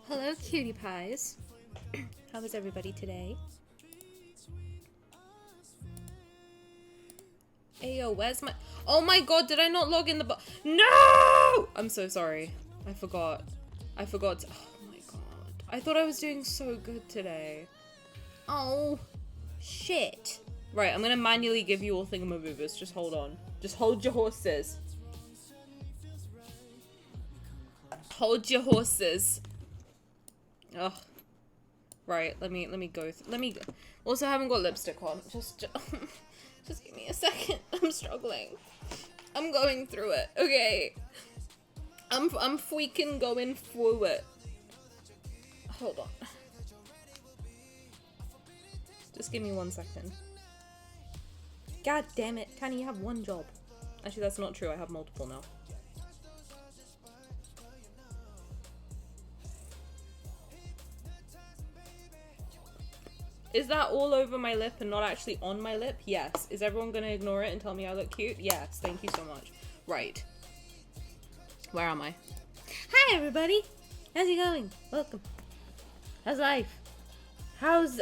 Hello, cutie pies. How is everybody today? Ayo, where's my... Oh my god, did I not log in the... No! I'm so sorry. I forgot. Oh my god. I thought I was doing so good today. Oh. Shit. Right, I'm gonna manually give you all thingamaboobers. Just hold on. Just hold your horses. Hold your horses. Ugh. Right, let me go. Also, I haven't got lipstick on. Just give me a second. I'm struggling. I'm going through it. Okay. I'm freaking going through it. Hold on. Just give me 1 second. God damn it, Tani, you have one job. Actually, that's not true. I have multiple now. Is that all over my lip and not actually on my lip? Yes. Is everyone gonna ignore it and tell me I look cute? Yes. Thank you so much. Right. Where am I? Hi, everybody. How's it going? Welcome. How's life? How's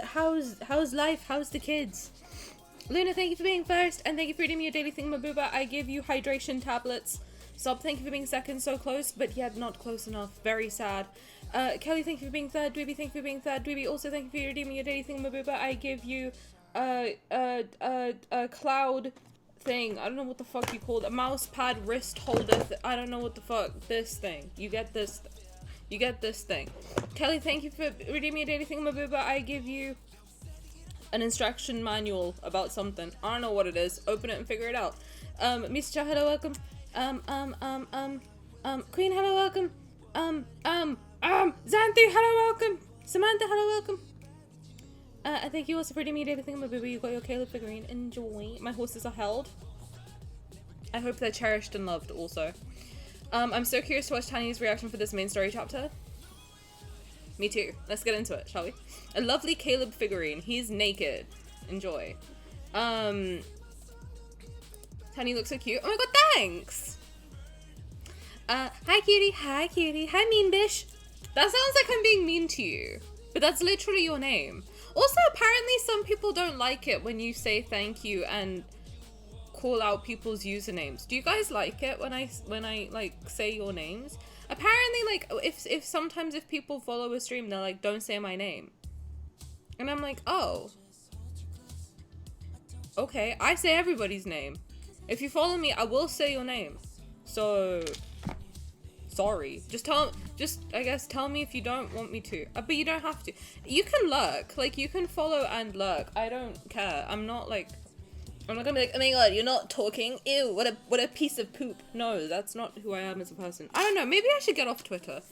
life? How's the kids? Luna, thank you for being first, and thank you for reading me a daily thingamabooba. I give you hydration tablets. Sob, thank you for being second, so close, but yet not close enough. Very sad. Kelly, thank you for being third. Dweeby, thank you for being third. Dweeby, also thank you for redeeming your daily thingamabooba. I give you a cloud thing. I don't know what the fuck you call it. A mouse pad wrist holder. I don't know what the fuck. This thing. You get this. You get this thing. Kelly, thank you for redeeming your daily thingamabooba. I give you an instruction manual about something. I don't know what it is. Open it and figure it out. Mr. Cha, hello, welcome. Queen, hello, welcome. Xanthi, hello, welcome. Samantha, hello, welcome. I thank you also for redeeming your daily thingamabooba. You got your Caleb figurine. Enjoy. My horses are held. I hope they're cherished and loved also. I'm so curious to watch Tanya's reaction for this main story chapter. Me too. Let's get into it, shall we? A lovely Caleb figurine. He's naked. Enjoy. Tanya looks so cute. Oh my god, thanks! Hi cutie. Hi cutie. Hi mean bish. That sounds like I'm being mean to you. But that's literally your name. Also, apparently some people don't like it when you say thank you and call out people's usernames. Do you guys like it when I like say your names? Apparently, like, if sometimes if people follow a stream, they're like, don't say my name. And I'm like, oh. Okay, I say everybody's name. If you follow me, I will say your name. So, sorry. I guess tell me if you don't want me to. But you don't have to. You can lurk. Like, you can follow and lurk. I don't care. I'm not gonna be like, oh my god, you're not talking. Ew, what a piece of poop. No, that's not who I am as a person. I don't know, maybe I should get off Twitter.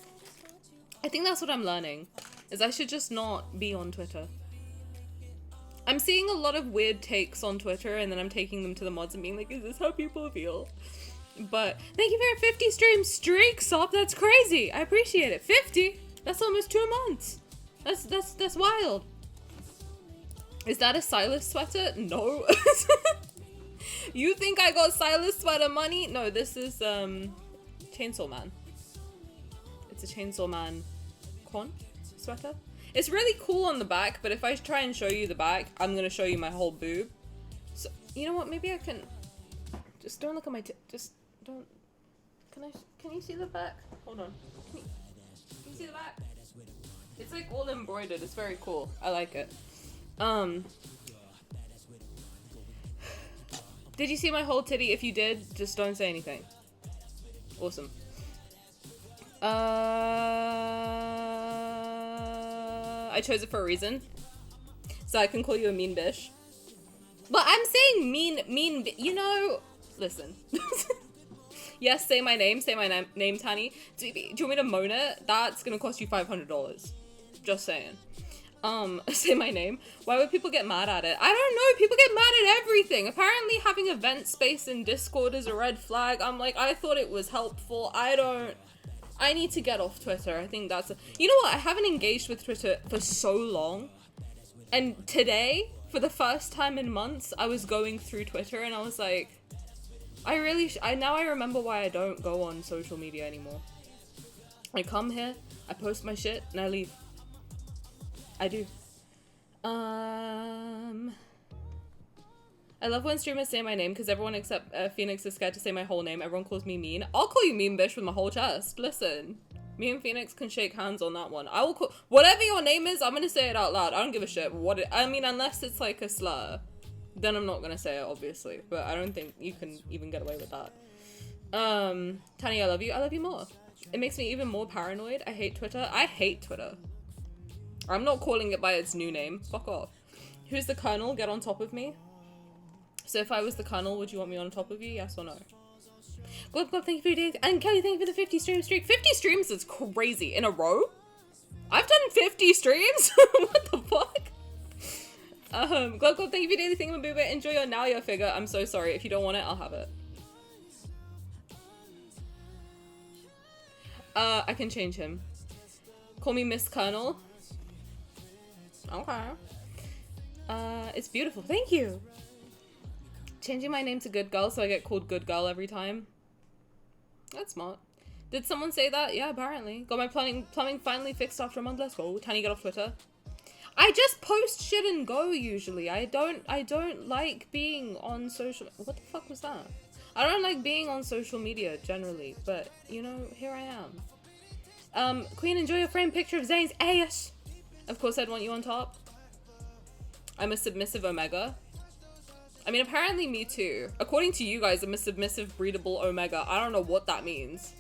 I think that's what I'm learning, is I should just not be on Twitter. I'm seeing a lot of weird takes on Twitter, and then I'm taking them to the mods and being like, is this how people feel? But, thank you for a 50 stream streak, Sop, that's crazy. I appreciate it. 50? That's almost 2 months. That's wild. Is that a Sylus sweater? No. You think I got Sylus sweater money? No, this is Chainsaw Man. It's a Chainsaw Man sweater. It's really cool on the back, but if I try and show you the back, I'm gonna show you my whole boob. So, you know what? Maybe I can... Just don't look at my just don't... Can you see the back? Hold on. Can you see the back? It's like all embroidered. It's very cool. I like it. Did you see my whole titty? If you did, just don't say anything. Awesome. I chose it for a reason. So I can call you a mean bish. But I'm saying mean, you know, listen. Yes, say my name, name, Tani. Do you want me to moan it? That's gonna cost you $500. Just saying. Say my name. Why would people get mad at it? I don't know. People get mad at everything. Apparently having event space in Discord is a red flag. I'm like, I thought it was helpful. I don't I need to get off Twitter. I think that's you know what? I haven't engaged with Twitter for so long. And today, for the first time in months, I was going through Twitter and I was like, now I remember why I don't go on social media anymore. I come here, I post my shit, and I leave. I do. I love when streamers say my name because everyone except Phoenix is scared to say my whole name. Everyone calls me mean. I'll call you mean bitch with my whole chest. Listen, me and Phoenix can shake hands on that one. I will call whatever your name is. I'm gonna say it out loud. I don't give a shit I mean, unless it's like a slur, then I'm not gonna say it, obviously. But I don't think you can even get away with that. Tanya, I love you. I love you more. It makes me even more paranoid. I hate Twitter. I hate Twitter. I'm not calling it by its new name. Fuck off. Who's the Colonel? Get on top of me. So if I was the Colonel, would you want me on top of you? Yes or no? Glub, thank you for your day. And Kelly, thank you for the 50 stream streak. 50 streams is crazy. In a row? I've done 50 streams? What the fuck? Glub, thank you for your daily thingamabooba. Enjoy your now your figure. I'm so sorry. If you don't want it, I'll have it. I can change him. Call me Miss Colonel. Okay. It's beautiful. Thank you. Changing my name to Good Girl so I get called Good Girl every time. That's smart. Did someone say that? Yeah, apparently. Got my plumbing finally fixed after a month. Let's go. Tiny, get off Twitter. I just post shit and go usually. I don't like being on social... What the fuck was that? I don't like being on social media generally, but you know, here I am. Queen, enjoy your framed picture of Zayne's ass. Of course I'd want you on top. I'm a submissive omega. I mean, apparently me too. According to you guys, I'm a submissive breedable omega. I don't know what that means.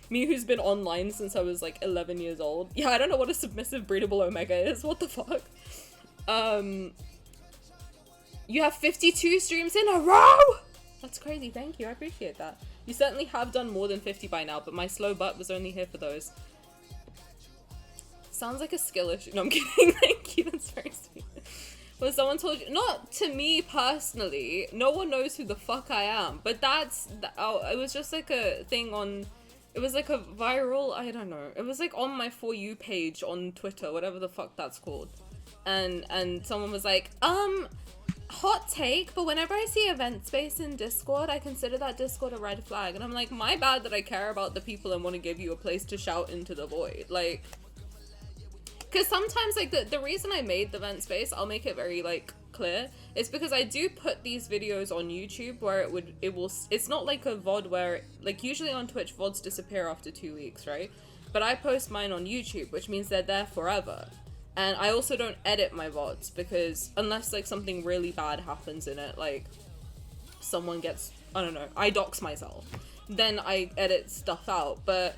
Me who's been online since I was like 11 years old. Yeah, I don't know what a submissive breedable omega is. What the fuck? You have 52 streams in a row! That's crazy, thank you, I appreciate that. You certainly have done more than 50 by now, but my slow butt was only here for those. Sounds like a skill issue. No, I'm kidding, thank you, that's very sweet. Well, someone told you, not to me personally, no one knows who the fuck I am, but it was just like a thing on, it was like a viral, I don't know, it was like on my For You page on Twitter, whatever the fuck that's called. And someone was like, hot take, but whenever I see event space in Discord, I consider that Discord a red flag. And I'm like, my bad that I care about the people and want to give you a place to shout into the void. Like, because sometimes, like, the reason I made the event space, I'll make it very, like, clear, is because I do put these videos on YouTube where it's not like a VOD where, like, usually on Twitch, VODs disappear after 2 weeks, right? But I post mine on YouTube, which means they're there forever. And I also don't edit my VODs because unless like something really bad happens in it, like someone gets, I don't know, I dox myself, then I edit stuff out. But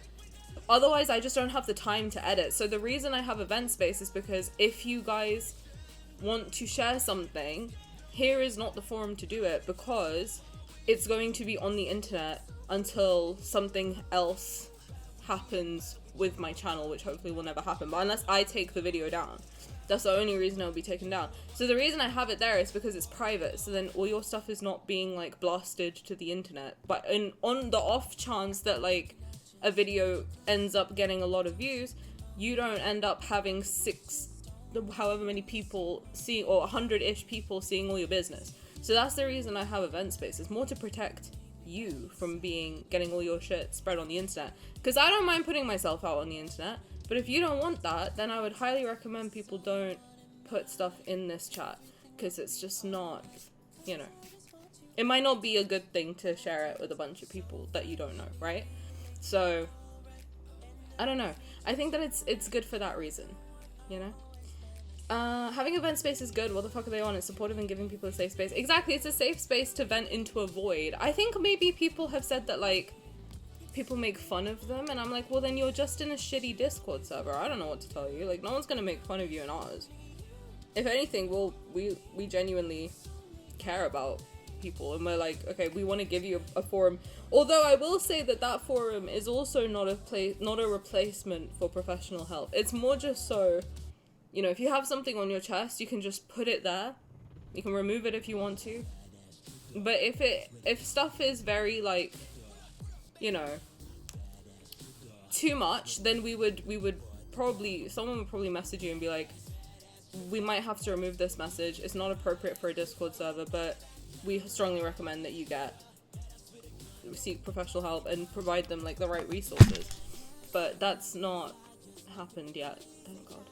otherwise I just don't have the time to edit. So the reason I have event space is because if you guys want to share something, here is not the forum to do it because it's going to be on the internet until something else happens with my channel, which hopefully will never happen, but unless I take the video down, that's the only reason it'll be taken down. So the reason I have it there is because it's private, so then all your stuff is not being like blasted to the internet. But on the off chance that like a video ends up getting a lot of views, you don't end up having however many people seeing, or 100-ish people seeing all your business. So that's the reason I have event space. It's more to protect you from getting all your shit spread on the internet, because I don't mind putting myself out on the internet, but if you don't want that, then I would highly recommend people don't put stuff in this chat, because it's just not, you know, it might not be a good thing to share it with a bunch of people that you don't know, right? So I don't know, I think that it's good for that reason, you know. Having a vent space is good. What the fuck are they on? It's supportive and giving people a safe space. Exactly, it's a safe space to vent into a void. I think maybe people have said that, like, people make fun of them, and I'm like, well, then you're just in a shitty Discord server. I don't know what to tell you. Like, no one's gonna make fun of you in ours. If anything, we genuinely care about people, and we're like, okay, we want to give you a forum. Although I will say that forum is also not a replacement for professional help. It's more just so, you know, if you have something on your chest, you can just put it there. You can remove it if you want to. But if stuff is very, like, you know, too much, then we would someone would probably message you and be like, we might have to remove this message. It's not appropriate for a Discord server, but we strongly recommend that you seek professional help and provide them like the right resources. But that's not happened yet, thank God.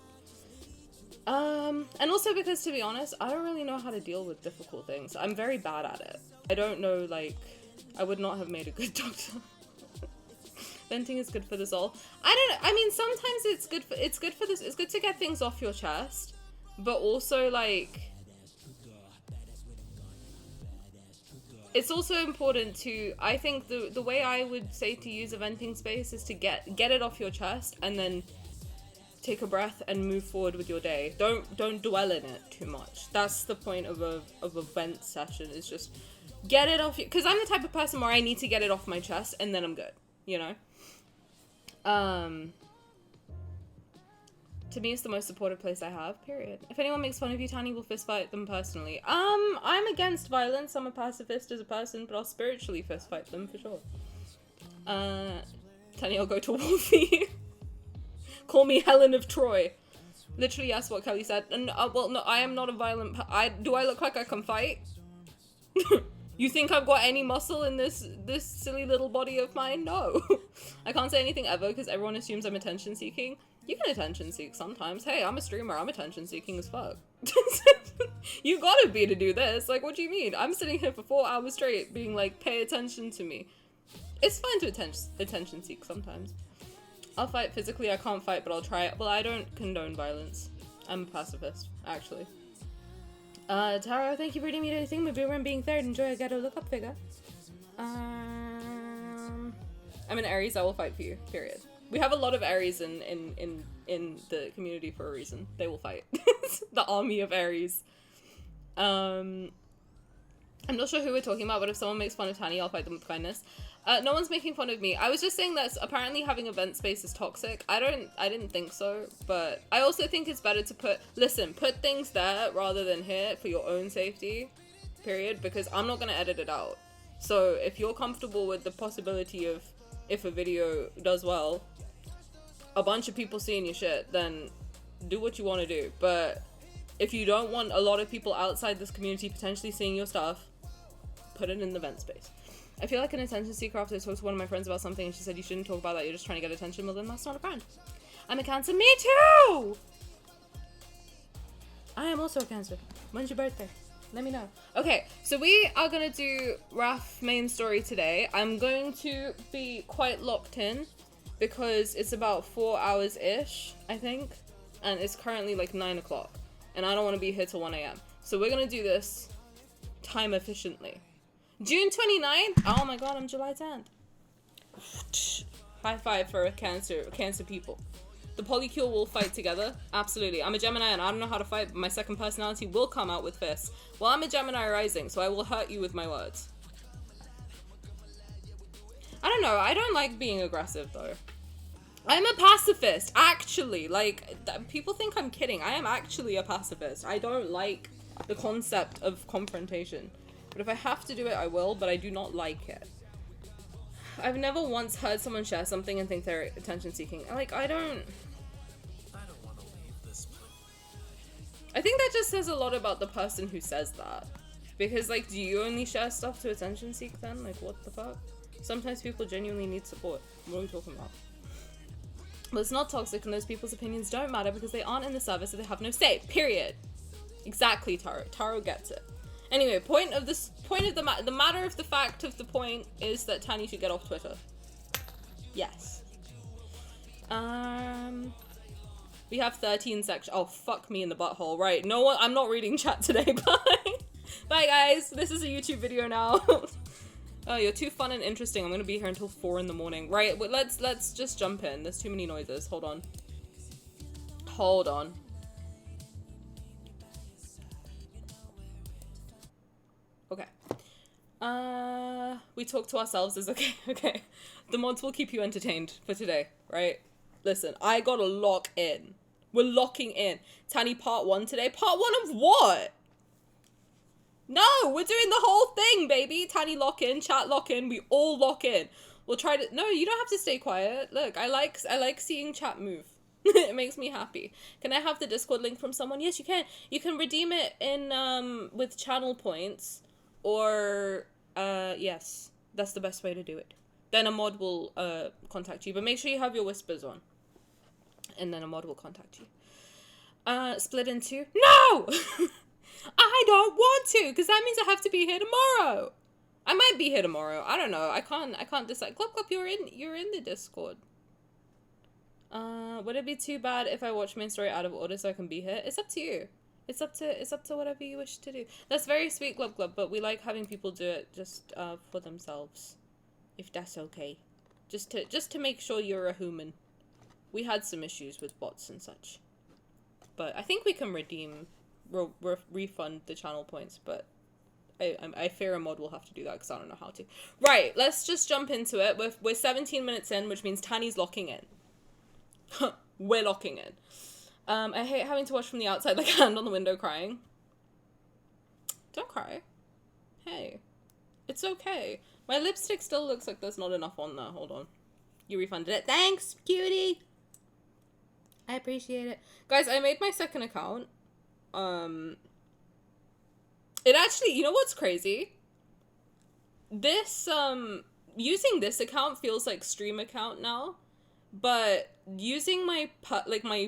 And also because, to be honest, I don't really know how to deal with difficult things. I'm very bad at it. I don't know, like, I would not have made a good doctor. Venting is good for the soul. I mean, sometimes it's good to get things off your chest, but also, like, it's also important to, I think the way I would say to use a venting space is to get it off your chest and then take a breath and move forward with your day. Don't dwell in it too much. That's the point of a vent session, is just get it off, because I'm the type of person where I need to get it off my chest and then I'm good, you know? To me, it's the most supportive place I have, period. If anyone makes fun of you, Tani will fistfight them personally. I'm against violence. I'm a pacifist as a person, but I'll spiritually fistfight them for sure. Tani, I'll go to war for you. Call me Helen of Troy. Literally, yes, what Kelly said. And, well, no, I am not a violent do I look like I can fight? You think I've got any muscle in this silly little body of mine? No. I can't say anything ever because everyone assumes I'm attention seeking. You can attention seek sometimes. Hey, I'm a streamer. I'm attention seeking as fuck. You gotta be to do this. Like, what do you mean? I'm sitting here for 4 hours straight being like, pay attention to me. It's fine to attention seek sometimes. I'll fight physically. I can't fight, but I'll try it. Well, I don't condone violence. I'm a pacifist, actually. Taro, thank you for reading me to the thing. Maybe we're being third. Enjoy a ghetto lookup figure. I'm an Aries. I will fight for you. Period. We have a lot of Aries in the community for a reason. They will fight. The army of Aries. I'm not sure who we're talking about, but if someone makes fun of Tani, I'll fight them with kindness. No one's making fun of me. I was just saying that apparently having a vent space is toxic. I didn't think so, but I also think it's better to put things there rather than here for your own safety, period, because I'm not gonna edit it out. So if you're comfortable with the possibility of, if a video does well, a bunch of people seeing your shit, then do what you want to do. But if you don't want a lot of people outside this community potentially seeing your stuff, put it in the vent space. I feel like an attention seeker after I talked to one of my friends about something and she said, you shouldn't talk about that, you're just trying to get attention. Well, then that's not a friend. I'm a Cancer. Me too! I am also a Cancer. When's your birthday? Let me know. Okay, so we are gonna do Raf main story today. I'm going to be quite locked in because it's about 4 hours-ish, I think. And it's currently like 9 o'clock. And I don't want to be here till 1 a.m. So we're gonna do this time efficiently. June 29th? Oh my god, I'm July 10th. High five for cancer people. The polycule will fight together. Absolutely. I'm a Gemini and I don't know how to fight, but my second personality will come out with fists. Well, I'm a Gemini rising, so I will hurt you with my words. I don't know. I don't like being aggressive, though. I'm a pacifist, actually. Like, people think I'm kidding. I am actually a pacifist. I don't like the concept of confrontation. But if I have to do it, I will, but I do not like it. I've never once heard someone share something and think they're attention-seeking. Like, I don't want to leave this place. I think that just says a lot about the person who says that. Because, like, do you only share stuff to attention-seek then? Like, what the fuck? Sometimes people genuinely need support. What are we talking about? But it's not toxic and those people's opinions don't matter because they aren't in the service so they have no say. Period. Exactly, Taro. Taro gets it. Anyway, the matter of the fact of the point is that Tani should get off Twitter. Yes. We have 13 sections. Oh, fuck me in the butthole. Right. No one. I'm not reading chat today. Bye. Bye, guys. This is a YouTube video now. Oh, you're too fun and interesting. I'm gonna be here until 4 in the morning. Right. But let's just jump in. There's too many noises. Hold on. Hold on. Okay. We talk to ourselves is okay. Okay. The mods will keep you entertained for today, right? Listen, I gotta lock in. We're locking in. Tani, part 1 today. Part 1 of what? No, we're doing the whole thing, baby. Tani, lock in. Chat, lock in. We all lock in. We'll try to. No, you don't have to stay quiet. Look, I like seeing chat move. It makes me happy. Can I have the Discord link from someone? Yes, you can. You can redeem it in with channel points, or yes, that's the best way to do it. Then a mod will contact you, but make sure you have your whispers on, and then a mod will contact you. Split in two. No, I don't want to, because that means I have to be here tomorrow. I might be here tomorrow. I don't know. I can't decide. Glop glop, you're in the Discord. Would it be too bad if I watch main story out of order so I can be here? It's up to you. It's up to whatever you wish to do. That's very sweet, Glub Glub, but we like having people do it just for themselves, if that's okay. Just to make sure you're a human. We had some issues with bots and such, but I think we can refund the channel points, but I fear a mod will have to do that because I don't know how to. Right, let's just jump into it. We're 17 minutes in, which means Tanny's locking in. We're locking in. I hate having to watch from the outside like a hand on the window crying. Don't cry. Hey. It's okay. My lipstick still looks like there's not enough on there. Hold on. You refunded it. Thanks, cutie! I appreciate it. Guys, I made my second account. It actually, you know what's crazy? This, using this account feels like stream account now. But using my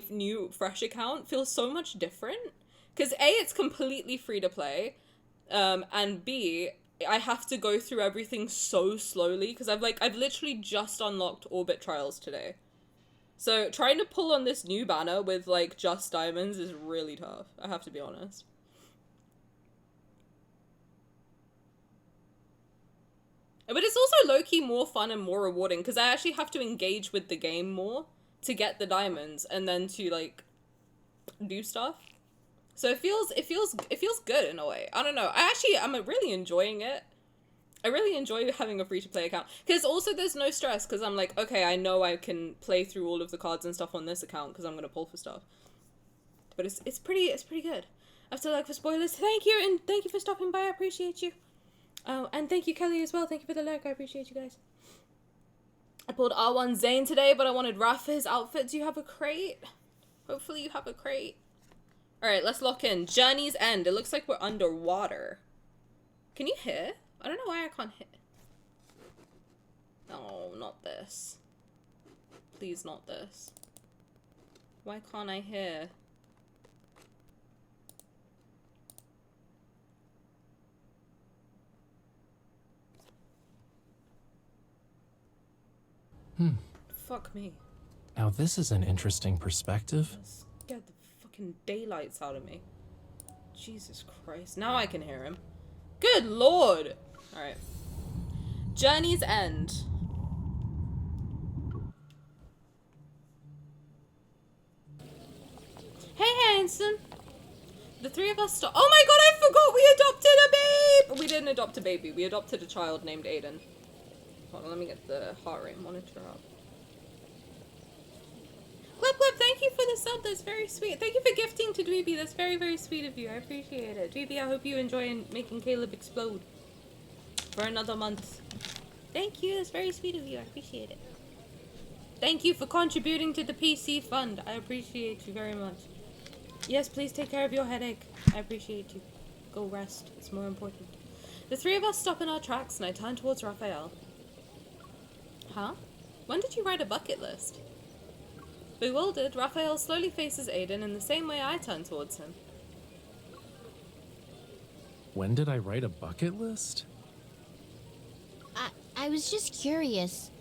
new fresh account feels so much different, because A, it's completely free to play, and B, I have to go through everything so slowly because I've literally just unlocked Orbit Trials today. So trying to pull on this new banner with like just diamonds is really tough, I have to be honest. But it's also low-key more fun and more rewarding because I actually have to engage with the game more to get the diamonds and then to do stuff. So it feels good in a way. I don't know. I'm really enjoying it. I really enjoy having a free-to-play account because also there's no stress because I'm like, okay, I know I can play through all of the cards and stuff on this account because I'm gonna pull for stuff. But it's pretty good. After for spoilers, thank you, and thank you for stopping by. I appreciate you. Oh, and thank you, Kelly, as well. Thank you for the like. I appreciate you guys. I pulled R1 Zayne today, but I wanted Raph for his outfit. Do you have a crate? Hopefully you have a crate. Alright, let's lock in. Journey's End. It looks like we're underwater. Can you hear? I don't know why I can't hear. No, not this. Please, not this. Why can't I hear? Fuck me. Now this is an interesting perspective. Scared the fucking daylights out of me. Jesus Christ. Now I can hear him. Good lord! Alright. Journey's End. Hey, Hanson! The three of us oh my god, I forgot we adopted a babe! We didn't adopt a baby. We adopted a child named Aiden. Hold on, let me get the heart rate monitor up. Clip, thank you for the sub. That's very sweet. Thank you for gifting to Dweeby. That's very, very sweet of you. I appreciate it. Dweeby, I hope you enjoy making Caleb explode for another month. Thank you. That's very sweet of you. I appreciate it. Thank you for contributing to the PC fund. I appreciate you very much. Yes, please take care of your headache. I appreciate you. Go rest. It's more important. The three of us stop in our tracks and I turn towards Raphael. Huh? When did you write a bucket list? Bewildered, Raphael slowly faces Aiden in the same way I turn towards him. When did I write a bucket list? I was just curious.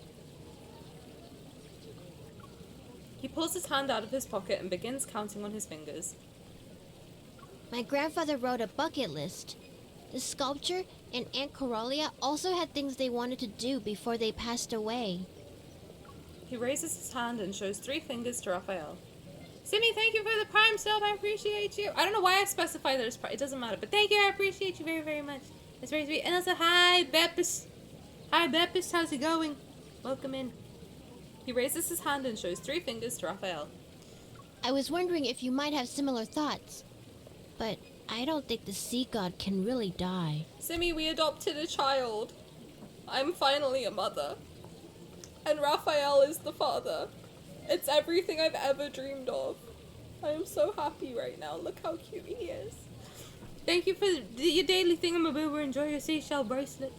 He pulls his hand out of his pocket and begins counting on his fingers. My grandfather wrote a bucket list. The sculpture and Aunt Coralia also had things they wanted to do before they passed away. He raises his hand and shows 3 fingers to Raphael. Simi, thank you for the prime sub. I appreciate you. I don't know why I specify that it's prime. It doesn't matter. But thank you. I appreciate you very, very much. It's very sweet. And also, hi, Beppis. Hi, Beppis. How's it going? Welcome in. He raises his hand and shows 3 fingers to Raphael. I was wondering if you might have similar thoughts. But I don't think the sea god can really die. Simi, we adopted a child. I'm finally a mother. And Raphael is the father. It's everything I've ever dreamed of. I am so happy right now. Look how cute he is. Thank you for your daily thingamaboober. Enjoy your seashell bracelet.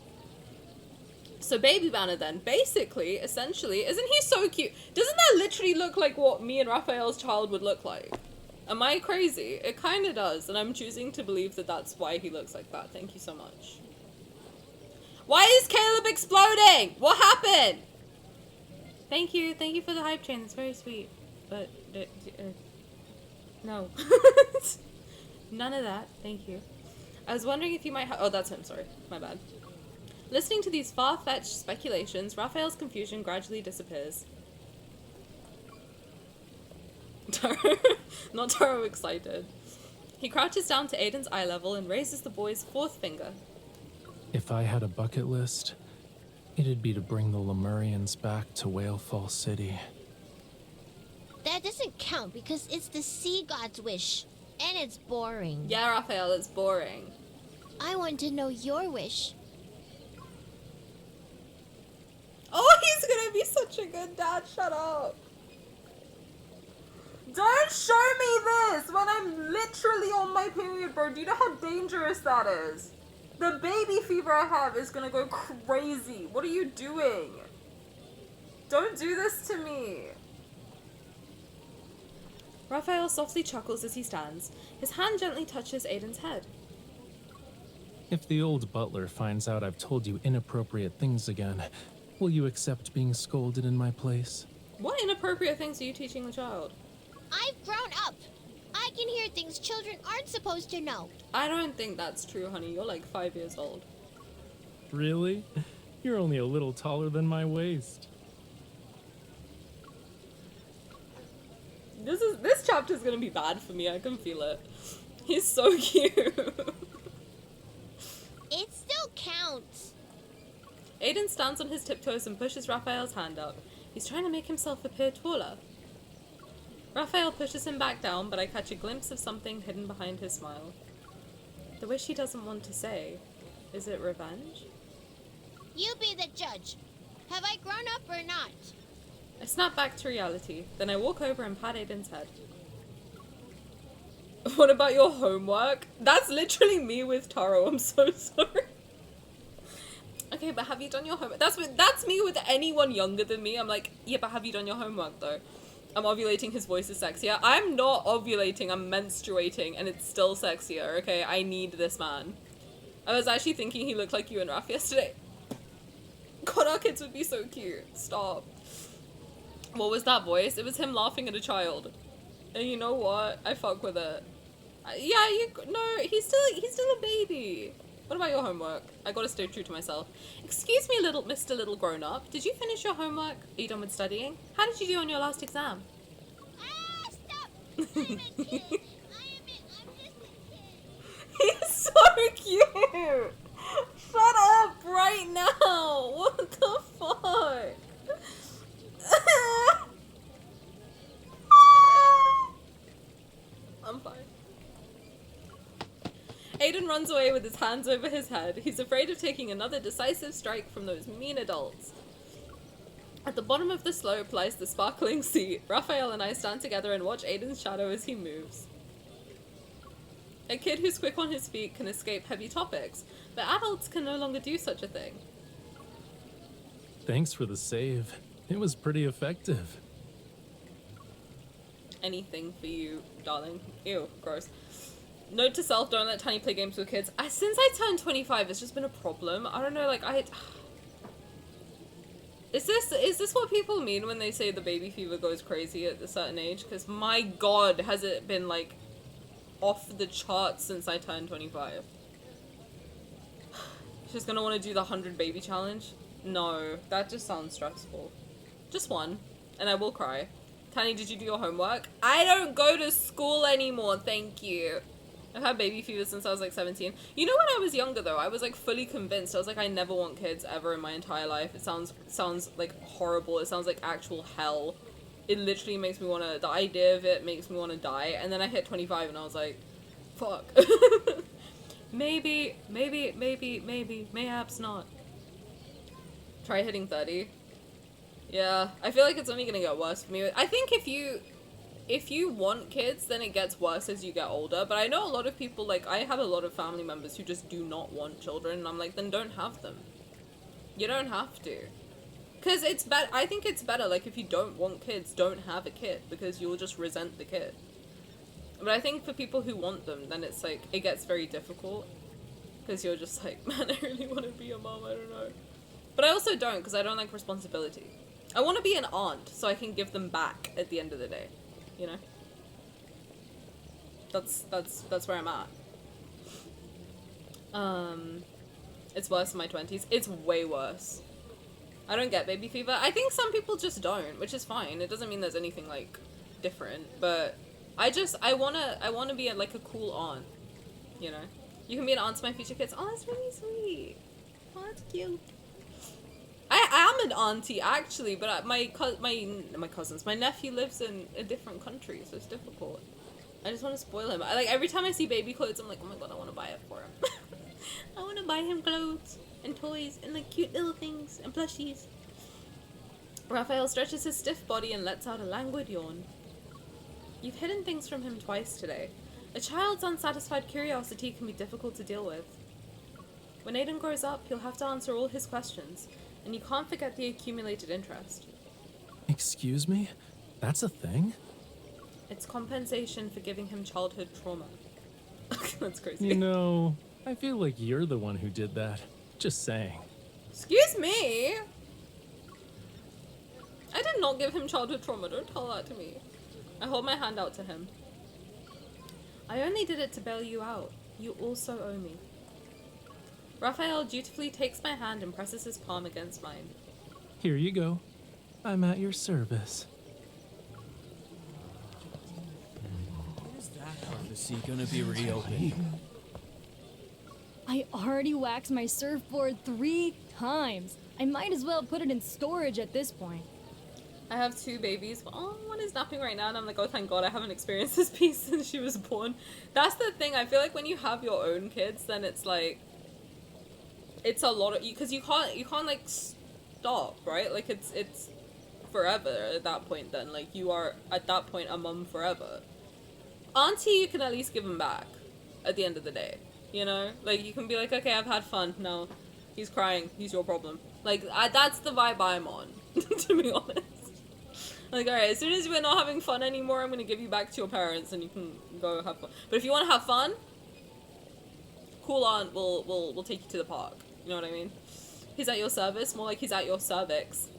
So baby banner then, basically, essentially, isn't he so cute? Doesn't that literally look like what me and Raphael's child would look like? Am I crazy? It kind of does, and I'm choosing to believe that that's why he looks like that. Thank you so much. Why is Caleb exploding? What happened? Thank you for the hype train. That's very sweet. But, no. None of that. Thank you. I was wondering if you might have... Oh, that's him. Sorry. My bad. Listening to these far-fetched speculations, Raphael's confusion gradually disappears. Not Taro excited. He crouches down to Aiden's eye level and raises the boy's fourth finger. If I had a bucket list, it'd be to bring the Lemurians back to Whale Fall City. That doesn't count because it's the sea god's wish. And it's boring. Yeah, Raphael, it's boring. I want to know your wish. Oh, he's gonna be such a good dad. Shut up. Don't show me this when I'm literally on my period, bro. Do you know how dangerous that is? The baby fever I have is gonna go crazy. What are you doing? Don't do this to me. Raphael softly chuckles as he stands. His hand gently touches Aiden's head. If the old butler finds out I've told you inappropriate things again, will you accept being scolded in my place? What inappropriate things are you teaching the child? I've grown up. I can hear things children aren't supposed to know. I don't think that's true, honey. You're like 5 years old. Really? You're only a little taller than my waist. This chapter's gonna be bad for me. I can feel it. He's so cute. It still counts. Aiden stands on his tiptoes and pushes Raphael's hand up. He's trying to make himself appear taller. Raphael pushes him back down, but I catch a glimpse of something hidden behind his smile. The wish he doesn't want to say. Is it revenge? You be the judge. Have I grown up or not? I snap back to reality. Then I walk over and pat Aiden's head. What about your homework? That's literally me with Taro. I'm so sorry. Okay, but have you done your homework? That's me with anyone younger than me. I'm like, yeah, but have you done your homework though? I'm ovulating, his voice is sexier. I'm not ovulating, I'm menstruating, and it's still sexier, okay? I need this man. I was actually thinking he looked like you and Raph yesterday. God, our kids would be so cute. Stop. What was that voice? It was him laughing at a child. And you know what? I fuck with it. He's still a baby. What about your homework? I gotta stay true to myself. Excuse me, Mr. Little Grown-Up. Did you finish your homework? Are you done with studying? How did you do on your last exam? Ah, stop! I'm a kid. I'm just a kid. He's so cute! Shut up right now! What the fuck? I'm fine. Aiden runs away with his hands over his head. He's afraid of taking another decisive strike from those mean adults. At the bottom of the slope lies the sparkling sea. Raphael and I stand together and watch Aiden's shadow as he moves. A kid who's quick on his feet can escape heavy topics, but adults can no longer do such a thing. Thanks for the save. It was pretty effective. Anything for you, darling. Ew, gross. Note to self, don't let Tiny play games with kids. Since I turned 25, it's just been a problem. I don't know, Is this what people mean when they say the baby fever goes crazy at a certain age? Because my god, has it been, like, off the charts since I turned 25. She's gonna want to do the 100 baby challenge? No, that just sounds stressful. Just one, and I will cry. Tiny, did you do your homework? I don't go to school anymore, thank you. I've had baby fever since I was like 17. You know, when I was younger though, I was like fully convinced. I was like, I never want kids ever in my entire life. It sounds like horrible. It sounds like actual hell. It literally makes me want to, the idea of it makes me want to die. And then I hit 25 and I was like, fuck. maybe, mayhaps not. Try hitting 30. Yeah, I feel like it's only gonna get worse for me. I think if you want kids, then it gets worse as you get older. But I know a lot of people, like, I have a lot of family members who just do not want children, and I'm like, then don't have them. You don't have to. Because it's better, I think it's better, like, if you don't want kids, don't have a kid, because you'll just resent the kid. But I think for people who want them, then it's like, it gets very difficult. Because you're just like, man, I really want to be a mom, I don't know. But I also don't, because I don't like responsibility. I want to be an aunt, so I can give them back at the end of the day. You know? That's where I'm at. It's worse in my 20s. It's way worse. I don't get baby fever. I think some people just don't, which is fine. It doesn't mean there's anything, like, different. But I wanna be like a cool aunt. You know? You can be an aunt to my future kids. Oh, that's really sweet. Oh, that's cute. I am an auntie, actually, but my cousins, my nephew lives in a different country, so it's difficult. I just want to spoil him. Like, every time I see baby clothes, I'm like, oh my god, I want to buy it for him. I want to buy him clothes and toys and, like, cute little things and plushies. Raphael stretches his stiff body and lets out a languid yawn. You've hidden things from him twice today. A child's unsatisfied curiosity can be difficult to deal with. When Aiden grows up, he'll have to answer all his questions, and you can't forget the accumulated interest. Excuse me? That's a thing? It's compensation for giving him childhood trauma. That's crazy. You know, I feel like you're the one who did that. Just saying. Excuse me? I did not give him childhood trauma. Don't tell that to me. I hold my hand out to him. I only did it to bail you out. You also owe me. Raphael dutifully takes my hand and presses his palm against mine. Here you go. I'm at your service. Is that part of the sea gonna be reopened? I already waxed my surfboard 3 times. I might as well put it in storage at this point. I have 2 babies. Oh, one is napping right now, and I'm like, oh, thank God, I haven't experienced this piece since she was born. That's the thing. I feel like when you have your own kids, then it's like, it's a lot of, because you can't like stop, right? Like it's forever at that point. Then, like, you are at that point a mum forever. Auntie, you can at least give him back at the end of the day, you know? Like, you can be like, okay, I've had fun. No, he's crying. He's your problem. Like, that's the vibe I'm on, to be honest. Like, alright, as soon as we're not having fun anymore, I'm gonna give you back to your parents and you can go have fun. But if you want to have fun, cool aunt will take you to the park. You know what I mean? He's at your service, more like he's at your cervix.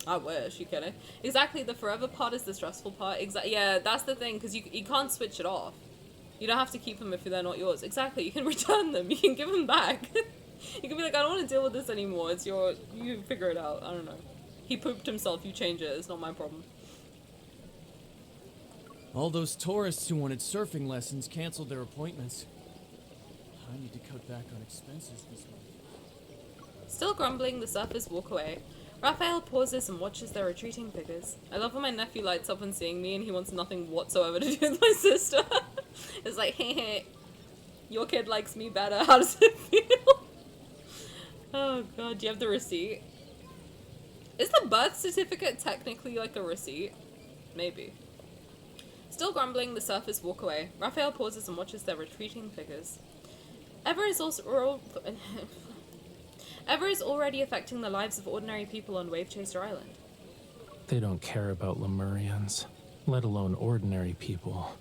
I wish, you kidding? Exactly, the forever part is the stressful part. Yeah, that's the thing, because you can't switch it off. You don't have to keep them if they're not yours. Exactly, you can return them, you can give them back. You can be like, I don't want to deal with this anymore, it's your, you figure it out, I don't know. He pooped himself, you change it, it's not my problem. All those tourists who wanted surfing lessons canceled their appointments. I need to cut back on expenses this month. Still grumbling, the surfers walk away. Raphael pauses and watches their retreating figures. I love when my nephew lights up on seeing me and he wants nothing whatsoever to do with my sister. It's like, hey, hey, your kid likes me better, how does it feel? Oh god, do you have the receipt? Is the birth certificate technically like a receipt? Maybe. Still grumbling, the surfers walk away. Raphael pauses and watches their retreating figures. Ever is already affecting the lives of ordinary people on Wave Chaser Island. They don't care about Lemurians, let alone ordinary people.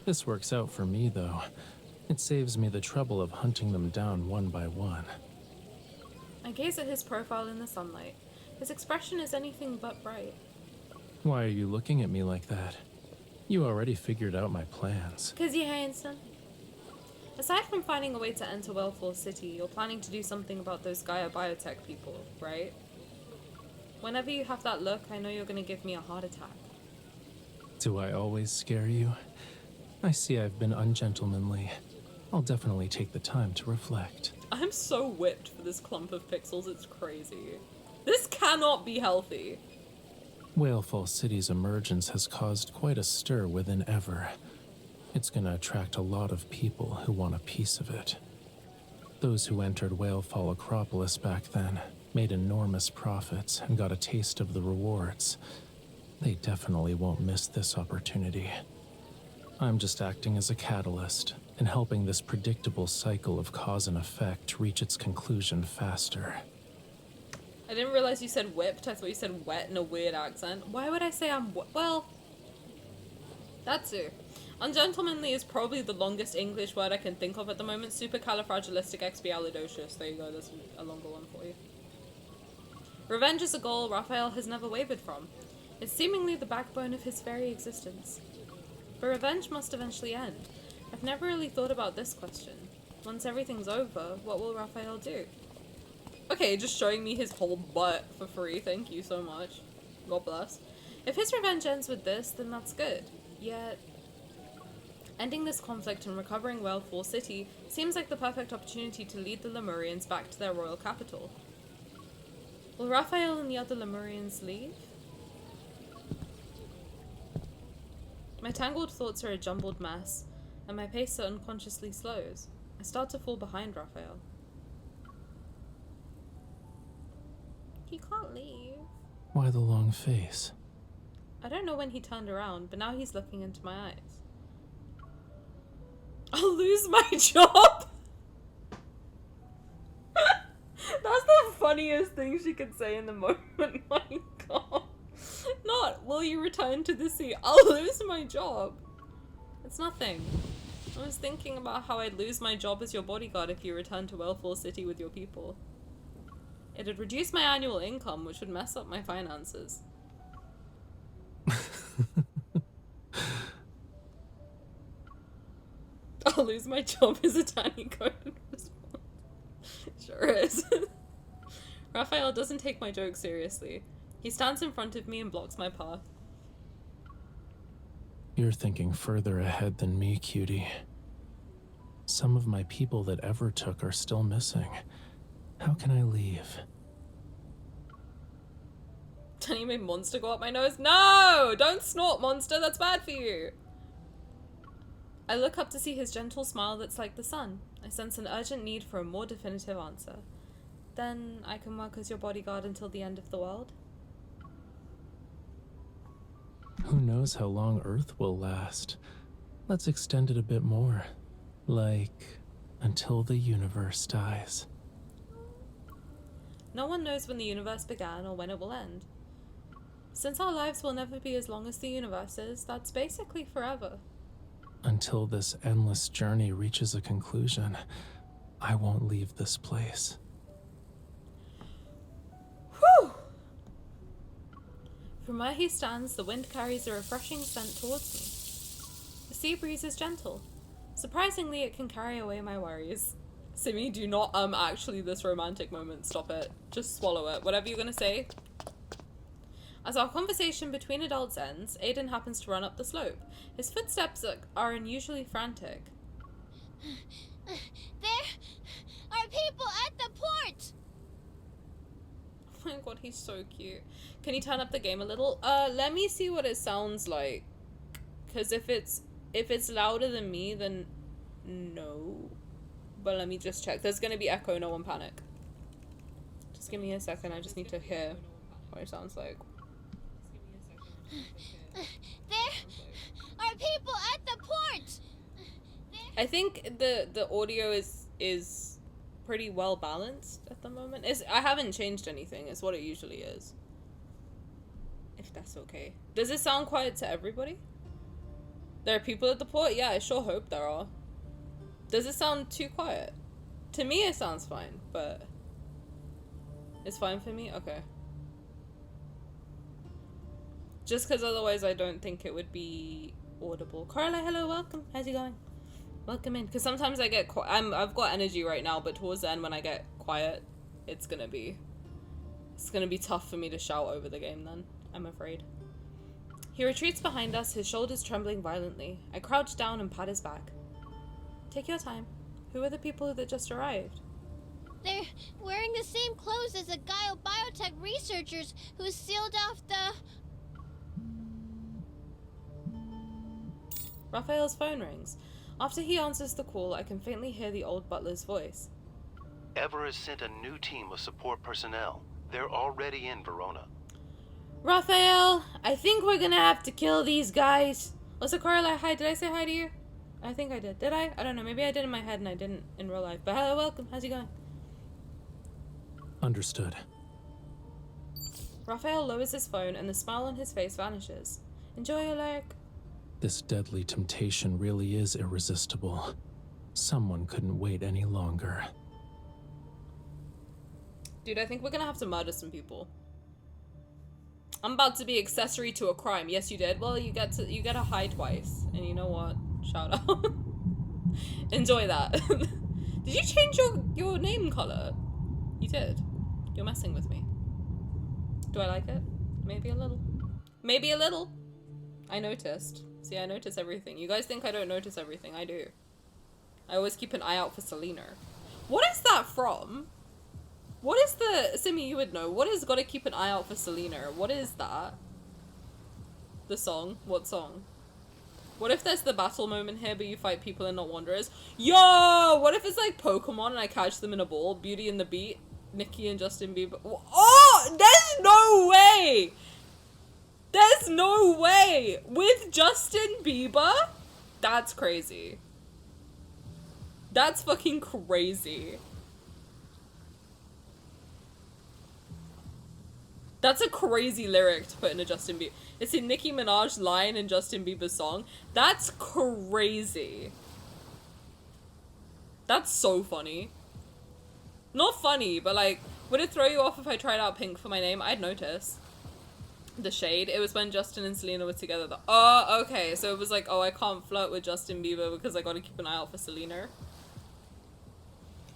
This works out for me, though. It saves me the trouble of hunting them down one by one. I gaze at his profile in the sunlight. His expression is anything but bright. Why are you looking at me like that? You already figured out my plans. 'Cause you're handsome. Aside from finding a way to enter Wellfall City, you're planning to do something about those Gaia biotech people, right? Whenever you have that look, I know you're gonna give me a heart attack. Do I always scare you? I see I've been ungentlemanly. I'll definitely take the time to reflect. I'm so whipped for this clump of pixels, it's crazy. This cannot be healthy. Whalefall City's emergence has caused quite a stir within Ever. It's gonna attract a lot of people who want a piece of it. Those who entered Whalefall Acropolis back then made enormous profits, and got a taste of the rewards. They definitely won't miss this opportunity. I'm just acting as a catalyst and helping this predictable cycle of cause and effect reach its conclusion faster. I didn't realize you said whipped. I thought you said wet in a weird accent. Why would I say I'm well, that's it. Ungentlemanly is probably the longest English word I can think of at the moment. Supercalifragilisticexpialidocious. There you go, that's a longer one for you. Revenge is a goal Raphael has never wavered from. It's seemingly the backbone of his very existence. But revenge must eventually end. I've never really thought about this question. Once everything's over, what will Raphael do? Okay, just showing me his whole butt for free, thank you so much. God bless. If his revenge ends with this, then that's good. Yet, ending this conflict and recovering Wellfall City seems like the perfect opportunity to lead the Lemurians back to their royal capital. Will Raphael and the other Lemurians leave? My tangled thoughts are a jumbled mess, and my pace unconsciously slows. I start to fall behind Raphael. He can't leave. Why the long face? I don't know when he turned around, but now he's looking into my eyes. I'll lose my job! That's the funniest thing she could say in the moment, my god. Not, will you return to the sea? I'll lose my job. It's nothing. I was thinking about how I'd lose my job as your bodyguard if you returned to Wellfall City with your people. It'd reduce my annual income, which would mess up my finances. I'll lose my job as a tiny coded response. Sure is. Raphael doesn't take my joke seriously. He stands in front of me and blocks my path. You're thinking further ahead than me, cutie. Some of my people that ever took are still missing. How can I leave? Don't you make Monster go up my nose? No! Don't snort, Monster! That's bad for you! I look up to see his gentle smile that's like the sun. I sense an urgent need for a more definitive answer. Then I can work as your bodyguard until the end of the world? Who knows how long Earth will last? Let's extend it a bit more. Like, until the universe dies. No one knows when the universe began or when it will end. Since our lives will never be as long as the universe is, that's basically forever. Until this endless journey reaches a conclusion, I won't leave this place. Whew! From where he stands, the wind carries a refreshing scent towards me. The sea breeze is gentle. Surprisingly, it can carry away my worries. Simi, do not, actually this romantic moment. Stop it. Just swallow it. Whatever you're gonna say. As our conversation between adults ends, Aiden happens to run up the slope. His footsteps are unusually frantic. There are people at the port! Oh my god, he's so cute. Can you turn up the game a little? Let me see what it sounds like. Cause if it's louder than me, then no. But let me just check. There's gonna be echo, no one panic. Just give me a second, I just need to hear what it sounds like. There are people at the port! I think the audio is pretty well balanced at the moment. I haven't changed anything, it's what it usually is. If that's okay. Does it sound quiet to everybody? There are people at the port? Yeah, I sure hope there are. Does it sound too quiet? To me it sounds fine, but it's fine for me? Okay. Just because otherwise I don't think it would be audible. Carla, hello, welcome. How's it going? Welcome in. Because sometimes I get I've got energy right now, but towards the end when I get quiet, it's gonna be tough for me to shout over the game then, I'm afraid. He retreats behind us, his shoulders trembling violently. I crouch down and pat his back. Take your time. Who are the people that just arrived? They're wearing the same clothes as the Guile biotech researchers who sealed off the... Raphael's phone rings. After he answers the call, I can faintly hear the old butler's voice. Everest sent a new team of support personnel. They're already in Verona. Raphael, I think we're gonna have to kill these guys. Also, Carla, hi. Did I say hi to you? I think I did. Did I? I don't know. Maybe I did in my head and I didn't in real life. But hello, welcome. How's it going? Understood. Raphael lowers his phone and the smile on his face vanishes. Enjoy your lurk. This deadly temptation really is irresistible. Someone couldn't wait any longer. Dude, I think we're gonna have to murder some people. I'm about to be accessory to a crime. Yes, you did. Well, you get to hide twice. And you know what? Shout out. Enjoy that. Did you change your name color? You did. You're messing with me. Do I like it? Maybe a little. Maybe a little. I noticed. See, I notice everything. You guys think I don't notice everything. I do. I always keep an eye out for Selena. What is that from? What is the... Simi, you would know. What is gotta keep an eye out for Selena? What is that? The song? What song? What if there's the battle moment here, but you fight people and not wanderers? Yo! What if it's like Pokemon and I catch them in a ball? Beauty and the Beat? Nicki and Justin Bieber? Oh! There's no way! There's no way! With Justin Bieber? That's crazy. That's fucking crazy. That's a crazy lyric to put in a Justin Bieber. It's a Nicki Minaj line in Justin Bieber's song. That's crazy. That's so funny. Not funny, but like, would it throw you off if I tried out pink for my name? I'd notice. The shade. It was when Justin and Selena were together. Oh, okay. So it was like, oh, I can't flirt with Justin Bieber because I gotta keep an eye out for Selena.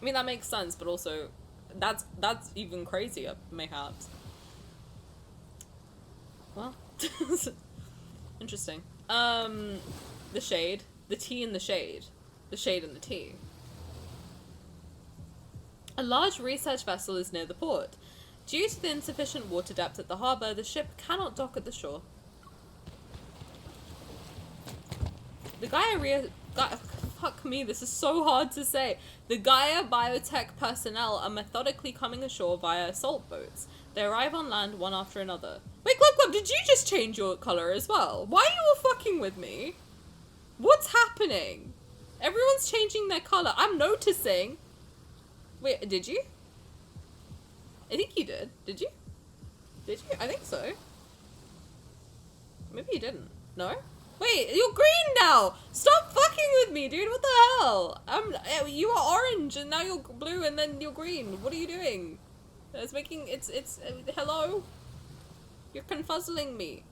I mean, that makes sense, but also, that's even crazier, mayhaps. Well, interesting. The shade. The tea in the shade. The shade in the tea. A large research vessel is near the port. Due to the insufficient water depth at the harbour, the ship cannot dock at the shore. The fuck me, this is so hard to say. The Gaia biotech personnel are methodically coming ashore via assault boats. They arrive on land one after another. Wait, Glub, did you just change your colour as well? Why are you all fucking with me? What's happening? Everyone's changing their colour. I'm noticing. Wait, did you? I think you did. Did you? Did you? I think so. Maybe you didn't. No? Wait, you're green now! Stop fucking with me, dude! What the hell? You are orange and now you're blue and then you're green. What are you doing? It's making... hello? You're confuzzling me.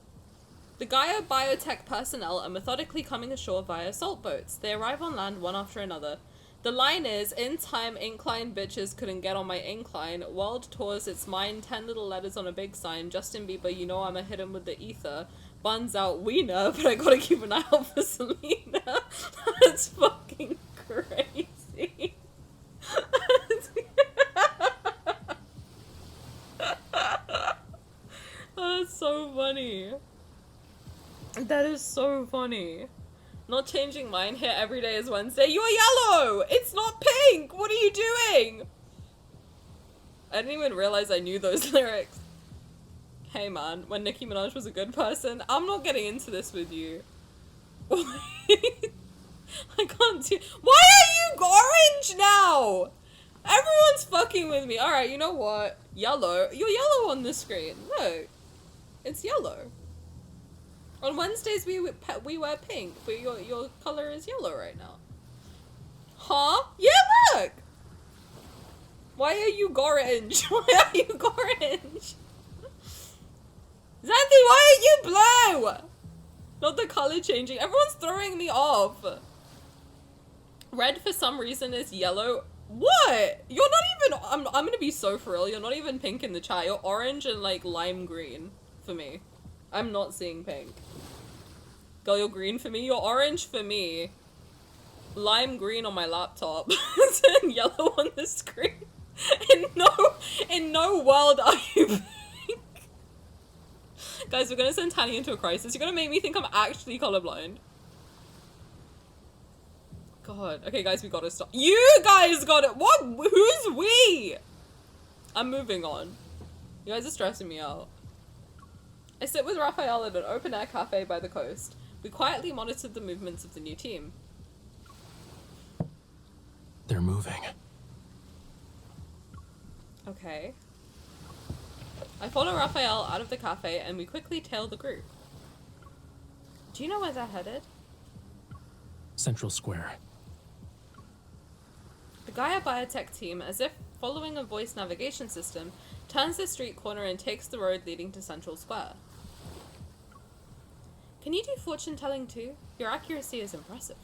The Gaia biotech personnel are methodically coming ashore via assault boats. They arrive on land one after another. The line is, in time, incline bitches couldn't get on my incline. World tours its mine, 10 little letters on a big sign. Justin Bieber, you know I'ma hit him with the ether. Buns out wiener, but I gotta keep an eye out for Selena. That's fucking crazy. That's so funny. That is so funny. Not changing mine here every day is Wednesday. You're yellow! It's not pink! What are you doing? I didn't even realize I knew those lyrics. Hey man, when Nicki Minaj was a good person, I'm not getting into this with you. I can't do- Why are you orange now? Everyone's fucking with me. Alright, you know what? Yellow. You're yellow on the screen. Look. It's yellow. On Wednesdays we wear pink, but your color is yellow right now. Huh? Yeah, look! Why are you orange? Why are you orange? Xanthi, why are you blue? Not the color changing. Everyone's throwing me off. Red for some reason is yellow. What? You're not even... I'm gonna be so for real. You're not even pink in the chat. You're orange and like lime green for me. I'm not seeing pink. Girl, you're green for me. You're orange for me. Lime green on my laptop. And yellow on the screen. In no world are you pink. Guys, we're gonna send Tanny into a crisis. You're gonna make me think I'm actually colorblind. God. Okay, guys, we gotta stop. You guys got it. What? Who's we? I'm moving on. You guys are stressing me out. I sit with Raphael at an open-air cafe by the coast. We quietly monitored the movements of the new team. They're moving. Okay. I follow Raphael out of the cafe and we quickly tail the group. Do you know where they're headed? Central Square. The Gaia Biotech team, as if following a voice navigation system, turns the street corner and takes the road leading to Central Square. Can you do fortune telling too? Your accuracy is impressive.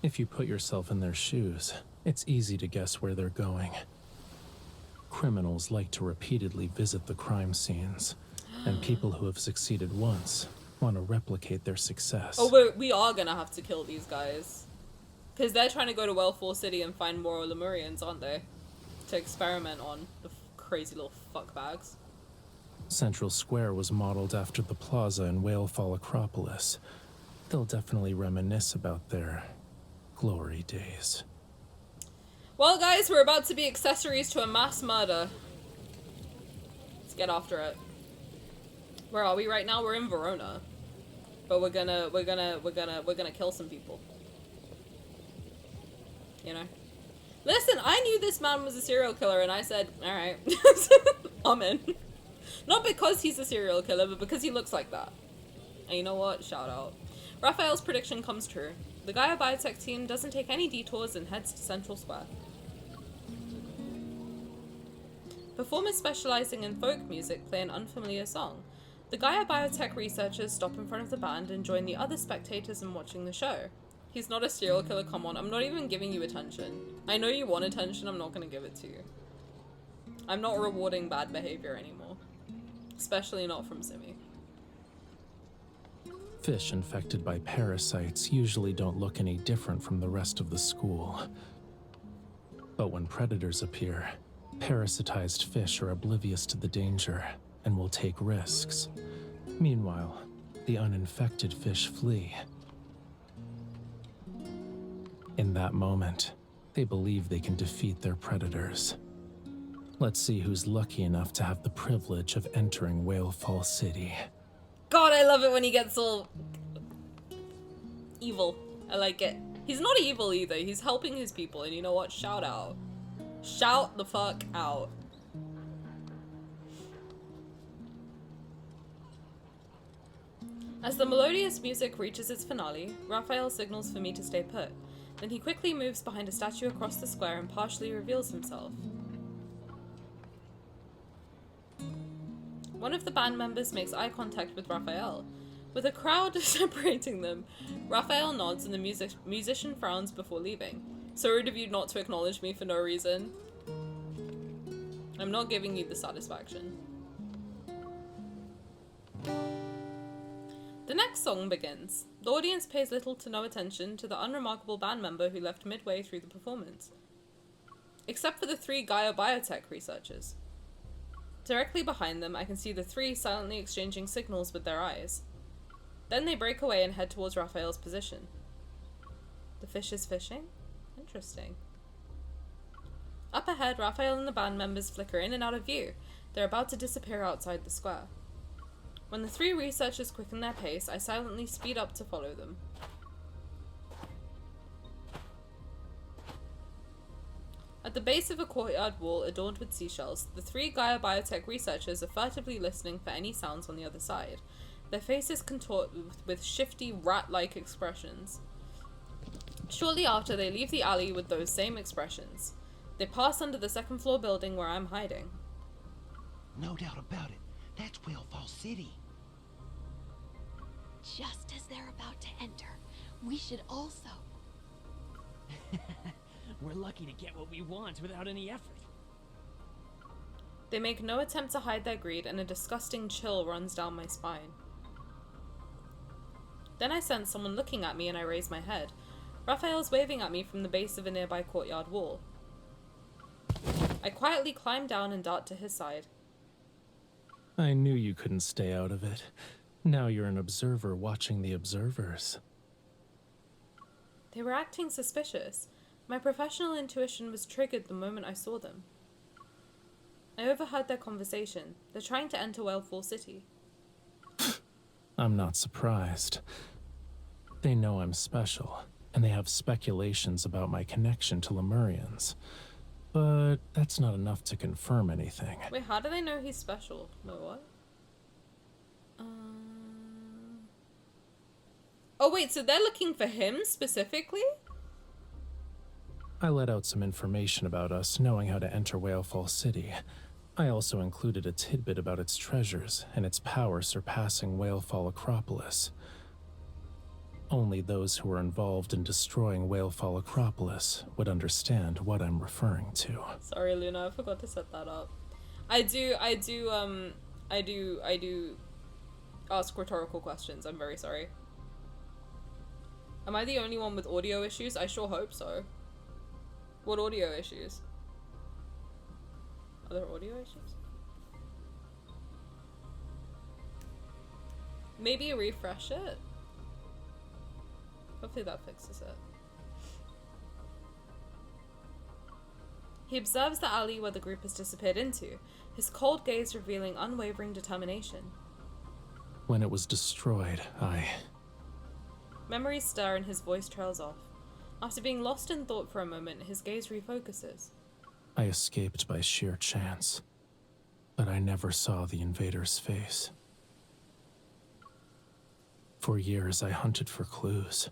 If you put yourself in their shoes, it's easy to guess where they're going. Criminals like to repeatedly visit the crime scenes, and people who have succeeded once want to replicate their success. Oh, we are gonna have to kill these guys. Because they're trying to go to Wellfall City and find more Lemurians, aren't they? To experiment on the crazy little fuckbags. Central Square was modeled after the plaza in Whalefall Acropolis. They'll definitely reminisce about their glory days. Well, guys, we're about to be accessories to a mass murder. Let's get after it. Where are we right now? We're in Verona. But we're gonna kill some people. You know? Listen, I knew this man was a serial killer and I said, alright, I'm in. Not because he's a serial killer, but because he looks like that. And you know what? Shout out. Raphael's prediction comes true. The Gaia Biotech team doesn't take any detours and heads to Central Square. Performers specializing in folk music play an unfamiliar song. The Gaia Biotech researchers stop in front of the band and join the other spectators in watching the show. He's not a serial killer, come on. I'm not even giving you attention. I know you want attention, I'm not gonna give it to you. I'm not rewarding bad behavior anymore. Especially not from Simi. Fish infected by parasites usually don't look any different from the rest of the school. But when predators appear, parasitized fish are oblivious to the danger and will take risks. Meanwhile, the uninfected fish flee. In that moment, they believe they can defeat their predators. Let's see who's lucky enough to have the privilege of entering Whalefall City. God, I love it when he gets all evil. I like it. He's not evil either. He's helping his people, and you know what? Shout out. Shout the fuck out. As the melodious music reaches its finale, Raphael signals for me to stay put. Then he quickly moves behind a statue across the square and partially reveals himself. One of the band members makes eye contact with Raphael. With a crowd separating them, Raphael nods and the musician frowns before leaving. So rude of you not to acknowledge me for no reason. I'm not giving you the satisfaction. The next song begins. The audience pays little to no attention to the unremarkable band member who left midway through the performance. Except for the three Gaia Biotech researchers. Directly behind them, I can see the three silently exchanging signals with their eyes. Then they break away and head towards Raphael's position. The fish is fishing? Interesting. Up ahead, Raphael and the band members flicker in and out of view. They're about to disappear outside the square. When the three researchers quicken their pace, I silently speed up to follow them. At the base of a courtyard wall adorned with seashells, the three Gaia Biotech researchers are furtively listening for any sounds on the other side. Their faces contort with shifty, rat-like expressions. Shortly after, they leave the alley with those same expressions. They pass under the second-floor building where I'm hiding. No doubt about it. That's Whalefall City. Just as they're about to enter, we should also. We're lucky to get what we want without any effort. They make no attempt to hide their greed, and a disgusting chill runs down my spine. Then I sense someone looking at me and I raise my head. Raphael's waving at me from the base of a nearby courtyard wall. I quietly climb down and dart to his side. I knew you couldn't stay out of it. Now you're an observer watching the observers. They were acting suspicious. My professional intuition was triggered the moment I saw them. I overheard their conversation. They're trying to enter Whalefall City. I'm not surprised. They know I'm special, and they have speculations about my connection to Lemurians. But that's not enough to confirm anything. Wait, how do they know he's special? Wait, what? Oh wait, so they're looking for him specifically? I let out some information about us knowing how to enter Whalefall City. I also included a tidbit about its treasures and its power surpassing Whalefall Acropolis. Only those who were involved in destroying Whalefall Acropolis would understand what I'm referring to. Sorry, Luna, I forgot to set that up. I do ask rhetorical questions. I'm very sorry. Am I the only one with audio issues? I sure hope so. What audio issues? Are there audio issues? Maybe refresh it? Hopefully that fixes it. He observes the alley where the group has disappeared into, his cold gaze revealing unwavering determination. When it was destroyed, Memories stir and his voice trails off. After being lost in thought for a moment, his gaze refocuses. I escaped by sheer chance, but I never saw the invader's face. For years, I hunted for clues.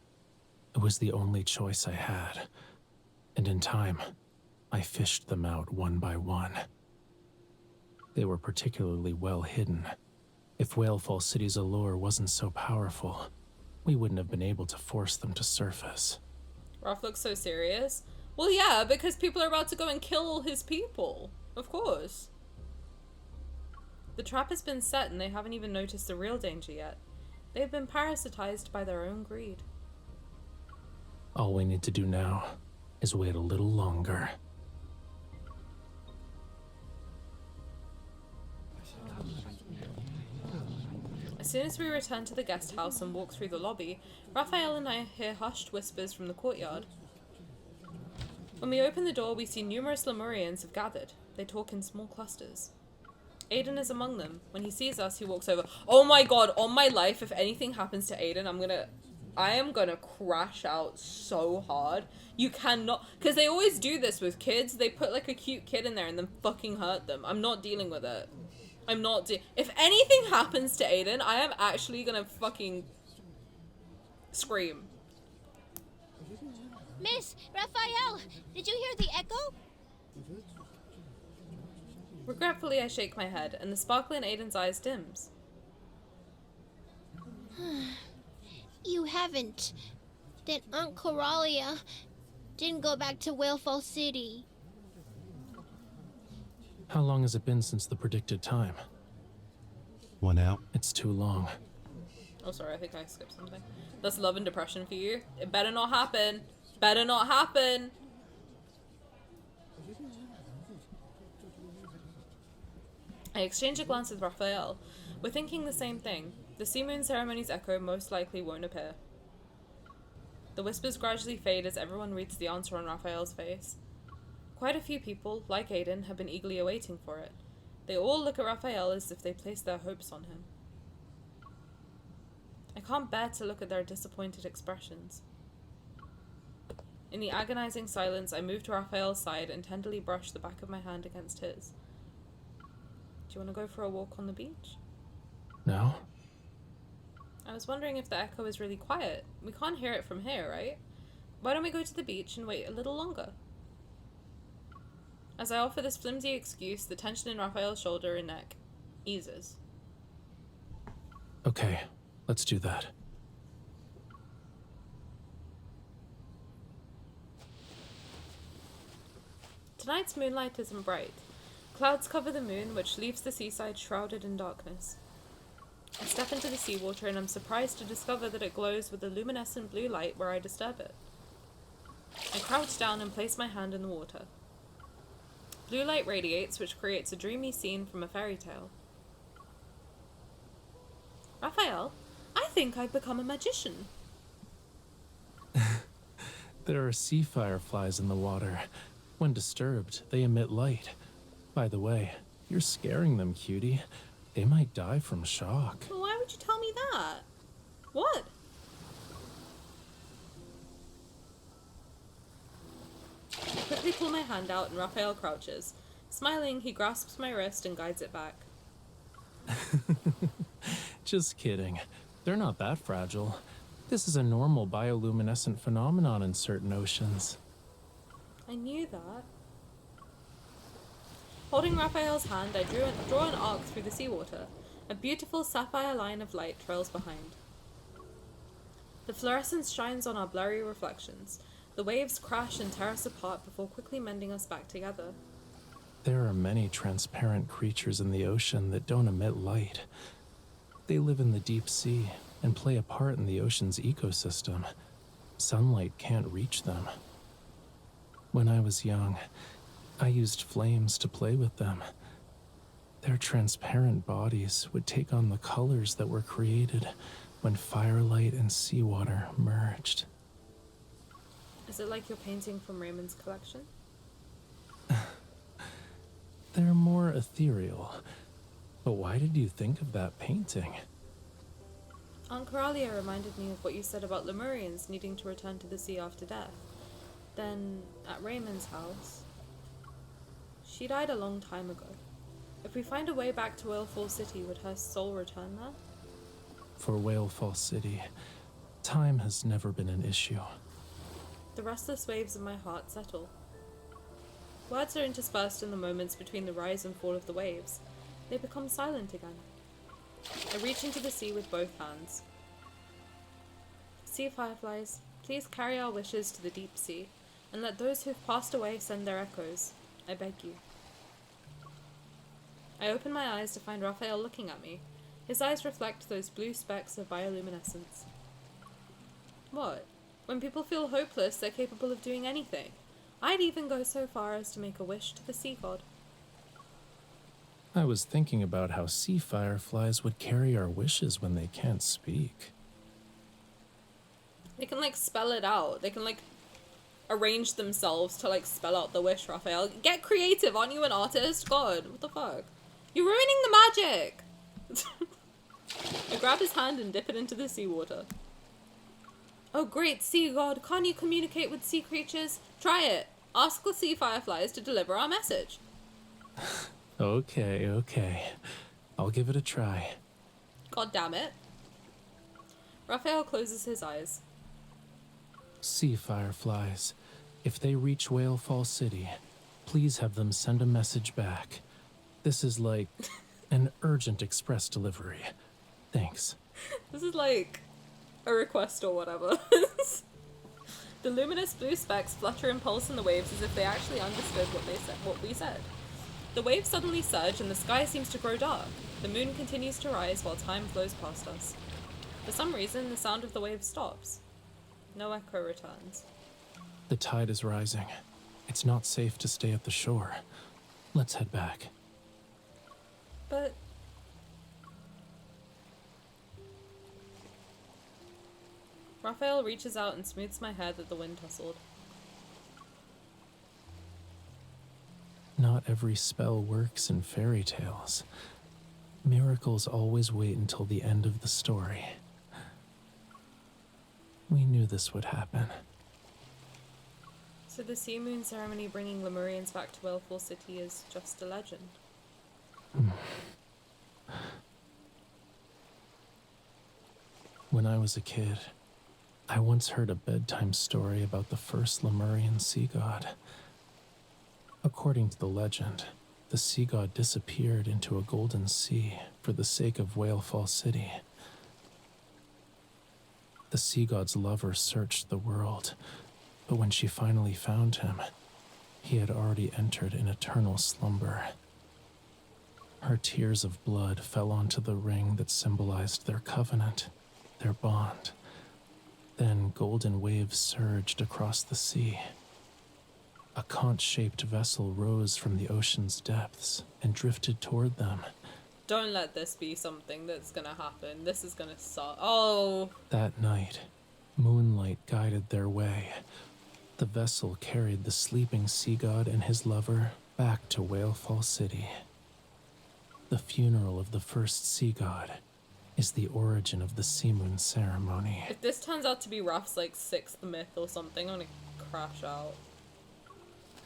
It was the only choice I had, and in time, I fished them out one by one. They were particularly well hidden. If Whalefall City's allure wasn't so powerful, we wouldn't have been able to force them to surface. Raph looks so serious. Well, yeah, because people are about to go and kill all his people. Of course. The trap has been set and they haven't even noticed the real danger yet. They've been parasitized by their own greed. All we need to do now is wait a little longer. As soon as we return to the guest house and walk through the lobby, Raphael and I hear hushed whispers from the courtyard. When we open the door, we see numerous Lemurians have gathered. They talk in small clusters. Aiden is among them. When he sees us, he walks over. Oh my god, on my life, if anything happens to Aiden, I am gonna crash out so hard. You cannot, because they always do this with kids. They put like a cute kid in there and then fucking hurt them. I'm not dealing with it. If anything happens to Aiden, I am actually gonna fucking scream. Miss Raphael, did you hear the echo? Regretfully, I shake my head, and the sparkle in Aiden's eyes dims. You haven't. Then Aunt Coralia didn't go back to Whalefall City. How long has it been since the predicted time? 1 out. It's too long. Oh, sorry, I think I skipped something. That's love and depression for you. It better not happen. Better not happen. I exchange a glance with Raphael. We're thinking the same thing. The sea moon ceremony's echo most likely won't appear. The whispers gradually fade as everyone reads the answer on Raphael's face. Quite a few people, like Aiden, have been eagerly awaiting for it. They all look at Raphael as if they placed their hopes on him. I can't bear to look at their disappointed expressions. In the agonizing silence, I move to Raphael's side and tenderly brush the back of my hand against his. Do you want to go for a walk on the beach? No? I was wondering if the echo is really quiet. We can't hear it from here, right? Why don't we go to the beach and wait a little longer? As I offer this flimsy excuse, the tension in Raphael's shoulder and neck eases. Okay, let's do that. Tonight's moonlight isn't bright. Clouds cover the moon, which leaves the seaside shrouded in darkness. I step into the seawater and I'm surprised to discover that it glows with a luminescent blue light where I disturb it. I crouch down and place my hand in the water. Blue light radiates, which creates a dreamy scene from a fairy tale. Raphael, I think I've become a magician. There are sea fireflies in the water. When disturbed, they emit light. By the way, you're scaring them, cutie. They might die from shock. Well, why would you tell me that? What? I quickly pull my hand out and Raphael crouches. Smiling, he grasps my wrist and guides it back. Just kidding. They're not that fragile. This is a normal bioluminescent phenomenon in certain oceans. I knew that. Holding Raphael's hand, I draw an arc through the seawater. A beautiful sapphire line of light trails behind. The fluorescence shines on our blurry reflections. The waves crash and tear us apart before quickly mending us back together. There are many transparent creatures in the ocean that don't emit light. They live in the deep sea and play a part in the ocean's ecosystem. Sunlight can't reach them. When I was young, I used flames to play with them. Their transparent bodies would take on the colors that were created when firelight and seawater merged. Is it like your painting from Raymond's collection? They're more ethereal. But why did you think of that painting? Aunt Coralia reminded me of what you said about Lemurians needing to return to the sea after death. Then, at Raymond's house... She died a long time ago. If we find a way back to Whalefall City, would her soul return there? For Whalefall City, time has never been an issue. The restless waves of my heart settle. Words are interspersed in the moments between the rise and fall of the waves. They become silent again. I reach into the sea with both hands. Sea fireflies, please carry our wishes to the deep sea, and let those who've passed away send their echoes. I beg you. I open my eyes to find Raphael looking at me. His eyes reflect those blue specks of bioluminescence. What? When people feel hopeless, they're capable of doing anything. I'd even go so far as to make a wish to the sea god. I was thinking about how sea fireflies would carry our wishes when they can't speak. They can, like, spell it out. They can, like, arrange themselves to, like, spell out the wish, Raphael. Get creative, aren't you an artist? God, what the fuck? You're ruining the magic! I grab his hand and dip it into the seawater. Oh great sea god, can't you communicate with sea creatures? Try it. Ask the sea fireflies to deliver our message. Okay. I'll give it a try. God damn it. Raphael closes his eyes. Sea fireflies, if they reach Whalefall City, please have them send a message back. This is like an urgent express delivery. Thanks. This is like a request or whatever. The luminous blue specks flutter and pulse in the waves as if they actually understood what we said. The waves suddenly surge and the sky seems to grow dark. The moon continues to rise while time flows past us. For some reason, the sound of the waves stops. No echo returns. The tide is rising. It's not safe to stay at the shore. Let's head back. But... Raphael reaches out and smooths my hair that the wind tousled. Not every spell works in fairy tales. Miracles always wait until the end of the story. We knew this would happen. So the sea moon ceremony bringing Lemurians back to Whalefall City is just a legend? When I was a kid, I once heard a bedtime story about the first Lemurian sea god. According to the legend, the sea god disappeared into a golden sea for the sake of Whalefall City. The sea god's lover searched the world, but when she finally found him, he had already entered an eternal slumber. Her tears of blood fell onto the ring that symbolized their covenant, their bond. Then golden waves surged across the sea. A conch-shaped vessel rose from the ocean's depths and drifted toward them. Don't let this be something that's gonna happen. This is gonna suck. Oh! That night, moonlight guided their way. The vessel carried the sleeping sea god and his lover back to Whalefall City. The funeral of the first sea god is the origin of the sea moon ceremony. If this turns out to be Raph's like 6th myth or something, I'm gonna crash out.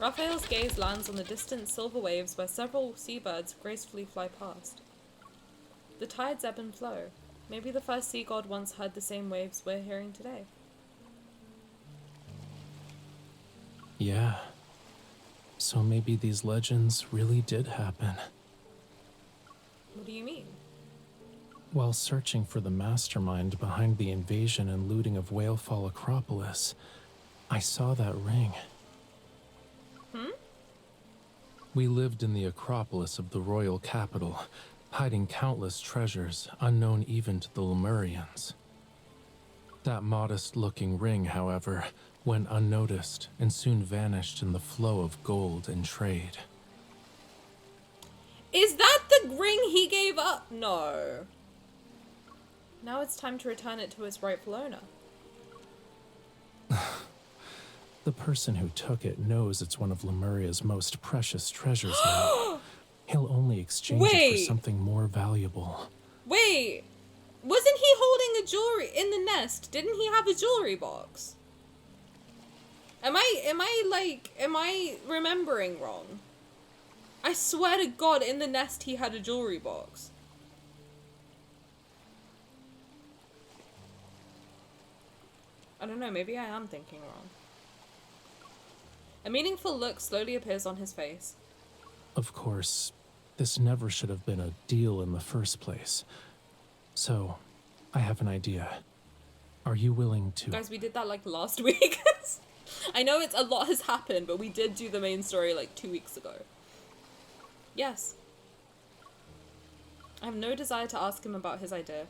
Raphael's gaze lands on the distant silver waves where several seabirds gracefully fly past. The tides ebb and flow. Maybe the first sea god once heard the same waves we're hearing today. Yeah. So maybe these legends really did happen. What do you mean? While searching for the mastermind behind the invasion and looting of Whalefall Acropolis, I saw that ring. We lived in the Acropolis of the royal capital, hiding countless treasures unknown even to the Lemurians. That modest-looking ring, however, went unnoticed and soon vanished in the flow of gold and trade. Is that the ring he gave up? No. Now it's time to return it to its rightful owner. The person who took it knows it's one of Lemuria's most precious treasures now. He'll only exchange it for something more valuable. Wait, wasn't he holding a jewelry in the nest? Didn't he have a jewelry box? Am I remembering wrong? I swear to God, in the nest he had a jewelry box. I don't know, maybe I am thinking wrong. A meaningful look slowly appears on his face. Of course, this never should have been a deal in the first place. So, I have an idea. Are you willing to... Guys, we did that like last week. I know a lot has happened, but we did do the main story like 2 weeks ago. Yes. I have no desire to ask him about his idea.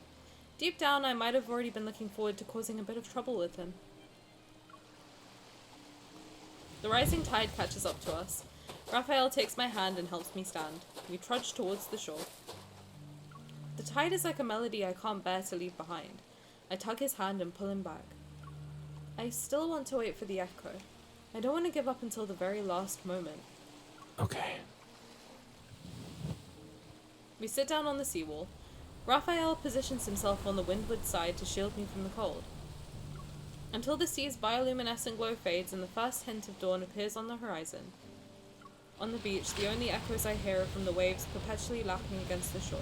Deep down, I might have already been looking forward to causing a bit of trouble with him. The rising tide catches up to us. Raphael takes my hand and helps me stand. We trudge towards the shore. The tide is like a melody I can't bear to leave behind. I tug his hand and pull him back. I still want to wait for the echo. I don't want to give up until the very last moment. Okay. We sit down on the seawall. Raphael positions himself on the windward side to shield me from the cold. Until the sea's bioluminescent glow fades and the first hint of dawn appears on the horizon. On the beach, the only echoes I hear are from the waves perpetually lapping against the shore.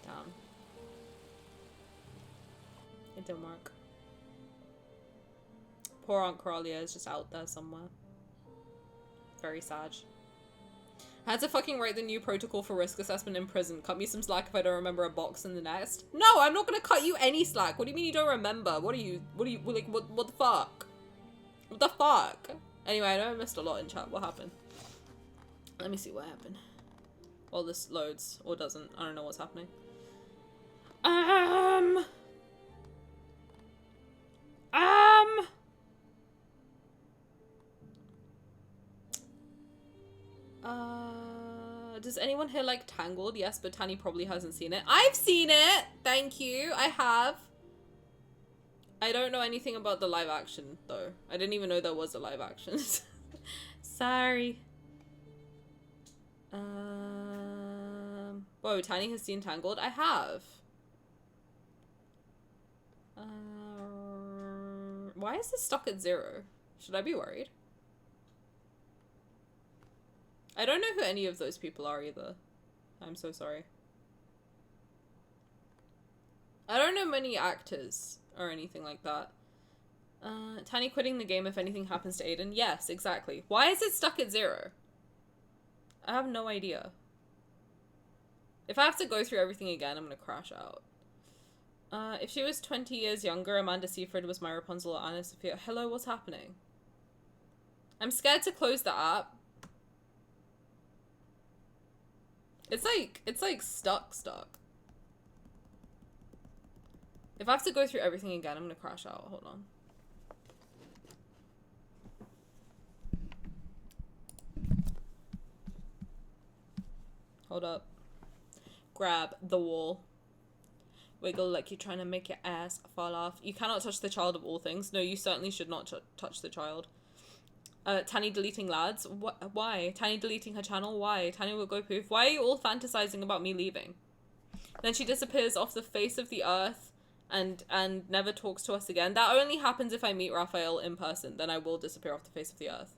Damn. It didn't work. Poor Aunt Coralia is just out there somewhere. Very sad. I had to fucking write the new protocol for risk assessment in prison. Cut me some slack if I don't remember a box in the nest. No, I'm not gonna cut you any slack. What do you mean you don't remember? What the fuck? What the fuck? Anyway, I know I missed a lot in chat. What happened? Let me see what happened. Well, this loads or doesn't. I don't know what's happening. Does anyone here like Tangled? Yes, but Tani probably hasn't seen it. I've seen it! Thank you. I have. I don't know anything about the live action, though. I didn't even know there was a live action. Sorry. Whoa, Tani has seen Tangled? I have. Why is this stuck at 0? Should I be worried? I don't know who any of those people are either. I'm so sorry. I don't know many actors or anything like that. Tani quitting the game if anything happens to Aiden. Yes, exactly. Why is it stuck at 0? I have no idea. If I have to go through everything again, I'm gonna crash out. If she was 20 years younger, Amanda Seyfried was my Rapunzel or Anna Sophia. Hello, what's happening? I'm scared to close the app. It's like stuck. If I have to go through everything again, I'm gonna crash out. Hold on. Hold up. Grab the wall. Wiggle like you're trying to make your ass fall off. You cannot touch the child of all things. No, you certainly should not touch the child. Tani deleting lads? Why? Tani deleting her channel? Why? Tani will go poof. Why are you all fantasizing about me leaving? Then she disappears off the face of the earth and never talks to us again. That only happens if I meet Raphael in person. Then I will disappear off the face of the earth.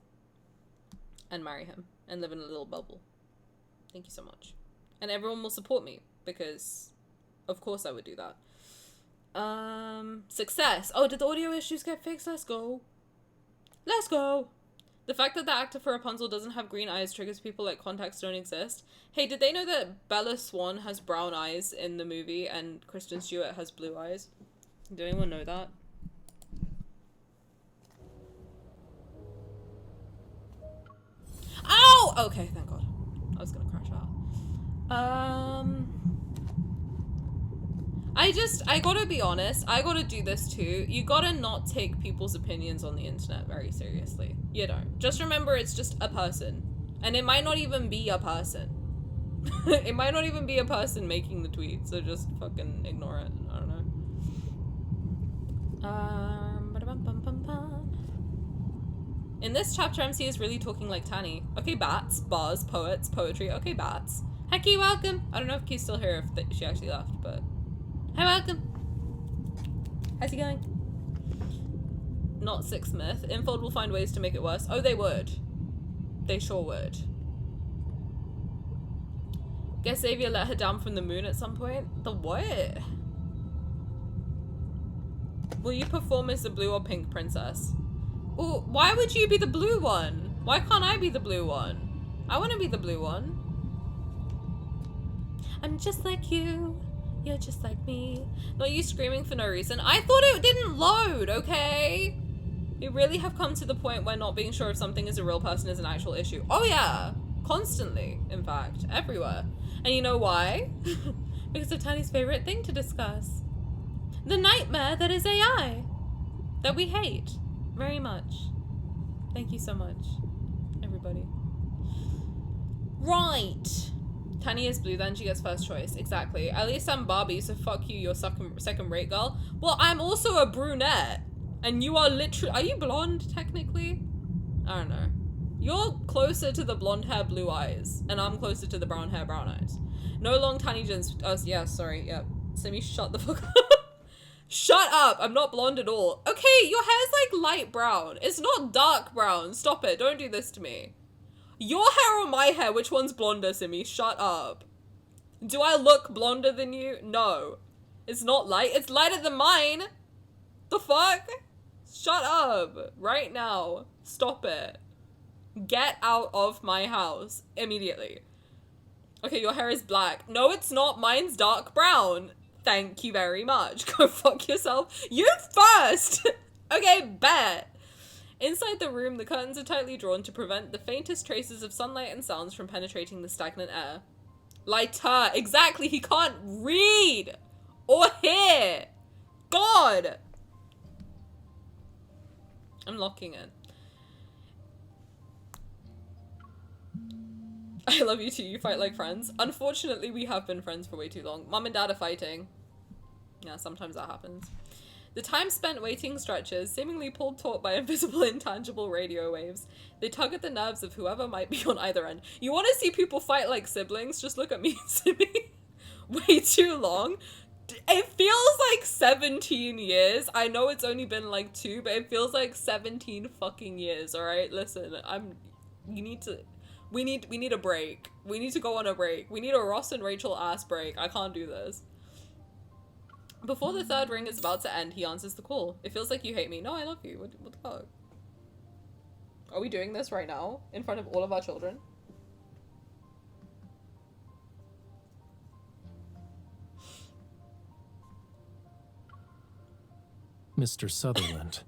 And marry him. And live in a little bubble. Thank you so much. And everyone will support me. Because, of course I would do that. Success. Oh, did the audio issues get fixed? Let's go. Let's go. The fact that the actor for Rapunzel doesn't have green eyes triggers people like contacts don't exist. Hey, did they know that Bella Swan has brown eyes in the movie and Kristen Stewart has blue eyes? Did anyone know that? Ow! Okay, thank God. I was gonna crash out. I gotta be honest, I gotta do this too. You gotta not take people's opinions on the internet very seriously. You don't. Just remember it's just a person. And it might not even be a person. It might not even be a person making the tweet, so just fucking ignore it. I don't know. In this chapter, MC is really talking like Tani. Okay, bats, bars, poets, poetry. Okay, bats. Hi, Key, welcome. I don't know if Key's still here, if she actually left, but... Hi, welcome. How's it going? Not Sixsmith. Infold will find ways to make it worse. Oh, they would. They sure would. Guess Xavier let her down from the moon at some point. The what? Will you perform as the blue or pink princess? Well, why would you be the blue one? Why can't I be the blue one? I want to be the blue one. I'm just like you. You're just like me. Not you screaming for no reason. I thought it didn't load, okay? We really have come to the point where not being sure if something is a real person is an actual issue. Oh yeah. Constantly, in fact. Everywhere. And you know why? Because of Tani's favorite thing to discuss. The nightmare that is AI. That we hate. Very much. Thank you so much, everybody. Right. Tani is blue, then she gets first choice. Exactly. At least I'm Barbie, so fuck you, you're second rate girl. Well, I'm also a brunette. And you are literally... Are you blonde, technically? I don't know. You're closer to the blonde hair, blue eyes. And I'm closer to the brown hair, brown eyes. No long Tani Jins... Oh, yeah, sorry, yep. Simi, shut the fuck up. Shut up! I'm not blonde at all. Okay, your hair's like light brown. It's not dark brown. Stop it. Don't do this to me. Your hair or my hair? Which one's blonder, Simi? Shut up. Do I look blonder than you? No. It's not light. It's lighter than mine. The fuck? Shut up. Right now. Stop it. Get out of my house. Immediately. Okay, your hair is black. No, it's not. Mine's dark brown. Thank you very much. Go fuck yourself. You first! Okay, bet. Inside the room, the curtains are tightly drawn to prevent the faintest traces of sunlight and sounds from penetrating the stagnant air. Lighter. Exactly, he can't read or hear. God! I'm locking it. I love you too, you fight like friends. Unfortunately, we have been friends for way too long. Mom and Dad are fighting. Yeah, sometimes that happens. The time spent waiting stretches, seemingly pulled taut by invisible, intangible radio waves. They tug at the nerves of whoever might be on either end. You want to see people fight like siblings? Just look at me, Simi. Way too long. It feels like 17 years. I know it's only been like 2, but it feels like 17 fucking years, alright? Listen, we need a break. We need to go on a break. We need a Ross and Rachel ass break. I can't do this. Before the third ring is about to end, he answers the call. It feels like you hate me. No, I love you. What the fuck? Are we doing this right now? In front of all of our children? Mr. Sutherland.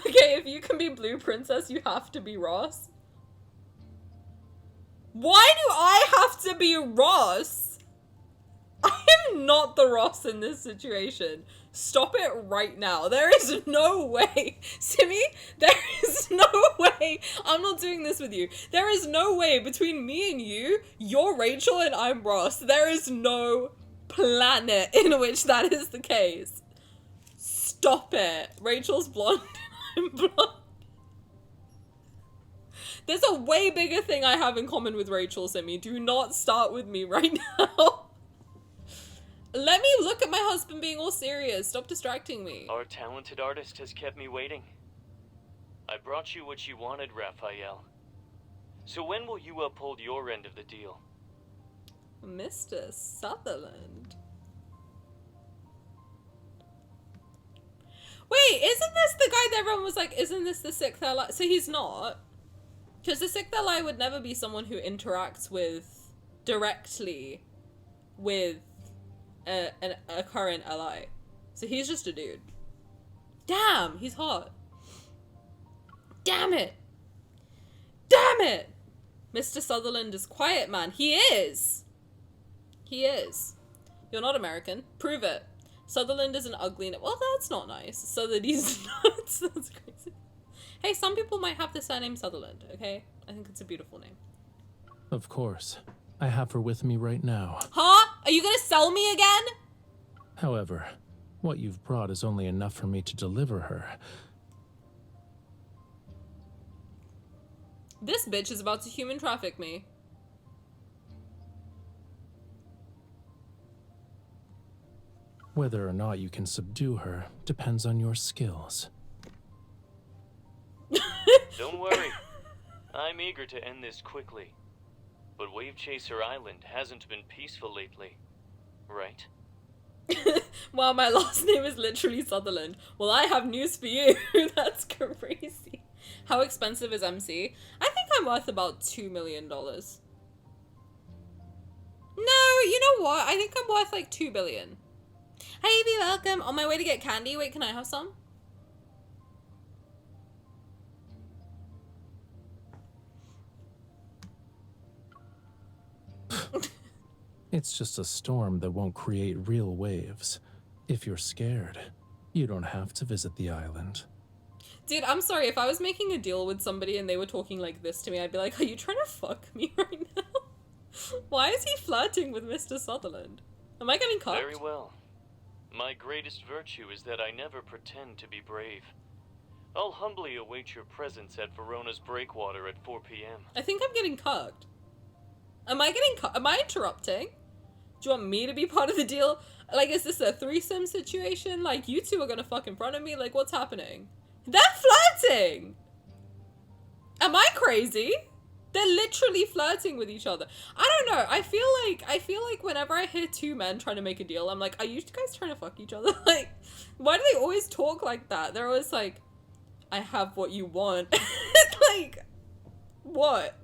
Okay, if you can be Blue Princess, you have to be Ross. Why do I have to be Ross? I am not the Ross in this situation. Stop it right now. There is no way. Simi, there is no way. I'm not doing this with you. There is no way between me and you, you're Rachel and I'm Ross. There is no planet in which that is the case. Stop it. Rachel's blonde and I'm blonde. There's a way bigger thing I have in common with Rachel, Simi. Do not start with me right now. Let me look at my husband being all serious. Stop distracting me. Our talented artist has kept me waiting. I brought you what you wanted, Raphael. So when will you uphold your end of the deal? Mr. Sutherland. Wait, isn't this the guy that everyone was like, isn't this the sixth ally? So he's not. Because the sixth ally would never be someone who interacts with, directly, with a current ally. So he's just a dude. Damn, he's hot. Damn it. Damn it. Mr. Sutherland is quiet, man. He is. He is. You're not American. Prove it. Sutherland is an ugly... Well, that's not nice. So that he's nuts. That's crazy. Hey, some people might have the surname Sutherland, okay? I think it's a beautiful name. Of course. I have her with me right now. Huh? Are you gonna sell me again? However, what you've brought is only enough for me to deliver her. This bitch is about to human traffic me. Whether or not you can subdue her depends on your skills. Don't worry. I'm eager to end this quickly. But Wave Chaser Island hasn't been peaceful lately, right? Wow, my last name is literally Sutherland. Well, I have news for you. That's crazy. How expensive is MC? I think I'm worth about $2 million. No, you know what? I think I'm worth like 2 billion. Hey, be welcome. On my way to get candy. Wait, can I have some? It's just a storm that won't create real waves. If you're scared, you don't have to visit the island. Dude, I'm sorry. If I was making a deal with somebody and they were talking like this to me, I'd be like, are you trying to fuck me right now? Why is he flirting with Mr. Sutherland? Am I getting caught? Very well. My greatest virtue is that I never pretend to be brave. I'll humbly await your presence at Verona's breakwater at 4 p.m. I think I'm getting cucked. Am I getting Am I interrupting? Do you want me to be part of the deal? Like, is this a threesome situation? Like, you two are gonna fuck in front of me? Like, what's happening? They're flirting! Am I crazy? They're literally flirting with each other. I don't know. I feel like whenever I hear two men trying to make a deal, I'm like, are you guys trying to fuck each other? Like, why do they always talk like that? They're always like, I have what you want. Like, what?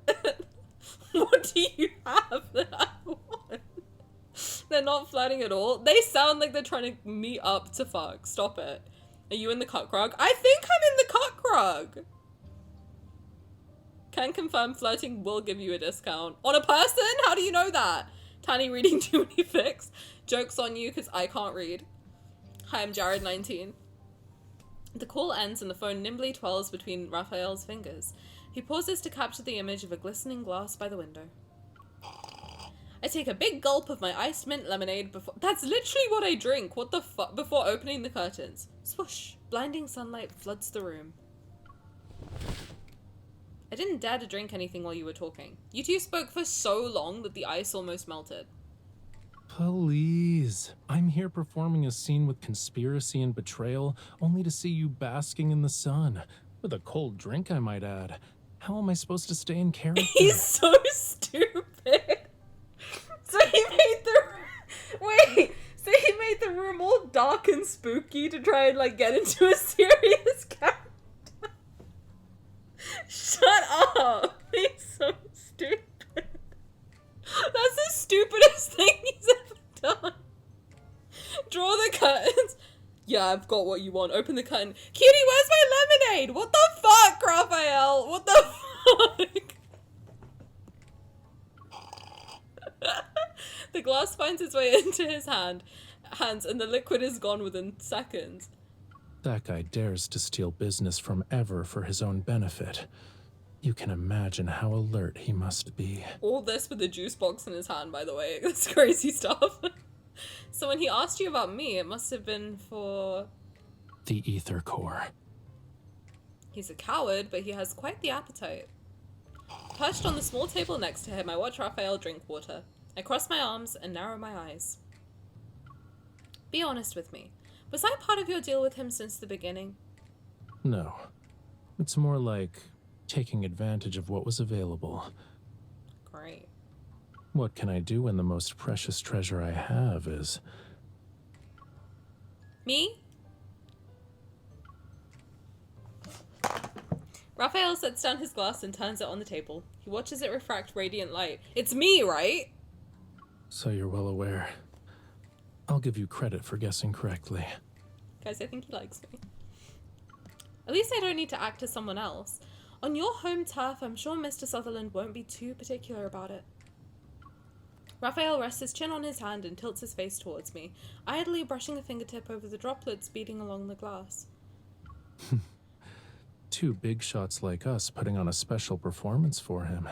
What do you have that I want? They're not flirting at all. They sound like they're trying to meet up to fuck. Stop it. Are you in the cut crug? I think I'm in the cut crug. Can confirm flirting will give you a discount. On a person? How do you know that? Tani reading too many fics. Joke's on you because I can't read. Hi, I'm Jared, 19. The call ends and the phone nimbly twirls between Raphael's fingers. He pauses to capture the image of a glistening glass by the window. I take a big gulp of my iced mint lemonade before— That's literally what I drink. What the fuck? Before opening the curtains. Swoosh. Blinding sunlight floods the room. I didn't dare to drink anything while you were talking. You two spoke for so long that the ice almost melted. Please. I'm here performing a scene with conspiracy and betrayal, only to see you basking in the sun. With a cold drink, I might add. How am I supposed to stay in character? He's so stupid. So he made the— Wait. So he made the room all dark and spooky to try and, like, get into a serious character. Shut up. He's so stupid. That's the stupidest thing he's ever done. Draw the curtains. Yeah, I've got what you want. Open the curtain. Cutie, where's my lemonade? What the fuck, Raphael? What the fuck? The glass finds its way into his hands, and the liquid is gone within seconds. That guy dares to steal business from Ever for his own benefit. You can imagine how alert he must be. All this with a juice box in his hand, by the way. That's crazy stuff. So when he asked you about me, it must have been for... The ether core. He's a coward, but he has quite the appetite. Perched on the small table next to him, I watch Raphael drink water. I cross my arms and narrow my eyes. Be honest with me. Was I part of your deal with him since the beginning? No. It's more like taking advantage of what was available. Great. What can I do when the most precious treasure I have is... Me? Raphael sets down his glass and turns it on the table. He watches it refract radiant light. It's me, right? So you're well aware. I'll give you credit for guessing correctly. Guys, I think he likes me. At least I don't need to act as someone else. On your home turf, I'm sure Mr. Sutherland won't be too particular about it. Raphael rests his chin on his hand and tilts his face towards me, idly brushing a fingertip over the droplets beating along the glass. Two big shots like us putting on a special performance for him.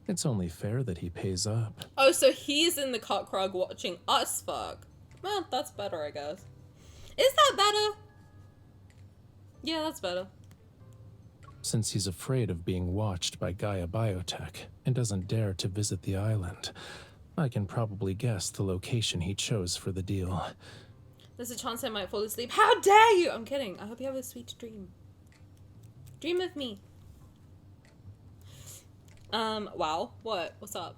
It's only fair that he pays up. Oh, so he's in the cock rug watching us fuck. Well, that's better, I guess. Is that better? Yeah, that's better. Since he's afraid of being watched by Gaia Biotech and doesn't dare to visit the island, I can probably guess the location he chose for the deal. There's a chance I might fall asleep. How dare you! I'm kidding. I hope you have a sweet dream. Dream of me. Wow. What? What's up?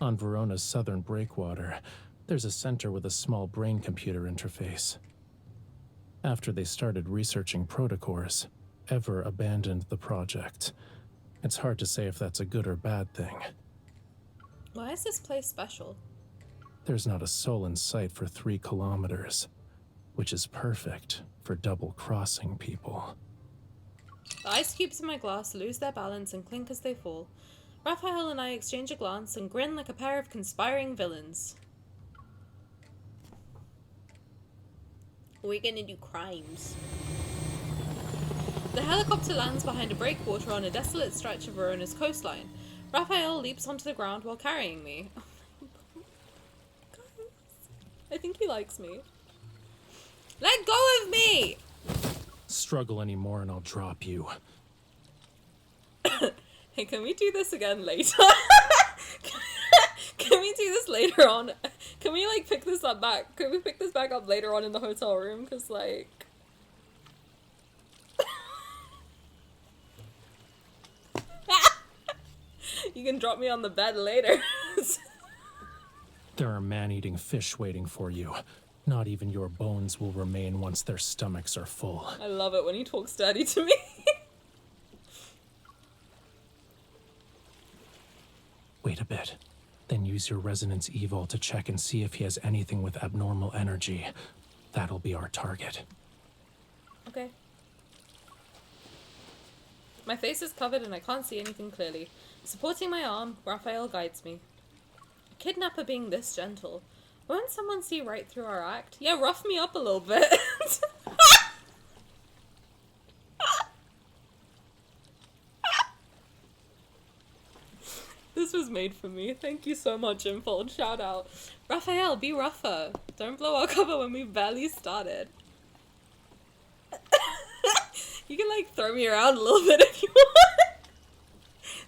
On Verona's southern breakwater, there's a center with a small brain computer interface. After they started researching protocors, Ever abandoned the project. It's hard to say if that's a good or bad thing. Why is this place special? There's not a soul in sight for 3 kilometers, which is perfect for double-crossing people. The ice cubes in my glass lose their balance and clink as they fall. Raphael and I exchange a glance and grin like a pair of conspiring villains. We're gonna do crimes. The helicopter lands behind a breakwater on a desolate stretch of Verona's coastline. Raphael leaps onto the ground while carrying me. Guys, I think he likes me. Let go of me! Struggle anymore and I'll drop you. Hey, can we do this again later? Can we do this later on? Can we, like, pick this up back? Can we pick this back up later on in the hotel room? Because, like... You can drop me on the bed later. There are man-eating fish waiting for you. Not even your bones will remain once their stomachs are full. I love it when he talks dirty to me. Wait a bit. Then use your resonance evil to check and see if he has anything with abnormal energy. That'll be our target. Okay. My face is covered and I can't see anything clearly. Supporting my arm, Raphael guides me. A kidnapper being this gentle. Won't someone see right through our act? Yeah, rough me up a little bit. This was made for me. Thank you so much, Infold. Shout out. Raphael, be rougher. Don't blow our cover when we barely started. You can, like, throw me around a little bit if you want.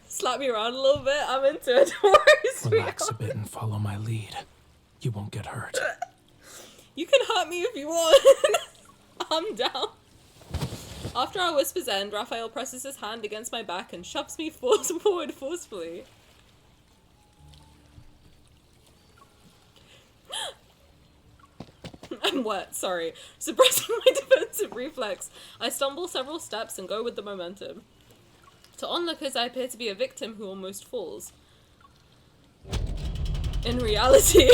Slap me around a little bit. I'm into it. Don't worry, Relax a bit and follow my lead. You won't get hurt. You can hurt me if you want. I'm down. After our whispers end, Raphael presses his hand against my back and shoves me forward forcefully. I'm wet, sorry. Suppressing my defensive reflex, I stumble several steps and go with the momentum. To onlookers, I appear to be a victim who almost falls. In reality,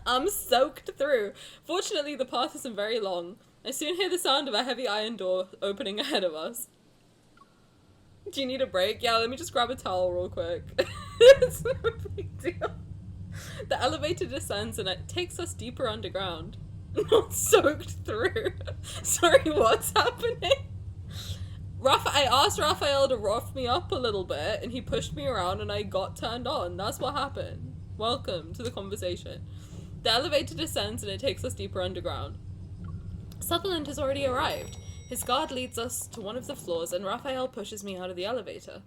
I'm soaked through. Fortunately, the path isn't very long. I soon hear the sound of a heavy iron door opening ahead of us. Do you need a break? Yeah, let me just grab a towel real quick. It's no big deal. The elevator descends and it takes us deeper underground. Not soaked through. Sorry, what's happening? I asked Raphael to rough me up a little bit, and he pushed me around, and I got turned on. That's what happened. Welcome to the conversation. The elevator descends, and it takes us deeper underground. Sutherland has already arrived. His guard leads us to one of the floors, and Raphael pushes me out of the elevator.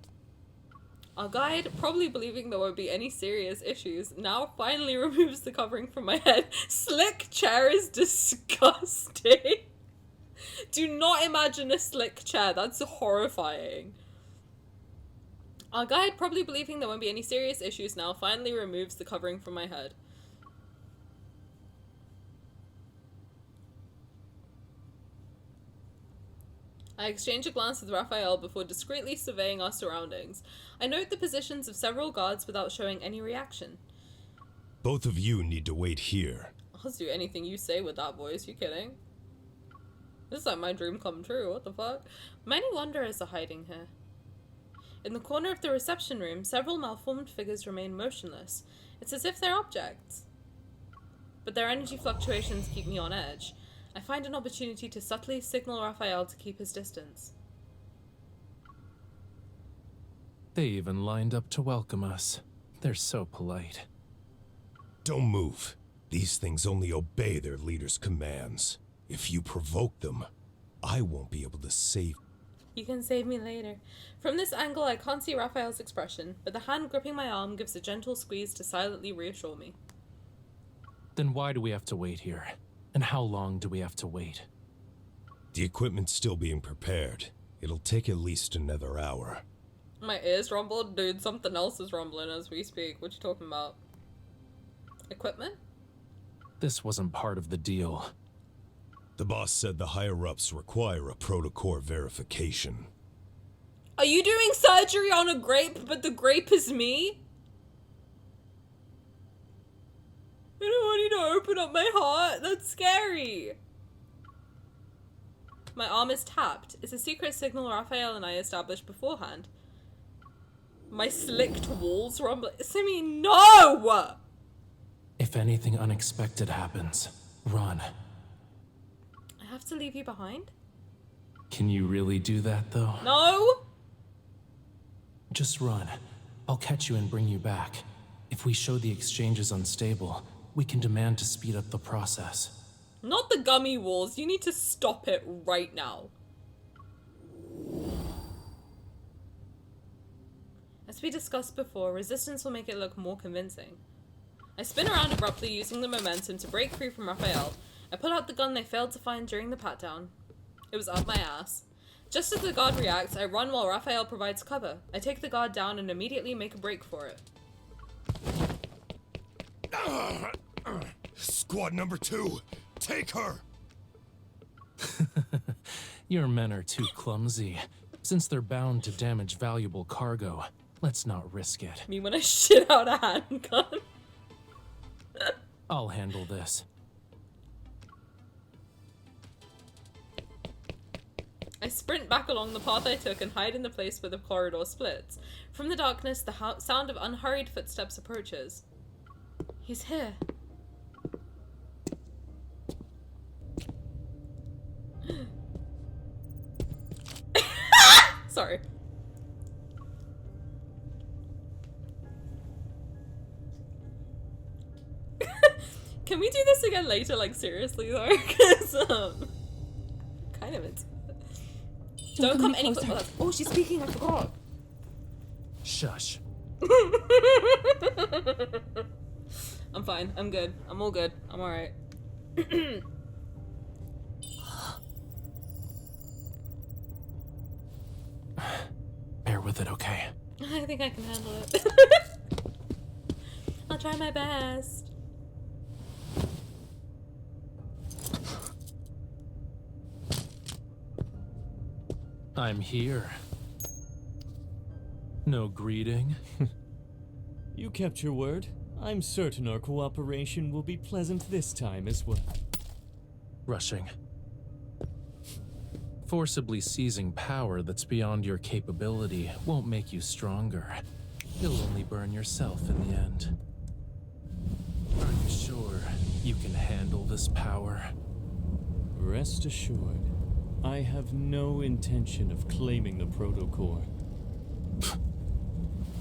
Our guide, probably believing there won't be any serious issues, now finally removes the covering from my head. Slick chair is disgusting. Do not imagine a slick chair. That's horrifying. Our guide, probably believing there won't be any serious issues now, finally removes the covering from my head. I exchange a glance with Raphael before discreetly surveying our surroundings. I note the positions of several guards without showing any reaction. Both of you need to wait here. I'll do anything you say with that voice, you kidding? This is like my dream come true, what the fuck? Many wanderers are hiding here. In the corner of the reception room, several malformed figures remain motionless. It's as if they're objects. But their energy fluctuations keep me on edge. I find an opportunity to subtly signal Raphael to keep his distance. They even lined up to welcome us. They're so polite. Don't move. These things only obey their leader's commands. If you provoke them, I won't be able to save. You can save me later. From this angle, I can't see Raphael's expression, but the hand gripping my arm gives a gentle squeeze to silently reassure me. Then why do we have to wait here? And how long do we have to wait? The equipment's still being prepared. It'll take at least another hour. My ears rumbled? Dude, something else is rumbling as we speak. What you talking about? Equipment? This wasn't part of the deal. The boss said the higher-ups require a protocore verification. Are you doing surgery on a grape, but the grape is me? I don't want you to open up my heart. That's scary. My arm is tapped. It's a secret signal Raphael and I established beforehand. My slicked walls rumble. Simi, no! If anything unexpected happens, run. I have to leave you behind? Can you really do that, though? No! Just run. I'll catch you and bring you back. If we show the exchange is unstable, we can demand to speed up the process. Not the gummy walls. You need to stop it right now. As we discussed before, resistance will make it look more convincing. I spin around abruptly, using the momentum to break free from Raphael. I pull out the gun they failed to find during the pat-down. It was up my ass. Just as the guard reacts, I run while Raphael provides cover. I take the guard down and immediately make a break for it. Squad number 2, take her! Your men are too clumsy. Since they're bound to damage valuable cargo, let's not risk it. Me when I shit out a handgun. I'll handle this. I sprint back along the path I took and hide in the place where the corridor splits. From the darkness, the sound of unhurried footsteps approaches. He's here. Sorry. Can we do this again later, like seriously though? Because, kind of it's... Don't come any closer. Oh, she's speaking, I forgot. Shush. I'm fine, I'm good. I'm all good. I'm alright. Bear with it, okay? I think I can handle it. I'll try my best. I'm here. No greeting? You kept your word. I'm certain our cooperation will be pleasant this time as well. Rushing. Forcibly seizing power that's beyond your capability won't make you stronger. You'll only burn yourself in the end. Are you sure you can handle this power? Rest assured, I have no intention of claiming the protocore.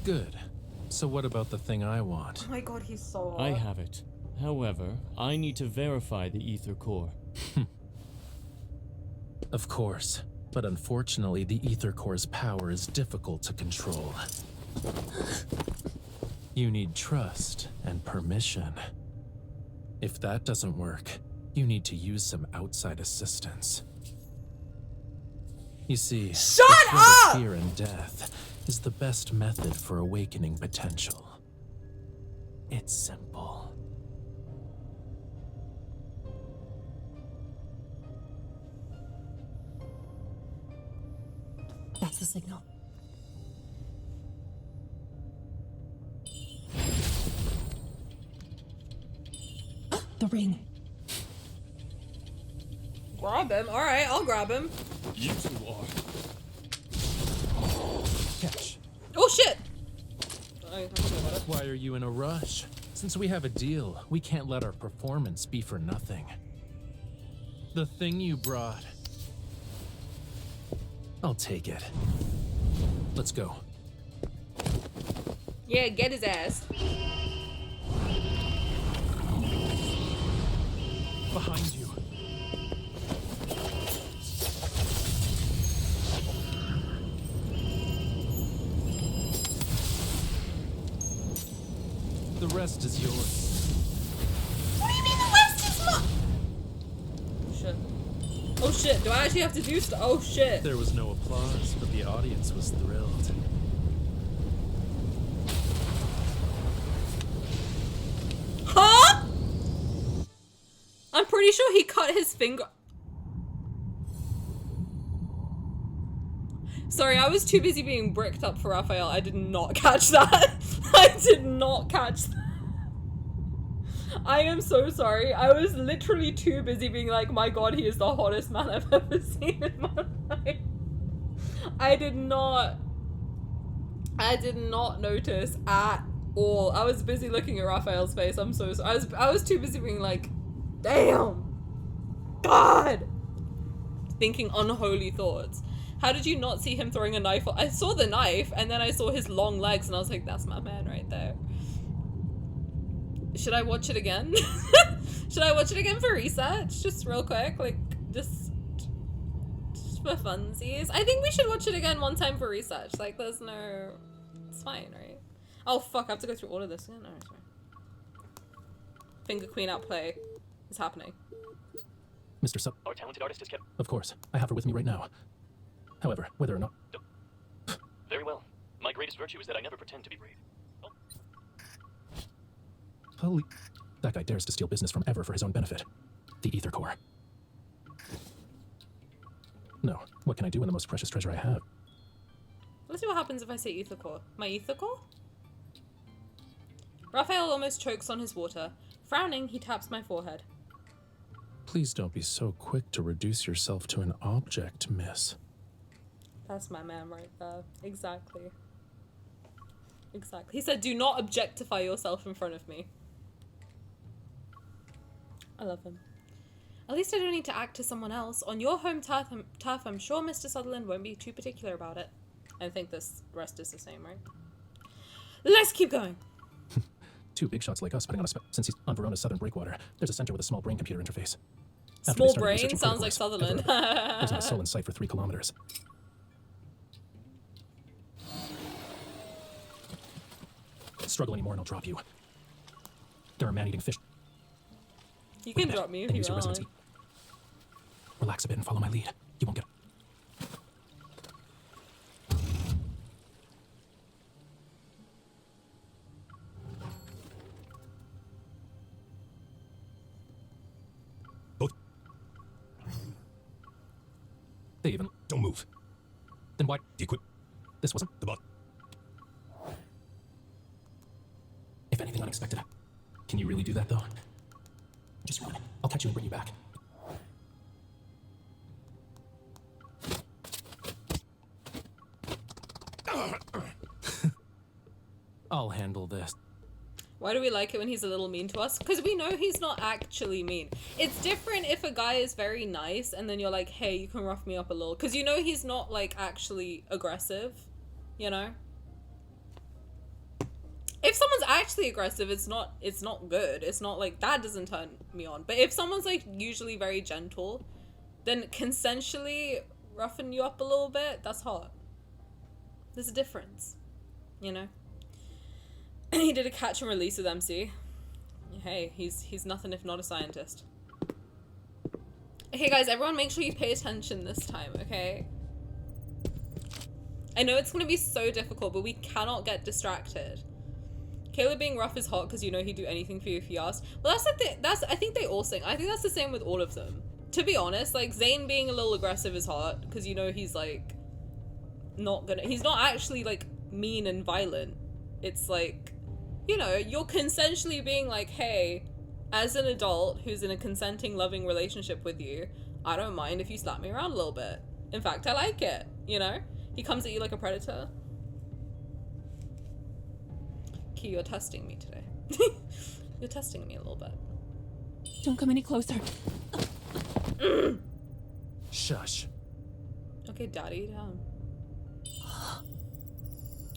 Good. So what about the thing I want? Oh my god, he's so hot. I have it. However, I need to verify the ether core. Of course. But unfortunately, the ether core's power is difficult to control. You need trust and permission. If that doesn't work, you need to use some outside assistance. You see, Shut the threat up! of fear and death is the best method for awakening potential. It's simple. That's the signal. The ring. Grab him. Alright, I'll grab him. You two are. Catch. Oh shit! I forgot about it. Why are you in a rush? Since we have a deal, we can't let our performance be for nothing. The thing you brought. I'll take it. Let's go. Yeah, get his ass. Behind you. The rest is yours. What do you mean the rest is mine? Shit. Oh shit, do I actually have to do stuff? Oh shit. There was no applause, but the audience was thrilled. Huh? I'm pretty sure he cut his finger. Sorry, I was too busy being bricked up for Raphael. I did not catch that. I did not catch that. I am so sorry. I was literally too busy being like, my god, he is the hottest man I've ever seen in my life. I did not notice at all. I was busy looking at Raphael's face. I'm so sorry. I was too busy being like, damn. God. Thinking unholy thoughts. How did you not see him throwing a knife? I saw the knife, and then I saw his long legs, and I was like, that's my man right there. Should I watch it again? Should I watch it again for research? Just real quick, like, just for funsies. I think we should watch it again one time for research. Like, there's no... It's fine, right? Oh, fuck, I have to go through all of this again? No, sorry. Finger Queen outplay is happening. Mr. Sub... Our talented artist is kept... Of course, I have her with me right now. However, whether or not... Very well. My greatest virtue is that I never pretend to be brave. Oh. Holy... That guy dares to steal business from Ever for his own benefit. The Ether Core. No, what can I do when the most precious treasure I have? Let's see what happens if I say ether core. My ether core? Raphael almost chokes on his water. Frowning, he taps my forehead. Please don't be so quick to reduce yourself to an object, miss. That's my man right there. Exactly. Exactly. He said, do not objectify yourself in front of me. I love him. At least I don't need to act to someone else. On your home turf, I'm sure Mr. Sutherland won't be too particular about it. I think this rest is the same, right? Let's keep going. Two big shots like us putting on a since he's on Verona's southern breakwater, there's a center with a small brain computer interface. Small brain sounds like Sutherland. There's not a soul in sight for 3 kilometers. Struggle anymore and I'll drop you. There are man-eating fish. You can drop me if you want. Relax a bit and follow my lead. You won't get... They even... Don't move. Then why... Equip. This wasn't... The bot. If anything unexpected. Can you really do that, though? Just run. I'll catch you and bring you back. I'll handle this. Why do we like it when he's a little mean to us? Because we know he's not actually mean. It's different if a guy is very nice and then you're like, hey, you can rough me up a little. Because you know he's not, like, actually aggressive. You know? If someone's actually aggressive, it's not good. It's not like, that doesn't turn me on. But if someone's, like, usually very gentle, then consensually roughing you up a little bit, that's hot. There's a difference. You know? He did a catch and release with MC. Hey, he's nothing if not a scientist. Okay, guys, everyone make sure you pay attention this time, okay? I know it's gonna be so difficult, but we cannot get distracted. Caleb being rough is hot because you know he'd do anything for you if he asked. Well, that's the thing. I think they all sing. I think that's the same with all of them. To be honest, like, Zayne being a little aggressive is hot because you know he's, like, he's not actually, like, mean and violent. It's like, you know, you're consensually being like, hey, as an adult who's in a consenting, loving relationship with you, I don't mind if you slap me around a little bit. In fact, I like it, you know? He comes at you like a predator. Key, you're testing me today. You're testing me a little bit. Don't come any closer. Shush. Okay, daddy, down.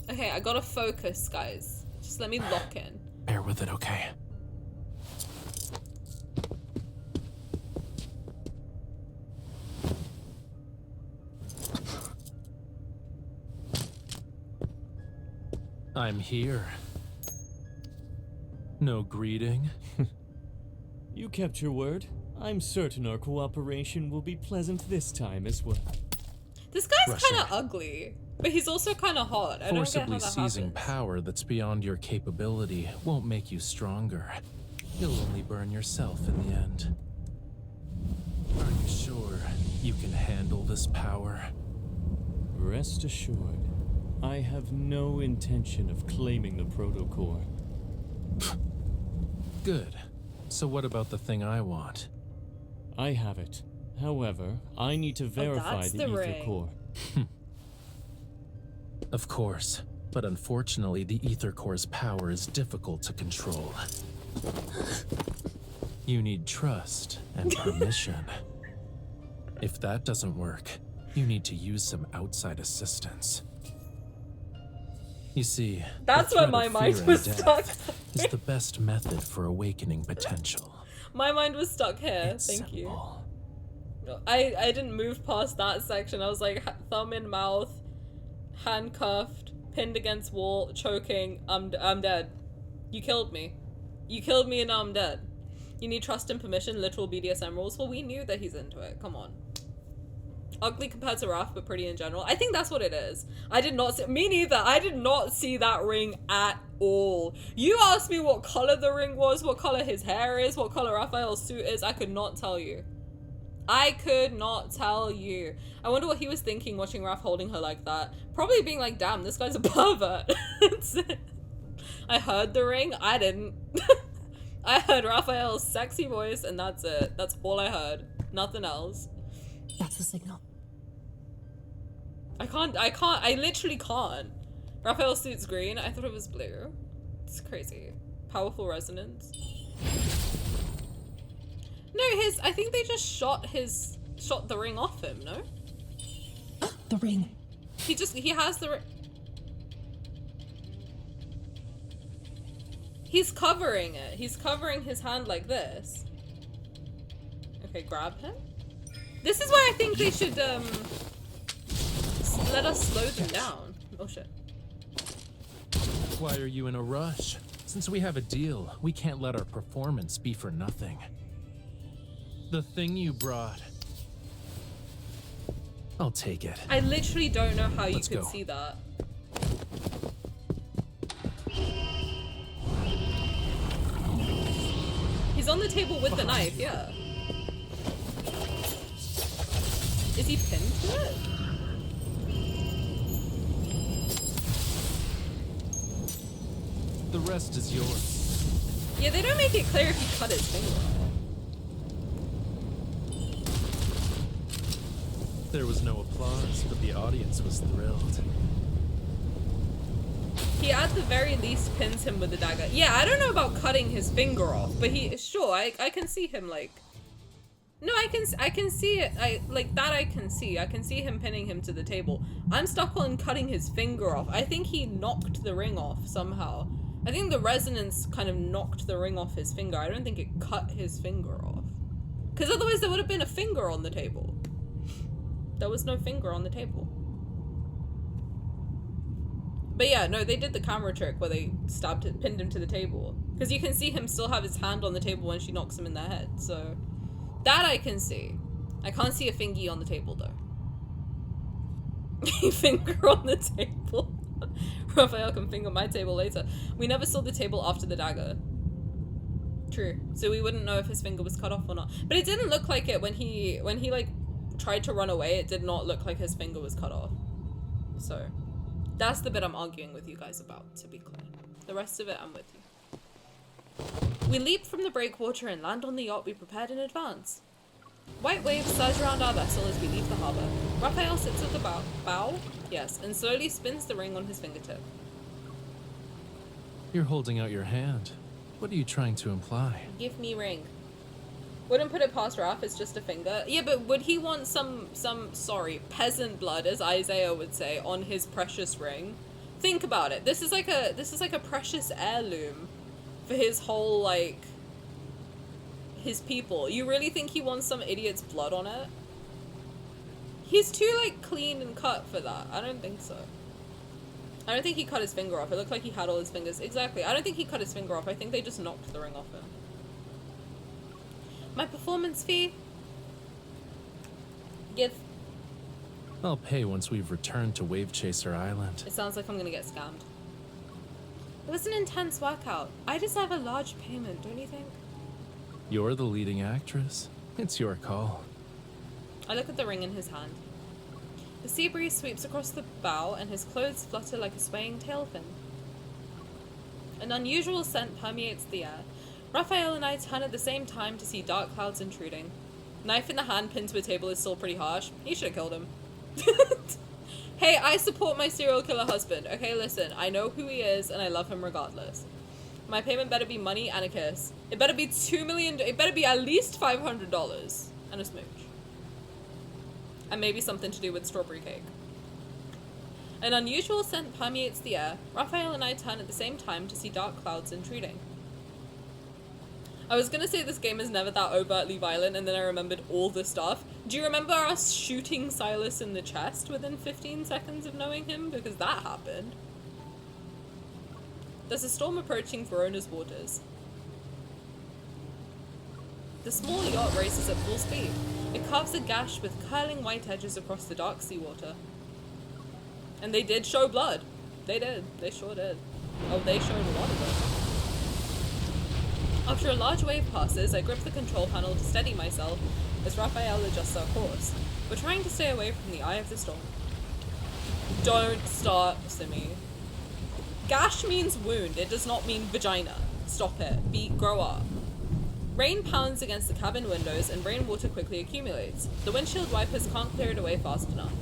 Okay, I gotta focus, guys. Just let me lock in. Bear with it, okay? I'm here. No greeting? You kept your word. I'm certain our cooperation will be pleasant this time as well. This guy's kind of ugly, but he's also kind of hot. I don't get how Forcibly that seizing happens. power that's beyond your capability won't make you stronger. You'll only burn yourself in the end. Are you sure you can handle this power? Rest assured, I have no intention of claiming the protocore. Good. So what about the thing I want? I have it. However, I need to verify that's the the ether ring. core. Of course, but unfortunately the ether core's power is difficult to control. You need trust and permission. If that doesn't work, you need to use some outside assistance. You see, That's the where threat my of mind fear and was death stuck. is the best method for awakening potential. My mind was stuck here. It's Thank you. simple. I didn't move past that section. I was like, thumb in mouth, handcuffed, pinned against wall, choking. I'm dead. You killed me. You killed me and now I'm dead. You need trust and permission, literal BDSM rules. Well, we knew that he's into it. Come on. Ugly compared to Raph, but pretty in general. I think that's what it is. I did not see, me neither. I did not see that ring at all. You asked me what color the ring was, what color his hair is, what color Raphael's suit is. I could not tell you. I could not tell you. I wonder what he was thinking watching Raph holding her like that. Probably being like, damn, this guy's a pervert. That's it. I heard the ring. I didn't. I heard Raphael's sexy voice and that's it. That's all I heard. Nothing else. That's the signal. I literally can't. Raphael's suit's green. I thought it was blue. It's crazy. Powerful resonance. No, I think they just shot the ring off him, no? The ring. He has the He's covering it. He's covering his hand like this. Okay, grab him. This is why I think they should, let us slow them down. Oh shit. Why are you in a rush? Since we have a deal, we can't let our performance be for nothing. The thing you brought. I'll take it. I literally don't know how you Let's could go. see that. He's on the table with the knife, yeah. Is he pinned to it? The rest is yours. Yeah, they don't make it clear if he cut his finger. There was no applause, but the audience was thrilled. he at the very least pins him with the dagger. Yeah, I don't know about cutting his finger off, but sure, I can see him like, no, I can see it. I can see. I can see him pinning him to the table. I'm stuck on cutting his finger off. I think he knocked the ring off somehow. I think the resonance kind of knocked the ring off his finger. I don't think it cut his finger off. Because otherwise there would have been a finger on the table. There was no finger on the table. But yeah, no, they did the camera trick where they pinned him to the table. Because you can see him still have his hand on the table when she knocks him in the head, so... That I can see. I can't see a fingy on the table, though. Finger on the table. Raphael can finger my table later. We never saw the table after the dagger. True. So we wouldn't know if his finger was cut off or not. But it didn't look like it when he like, tried to run away. It did not look like his finger was cut off. So... That's the bit I'm arguing with you guys about, to be clear. The rest of it, I'm with you. We leap from the breakwater and land on the yacht we prepared in advance. White waves surge around our vessel as we leave the harbour. Raphael sits at the bow? Yes, and slowly spins the ring on his fingertip. You're holding out your hand. What are you trying to imply? Give me ring. Wouldn't put it past Raph, it's just a finger. Yeah, but would he want some peasant blood, as Isaiah would say, on his precious ring? Think about it. This is like a precious heirloom for his whole, like, his people. You really think he wants some idiot's blood on it? He's too, like, clean and cut for that. I don't think so. I don't think he cut his finger off. It looked like he had all his fingers. Exactly. I don't think he cut his finger off. I think they just knocked the ring off him. My performance fee? Give. I'll pay once we've returned to Wave Chaser Island. It sounds like I'm gonna get scammed. It was an intense workout. I deserve a large payment, don't you think? You're the leading actress. It's your call. I look at the ring in his hand. The sea breeze sweeps across the bow and his clothes flutter like a swaying tail fin. An unusual scent permeates the air. Raphael and I turn at the same time to see dark clouds intruding. Knife in the hand pinned to a table is still pretty harsh. He should have killed him. Hey, I support my serial killer husband. Okay, listen, I know who he is and I love him regardless. My payment better be money and a kiss. It better be $2 million. It better be at least $500 and a smooch. And maybe something to do with strawberry cake. An unusual scent permeates the air. Raphael and I turn at the same time to see dark clouds intruding. I was gonna say this game is never that overtly violent, and then I remembered all the stuff. Do you remember us shooting Sylus in the chest within 15 seconds of knowing him? Because that happened. There's a storm approaching Verona's waters. The small yacht races at full speed. It carves a gash with curling white edges across the dark seawater. And they did show blood. They did. They sure did. Oh, they showed a lot of it. After a large wave passes, I grip the control panel to steady myself as Raphael adjusts our course. We're trying to stay away from the eye of the storm. Don't start, Simi. Gash means wound, it does not mean vagina. Stop it. Grow up. Rain pounds against the cabin windows and rainwater quickly accumulates. The windshield wipers can't clear it away fast enough.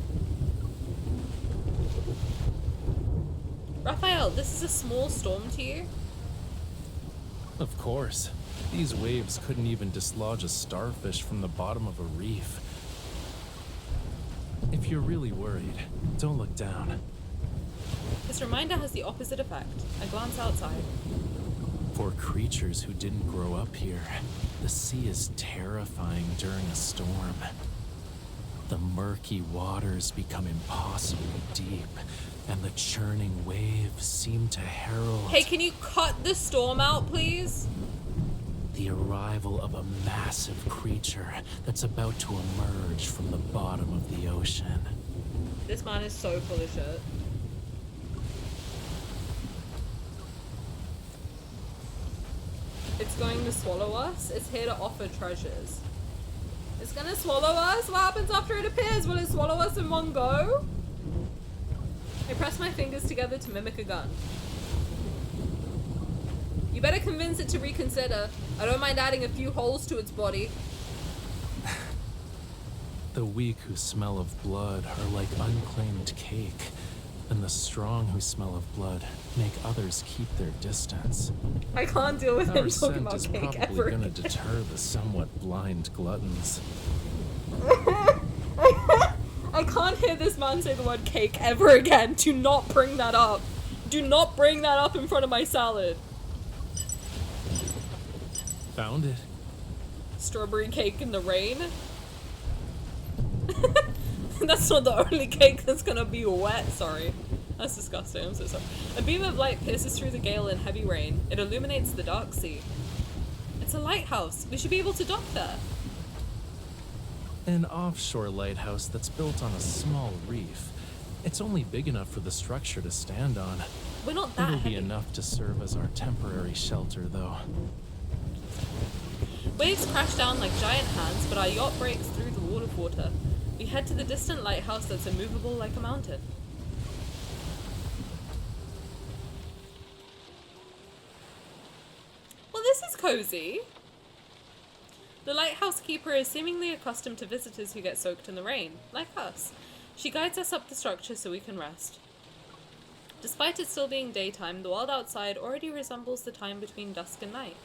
Raphael, this is a small storm to you? Of course. These waves couldn't even dislodge a starfish from the bottom of a reef. If you're really worried, don't look down. This reminder has the opposite effect. I glance outside. For creatures who didn't grow up here, the sea is terrifying during a storm. The murky waters become impossibly deep, and the churning waves seem to herald... Hey, can you cut the storm out, please? The arrival of a massive creature that's about to emerge from the bottom of the ocean. This man is so full of shit. It's going to swallow us. It's here to offer treasures. It's gonna swallow us? What happens after it appears? Will it swallow us in one go? I press my fingers together to mimic a gun. You better convince it to reconsider. I don't mind adding a few holes to its body. The weak who smell of blood are like unclaimed cake. And the strong who smell of blood make others keep their distance. I can't deal with him Our talking scent about is cake probably ever going to again. deter the somewhat blind gluttons. I can't hear this man say the word cake ever again. Do not bring that up. Do not bring that up in front of my salad. Found it. Strawberry cake in the rain? That's not the only cake that's gonna be wet, sorry. That's disgusting, I'm so sorry. A beam of light pierces through the gale in heavy rain. It illuminates the dark sea. It's a lighthouse. We should be able to dock there. An offshore lighthouse that's built on a small reef. It's only big enough for the structure to stand on. We're not that It'll heavy. be enough to serve as our temporary shelter, though. Waves crash down like giant hands, but our yacht breaks through the wall of water. We head to the distant lighthouse that's immovable like a mountain. Well, this is cozy. The lighthouse keeper is seemingly accustomed to visitors who get soaked in the rain, like us. She guides us up the structure so we can rest. Despite it still being daytime, the world outside already resembles the time between dusk and night.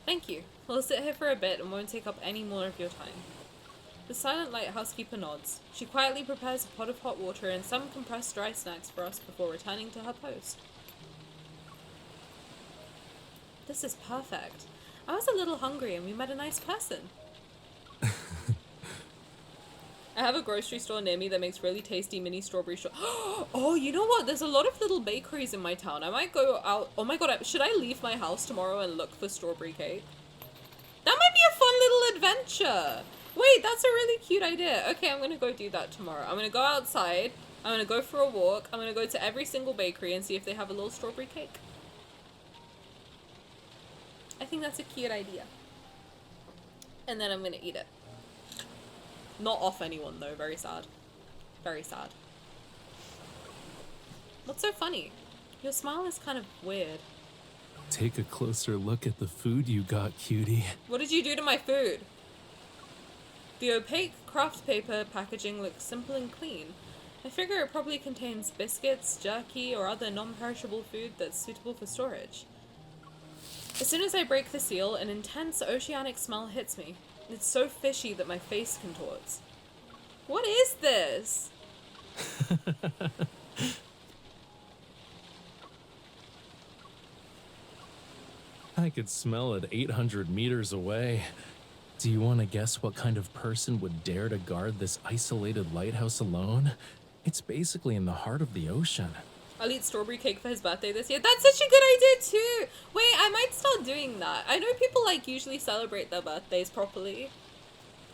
Thank you. We'll sit here for a bit and won't take up any more of your time. The silent lighthouse keeper nods. She quietly prepares a pot of hot water and some compressed dry snacks for us before returning to her post. This is perfect. I was a little hungry and we met a nice person. I have a grocery store near me that makes really tasty mini strawberry Oh, you know what? There's a lot of little bakeries in my town. I might go out. Oh my god, should I leave my house tomorrow and look for strawberry cake? That might be a fun little adventure. Wait, that's a really cute idea. Okay, I'm gonna go do that tomorrow. I'm gonna go outside. I'm gonna go for a walk. I'm gonna go to every single bakery and see if they have a little strawberry cake. I think that's a cute idea. And then I'm gonna eat it. Not off anyone though, very sad. Very sad. What's so funny? Your smile is kind of weird. Take a closer look at the food you got, cutie. What did you do to my food? The opaque craft paper packaging looks simple and clean. I figure it probably contains biscuits, jerky, or other non-perishable food that's suitable for storage. As soon as I break the seal, an intense oceanic smell hits me. It's so fishy that my face contorts. What is this? I could smell it 800 meters away. Do you want to guess what kind of person would dare to guard this isolated lighthouse alone? It's basically in the heart of the ocean. I'll eat strawberry cake for his birthday this year. That's such a good idea too! Wait, I might start doing that. I know people like usually celebrate their birthdays properly.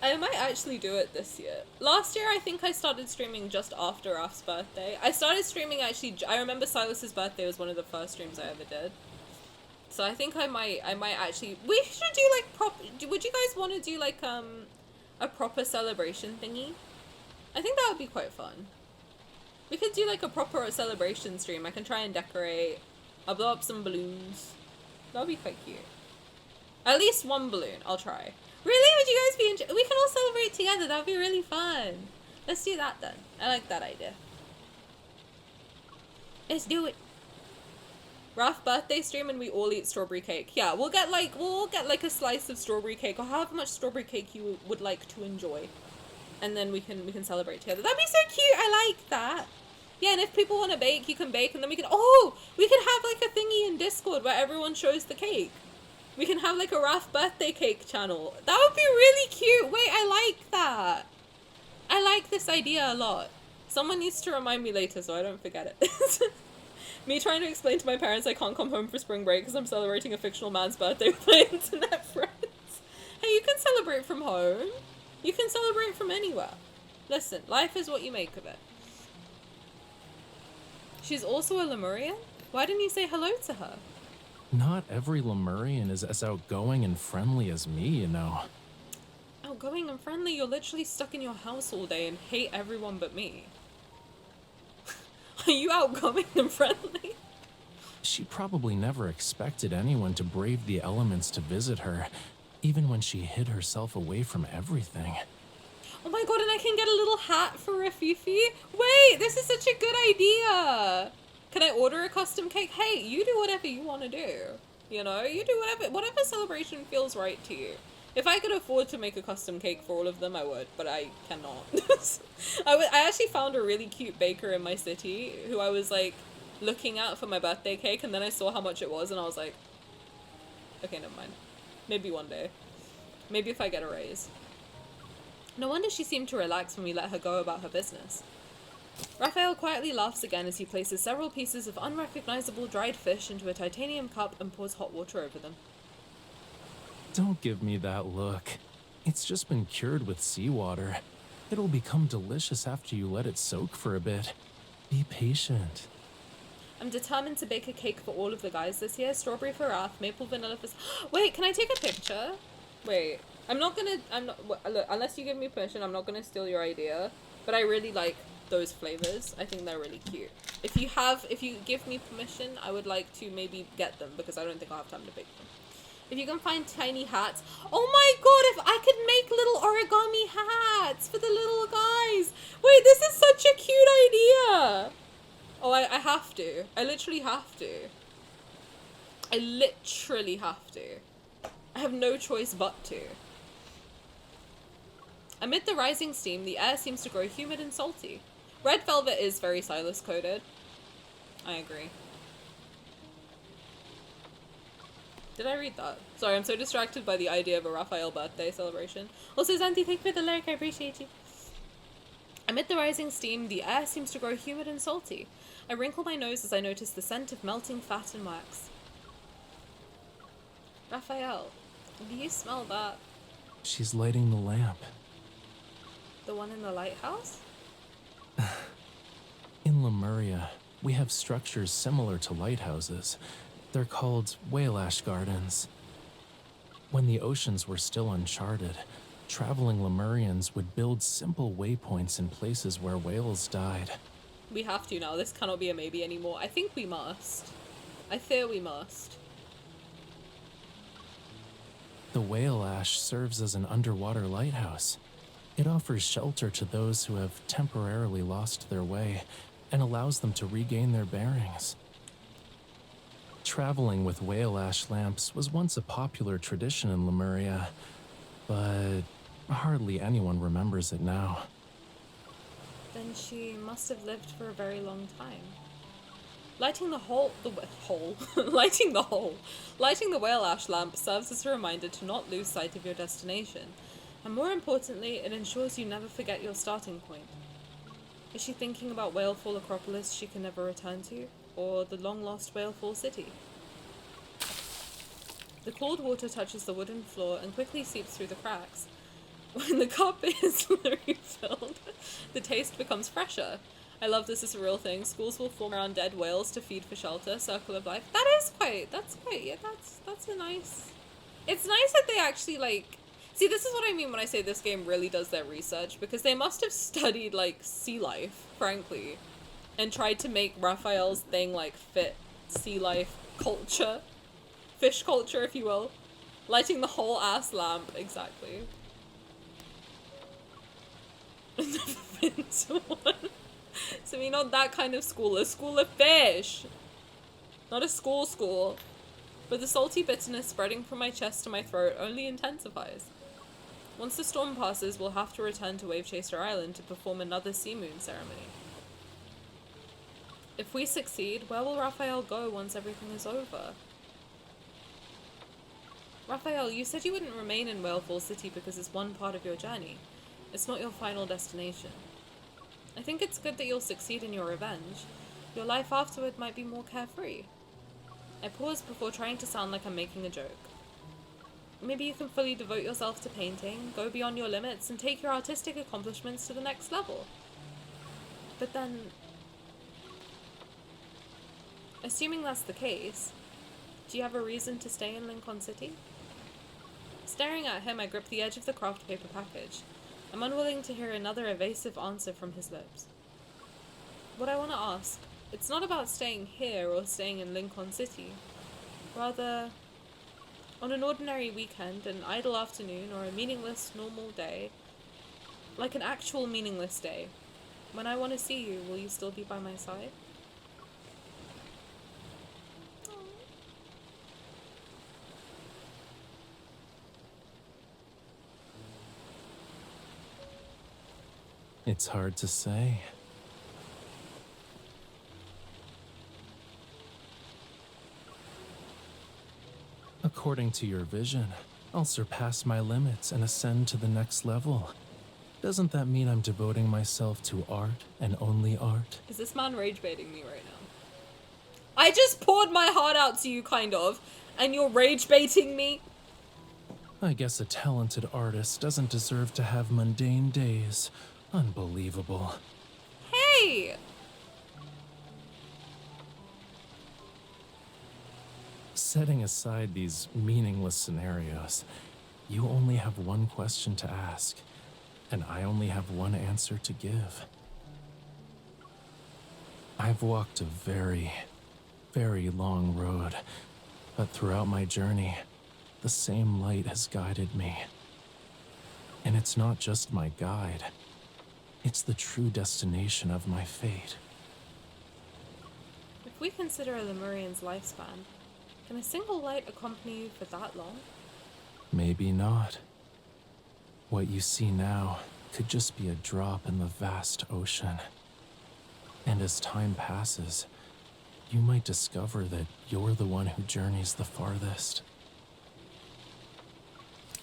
I might actually do it this year. Last year I think I started streaming just after Raf's birthday. I started streaming actually, I remember Silas's birthday was one of the first streams I ever did. So I think I might actually, we should do like would you guys want to do like a proper celebration thingy? I think that would be quite fun. We could do like a proper celebration stream. I can try and decorate. I'll blow up some balloons. That would be quite cute. At least one balloon. I'll try. Really? Would you guys be we can all celebrate together. That would be really fun. Let's do that then. I like that idea. Let's do it. Raf birthday stream and we all eat strawberry cake. Yeah, we'll get like a slice of strawberry cake or however much strawberry cake you would like to enjoy. And then we can celebrate together. That'd be so cute. I like that. Yeah, and if people want to bake, you can bake, and then we can have like a thingy in Discord where everyone shows the cake. We can have like a Raf birthday cake channel. That would be really cute. Wait, I like that. I like this idea a lot. Someone needs to remind me later so I don't forget it. Me trying to explain to my parents I can't come home for spring break because I'm celebrating a fictional man's birthday with my internet friends. Hey, you can celebrate from home. You can celebrate from anywhere. Listen, life is what you make of it. She's also a Lemurian? Why didn't you say hello to her? Not every Lemurian is as outgoing and friendly as me, you know. Outgoing and friendly? You're literally stuck in your house all day and hate everyone but me. Are you outgoing and friendly? She probably never expected anyone to brave the elements to visit her, even when she hid herself away from everything. Oh my god, and I can get a little hat for Rafifi? Wait, this is such a good idea. Can I order a custom cake? Hey, you do whatever you want to do. You know, you do whatever celebration feels right to you. If I could afford to make a custom cake for all of them, I would, but I cannot. I actually found a really cute baker in my city who I was like looking at for my birthday cake, and then I saw how much it was and I was like, okay, never mind. Maybe one day. Maybe if I get a raise. No wonder she seemed to relax when we let her go about her business. Raphael quietly laughs again as he places several pieces of unrecognizable dried fish into a titanium cup and pours hot water over them. Don't give me that look. It's just been cured with seawater. It'll become delicious after you let it soak for a bit. Be patient. I'm determined to bake a cake for all of the guys this year. Strawberry for Wrath, maple vanilla for... Wait, can I take a picture? Wait, look, unless you give me permission, I'm not gonna steal your idea. But I really like those flavors. I think they're really cute. If you give me permission, I would like to maybe get them because I don't think I'll have time to bake them. If you can find tiny hats. Oh my god, if I could make little origami hats for the little guys. Wait, this is such a cute idea. Oh, I have to. I literally have to. I literally have to. I have no choice but to. Amid the rising steam, the air seems to grow humid and salty. Red velvet is very sylus coated. I agree. Did I read that? Sorry, I'm so distracted by the idea of a Raphael birthday celebration. Also, Zanti, thank you for the like, I appreciate you. Amid the rising steam, the air seems to grow humid and salty. I wrinkle my nose as I notice the scent of melting fat and wax. Raphael, do you smell that? She's lighting the lamp. The one in the lighthouse? In Lemuria, we have structures similar to lighthouses. They're called whale ash gardens. When the oceans were still uncharted, traveling Lemurians would build simple waypoints in places where whales died. We have to now. This cannot be a maybe anymore. I think we must. I fear we must. The whale ash serves as an underwater lighthouse. It offers shelter to those who have temporarily lost their way and allows them to regain their bearings. Traveling with whale ash lamps was once a popular tradition in Lemuria, but hardly anyone remembers it now. Then she must have lived for a very long time. Lighting the whale ash lamp serves as a reminder to not lose sight of your destination, and more importantly, it ensures you never forget your starting point. Is she thinking about Whalefall Acropolis she can never return to, or the long-lost Whalefall City? The cold water touches the wooden floor and quickly seeps through the cracks. When the cup is refilled, the taste becomes fresher. I love this as a real thing. Schools will form around dead whales to feed for shelter. Circle of life. That's a nice... It's nice that they actually, like... See, this is what I mean when I say this game really does their research, because they must have studied, like, sea life, frankly, and tried to make Raphael's thing, like, fit sea life culture. Fish culture, if you will. Lighting the whole ass lamp, exactly. So we not that kind of school, a school of fish! Not a school. But the salty bitterness spreading from my chest to my throat only intensifies. Once the storm passes, we'll have to return to Wavechaser Island to perform another sea moon ceremony. If we succeed, where will Raphael go once everything is over? Raphael, you said you wouldn't remain in Whalefall City because it's one part of your journey. It's not your final destination. I think it's good that you'll succeed in your revenge. Your life afterward might be more carefree. I pause before trying to sound like I'm making a joke. Maybe you can fully devote yourself to painting, go beyond your limits, and take your artistic accomplishments to the next level. But then... assuming that's the case, do you have a reason to stay in Lincoln City? Staring at him, I grip the edge of the craft paper package. I'm unwilling to hear another evasive answer from his lips. What I want to ask, it's not about staying here or staying in Lincoln City. Rather, on an ordinary weekend, an idle afternoon, or a meaningless normal day, Like an actual meaningless day. When I want to see you, will you still be by my side? It's hard to say. According to your vision, I'll surpass my limits and ascend to the next level. Doesn't that mean I'm devoting myself to art and only art? Is this man rage baiting me right now? I just poured my heart out to you, kind of, and you're rage baiting me? I guess a talented artist doesn't deserve to have mundane days. Unbelievable. Hey! Setting aside these meaningless scenarios, you only have one question to ask, and I only have one answer to give. I've walked a very, very long road, but throughout my journey, the same light has guided me. And it's not just my guide, it's the true destination of my fate. If we consider a Lemurian's lifespan, can a single light accompany you for that long? Maybe not. What you see now could just be a drop in the vast ocean. And as time passes, you might discover that you're the one who journeys the farthest.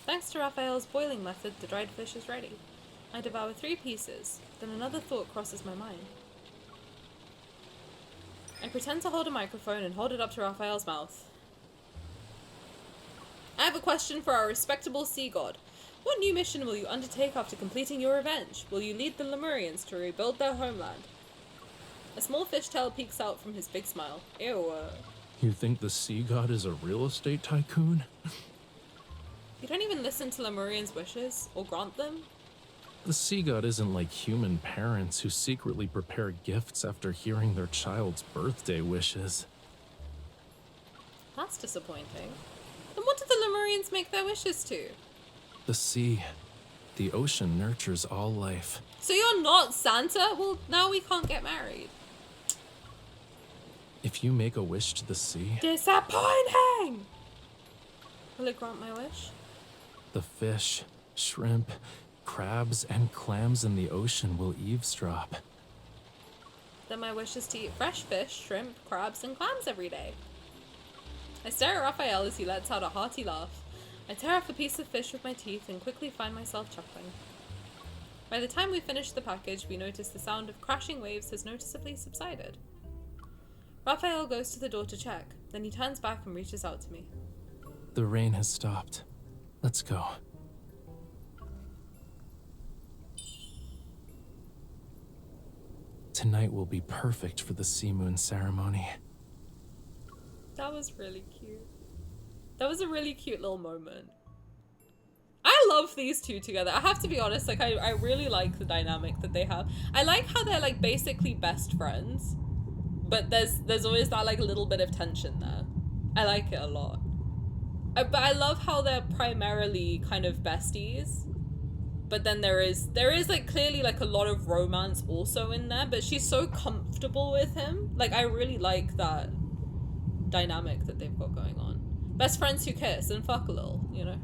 Thanks to Raphael's boiling method, the dried fish is ready. I devour 3 pieces, then another thought crosses my mind. I pretend to hold a microphone and hold it up to Raphael's mouth. I have a question for our respectable sea god. What new mission will you undertake after completing your revenge? Will you lead the Lemurians to rebuild their homeland? A small fishtail peeks out from his big smile. Ew. You think the sea god is a real estate tycoon? You don't even listen to Lemurians' wishes, or grant them? The sea god isn't like human parents who secretly prepare gifts after hearing their child's birthday wishes. That's disappointing. Then what did the Lemurians make their wishes to? The sea, the ocean nurtures all life. So you're not Santa? Well, now we can't get married. If you make a wish to the sea, Disappointing! Will it grant my wish? the fish, shrimp, crabs, and clams in the ocean will eavesdrop. Then my wish is to eat fresh fish, shrimp, crabs, and clams every day. I stare at Raphael as he lets out a hearty laugh. I tear off a piece of fish with my teeth and quickly find myself chuckling. By the time we finish the package, we notice the sound of crashing waves has noticeably subsided. Raphael goes to the door to check, then he turns back and reaches out to me. The rain has stopped. Let's go. Tonight will be perfect for the sea moon ceremony. That was really cute. That was a really cute little moment. I love these two together. I have to be honest, like I really like the dynamic that they have. I like how they're like basically best friends, but there's always that like little bit of tension there. I like it a lot. But I love how they're primarily kind of besties, but then there is like clearly like a lot of romance also in there, but she's so comfortable with him. Like I really like that dynamic that they've got going on. Best friends who kiss and fuck a little, you know?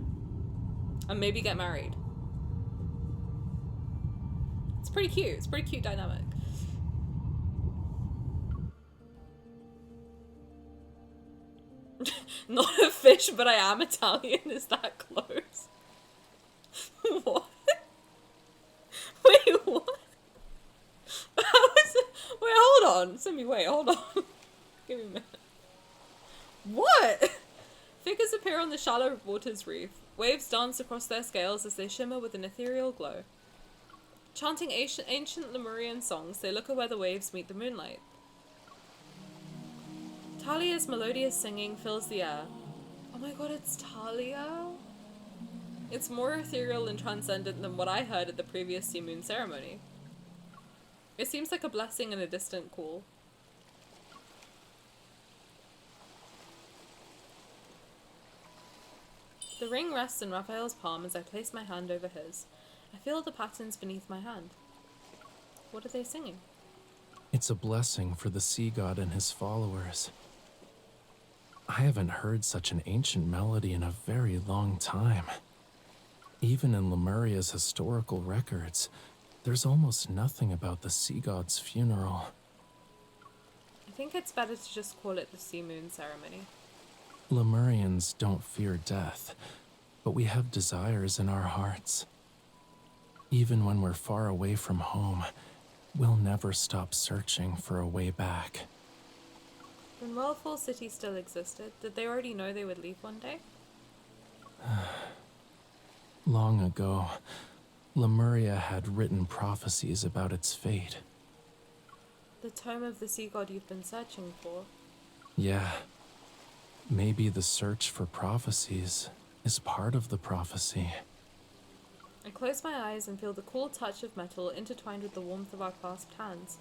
And maybe get married. It's pretty cute. It's a pretty cute dynamic. Not a fish, but I am Italian. Is that close? What? Wait, what? How is it? Wait, hold on. Simi, wait, hold on. Give me a minute. What? Figures appear on the shallow water's reef. Waves dance across their scales as they shimmer with an ethereal glow. Chanting ancient Lemurian songs, they look at where the waves meet the moonlight. Talia's melodious singing fills the air. Oh my god, it's Talia? It's more ethereal and transcendent than what I heard at the previous sea moon ceremony. It seems like a blessing and a distant call. The ring rests in Raphael's palm as I place my hand over his. I feel the patterns beneath my hand. What are they singing? It's a blessing for the sea god and his followers. I haven't heard such an ancient melody in a very long time. Even in Lemuria's historical records, there's almost nothing about the sea god's funeral. I think it's better to just call it the Sea Moon Ceremony. Lemurians don't fear death, but we have desires in our hearts. Even when we're far away from home, we'll never stop searching for a way back. When Whirlfall City still existed, did they already know they would leave one day? Long ago, Lemuria had written prophecies about its fate. The tome of the sea god you've been searching for? Yeah. Maybe the search for prophecies is part of the prophecy. I close my eyes and feel the cool touch of metal intertwined with the warmth of our clasped hands.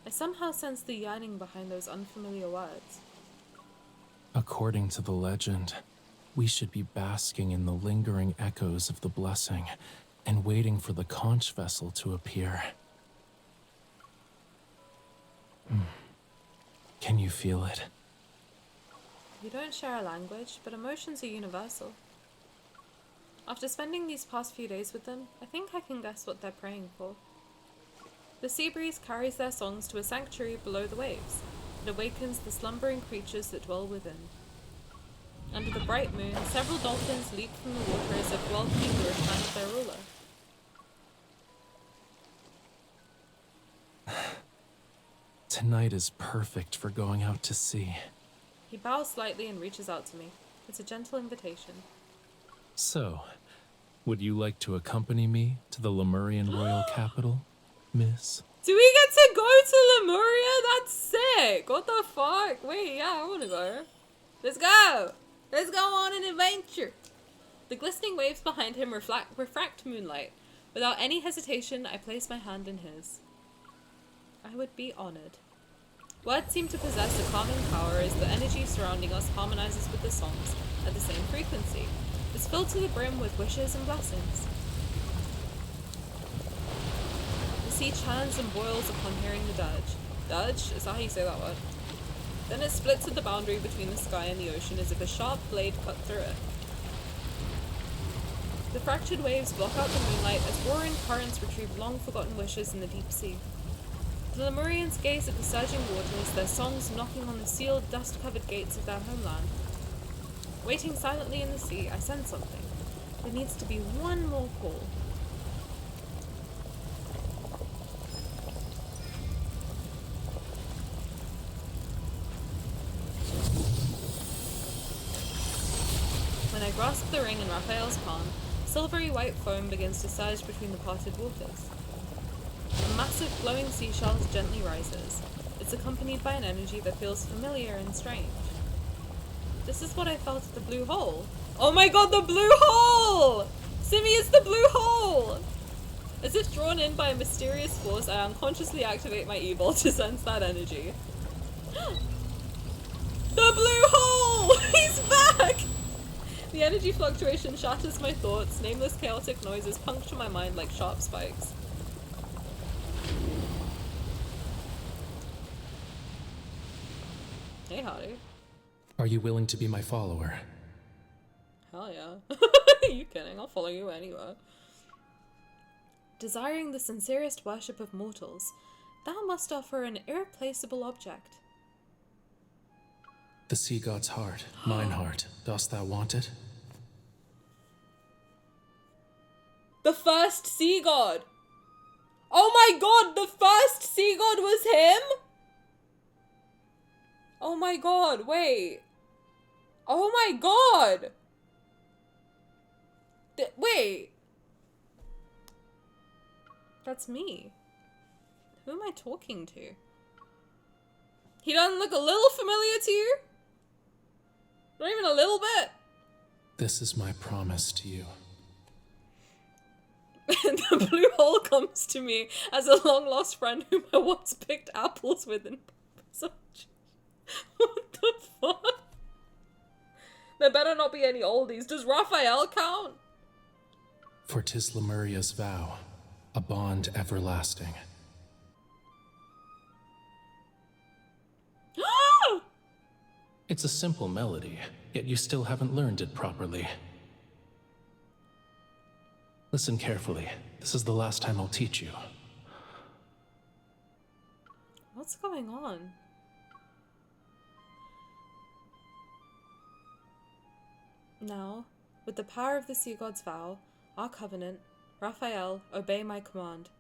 I somehow sense the yearning behind those unfamiliar words. According to the legend, we should be basking in the lingering echoes of the blessing and waiting for the conch vessel to appear. Can you feel it? We don't share a language, but emotions are universal. After spending these past few days with them, I think I can guess what they're praying for. The sea breeze carries their songs to a sanctuary below the waves. It awakens the slumbering creatures that dwell within. Under the bright moon, several dolphins leap from the water as if welcoming the return of their ruler. Tonight is perfect for going out to sea. He bows slightly and reaches out to me. It's a gentle invitation. So, would you like to accompany me to the Lemurian royal capital, miss? Do we get to go to Lemuria? That's sick! What the fuck? Wait, yeah, I wanna go. Let's go! Let's go on an adventure! The glistening waves behind him refract moonlight. Without any hesitation, I place my hand in his. I would be honored. Words seem to possess a calming power as the energy surrounding us harmonizes with the songs at the same frequency. It's filled to the brim with wishes and blessings. The sea churns and boils upon hearing the dirge. Dirge? Is that how you say that word? Then it splits at the boundary between the sky and the ocean as if a sharp blade cut through it. The fractured waves block out the moonlight as roaring currents retrieve long-forgotten wishes in the deep sea. The Lemurians gaze at the surging waters, their songs knocking on the sealed, dust-covered gates of their homeland. Waiting silently in the sea, I sense something. There needs to be one more call. When I grasp the ring in Raphael's palm, silvery white foam begins to surge between the parted waters. A massive glowing seashell gently rises. It's accompanied by an energy that feels familiar and strange. This is what I felt at the blue hole. Oh my god, the blue hole! Simi, it's the blue hole! As if drawn in by a mysterious force, I unconsciously activate my e-ball to sense that energy. The blue hole! He's back! The energy fluctuation shatters my thoughts. Nameless chaotic noises puncture my mind like sharp spikes. Hey, howdy. Are you willing to be my follower? Hell yeah. Are you kidding? I'll follow you anywhere. Desiring the sincerest worship of mortals, thou must offer an irreplaceable object. The sea god's heart, mine heart. Dost thou want it? The first sea god! Oh my god, the first sea god was him?! Oh my god, wait. Oh my god! Wait. That's me. Who am I talking to? He doesn't look a little familiar to you? Not even a little bit? This is my promise to you. The blue hole comes to me as a long-lost friend whom I once picked apples with in such. What the fuck? There better not be any oldies. Does Raphael count? For 'tis Lemuria's vow, a bond everlasting. It's a simple melody, yet you still haven't learned it properly. Listen carefully. This is the last time I'll teach you. What's going on? Now, with the power of the sea god's vow, our covenant, Raphael, obey my command.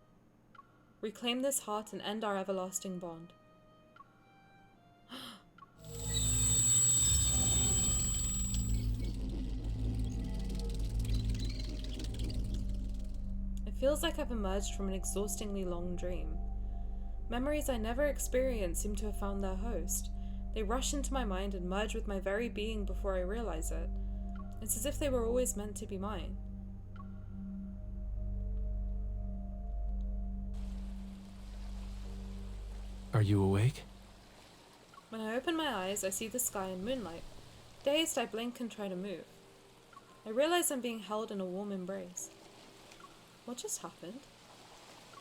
Reclaim this heart and end our everlasting bond. It feels like I've emerged from an exhaustingly long dream. Memories I never experienced seem to have found their host. They rush into my mind and merge with my very being before I realize it. It's as if they were always meant to be mine. Are you awake? When I open my eyes, I see the sky and moonlight. Dazed, I blink and try to move. I realize I'm being held in a warm embrace. What just happened?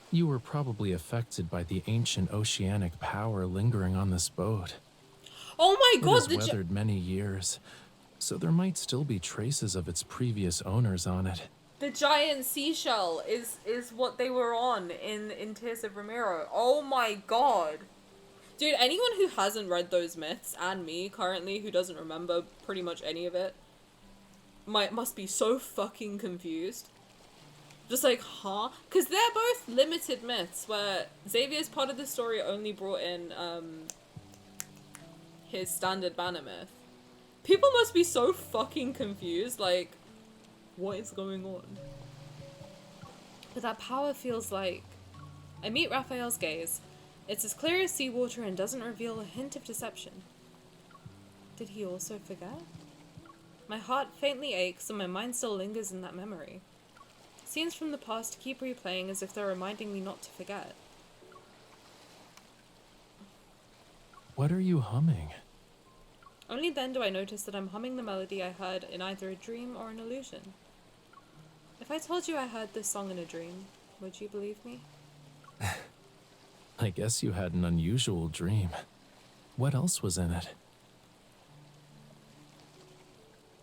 You were probably affected by the ancient oceanic power lingering on this boat. Oh my god, it has weathered many years, so there might still be traces of its previous owners on it. The giant seashell is what they were on in Tears of Ramiro. Oh my god. Dude, anyone who hasn't read those myths, and me currently, who doesn't remember pretty much any of it, must be so fucking confused. Just like, huh? Because they're both limited myths, where Xavier's part of the story only brought in, his standard banner myth. People must be so fucking confused, like, what is going on? But that power feels like... I meet Raphael's gaze. It's as clear as seawater and doesn't reveal a hint of deception. Did he also forget? My heart faintly aches and my mind still lingers in that memory. Scenes from the past keep replaying as if they're reminding me not to forget. What are you humming? Only then do I notice that I'm humming the melody I heard in either a dream or an illusion. If I told you I heard this song in a dream, would you believe me? I guess you had an unusual dream. What else was in it?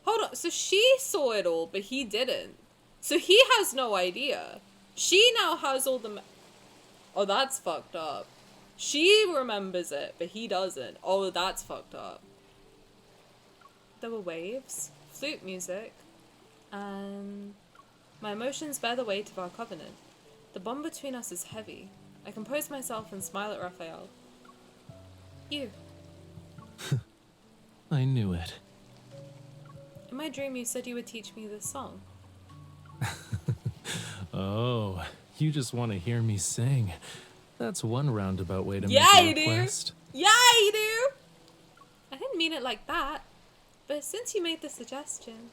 Hold on, so she saw it all, but he didn't. So he has no idea. She now has all the... Oh, that's fucked up. She remembers it, but he doesn't. Oh, that's fucked up. There were waves, flute music, and... my emotions bear the weight of our covenant. The bond between us is heavy. I compose myself and smile at Raphael. You. I knew it. In my dream, you said you would teach me this song. Oh, you just want to hear me sing. That's one roundabout way to Yeah, make a request. Yeah, you do! I didn't mean it like that, but since you made the suggestion...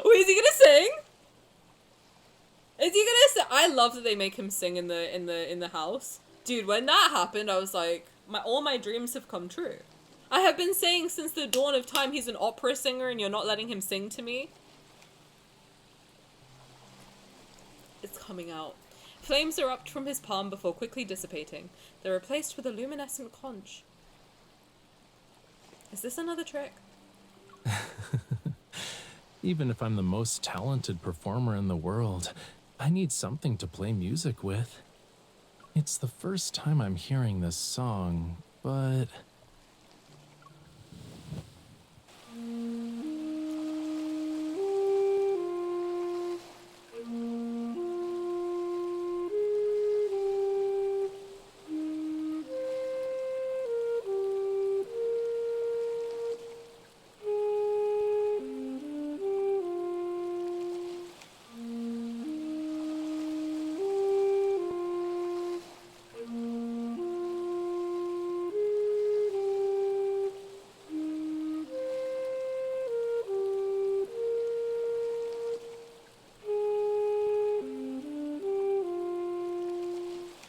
Wait, is he gonna sing? Is he gonna sing? I love that they make him sing in the house. Dude, when that happened, I was like, all my dreams have come true. I have been saying since the dawn of time he's an opera singer and you're not letting him sing to me. It's coming out. Flames erupt from his palm before quickly dissipating. They're replaced with a luminescent conch. Is this another trick? Even if I'm the most talented performer in the world, I need something to play music with. It's the first time I'm hearing this song, but...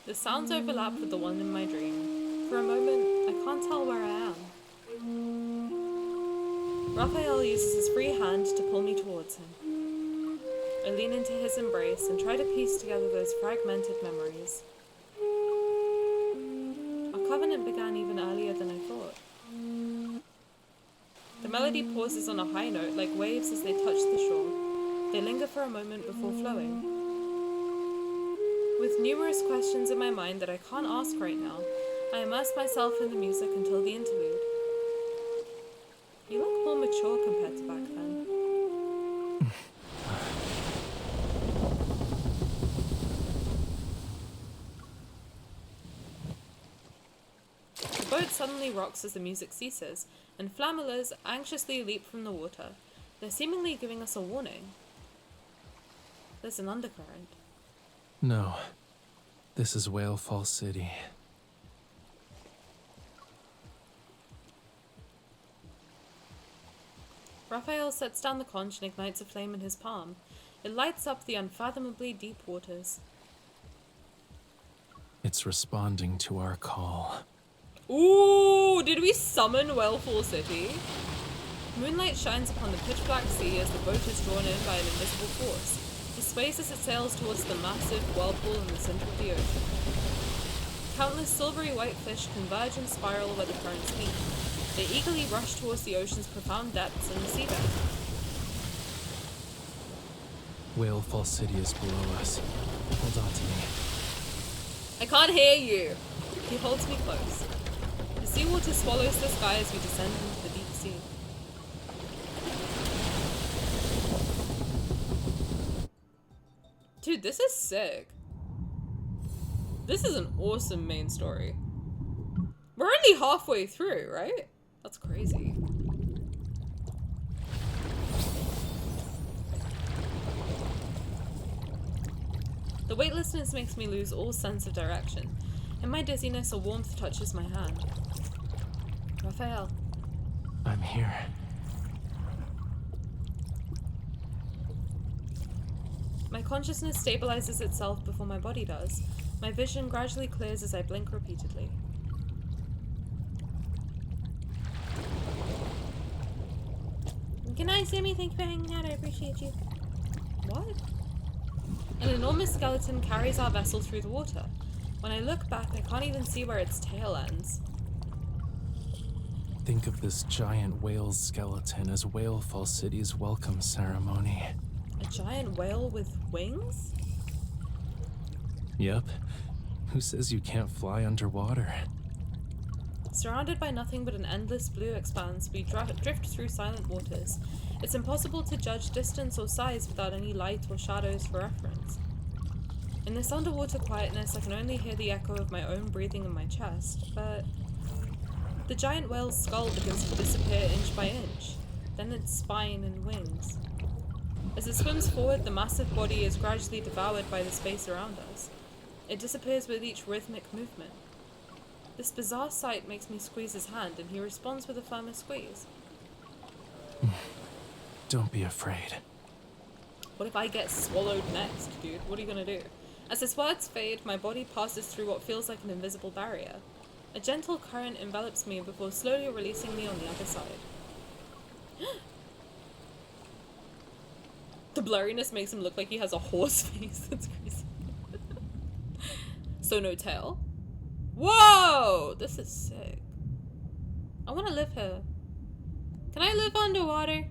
The sounds overlap with the one in my dream. For a moment, I can't tell where I am. Raphael uses his free hand to pull me towards him. I lean into his embrace and try to piece together those fragmented memories. Our covenant began even earlier than I thought. The melody pauses on a high note like waves as they touch the shore. They linger for a moment before flowing. With numerous questions in my mind that I can't ask right now, I immerse myself in the music until the interlude. You look more mature compared to back then. The boat suddenly rocks as the music ceases, and flammers anxiously leap from the water. They're seemingly giving us a warning. There's an undercurrent. No. This is Whale Fall City. Raphael sets down the conch and ignites a flame in his palm. It lights up the unfathomably deep waters. It's responding to our call. Ooh, did we summon Whalefall City? Moonlight shines upon the pitch-black sea as the boat is drawn in by an invisible force. It sways as it sails towards the massive whirlpool in the center of the ocean. Countless silvery white fish converge and spiral where the currents meet. They eagerly rush towards the ocean's profound depths and the seabed. Whale Fall City is below us. Hold on to me. I can't hear you! He holds me close. The seawater swallows the sky as we descend into the deep sea. Dude, this is sick. This is an awesome main story. We're only halfway through, right? That's crazy. The weightlessness makes me lose all sense of direction. In my dizziness, a warmth touches my hand. Raphael. I'm here. My consciousness stabilizes itself before my body does. My vision gradually clears as I blink repeatedly. Good night, Sammy. Thank you for hanging out. I appreciate you. What? An enormous skeleton carries our vessel through the water. When I look back, I can't even see where its tail ends. Think of this giant whale's skeleton as Whale Fall City's welcome ceremony. A giant whale with wings? Yep. Who says you can't fly underwater? Surrounded by nothing but an endless blue expanse, we drift through silent waters. It's impossible to judge distance or size without any light or shadows for reference. In this underwater quietness, I can only hear the echo of my own breathing in my chest, but the giant whale's skull begins to disappear inch by inch, then its spine and wings. As it swims forward, the massive body is gradually devoured by the space around us. It disappears with each rhythmic movement. This bizarre sight makes me squeeze his hand, and he responds with a firmer squeeze. Don't be afraid. What if I get swallowed next, dude? What are you gonna do? As his words fade, my body passes through what feels like an invisible barrier. A gentle current envelops me before slowly releasing me on the other side. The blurriness makes him look like he has a horse face. That's crazy. So no tail? Whoa! This is sick. I want to live here. Can I live underwater?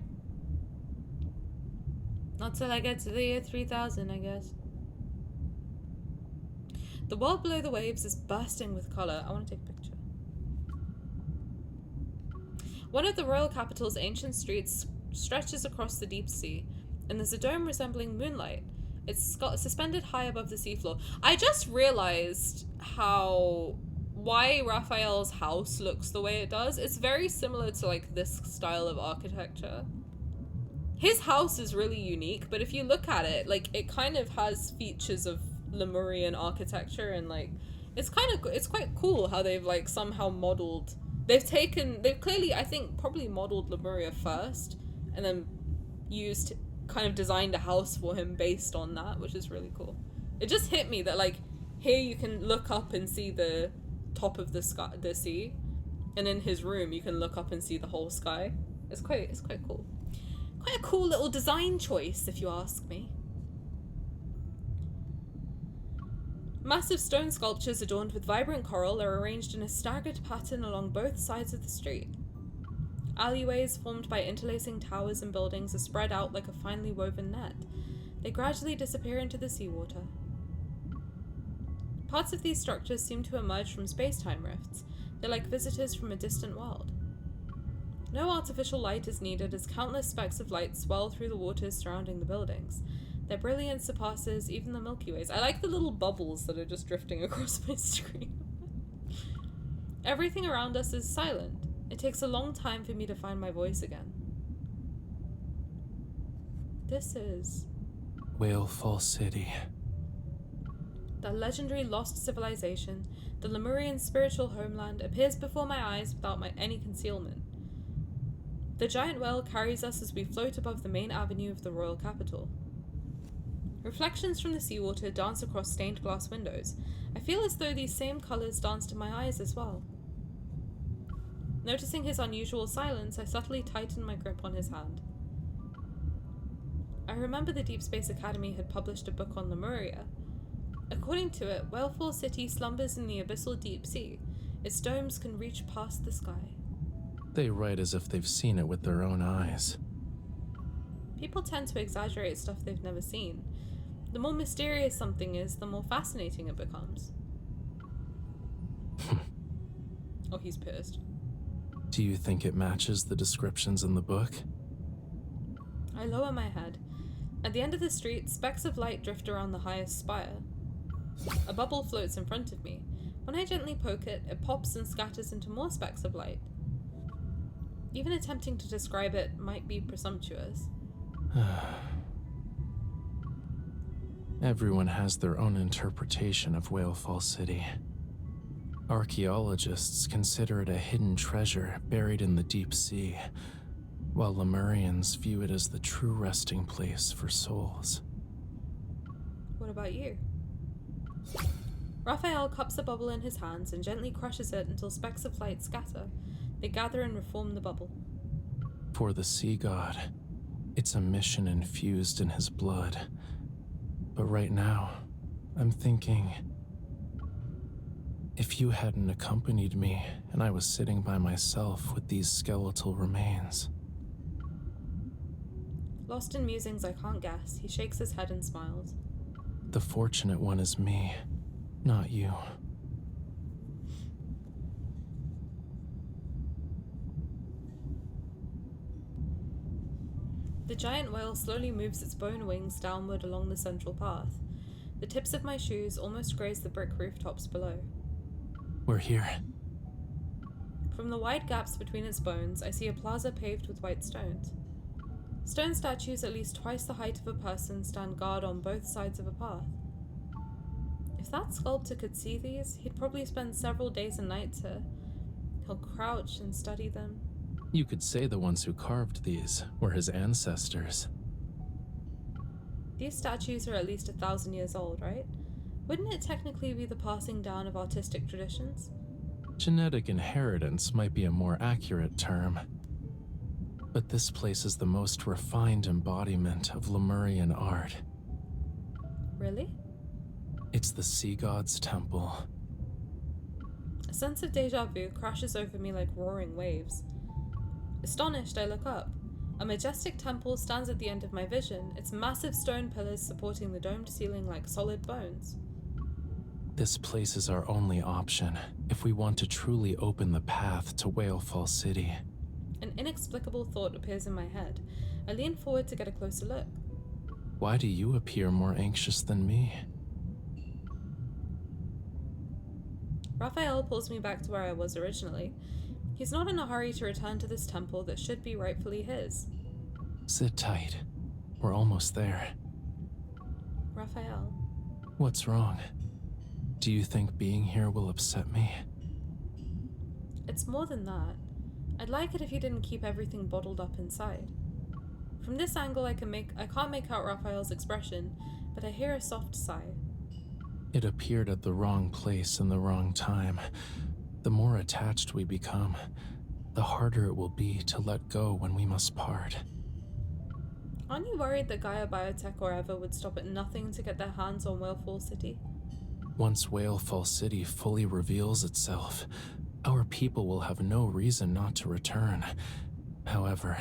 Not till I get to the year 3000, I guess. The world below the waves is bursting with colour. I want to take a picture. One of the royal capital's ancient streets stretches across the deep sea, and there's a dome resembling moonlight. It's suspended high above the seafloor. I just realized why Raphael's house looks the way it does. It's very similar to like this style of architecture. His house is really unique, but if you look at it, like it kind of has features of Lemurian architecture, and like it's quite cool how they've like somehow modeled. They've clearly, I think, probably modeled Lemuria first, and then kind of designed a house for him based on that, which is really cool. It just hit me that like here you can look up and see the top of the sea, and in his room you can look up and see the whole sky. It's quite cool. Quite a cool little design choice, if you ask me. Massive stone sculptures adorned with vibrant coral are arranged in a staggered pattern along both sides of the street. Alleyways formed by interlacing towers and buildings are spread out like a finely woven net. They gradually disappear into the seawater. Parts of these structures seem to emerge from space-time rifts. They're like visitors from a distant world. No artificial light is needed as countless specks of light swell through the waters surrounding the buildings. Their brilliance surpasses even the Milky Ways. I like the little bubbles that are just drifting across my screen. Everything around us is silent. It takes a long time for me to find my voice again. This is... Whalefall City. The legendary lost civilization, the Lemurian spiritual homeland, appears before my eyes without any concealment. The giant whale carries us as we float above the main avenue of the royal capital. Reflections from the seawater dance across stained glass windows. I feel as though these same colours danced in my eyes as well. Noticing his unusual silence, I subtly tightened my grip on his hand. I remember the Deepspace Academy had published a book on Lemuria. According to it, Whalefall City slumbers in the abyssal deep sea. Its domes can reach past the sky. They write as if they've seen it with their own eyes. People tend to exaggerate stuff they've never seen. The more mysterious something is, the more fascinating it becomes. Oh, he's pissed. Do you think it matches the descriptions in the book? I lower my head. At the end of the street, specks of light drift around the highest spire. A bubble floats in front of me. When I gently poke it, it pops and scatters into more specks of light. Even attempting to describe it might be presumptuous. Everyone has their own interpretation of Whalefall City. Archaeologists consider it a hidden treasure buried in the deep sea, while Lemurians view it as the true resting place for souls. What about you? Raphael cups a bubble in his hands and gently crushes it until specks of light scatter. They gather and reform the bubble. For the sea god, it's a mission infused in his blood. But right now, I'm thinking, if you hadn't accompanied me and I was sitting by myself with these skeletal remains. Lost in musings I can't guess, he shakes his head and smiles. The fortunate one is me, not you. The giant whale slowly moves its bone wings downward along the central path. The tips of my shoes almost graze the brick rooftops below. We're here. From the wide gaps between its bones, I see a plaza paved with white stones. Stone statues at least twice the height of a person stand guard on both sides of a path. If that sculptor could see these, he'd probably spend several days and nights here. He'll crouch and study them. You could say the ones who carved these were his ancestors. These statues are at least 1,000 years old, right? Wouldn't it technically be the passing down of artistic traditions? Genetic inheritance might be a more accurate term. But this place is the most refined embodiment of Lemurian art. Really? It's the sea god's temple. A sense of deja vu crashes over me like roaring waves. Astonished, I look up. A majestic temple stands at the end of my vision, its massive stone pillars supporting the domed ceiling like solid bones. This place is our only option if we want to truly open the path to Whalefall City. An inexplicable thought appears in my head. I lean forward to get a closer look. Why do you appear more anxious than me? Raphael pulls me back to where I was originally. He's not in a hurry to return to this temple that should be rightfully his. Sit tight. We're almost there. Raphael. What's wrong? Do you think being here will upset me? It's more than that. I'd like it if you didn't keep everything bottled up inside. From this angle I can't make out Raphael's expression, but I hear a soft sigh. It appeared at the wrong place in the wrong time. The more attached we become, the harder it will be to let go when we must part. Aren't you worried that Gaia Biotech or Ever would stop at nothing to get their hands on Whalefall City? Once Whalefall City fully reveals itself, our people will have no reason not to return. However,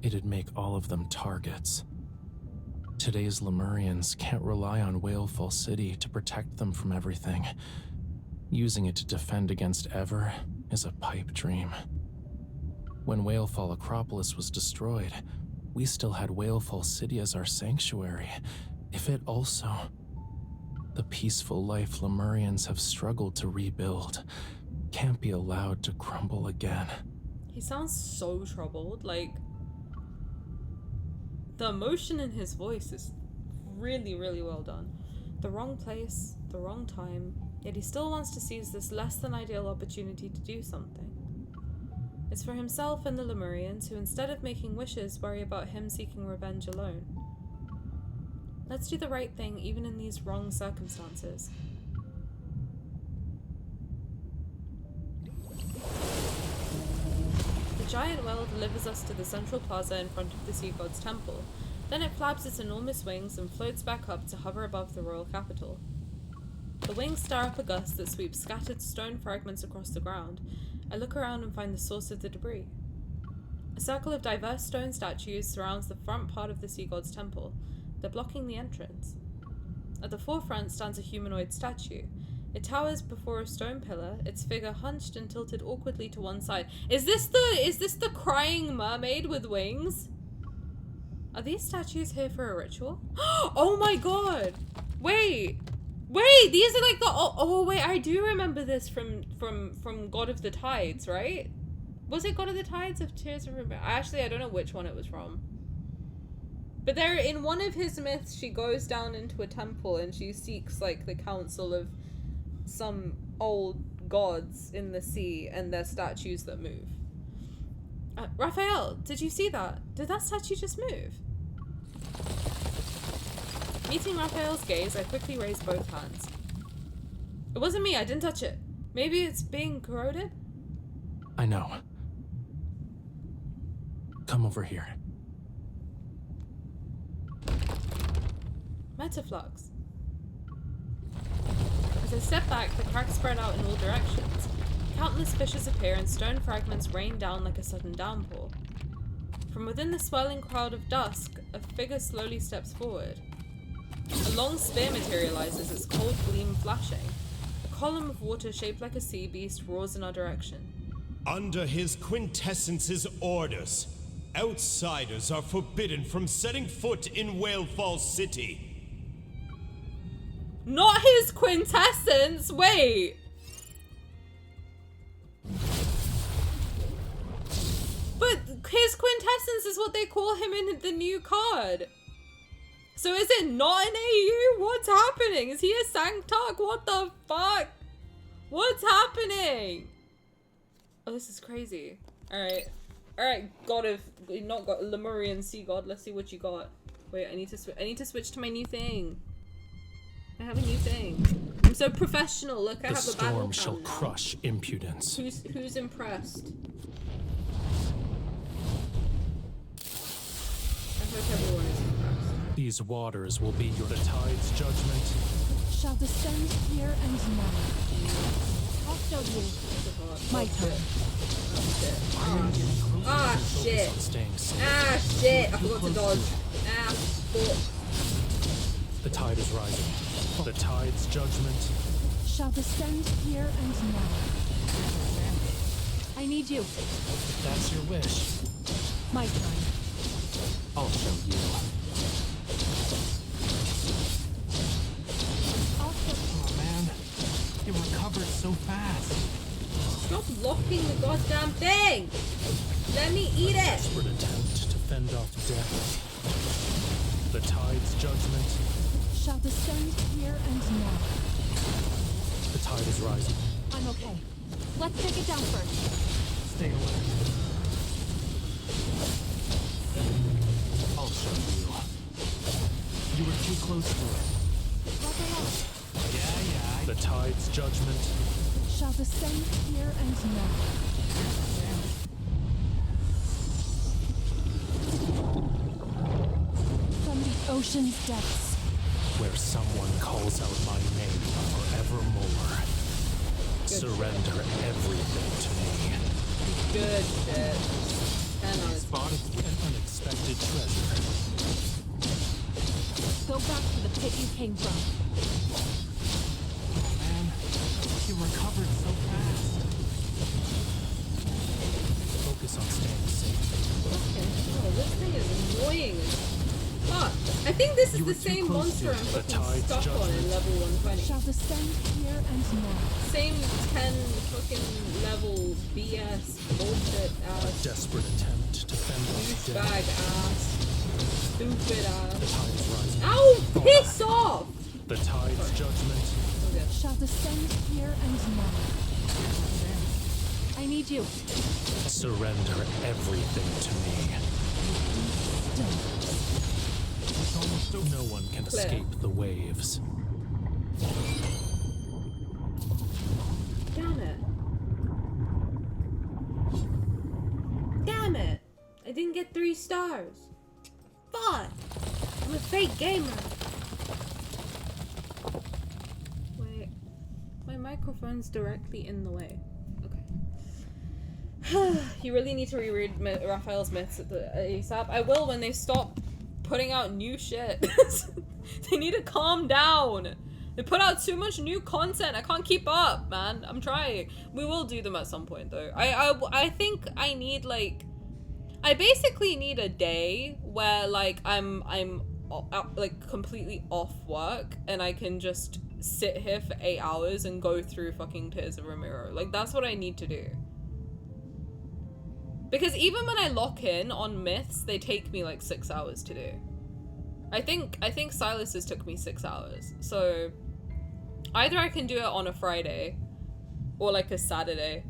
it'd make all of them targets. Today's Lemurians can't rely on Whalefall City to protect them from everything. Using it to defend against Ever is a pipe dream. When Whalefall Acropolis was destroyed, we still had Whalefall City as our sanctuary. If it also... The peaceful life Lemurians have struggled to rebuild can't be allowed to crumble again. He sounds so troubled, like... The emotion in his voice is really, really well done. The wrong place, the wrong time, yet he still wants to seize this less than ideal opportunity to do something. It's for himself and the Lemurians, who instead of making wishes worry about him seeking revenge alone. Let's do the right thing even in these wrong circumstances. The giant whale delivers us to the central plaza in front of the sea god's temple. Then it flaps its enormous wings and floats back up to hover above the royal capital. The wings stir up a gust that sweeps scattered stone fragments across the ground. I look around and find the source of the debris. A circle of diverse stone statues surrounds the front part of the sea god's temple. They're blocking the entrance. At the forefront stands a humanoid statue. It towers before a stone pillar, its figure hunched and tilted awkwardly to one side. Is this the crying mermaid with wings? Are these statues here for a ritual? Oh my god! Wait, these are like the oh wait, I do remember this from God of the Tides, right? Was it God of the Tides of Tears of Rebellion? I don't know which one it was from. But there, in one of his myths, she goes down into a temple and she seeks like the counsel of some old gods in the sea and their statues that move. Raphael, did you see that? Did that statue just move? Meeting Raphael's gaze, I quickly raised both hands. It wasn't me, I didn't touch it. Maybe it's being corroded? I know. Come over here. Metaflux. As I step back, the cracks spread out in all directions. Countless fissures appear and stone fragments rain down like a sudden downpour. From within the swirling crowd of dusk, a figure slowly steps forward. A long spear materializes, its cold gleam flashing. A column of water shaped like a sea beast roars in our direction. Under his quintessence's orders, outsiders are forbidden from setting foot in Whalefall City. Not his quintessence! Wait! But his quintessence is what they call him in the new card. So is it not an AU? What's happening? Is he a Sanctuck? What the fuck? What's happening? Oh, this is crazy. Alright. Alright, God of... Not God... Lemurian Sea God. Let's see what you got. Wait, I need to switch to my new thing. I have a new thing. I'm so professional. Look, I have a battle The storm shall crush impudence. Who's impressed? I hope everyone is impressed. These waters will be your tide's judgment. Shall descend here and now. I'll show you. My turn. Ah shit. Ah shit. I forgot to dodge. Ah fuck. The tide is rising. The tide's judgment Shall descend here and now. I need you. If that's your wish, My turn. I'll show you. Oh man, you recovered so fast. Stop blocking the goddamn thing! Let me eat it! Desperate attempt to fend off death. The tide's judgment Shall descend here and now. The tide is rising. I'm okay. Let's take it down first. Stay away. I'll show you. You were too close to it. Raphael. Yeah. The tide's judgment Shall descend here and now. ocean's depths. Where someone calls out my name forevermore. Surrender everything to me. Good shit. 10 out of 10. Spotted an unexpected treasure. Go back to the pit you came from. Man, he recovered so fast. Focus on staying safe. Okay. Oh, this thing is annoying as fuck. I think this is You the were too same close monster to I'm the fucking tide's stuck on in judgment. level 120. Shall descend here and now. Same 10 fucking level BS bullshit ass. Desperate attempt to fend off Douchebag death. ass. Stupid The ass. tide's rising. Ow! Piss off! The tide's judgment. Okay. Shall descend here and now. I need you. Surrender everything to me. No one can Clear. escape the waves. Damn it. Damn it! I didn't get 3 stars. Fuck! I'm a fake gamer. Wait. My microphone's directly in the way. Okay. You really need to reread Raphael's myths at the ASAP. I will when they stop putting out new shit. They need to calm down. They put out too much new content. I can't keep up, man. I'm trying. We will do them at some point, though. I think I need, like... I basically need a day where, like, I'm like, completely off work, and I can just sit here for 8 hours and go through fucking Tears of Ramiro. Like, that's what I need to do. Because even when I lock in on myths, they take me, like, 6 hours to do. I think Sylus's took me 6 hours. So either I can do it on a Friday or like a Saturday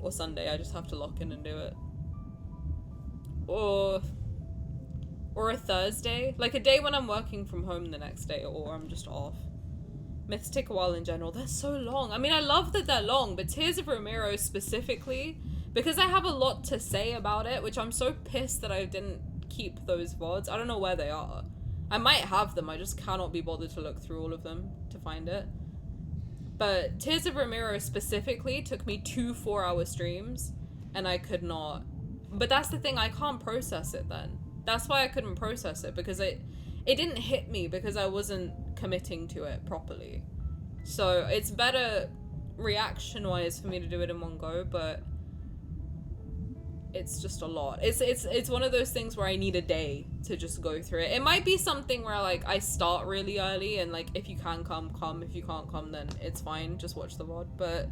or Sunday. I just have to lock in and do it. Or a Thursday, like a day when I'm working from home the next day, or I'm just off. Myths take a while in general. They're so long. I mean, I love that they're long, but Tears of Ramiro specifically, because I have a lot to say about it, which I'm so pissed that I didn't keep those VODs. I don't know where they are. I might have them, I just cannot be bothered to look through all of them to find it. But Tears of Ramiro specifically took me 2 4-hour streams, and I could not. But that's the thing, I can't process it then. That's why I couldn't process it, because it didn't hit me because I wasn't committing to it properly. So it's better reaction-wise for me to do it in one go, but it's just a lot. It's one of those things where I need a day to just go through it. It might be something where, like, I start really early and, like, if you can come. If you can't come, then it's fine. Just watch the VOD. But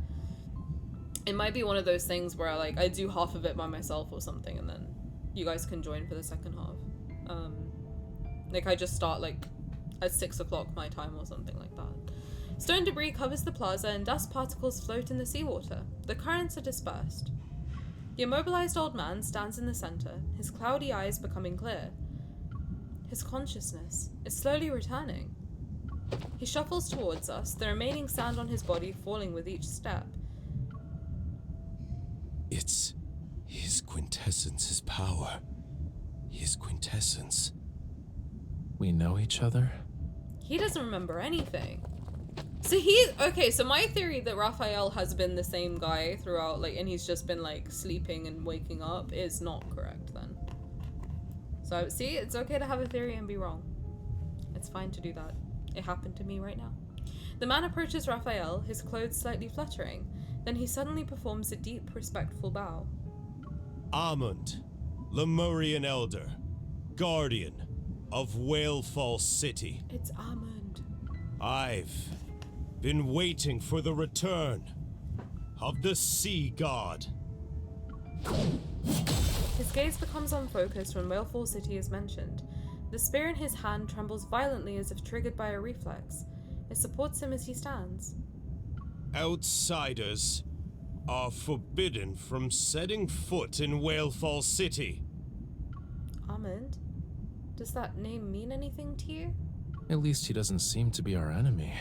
it might be one of those things where, like, I do half of it by myself or something, and then you guys can join for the second half. Like, I just start, like, at 6 o'clock my time or something like that. Stone debris covers the plaza and dust particles float in the seawater. The currents are dispersed. The immobilized old man stands in the center, his cloudy eyes becoming clear. His consciousness is slowly returning. He shuffles towards us, the remaining sand on his body falling with each step. It's his quintessence, his power. His quintessence. We know each other? He doesn't remember anything. So so my theory that Raphael has been the same guy throughout, like, and he's just been, like, sleeping and waking up is not correct then. So, see, it's okay to have a theory and be wrong. It's fine to do that. It happened to me right now. The man approaches Raphael, his clothes slightly fluttering. Then he suddenly performs a deep, respectful bow. Amund, Lemurian Elder, Guardian of Whalefall City. It's Amund. I've been waiting for the return of the Sea God. His gaze becomes unfocused when Whalefall City is mentioned. The spear in his hand trembles violently as if triggered by a reflex. It supports him as he stands. Outsiders are forbidden from setting foot in Whalefall City. Amund? Does that name mean anything to you? At least he doesn't seem to be our enemy.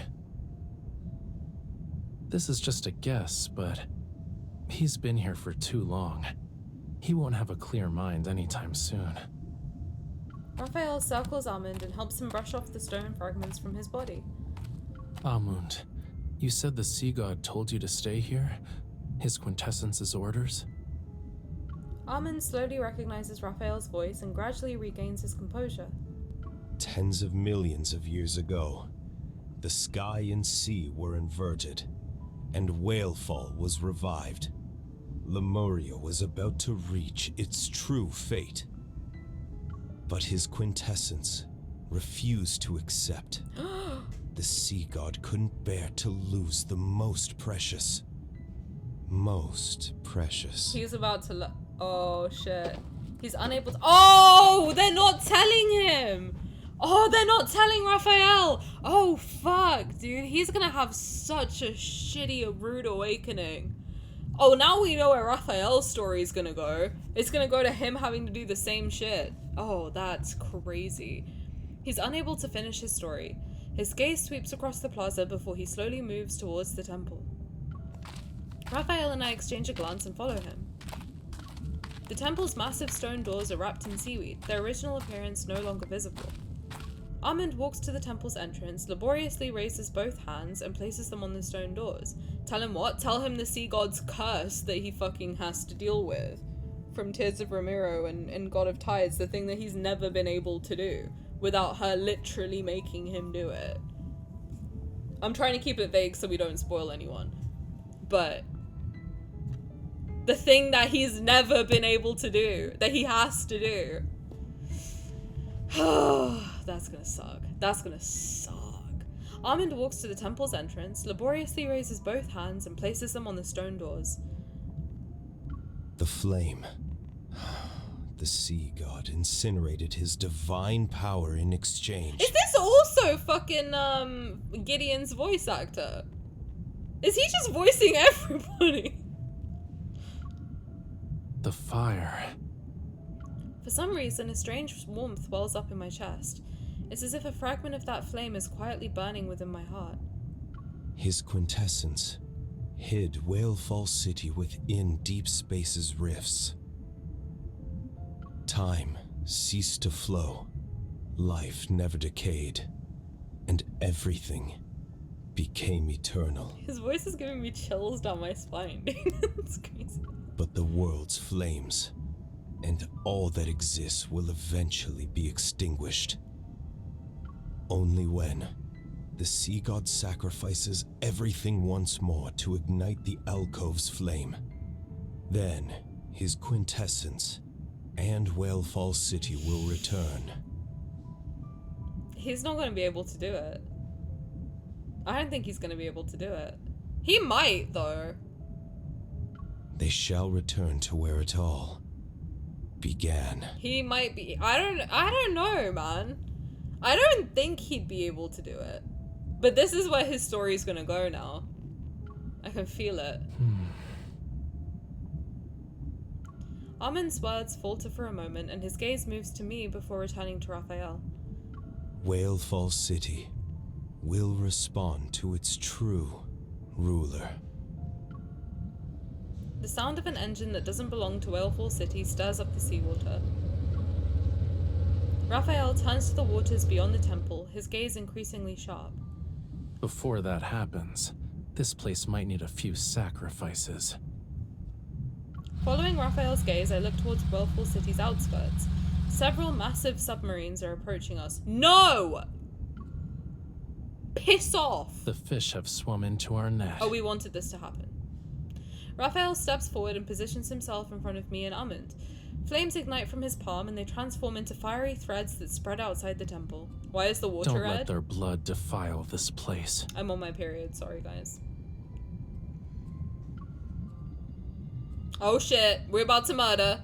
This is just a guess, but he's been here for too long. He won't have a clear mind anytime soon. Raphael circles Amund and helps him brush off the stone fragments from his body. Amund, you said the sea god told you to stay here? His quintessence's orders? Amund slowly recognizes Raphael's voice and gradually regains his composure. Tens of millions of years ago, the sky and sea were inverted, and Whalefall was revived. Lemuria was about to reach its true fate. But his quintessence refused to accept. The sea god couldn't bear to lose the most precious. Most precious. He's about to oh shit. He's unable to— oh! They're not telling him! Oh, they're not telling Raphael! Oh, fuck, dude. He's gonna have such a shitty, rude awakening. Oh, now we know where Raphael's story is gonna go. It's gonna go to him having to do the same shit. Oh, that's crazy. He's unable to finish his story. His gaze sweeps across the plaza before he slowly moves towards the temple. Raphael and I exchange a glance and follow him. The temple's massive stone doors are wrapped in seaweed, their original appearance no longer visible. Amund walks to the temple's entrance, laboriously raises both hands, and places them on the stone doors. Tell him what? Tell him the sea god's curse that he fucking has to deal with. From Tears of Ramiro and God of Tides, the thing that he's never been able to do, without her literally making him do it. I'm trying to keep it vague so we don't spoil anyone. But the thing that he's never been able to do, that he has to do. That's gonna suck. That's gonna suck. Amund walks to the temple's entrance, laboriously raises both hands and places them on the stone doors. The flame. The sea god incinerated his divine power in exchange. Is this also fucking Gideon's voice actor? Is he just voicing everybody? The fire. For some reason, a strange warmth wells up in my chest. It's as if a fragment of that flame is quietly burning within my heart. His quintessence hid Whalefall City within Deepspace's rifts. Time ceased to flow, life never decayed, and everything became eternal. His voice is giving me chills down my spine. It's crazy. But the world's flames and all that exists will eventually be extinguished. Only when the sea god sacrifices everything once more to ignite the alcove's flame. Then his quintessence and Whalefall City will return. He's not going to be able to do it. I don't think he's going to be able to do it. He might, though. They shall return to where it all began. He might be. I don't know, man. I don't think he'd be able to do it. But this is where his story's gonna go now. I can feel it. Amund's words falter for a moment and his gaze moves to me before returning to Raphael. Whalefall City will respond to its true ruler. The sound of an engine that doesn't belong to Whalefall City stirs up the seawater. Raphael turns to the waters beyond the temple, his gaze increasingly sharp. Before that happens, this place might need a few sacrifices. Following Raphael's gaze, I look towards Whalefall City's outskirts. Several massive submarines are approaching us. No! Piss off! The fish have swum into our net. Oh, we wanted this to happen. Raphael steps forward and positions himself in front of me and Amund. Flames ignite from his palm and they transform into fiery threads that spread outside the temple. Why is the water red? Don't let their blood defile this place. I'm on my period, sorry guys. Oh shit, we're about to murder.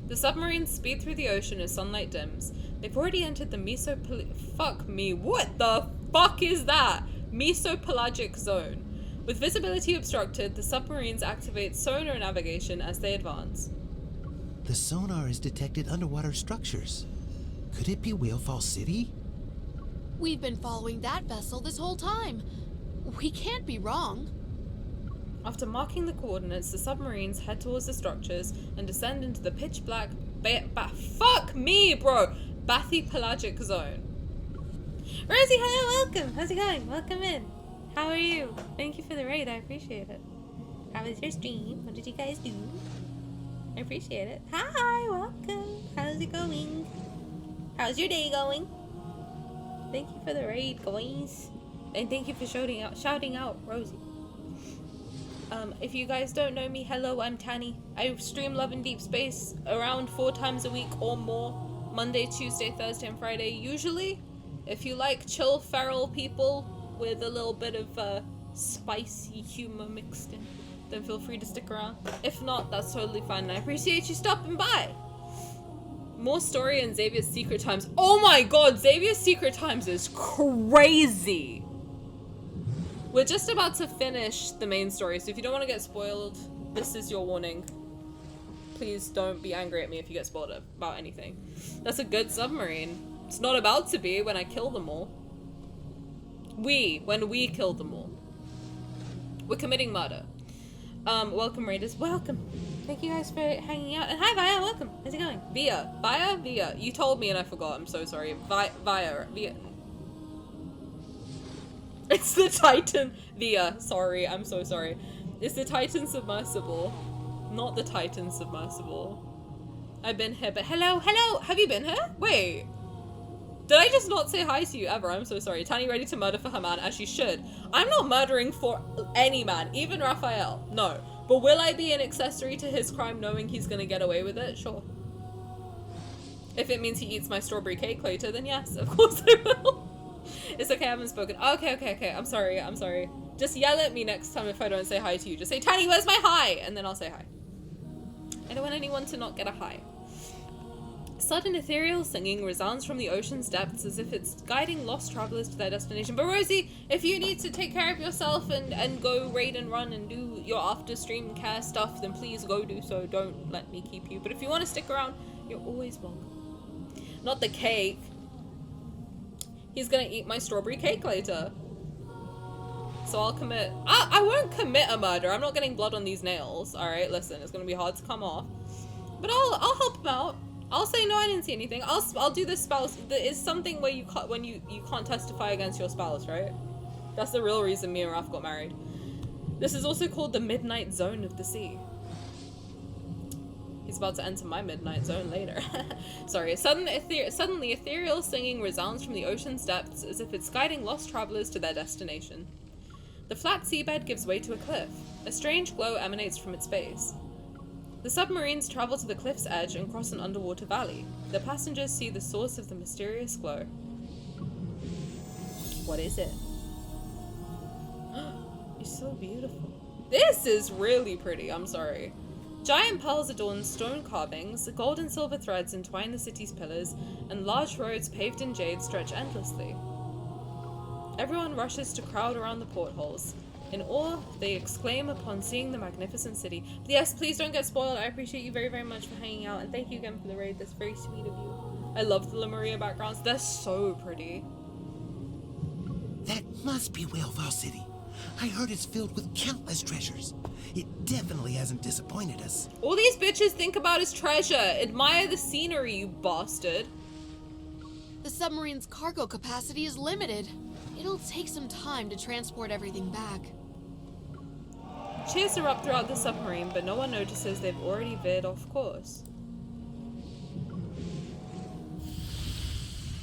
The submarines speed through the ocean as sunlight dims. They've already entered the fuck me, what the fuck is that? Mesopelagic zone. With visibility obstructed, the submarines activate sonar navigation as they advance. The sonar has detected underwater structures. Could it be Whalefall City? We've been following that vessel this whole time. We can't be wrong. After marking the coordinates, the submarines head towards the structures and descend into the pitch black fuck me, bro! Bathypelagic zone. Rosie, hello, welcome! How's it going? Welcome in. How are you? Thank you for the raid, I appreciate it. How was your stream? What did you guys do? I appreciate it. Hi, welcome. How's it going? How's your day going? Thank you for the raid, guys. And thank you for shouting out, Rosie. If you guys don't know me, hello, I'm Tanny. I stream Love and Deepspace around 4 times a week or more. Monday, Tuesday, Thursday, and Friday, usually. If you like chill, feral people with a little bit of spicy humor mixed in, then feel free to stick around. If not, that's totally fine, and I appreciate you stopping by. More story in Xavier's Secret Times. Oh my god, Xavier's Secret Times is crazy! We're just about to finish the main story, so if you don't want to get spoiled, this is your warning. Please don't be angry at me if you get spoiled about anything. That's a good submarine. It's not about to be when I kill them all. When we kill them all. We're committing murder. Welcome raiders, welcome. Thank you guys for hanging out. And hi Via, welcome. How's it going? Via? You told me and I forgot, I'm so sorry. Via. It's the Titan. Sorry, I'm so sorry. It's the Titan submersible. Not the Titan submersible. I've been here, but hello, have you been here? Wait. Did I just not say hi to you ever? I'm so sorry. Tani ready to murder for her man, as she should. I'm not murdering for any man, even Raphael. No. But will I be an accessory to his crime knowing he's gonna get away with it? Sure. If it means he eats my strawberry cake later, then yes, of course I will. It's okay, I haven't spoken. Okay. I'm sorry. Just yell at me next time if I don't say hi to you. Just say, Tani, where's my hi? And then I'll say hi. I don't want anyone to not get a hi. Sudden ethereal singing resounds from the ocean's depths as if it's guiding lost travelers to their destination. But Rosie, if you need to take care of yourself and go raid and run and do your after stream care stuff, then please go do so. Don't let me keep you. But if you want to stick around, you're always welcome. Not the cake. He's gonna eat my strawberry cake later. So I'll commit. I won't commit a murder. I'm not getting blood on these nails. Alright, listen, it's gonna be hard to come off. But I'll help him out. I'll say no, I didn't see anything. I'll do this spouse. It's something where you can't testify against your spouse, right? That's the real reason me and Raph got married. This is also called the Midnight Zone of the Sea. He's about to enter my midnight zone later. Sorry. Suddenly, ethereal singing resounds from the ocean's depths as if it's guiding lost travelers to their destination. The flat seabed gives way to a cliff. A strange glow emanates from its base. The submarines travel to the cliff's edge and cross an underwater valley. The passengers see the source of the mysterious glow. What is it? It's so beautiful. This is really pretty, I'm sorry. Giant pearls adorn stone carvings, gold and silver threads entwine the city's pillars, and large roads paved in jade stretch endlessly. Everyone rushes to crowd around the portholes. In awe, they exclaim upon seeing the magnificent city. But yes, please don't get spoiled. I appreciate you very, very much for hanging out, and thank you again for the raid. That's very sweet of you. I love the Lemuria backgrounds. They're so pretty. That must be Whalefall City. I heard it's filled with countless treasures. It definitely hasn't disappointed us. All these bitches think about is treasure. Admire the scenery, you bastard. The submarine's cargo capacity is limited. It'll take some time to transport everything back. Cheers erupt throughout the submarine, but no one notices they've already veered off course.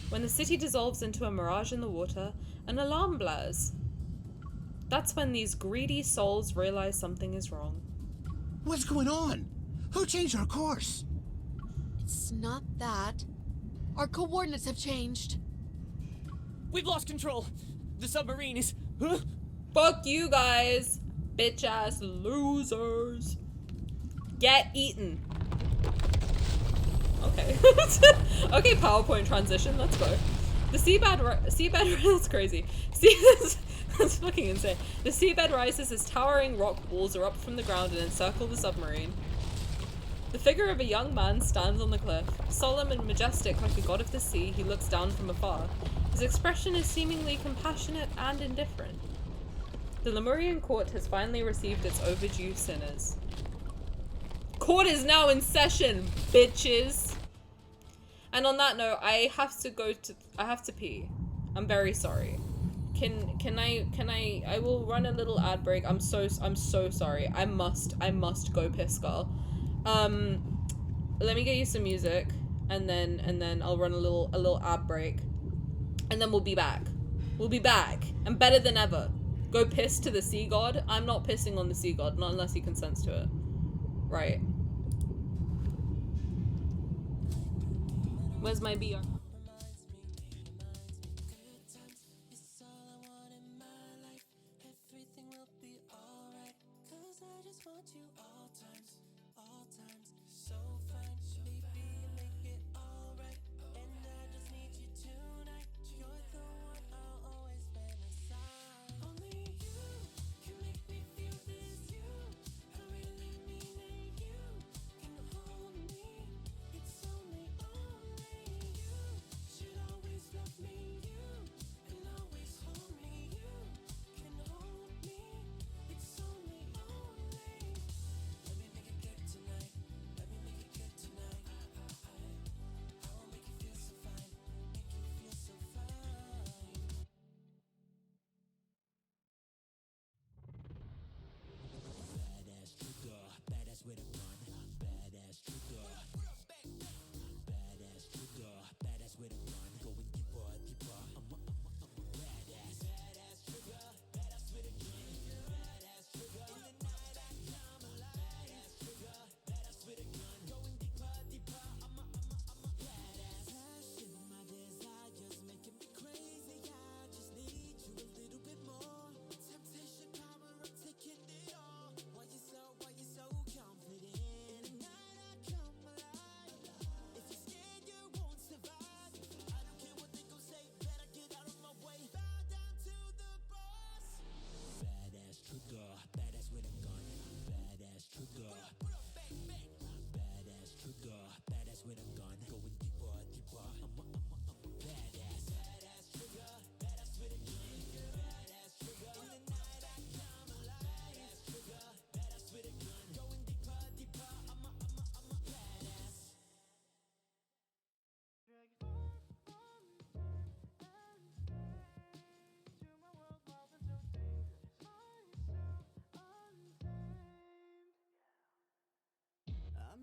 When the city dissolves into a mirage in the water, an alarm blares. That's when these greedy souls realize something is wrong. What's going on? Who changed our course? It's not that. Our coordinates have changed. We've lost control. The submarine is... Fuck you guys. Bitch ass losers. Get eaten. Okay. Okay, PowerPoint transition. Let's go. The seabed that's crazy. That's fucking insane. The seabed rises as towering rock walls erupt from the ground and encircle the submarine. The figure of a young man stands on the cliff. Solemn and majestic like a god of the sea, he looks down from afar. His expression is seemingly compassionate and indifferent. The Lemurian court has finally received its overdue sinners. Court is now in session, bitches. And on that note, I have to pee. I'm very sorry. I will run a little ad break. I'm so sorry. I must go piss, girl. Let me get you some music, and then I'll run a little ad break, and then we'll be back. We'll be back, and better than ever. Go piss to the sea god. I'm not pissing on the sea god, not unless he consents to it. Right. Where's my BR?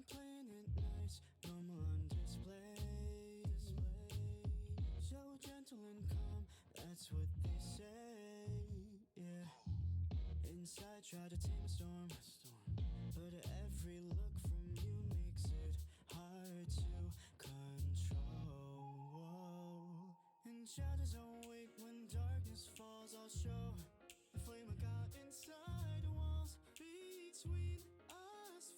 Playing it nice, normal on display. So gentle and calm, that's what they say. Yeah. Inside, try to tame a storm, but every look from you makes it hard to control. And shadows don't wait when darkness falls. I'll show the flame I got inside the walls between us.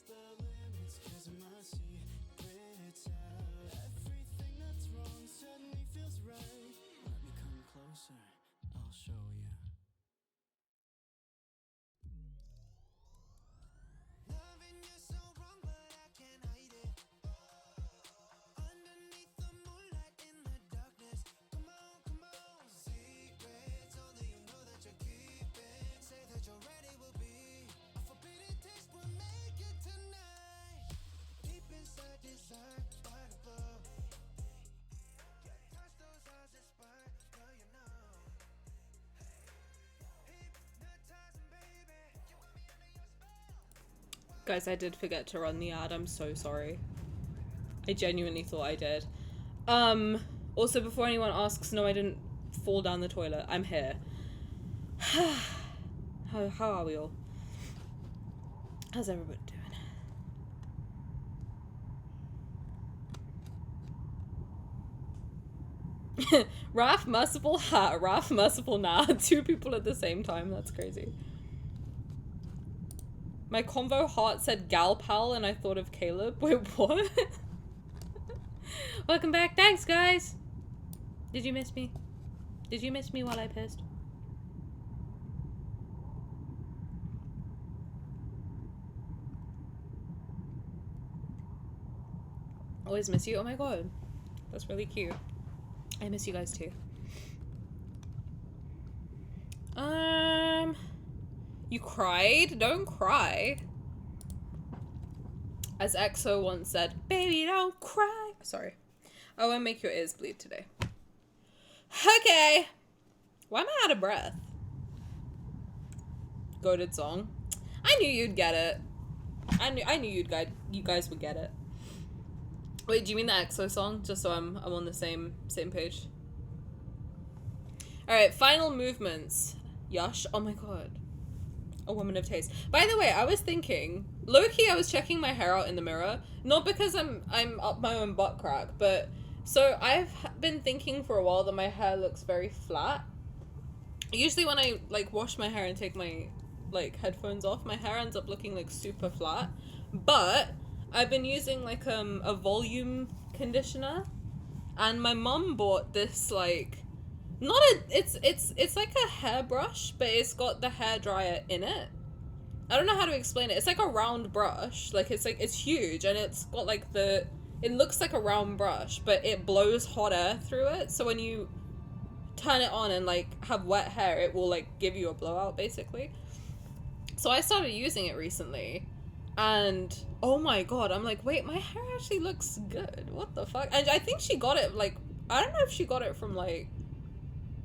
The limits, 'cause my secret's out. Everything that's wrong suddenly feels right. Let me come closer, I'll show you. Loving you so wrong, but I can't hide it. Underneath the moonlight in the darkness. Come on, come on. Secrets only you know that you're keeping. Say that you're ready, will be a forbidden taste. Will make it tonight. Deep inside desire, fire above. Yeah, touch those eyes, inspired, girl, you know. Hypnotizing, baby. You got me under your spell. Guys, I did forget to run the ad. I'm so sorry. I genuinely thought I did. Also, before anyone asks, no, I didn't fall down the toilet. I'm here. How are we all? How's everybody doing? Raf merciful, ha. Raf merciful, nah. Two people at the same time. That's crazy. My convo heart said gal pal and I thought of Caleb. Wait, what? Welcome back. Thanks, guys. Did you miss me? Did you miss me while I pissed? Always miss you. Oh my god. That's really cute. I miss you guys too. You cried? Don't cry. As EXO once said, baby, don't cry. Sorry. I won't make your ears bleed today. Okay. Why am I out of breath? Goated song. I knew you'd get it. I knew you guys would get it. Wait, do you mean the EXO song? Just so I'm on the same page. Alright, final movements. Yush. Oh my god. A woman of taste. By the way, I was thinking, low-key I was checking my hair out in the mirror. Not because I'm up my own butt crack, but so I've been thinking for a while that my hair looks very flat. Usually when I like wash my hair and take my like headphones off, my hair ends up looking like super flat. But I've been using like a volume conditioner, and my mum bought this like it's like a hairbrush, but it's got the hair dryer in it. I don't know how to explain it. It's like a round brush, like it's huge, and it's got like it looks like a round brush, but it blows hot air through it, so when you turn it on and like have wet hair, it will like give you a blowout basically. So I started using it recently, and oh my god, I'm like, wait, my hair actually looks good. What the fuck? And I think she got it like, I don't know if she got it from like,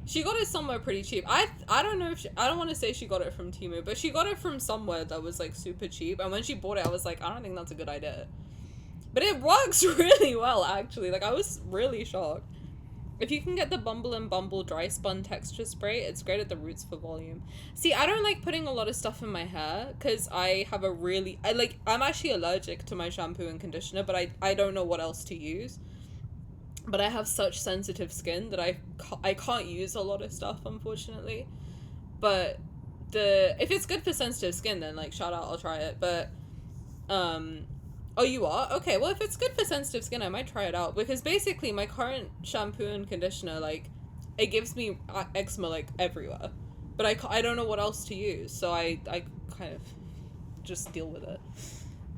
she got it somewhere pretty cheap. I don't know if I don't want to say she got it from Temu, but she got it from somewhere that was like super cheap, and when she bought it I was like, I don't think that's a good idea. But it works really well actually, like I was really shocked. If you can get the Bumble and Bumble dry spun texture spray, it's great at the roots for volume. See, I don't like putting a lot of stuff in my hair because I have I'm actually allergic to my shampoo and conditioner, but I don't know what else to use. But I have such sensitive skin that I can't use a lot of stuff, unfortunately. But if it's good for sensitive skin, then like shout out, I'll try it. But oh, you are? Okay, well if it's good for sensitive skin, I might try it out, because basically my current shampoo and conditioner, like, it gives me eczema like everywhere, but I don't know what else to use, so I kind of just deal with it.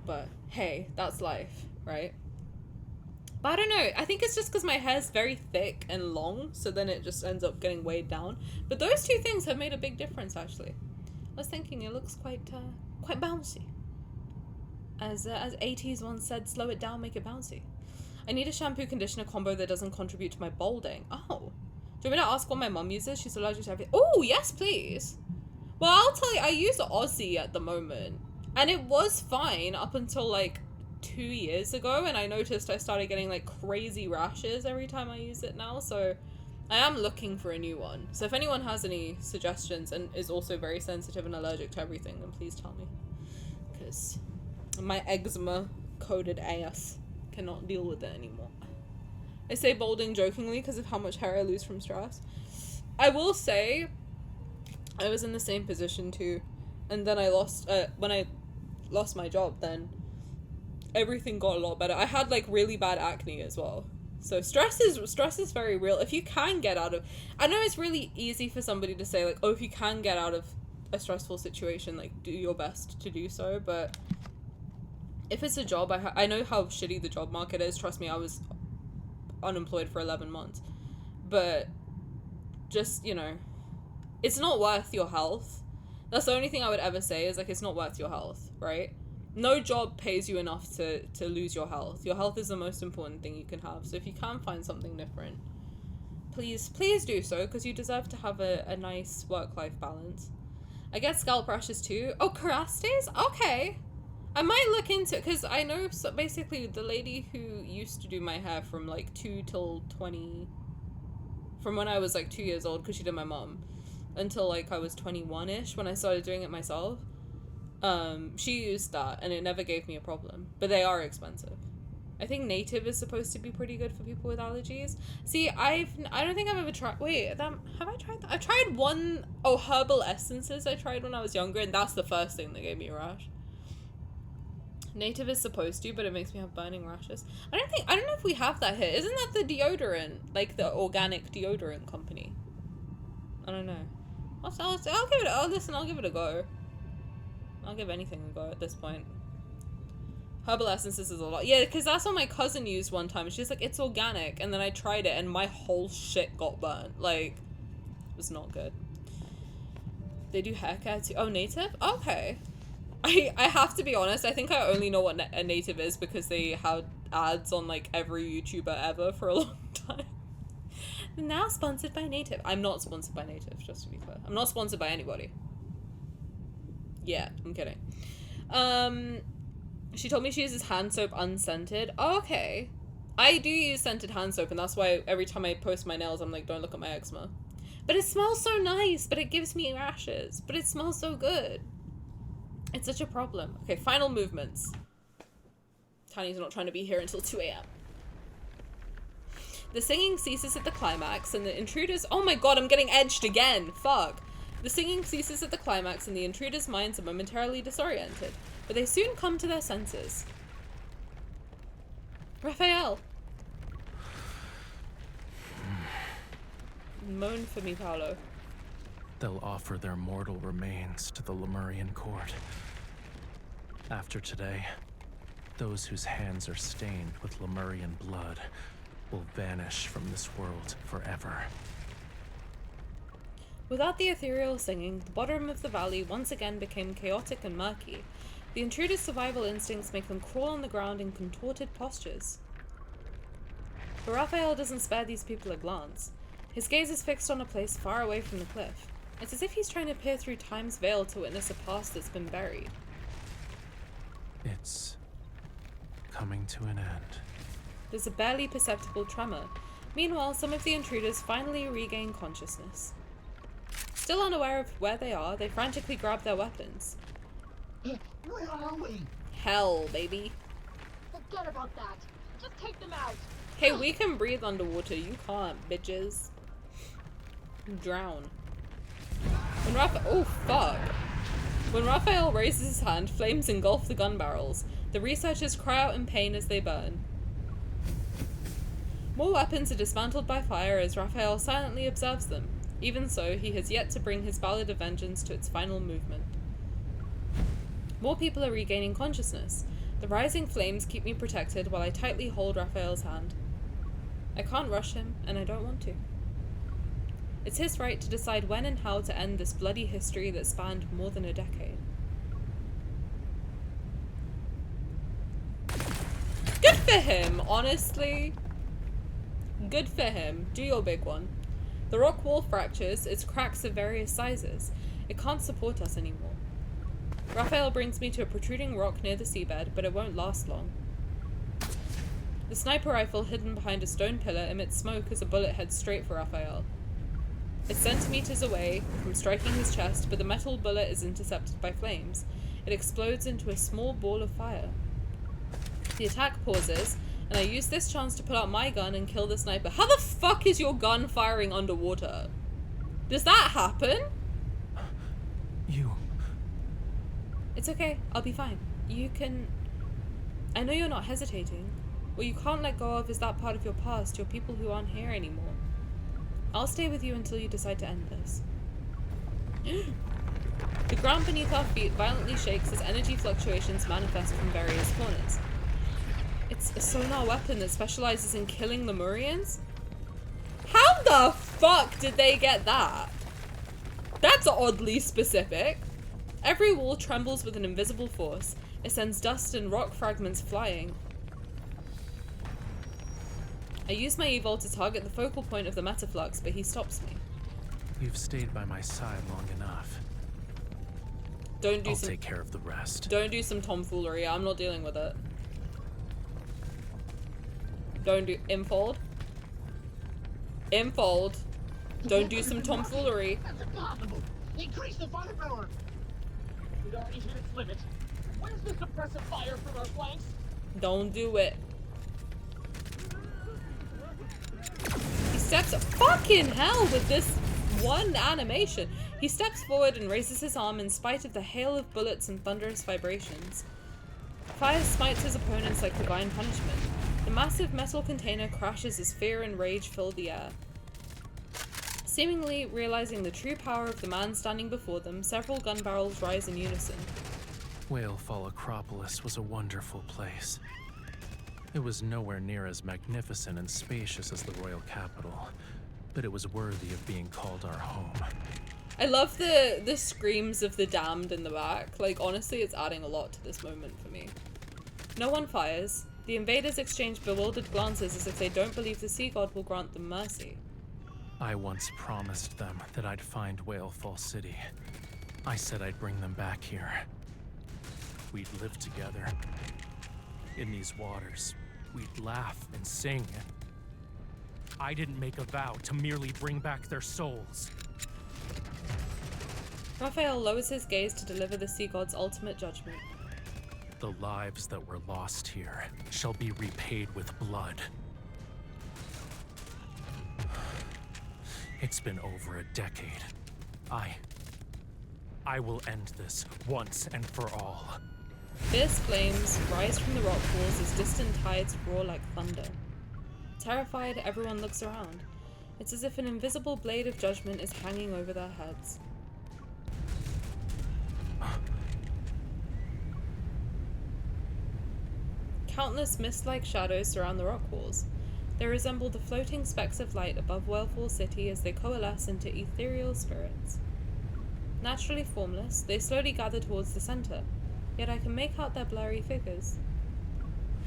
But hey, that's life, right? But I don't know, I think it's just because my hair's very thick and long, so then it just ends up getting weighed down. But those two things have made a big difference, actually. I was thinking it looks quite bouncy. As 80s once said, slow it down, make it bouncy. I need a shampoo conditioner combo that doesn't contribute to my balding. Oh. Do you want me to ask what my mum uses? She's allergic to everything. Oh, yes, please. Well, I'll tell you, I use Aussie at the moment. And it was fine up until like 2 years ago, and I noticed I started getting like crazy rashes every time I use it now, so I am looking for a new one. So if anyone has any suggestions and is also very sensitive and allergic to everything, then please tell me. Because my eczema coated ass cannot deal with it anymore. I say balding jokingly because of how much hair I lose from stress. I will say I was in the same position too, and then I lost when I lost my job, then everything got a lot better. I had like really bad acne as well. So stress is very real. If you can get out of, I know it's really easy for somebody to say like, oh, if you can get out of a stressful situation, like do your best to do so, but if it's a job, I know how shitty the job market is. Trust me, I was unemployed for 11 months. But just, you know, it's not worth your health. That's the only thing I would ever say is, like, it's not worth your health, right? No job pays you enough to lose your health. Your health is the most important thing you can have. So if you can find something different, please do so, because you deserve to have a nice work-life balance. I get scalp rashes too. Oh, Karastes? Okay. I might look into it, because I know basically the lady who used to do my hair from like 2 till 20, from when I was like 2 years old, because she did my mom, until like I was 21-ish when I started doing it myself. She used that and it never gave me a problem, but they are expensive. I think native is supposed to be pretty good for people with allergies. See, I don't think I've ever tried, wait, have I tried that? I've tried herbal essences I tried when I was younger, and that's the first thing that gave me a rash. Native is supposed to, but it makes me have burning rashes. I don't know if we have that here. Isn't that the deodorant, like the organic deodorant company? I don't know. I'll give it, I'll give it a go. I'll give anything a go at this point. Herbal essences is a lot. Yeah, because that's what my cousin used one time. She's like, it's organic. And then I tried it and my whole shit got burnt. Like, it was not good. They do hair care too. Oh, native? Okay. I have to be honest. I think I only know what a native is because they had ads on like every YouTuber ever for a long time. Now sponsored by Native. I'm not sponsored by Native, just to be clear. I'm not sponsored by anybody. Yeah, I'm kidding. She told me she uses hand soap unscented. Oh, okay. I do use scented hand soap, and that's why every time I post my nails, I'm like, don't look at my eczema. But it smells so nice, but it gives me rashes. But it smells so good. It's such a problem. Okay, final movements. Tiny's not trying to be here until 2 a.m. The singing ceases at the climax, and the intruders— oh my god, I'm getting edged again! Fuck! The singing ceases at the climax, and the intruders' minds are momentarily disoriented, but they soon come to their senses. Raphael! Moan for me, Paolo. They'll offer their mortal remains to the Lemurian court. After today, those whose hands are stained with Lemurian blood will vanish from this world forever. Without the ethereal singing, the bottom of the valley once again became chaotic and murky. The intruders' survival instincts make them crawl on the ground in contorted postures. But Raphael doesn't spare these people a glance. His gaze is fixed on a place far away from the cliff. It's as if he's trying to peer through time's veil to witness a past that's been buried. It's coming to an end. There's a barely perceptible tremor. Meanwhile, some of the intruders finally regain consciousness. Still unaware of where they are, they frantically grab their weapons. Where are we? Hell, baby. Forget about that. Just take them out. Hey, we can breathe underwater. You can't, bitches. Drown. Oh, fuck. When Raphael raises his hand, flames engulf the gun barrels. The researchers cry out in pain as they burn. More weapons are dismantled by fire as Raphael silently observes them. Even so, he has yet to bring his ballad of vengeance to its final movement. More people are regaining consciousness. The rising flames keep me protected while I tightly hold Raphael's hand. I can't rush him, and I don't want to. It's his right to decide when and how to end this bloody history that spanned more than a decade. Good for him, honestly. Good for him. Do your big one. The rock wall fractures, its cracks of various sizes. It can't support us anymore. Raphael brings me to a protruding rock near the seabed, but it won't last long. The sniper rifle hidden behind a stone pillar emits smoke as a bullet heads straight for Raphael. It's centimeters away from striking his chest, but the metal bullet is intercepted by flames. It explodes into a small ball of fire. The attack pauses, and I use this chance to pull out my gun and kill the sniper. How the fuck is your gun firing underwater? Does that happen? You... It's okay, I'll be fine. You can... I know you're not hesitating. What you can't let go of is that part of your past, your people who aren't here anymore. I'll stay with you until you decide to end this. The ground beneath our feet violently shakes as energy fluctuations manifest from various corners. It's a sonar weapon that specializes in killing Lemurians? How the fuck did they get that? That's oddly specific. Every wall trembles with an invisible force. It sends dust and rock fragments flying. I use my evolt to target the focal point of the metaflux, but he stops me. You've stayed by my side long enough. I'll take care of the rest. Don't do some tomfoolery. I'm not dealing with it. Don't do infold. Infold. Don't do some tomfoolery. That's impossible. Increase the firepower. We'd already hit its limit. Where's the suppressive fire from our flanks? Don't do it. He steps up. Fucking hell with this one animation. He steps forward and raises his arm in spite of the hail of bullets and thunderous vibrations. Fire smites his opponents like divine punishment. The massive metal container crashes as fear and rage fill the air. Seemingly realizing the true power of the man standing before them, several gun barrels rise in unison. Whalefall Acropolis was a wonderful place. It was nowhere near as magnificent and spacious as the royal capital, but it was worthy of being called our home. I love the screams of the damned in the back. Like, honestly, it's adding a lot to this moment for me. No one fires. The invaders exchange bewildered glances as if they don't believe the sea god will grant them mercy. I once promised them that I'd find Whalefall City. I said I'd bring them back here. We'd live together. In these waters, we'd laugh and sing. I didn't make a vow to merely bring back their souls. Raphael lowers his gaze to deliver the sea god's ultimate judgment. The lives that were lost here shall be repaid with blood. It's been over a decade. I will end this once and for all. Fierce flames rise from the rock walls as distant tides roar like thunder. Terrified, everyone looks around. It's as if an invisible blade of judgment is hanging over their heads. Countless mist-like shadows surround the rock walls. They resemble the floating specks of light above Whalefall City as they coalesce into ethereal spirits. Naturally formless, they slowly gather towards the center, yet I can make out their blurry figures.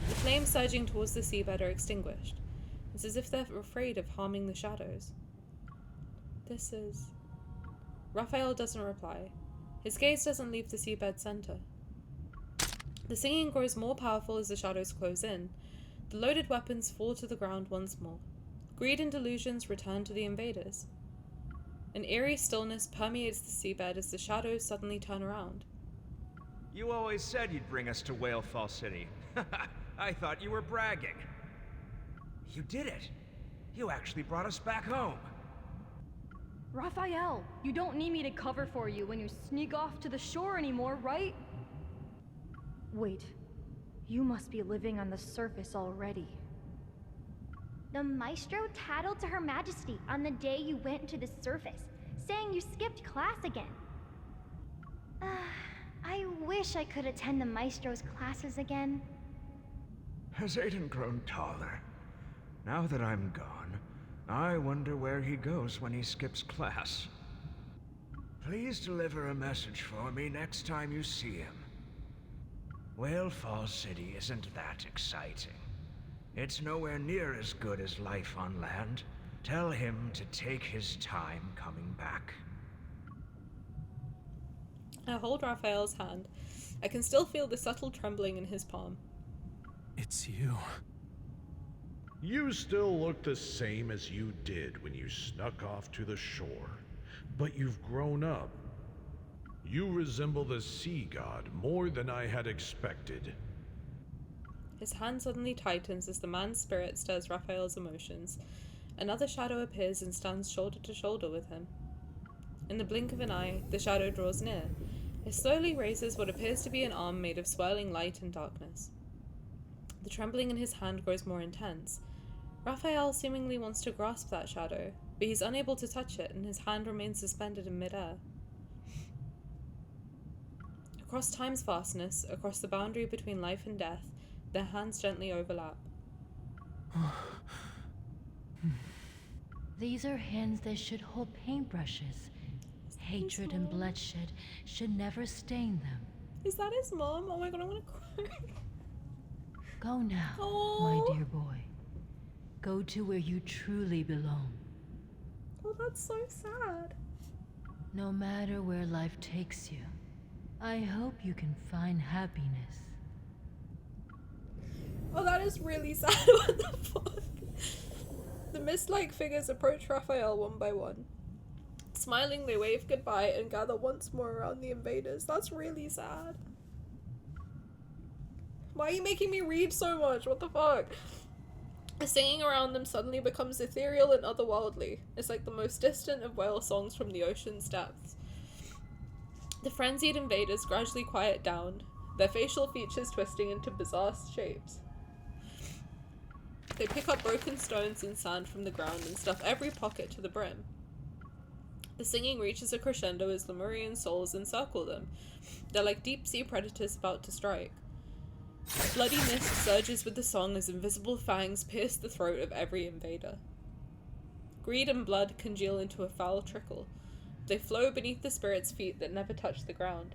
The flames surging towards the seabed are extinguished. It's as if they're afraid of harming the shadows. This is... Raphael doesn't reply. His gaze doesn't leave the seabed's center. The singing grows more powerful as the shadows close in. The loaded weapons fall to the ground once more. Greed and delusions return to the invaders. An eerie stillness permeates the seabed as the shadows suddenly turn around. You always said you'd bring us to Whalefall City. I thought you were bragging. You did it. You actually brought us back home. Raphael, you don't need me to cover for you when you sneak off to the shore anymore, right? Wait, you must be living on the surface already. The Maestro tattled to Her Majesty on the day you went to the surface, saying you skipped class again. I wish I could attend the Maestro's classes again. Has Aiden grown taller? Now that I'm gone, I wonder where he goes when he skips class. Please deliver a message for me next time you see him. Whalefall City isn't that exciting. It's nowhere near as good as life on land. Tell him to take his time coming back. I hold Raphael's hand. I can still feel the subtle trembling in his palm. It's you. You still look the same as you did when you snuck off to the shore, but you've grown up. You resemble the sea god more than I had expected. His hand suddenly tightens as the man's spirit stirs Raphael's emotions. Another shadow appears and stands shoulder to shoulder with him. In the blink of an eye, the shadow draws near. It slowly raises what appears to be an arm made of swirling light and darkness. The trembling in his hand grows more intense. Raphael seemingly wants to grasp that shadow, but he's unable to touch it, and his hand remains suspended in midair. Across time's vastness, across the boundary between life and death, their hands gently overlap. These are hands that should hold paintbrushes. Hatred and bloodshed should never stain them. Is that his mom? Oh my god, I want to cry. Go now, my dear boy. Go to where you truly belong. Oh, that's so sad. No matter where life takes you, I hope you can find happiness. Oh, that is really sad. What the fuck? The mist-like figures approach Raphael one by one. Smiling, they wave goodbye and gather once more around the invaders. That's really sad. Why are you making me read so much? What the fuck? The singing around them suddenly becomes ethereal and otherworldly. It's like the most distant of whale songs from the ocean's depths. The frenzied invaders gradually quiet down, their facial features twisting into bizarre shapes. They pick up broken stones and sand from the ground and stuff every pocket to the brim. The singing reaches a crescendo as Lemurian souls encircle them. They're like deep-sea predators about to strike. Bloody mist surges with the song as invisible fangs pierce the throat of every invader. Greed and blood congeal into a foul trickle. They flow beneath the spirit's feet that never touch the ground.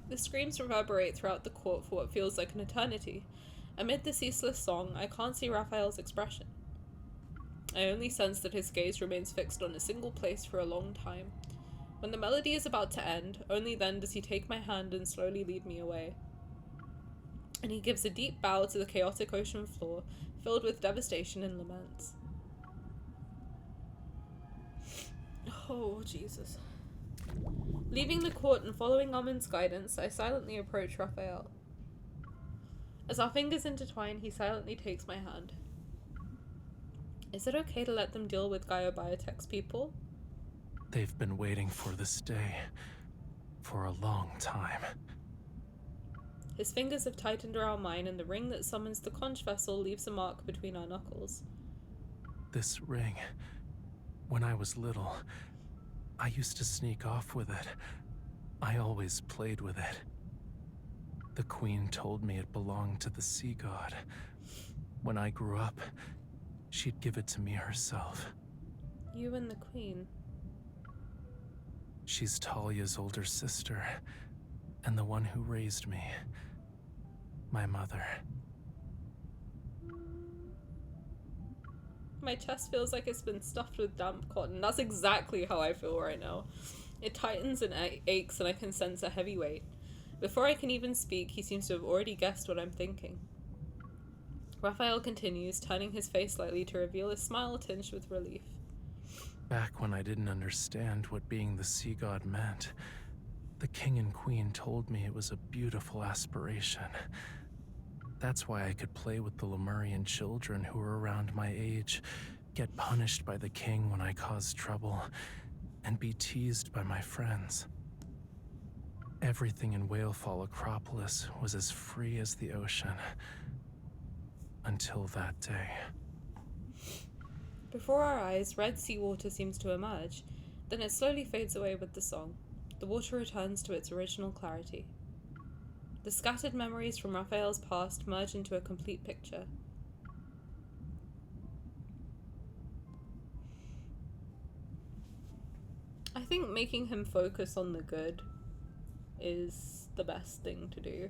The screams reverberate throughout the court for what feels like an eternity. Amid the ceaseless song, I can't see Raphael's expression. I only sense that his gaze remains fixed on a single place for a long time. When the melody is about to end, only then does he take my hand and slowly lead me away. And he gives a deep bow to the chaotic ocean floor, filled with devastation and laments. Oh, Jesus. Leaving the court and following Armin's guidance, I silently approach Raphael. As our fingers intertwine, he silently takes my hand. Is it okay to let them deal with Gaia-Biotech's people? They've been waiting for this day for a long time. His fingers have tightened around mine, and the ring that summons the conch vessel leaves a mark between our knuckles. This ring, when I was little, I used to sneak off with it. I always played with it. The queen told me it belonged to the sea god. When I grew up, she'd give it to me herself. You and the queen. She's Talia's older sister, and the one who raised me. My mother. My chest feels like it's been stuffed with damp cotton. That's exactly how I feel right now. It tightens and aches, and I can sense a heavy weight. Before I can even speak, he seems to have already guessed what I'm thinking. Raphael continues, turning his face slightly to reveal a smile tinged with relief. Back when I didn't understand what being the sea god meant, the king and queen told me it was a beautiful aspiration. That's why I could play with the Lemurian children who were around my age, get punished by the king when I caused trouble, and be teased by my friends. Everything in Whalefall Acropolis was as free as the ocean. Until that day. Before our eyes, red seawater seems to emerge. Then it slowly fades away with the song. The water returns to its original clarity. The scattered memories from Raphael's past merge into a complete picture. I think making him focus on the good is the best thing to do.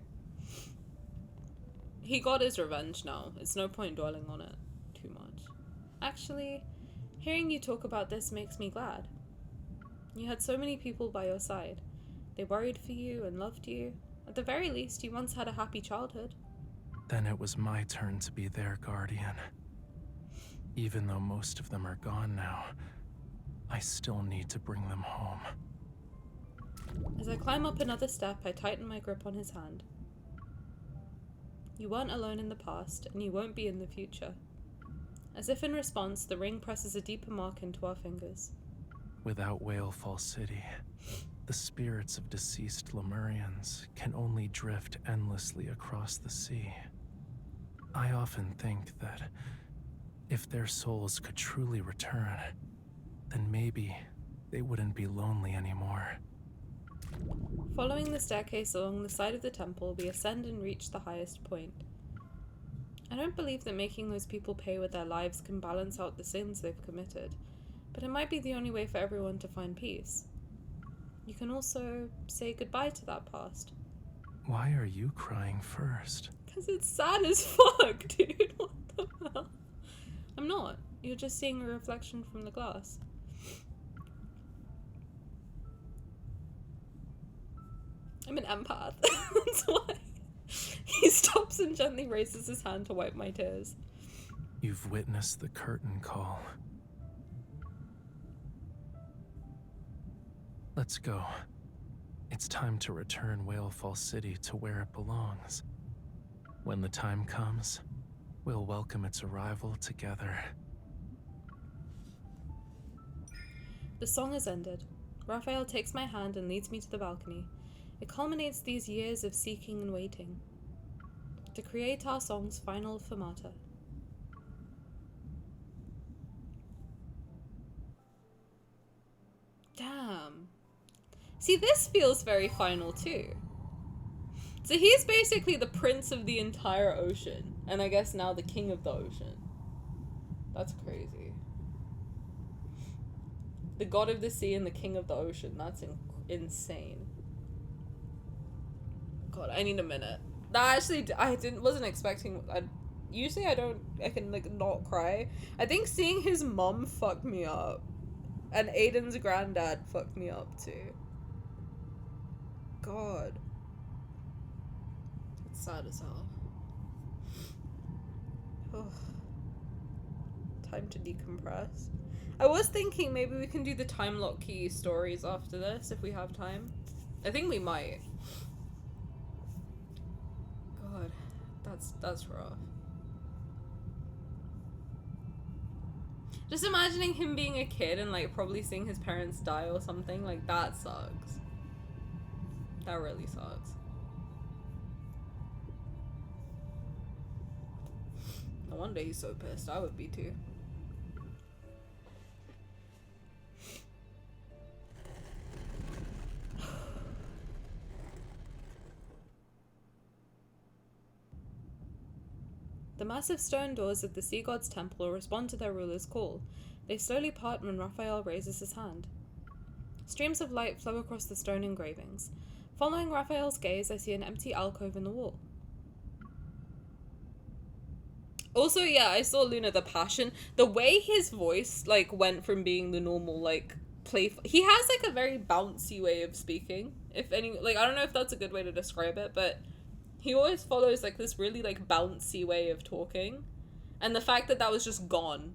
He got his revenge now. It's no point dwelling on it too much. Actually, hearing you talk about this makes me glad. You had so many people by your side. They worried for you and loved you. At the very least, you once had a happy childhood. Then it was my turn to be their guardian. Even though most of them are gone now, I still need to bring them home. As I climb up another step, I tighten my grip on his hand. You weren't alone in the past, and you won't be in the future. As if in response, the ring presses a deeper mark into our fingers. Without Whalefall City, the spirits of deceased Lemurians can only drift endlessly across the sea. I often think that if their souls could truly return, then maybe they wouldn't be lonely anymore. Following the staircase along the side of the temple, we ascend and reach the highest point. I don't believe that making those people pay with their lives can balance out the sins they've committed, but it might be the only way for everyone to find peace. You can also say goodbye to that past. Why are you crying first? Because it's sad as fuck, dude. What the hell? I'm not. You're just seeing a reflection from the glass. I'm an empath. That's why. He stops and gently raises his hand to wipe my tears. You've witnessed the curtain call. Let's go. It's time to return Whalefall City to where it belongs. When the time comes, we'll welcome its arrival together. The song has ended. Raphael takes my hand and leads me to the balcony. It culminates these years of seeking and waiting. to create our song's final fermata. Damn. See, this feels very final too. So he's basically the prince of the entire ocean, and I guess now the king of the ocean. That's crazy. The god of the sea and the king of the ocean. That's insane. God, I need a minute. That actually, wasn't expecting. Usually I can like not cry. I think seeing his mom fucked me up. And Aiden's granddad fucked me up too. God. It's sad as hell. Oh. Time to decompress. I was thinking maybe we can do the time lock key stories after this if we have time. I think we might. God, that's rough. Just imagining him being a kid and like probably seeing his parents die or something, like that sucks. That really sucks. No wonder he's so pissed. I would be too. The massive stone doors of the sea god's temple respond to their ruler's call. They slowly part when Raphael raises his hand. Streams of light flow across the stone engravings. Following Raphael's gaze, I see an empty alcove in the wall. Also, yeah, I saw Luna the Passion. The way his voice, like, went from being the normal, like, playful... He has, like, a very bouncy way of speaking. If any... Like, I don't know if that's a good way to describe it, but... He always follows, like, this really, like, bouncy way of talking. And the fact that was just gone.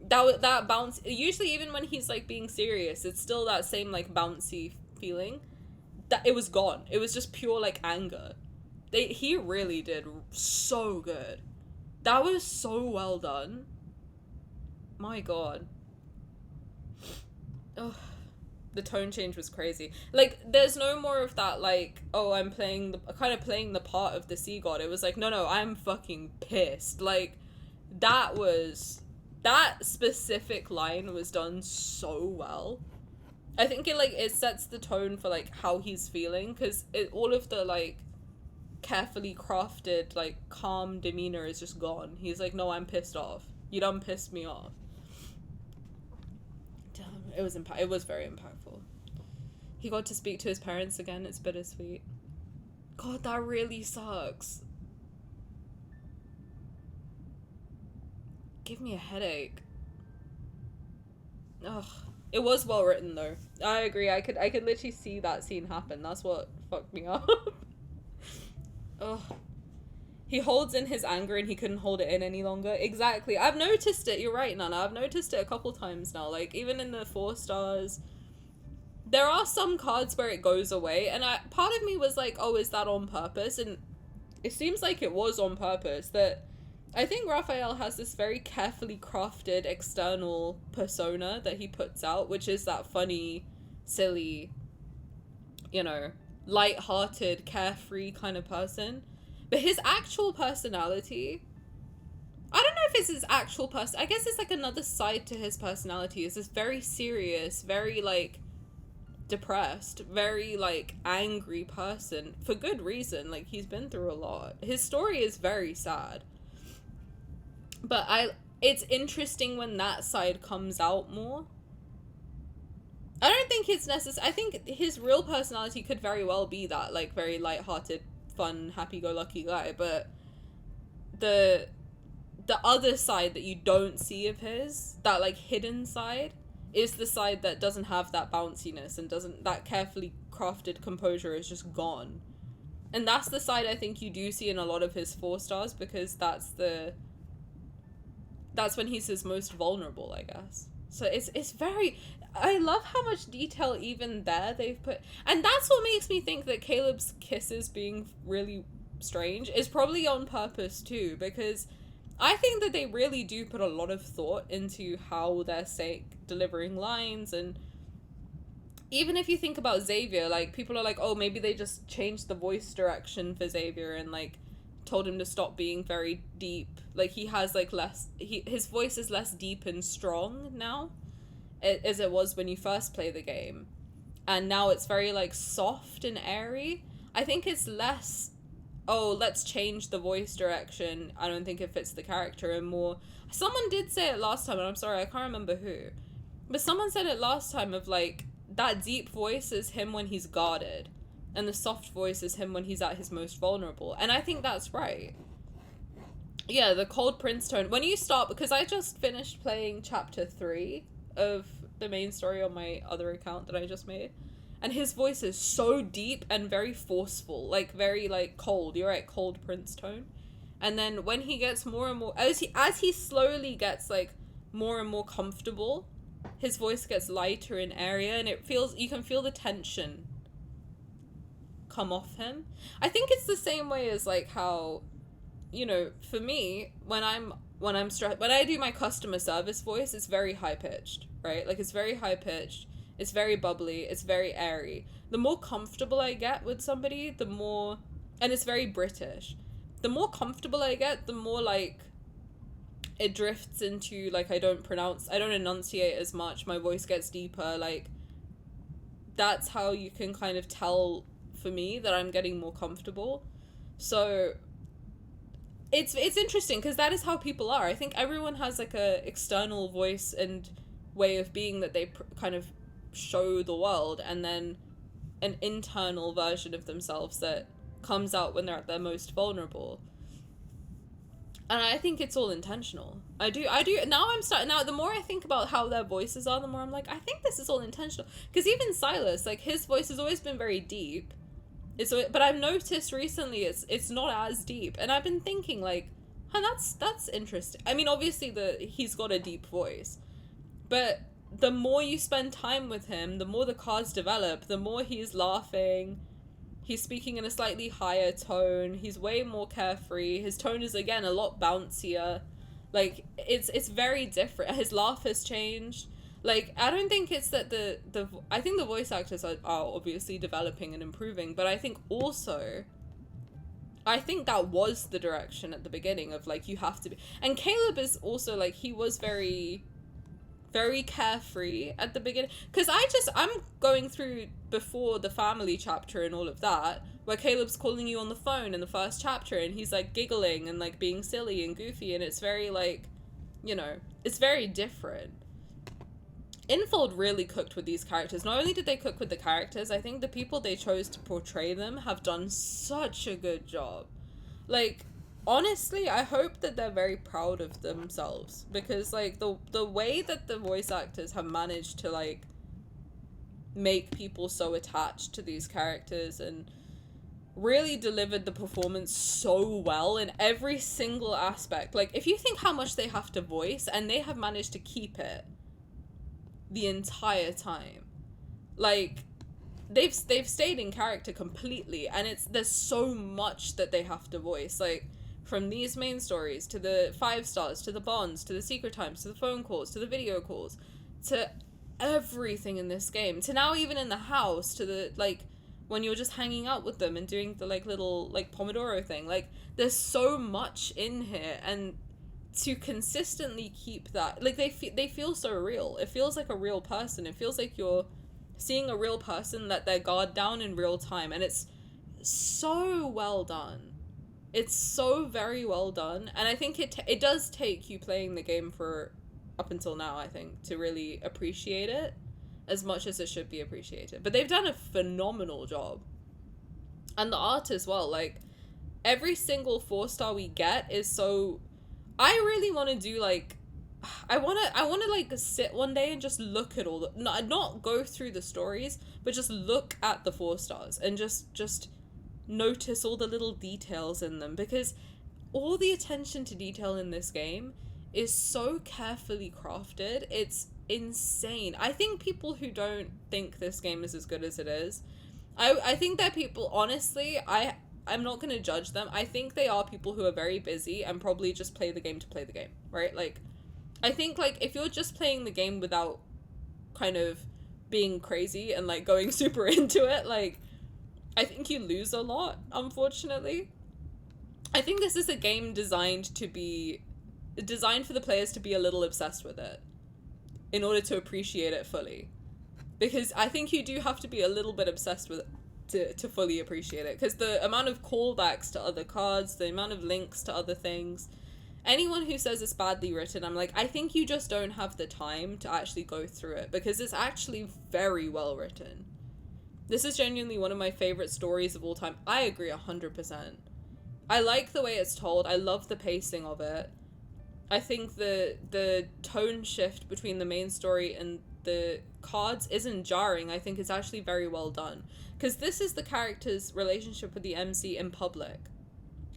That bounce... Usually, even when he's, like, being serious, it's still that same, like, bouncy feeling. That it was gone. It was just pure, like, anger. He really did so good. That was so well done. My god. Ugh. The tone change was crazy. Like, there's no more of that, like, oh, I'm playing the part of the sea god. It was like, no, I'm fucking pissed. Like, that specific line was done so well. I think it sets the tone for, like, how he's feeling, because all of the, like, carefully crafted, like, calm demeanor is just gone. He's like, no, I'm pissed off. You done pissed me off. Damn, it was very impactful. He got to speak to his parents again. It's bittersweet. God, that really sucks. Give me a headache. Ugh. It was well written though. I agree. I could literally see that scene happen. That's what fucked me up. Ugh. He holds in his anger and he couldn't hold it in any longer. Exactly. I've noticed it. You're right, Nana. I've noticed it a couple times now. Like, even in the 4 stars, there are some cards where it goes away. And part of me was like, oh, is that on purpose? And it seems like it was on purpose. That I think Raphael has this very carefully crafted external persona that he puts out, which is that funny, silly, you know, light-hearted, carefree kind of person. But his actual personality, I don't know if it's his actual person. I guess it's like another side to his personality. Is this very serious, very like depressed, very like angry person for good reason. Like, he's been through a lot. His story is very sad. But it's interesting when that side comes out more. I don't think it's necessary. I think his real personality could very well be that, like, very light-hearted, fun, happy-go-lucky guy, but the other side that you don't see of his, that, like, hidden side, is the side that doesn't have that bounciness and that carefully crafted composure is just gone. And that's the side I think you do see in a lot of his 4 stars, because that's when he's his most vulnerable, I guess. So it's very... I love how much detail even there they've put... And that's what makes me think that Caleb's kisses being really strange is probably on purpose too, because I think that they really do put a lot of thought into how they're delivering lines. And even if you think about Xavier, like, people are like, oh, maybe they just changed the voice direction for Xavier and, like, told him to stop being very deep. Like, he has like less, his voice is less deep and strong now as it was when you first play the game, and now it's very like soft and airy. I think it's less, oh, let's change the voice direction. I don't think it fits the character, and more, someone did say it last time, and I'm sorry, I can't remember who, but someone said it last time of like, that deep voice is him when he's guarded, and the soft voice is him when he's at his most vulnerable. And I think that's right. Yeah, the cold prince tone. When you start, because I just finished playing chapter 3 of the main story on my other account that I just made, and his voice is so deep and very forceful, like very like cold. You're right, cold prince tone. And then when he gets more and more, as he slowly gets like more and more comfortable, his voice gets lighter and airier, and it feels, you can feel the tension come off him. I think it's the same way as like how, you know, for me, when I'm stressed, when I do my customer service voice, it's very high pitched, right? Like, it's very high pitched, it's very bubbly, it's very airy. The more comfortable I get with somebody, the more, and it's very British. The more comfortable I get, the more like it drifts into like, I don't enunciate as much, my voice gets deeper. Like, that's how you can kind of tell for me that I'm getting more comfortable. So it's interesting, because that is how people are. I think everyone has like a external voice and way of being that they kind of show the world, and then an internal version of themselves that comes out when they're at their most vulnerable. And I think it's all intentional. I do. Now the more I think about how their voices are, the more I'm like, I think this is all intentional. Because even Sylus, like, his voice has always been very deep. But I've noticed recently it's not as deep, and I've been thinking like, huh, that's interesting. I mean, obviously he's got a deep voice, but the more you spend time with him, the more the cards develop, the more he's laughing, he's speaking in a slightly higher tone, he's way more carefree, his tone is again a lot bouncier, like it's very different. His laugh has changed. Like, I don't think it's that I think the voice actors are obviously developing and improving, but I think that was the direction at the beginning of, like, you have to be. And Caleb is also, like, he was very, very carefree at the beginning. Because I'm going through before the family chapter and all of that, where Caleb's calling you on the phone in the first chapter, and he's, like, giggling and, like, being silly and goofy, and it's very, like, you know, it's very different. Infold really cooked with these characters. Not only did they cook with the characters, I think the people they chose to portray them have done such a good job. Like, honestly, I hope that they're very proud of themselves, because like the way that the voice actors have managed to like make people so attached to these characters and really delivered the performance so well in every single aspect. Like, if you think how much they have to voice, and they have managed to keep it the entire time, like they've stayed in character completely, and there's so much that they have to voice, like from these main stories to the 5 stars to the bonds to the secret times to the phone calls to the video calls to everything in this game, to now even in the house, to the like when you're just hanging out with them and doing the like little like Pomodoro thing. Like, there's so much in here, and to consistently keep that, like, they feel so real. It feels like a real person. It feels like you're seeing a real person let their guard down in real time, and it's so well done. It's so very well done, and I think it does take you playing the game for up until now, I think, to really appreciate it as much as it should be appreciated. But they've done a phenomenal job, and the art as well. Like, every single 4-star we get is so. I really want to do, like, I want to like sit one day and just look at all the, not go through the stories, but just look at the 4 stars and just notice all the little details in them, because all the attention to detail in this game is so carefully crafted. It's insane. I think people who don't think this game is as good as it is, I think that people, honestly, I'm not going to judge them. I think they are people who are very busy and probably just play the game to play the game, right? Like, I think, like, if you're just playing the game without kind of being crazy and, like, going super into it, like, I think you lose a lot, unfortunately. I think this is a game designed for the players to be a little obsessed with it in order to appreciate it fully. Because I think you do have to be a little bit obsessed with it to fully appreciate it. Because the amount of callbacks to other cards, the amount of links to other things, anyone who says it's badly written, I'm like, I think you just don't have the time to actually go through it, because it's actually very well written. This is genuinely one of my favorite stories of all time. I agree 100%. I like the way it's told. I love the pacing of it. I think the tone shift between the main story and the cards isn't jarring. I think it's actually very well done. Because this is the character's relationship with the MC in public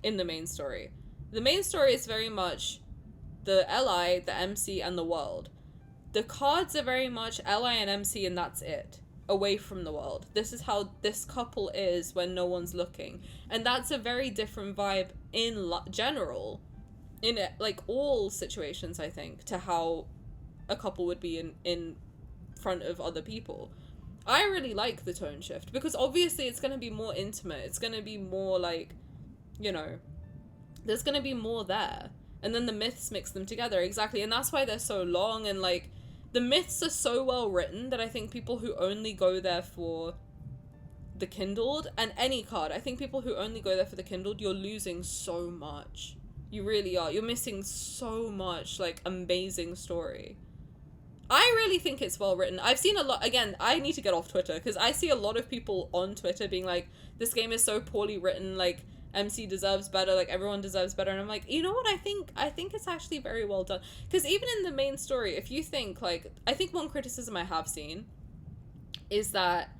in the main story. The main story is very much the LI, the MC, and the world. The cards are very much LI and MC, and that's it. Away from the world. This is how this couple is when no one's looking. And that's a very different vibe in general. In like all situations, I think, to how a couple would be in front of other people. I really like the tone shift, because obviously it's going to be more intimate. It's going to be more like, you know, there's going to be more there. And then the myths mix them together. Exactly. And that's why they're so long. And like, the myths are so well written that I think people who only go there for the Kindled, and any card, I think people who only go there for the Kindled, you're losing so much. You really are. You're missing so much, like, amazing story. I really think it's well written. I've seen a lot, again, I need to get off Twitter, because I see a lot of people on Twitter being like, this game is so poorly written, like, MC deserves better, like, everyone deserves better, and I'm like, you know what, I think it's actually very well done. Because even in the main story, if you think, like, I think one criticism I have seen is that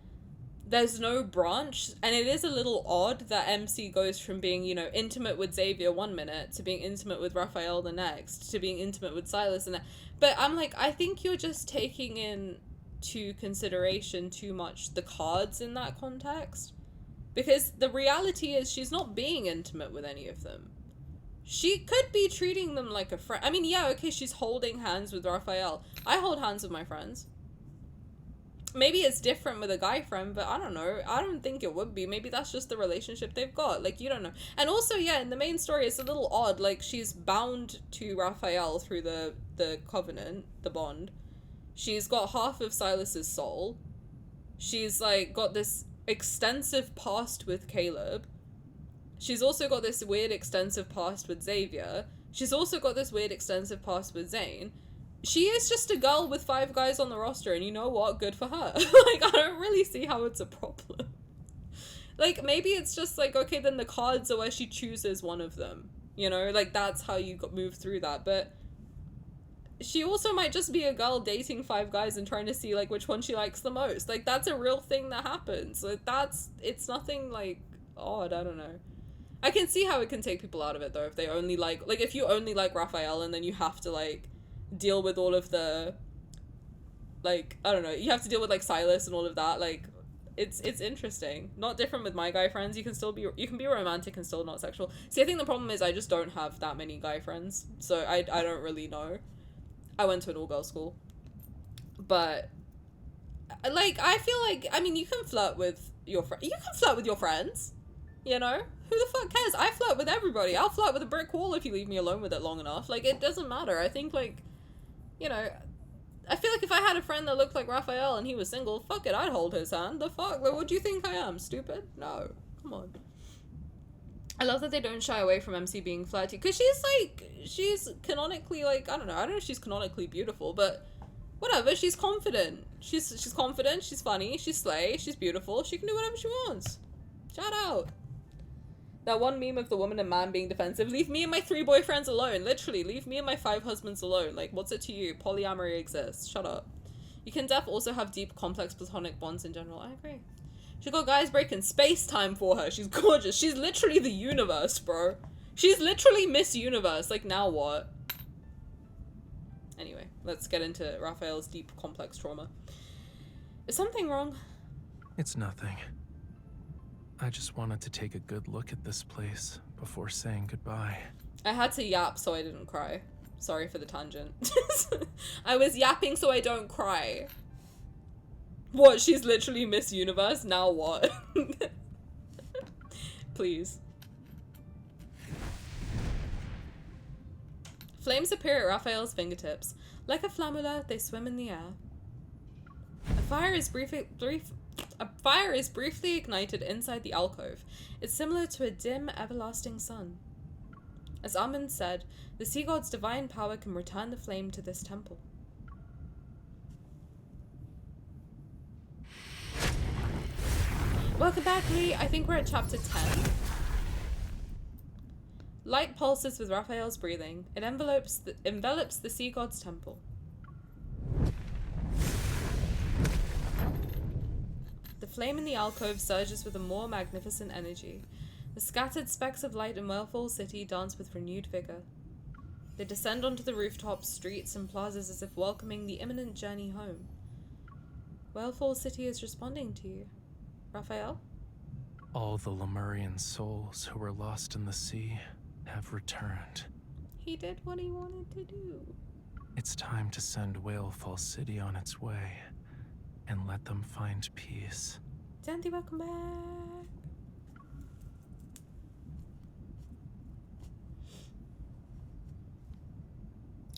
there's no branch, and it is a little odd that MC goes from being, you know, intimate with Xavier 1 minute to being intimate with Rafayel the next to being intimate with Sylus and that. But I'm like, I think you're just taking into consideration too much the cards in that context, because the reality is she's not being intimate with any of them. She could be treating them like a friend. I mean, yeah, okay, she's holding hands with Rafayel. I hold hands with my friends. Maybe it's different with a guy friend, but I don't know. I don't think it would be. Maybe that's just the relationship they've got. Like, you don't know. And also, yeah, in the main story, it's a little odd. Like, she's bound to Rafayel through the covenant, the bond. She's got half of Sylus's soul. She's, like, got this extensive past with Caleb. She's also got this weird extensive past with Xavier. She's also got this weird extensive past with Zayne. She is just a girl with 5 guys on the roster, and you know what? Good for her. Like, I don't really see how it's a problem. Like, maybe it's just like, okay, then the cards are where she chooses one of them. You know? Like, that's how you move through that. But she also might just be a girl dating 5 guys and trying to see, like, which one she likes the most. Like, that's a real thing that happens. Like, it's nothing, like, odd. I don't know. I can see how it can take people out of it, though, if they only like, if you only like Rafayel and then you have to, like, deal with all of the, like, I don't know, you have to deal with, like, Sylus and all of that. Like, it's interesting. Not different with my guy friends. You can be romantic and still not sexual. See, I think the problem is I just don't have that many guy friends, so I don't really know. I went to an all-girls school, but, like, I feel like, I mean, you can flirt with your friends, you know? Who the fuck cares? I flirt with everybody. I'll flirt with a brick wall if you leave me alone with it long enough. Like, it doesn't matter. I think, like, you know, I feel like if I had a friend that looked like Rafayel and he was single, fuck it, I'd hold his hand. The fuck? Like, what do you think I am? Stupid? No. Come on. I love that they don't shy away from MC being flirty, because she's canonically, like, I don't know if she's canonically beautiful, but whatever, she's confident. She's confident, she's funny, she's slay, she's beautiful, she can do whatever she wants. Shout out. That one meme of the woman and man being defensive, leave me and my 3 boyfriends alone. Literally, leave me and my 5 husbands alone. Like, what's it to you? Polyamory exists. Shut up. You can also have deep, complex platonic bonds in general. I agree. She got guys breaking space-time for her. She's gorgeous. She's literally the universe, bro. She's literally Miss Universe. Like, now what? Anyway, let's get into Raphael's deep, complex trauma. Is something wrong? It's nothing. I just wanted to take a good look at this place before saying goodbye. I had to yap so I didn't cry. Sorry for the tangent. I was yapping so I don't cry. What? She's literally Miss Universe? Now what? Please. Flames appear at Raphael's fingertips. Like a flammula, they swim in the air. A fire is briefly ignited inside the alcove. It's similar to a dim, everlasting sun. As Amun said, the sea god's divine power can return the flame to this temple. Welcome back, Lee. I think we're at chapter 10. Light pulses with Raphael's breathing. It envelops the sea god's temple. The flame in the alcove surges with a more magnificent energy. The scattered specks of light in Whalefall City dance with renewed vigor. They descend onto the rooftops, streets, and plazas as if welcoming the imminent journey home. Whalefall City is responding to you. Raphael? All the Lemurian souls who were lost in the sea have returned. He did what he wanted to do. It's time to send Whalefall City on its way and let them find peace. Sandy, welcome back.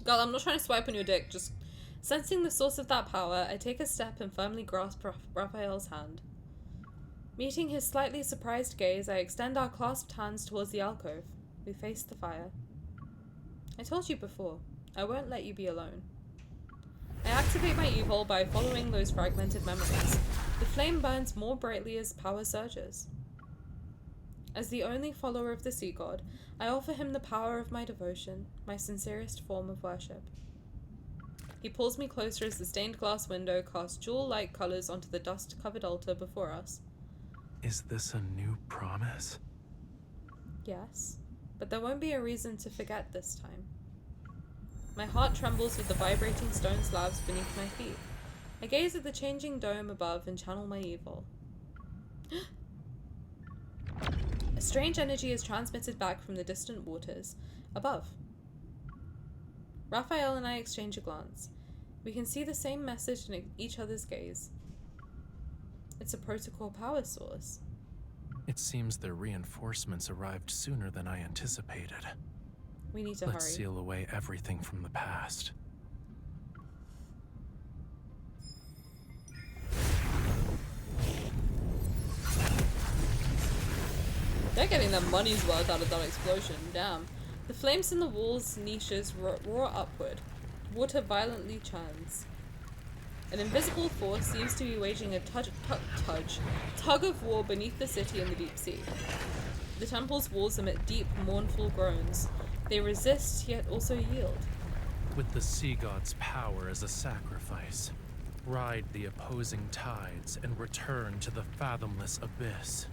God, I'm not trying to swipe on your dick, just sensing the source of that power, I take a step and firmly grasp Raphael's hand. Meeting his slightly surprised gaze, I extend our clasped hands towards the alcove. We face the fire. I told you before, I won't let you be alone. I activate my evil by following those fragmented memories. The flame burns more brightly as power surges. As the only follower of the sea god, I offer him the power of my devotion, my sincerest form of worship. He pulls me closer as the stained glass window casts jewel-like colors onto the dust-covered altar before us. Is this a new promise? Yes, but there won't be a reason to forget this time. My heart trembles with the vibrating stone slabs beneath my feet. I gaze at the changing dome above and channel my evil. A strange energy is transmitted back from the distant waters above. Raphael and I exchange a glance. We can see the same message in each other's gaze. It's a protocol power source. It seems their reinforcements arrived sooner than I anticipated. We need to Let's hurry. seal away everything from the past. They're getting their money's worth out of that explosion, damn. The flames in the walls' niches roar upward. Water violently churns. An invisible force seems to be waging a tug of war beneath the city in the deep sea. The temple's walls emit deep, mournful groans. They resist, yet also yield. With the sea god's power as a sacrifice, ride the opposing tides and return to the fathomless abyss.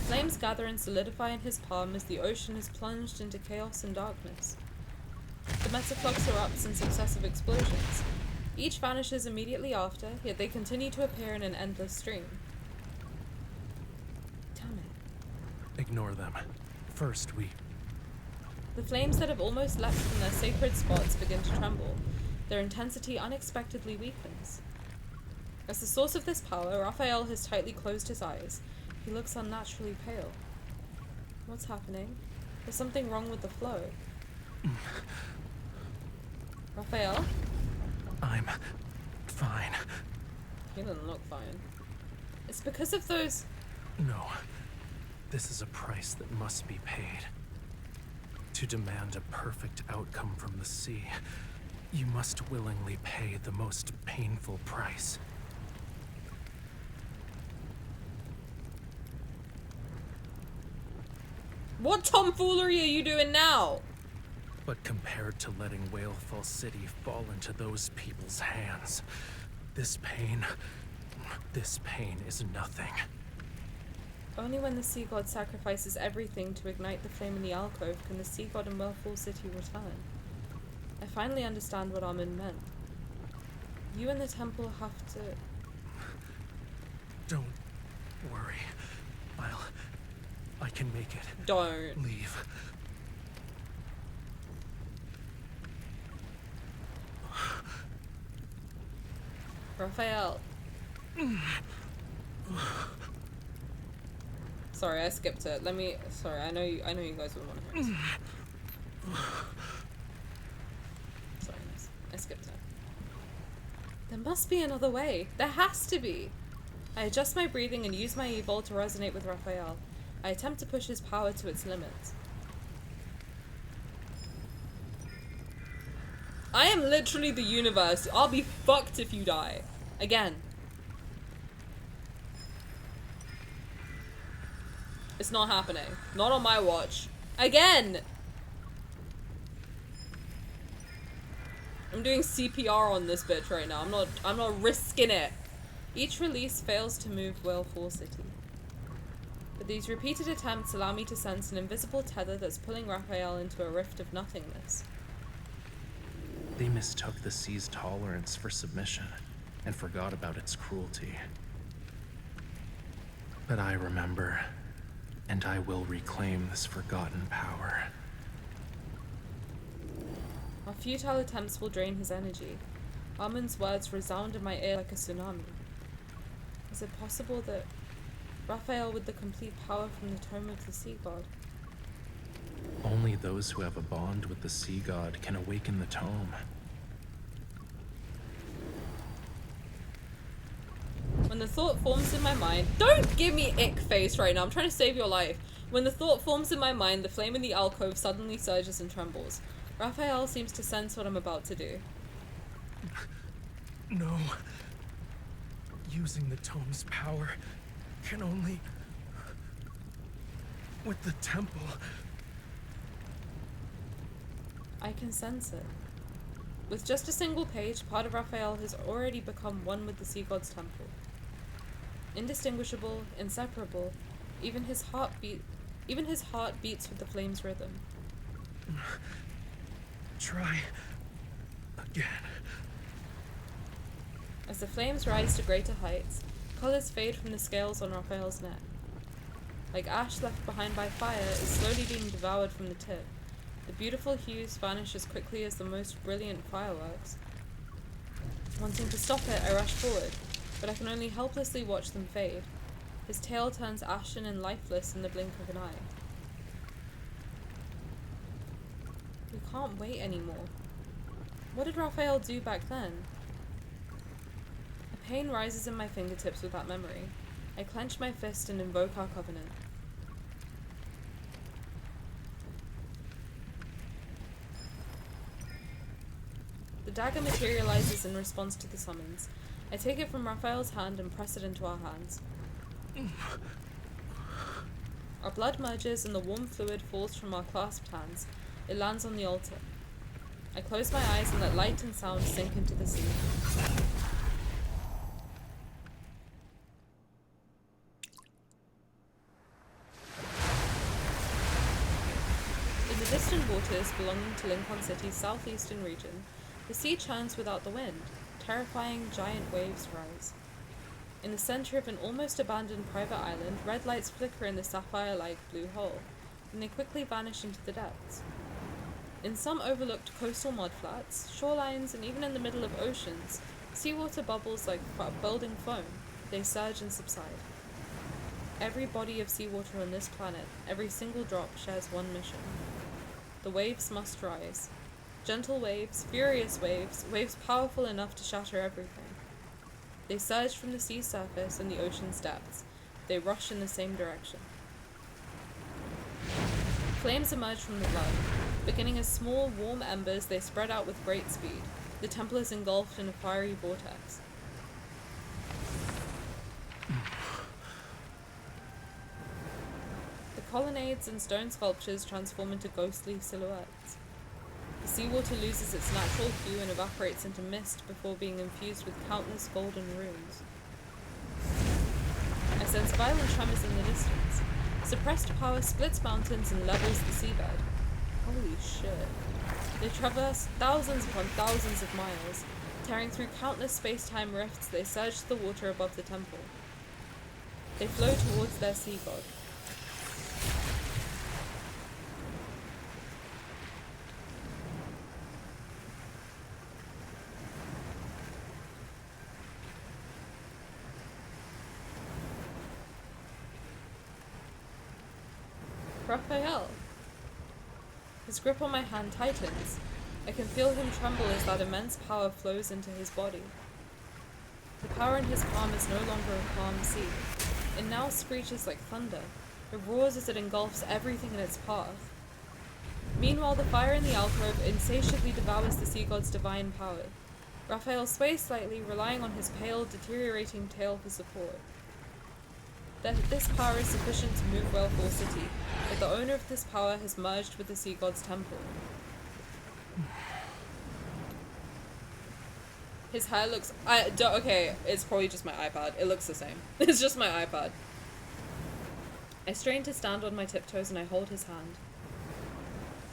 Flames gather and solidify in his palm as the ocean is plunged into chaos and darkness. The metaflux erupts in successive explosions. Each vanishes immediately after, yet they continue to appear in an endless stream. Damn it. Ignore them. First, The flames that have almost leapt from their sacred spots begin to tremble. Their intensity unexpectedly weakens. As the source of this power, Raphael has tightly closed his eyes. He looks unnaturally pale. What's happening? There's something wrong with the flow. Raphael? I'm fine. He doesn't look fine. It's because of those... No. This is a price that must be paid. To demand a perfect outcome from the sea, you must willingly pay the most painful price. What tomfoolery are you doing now? But compared to letting Whalefall City fall into those people's hands, this pain is nothing. Only when the sea god sacrifices everything to ignite the flame in the alcove can the sea god and Whalefall City return. I finally understand what Amun meant. You and the temple have to... Don't worry. I can make it. Don't. Leave. Raphael. Sorry, I skipped it. Let me. Sorry, I know you guys would want to hear this. Sorry, guys. I skipped it. There must be another way. There has to be. I adjust my breathing and use my evolt to resonate with Raphael. I attempt to push his power to its limits. I am literally the universe. I'll be fucked if you die. Again. It's not happening. Not on my watch. Again! I'm doing CPR on this bitch right now. I'm not risking it. Each release fails to move Whalefall City. But these repeated attempts allow me to sense an invisible tether that's pulling Raphael into a rift of nothingness. They mistook the sea's tolerance for submission and forgot about its cruelty. But I remember, and I will reclaim this forgotten power. Our futile attempts will drain his energy. Armin's words resound in my ear like a tsunami. Is it possible that Raphael with the complete power from the tome of the sea god? Only those who have a bond with the sea god can awaken the tome. When the thought forms in my mind— don't give me ick face right now, I'm trying to save your life. When the thought forms in my mind, the flame in the alcove suddenly surges and trembles. Raphael seems to sense what I'm about to do. No. Using the tome's power can only... with the temple. I can sense it. With just a single page, part of Raphael has already become one with the sea god's temple. Indistinguishable, inseparable, even his heart beats with the flame's rhythm. Try again. As the flames rise to greater heights, colors fade from the scales on Raphael's neck. Like ash left behind by fire is slowly being devoured from the tip. The beautiful hues vanish as quickly as the most brilliant fireworks. Wanting to stop it, I rush forward, but I can only helplessly watch them fade. His tail turns ashen and lifeless in the blink of an eye. We can't wait anymore. What did Raphael do back then? A pain rises in my fingertips with that memory. I clench my fist and invoke our covenant. The dagger materializes in response to the summons. I take it from Raphael's hand and press it into our hands. Our blood merges and the warm fluid falls from our clasped hands. It lands on the altar. I close my eyes and let light and sound sink into the sea. In the distant waters belonging to Lincoln City's southeastern region, the sea churns without the wind. Terrifying giant waves rise. In the center of an almost abandoned private island, red lights flicker in the sapphire-like blue hole, and they quickly vanish into the depths. In some overlooked coastal mudflats, shorelines, and even in the middle of oceans, seawater bubbles like building foam. They surge and subside. Every body of seawater on this planet, every single drop shares one mission. The waves must rise. Gentle waves, furious waves, waves powerful enough to shatter everything. They surge from the sea surface and the ocean's depths. They rush in the same direction. Flames emerge from the blood. Beginning as small, warm embers, they spread out with great speed. The temple is engulfed in a fiery vortex. The colonnades and stone sculptures transform into ghostly silhouettes. The seawater loses its natural hue and evaporates into mist before being infused with countless golden runes. I sense violent tremors in the distance. Suppressed power splits mountains and levels the seabed. Holy shit. They traverse thousands upon thousands of miles. Tearing through countless space-time rifts, they surge to the water above the temple. They flow towards their sea god. Raphael. His grip on my hand tightens. I can feel him tremble as that immense power flows into his body. The power in his palm is no longer a calm sea. It now screeches like thunder. It roars as it engulfs everything in its path. Meanwhile, the fire in the alcove insatiably devours the sea god's divine power. Raphael sways slightly, relying on his pale, deteriorating tail for support. This power is sufficient to move Whalefall City, but the owner of this power has merged with the sea god's temple. His hair looks... okay, it's probably just my iPad. It looks the same. It's just my iPad. I strain to stand on my tiptoes and I hold his hand.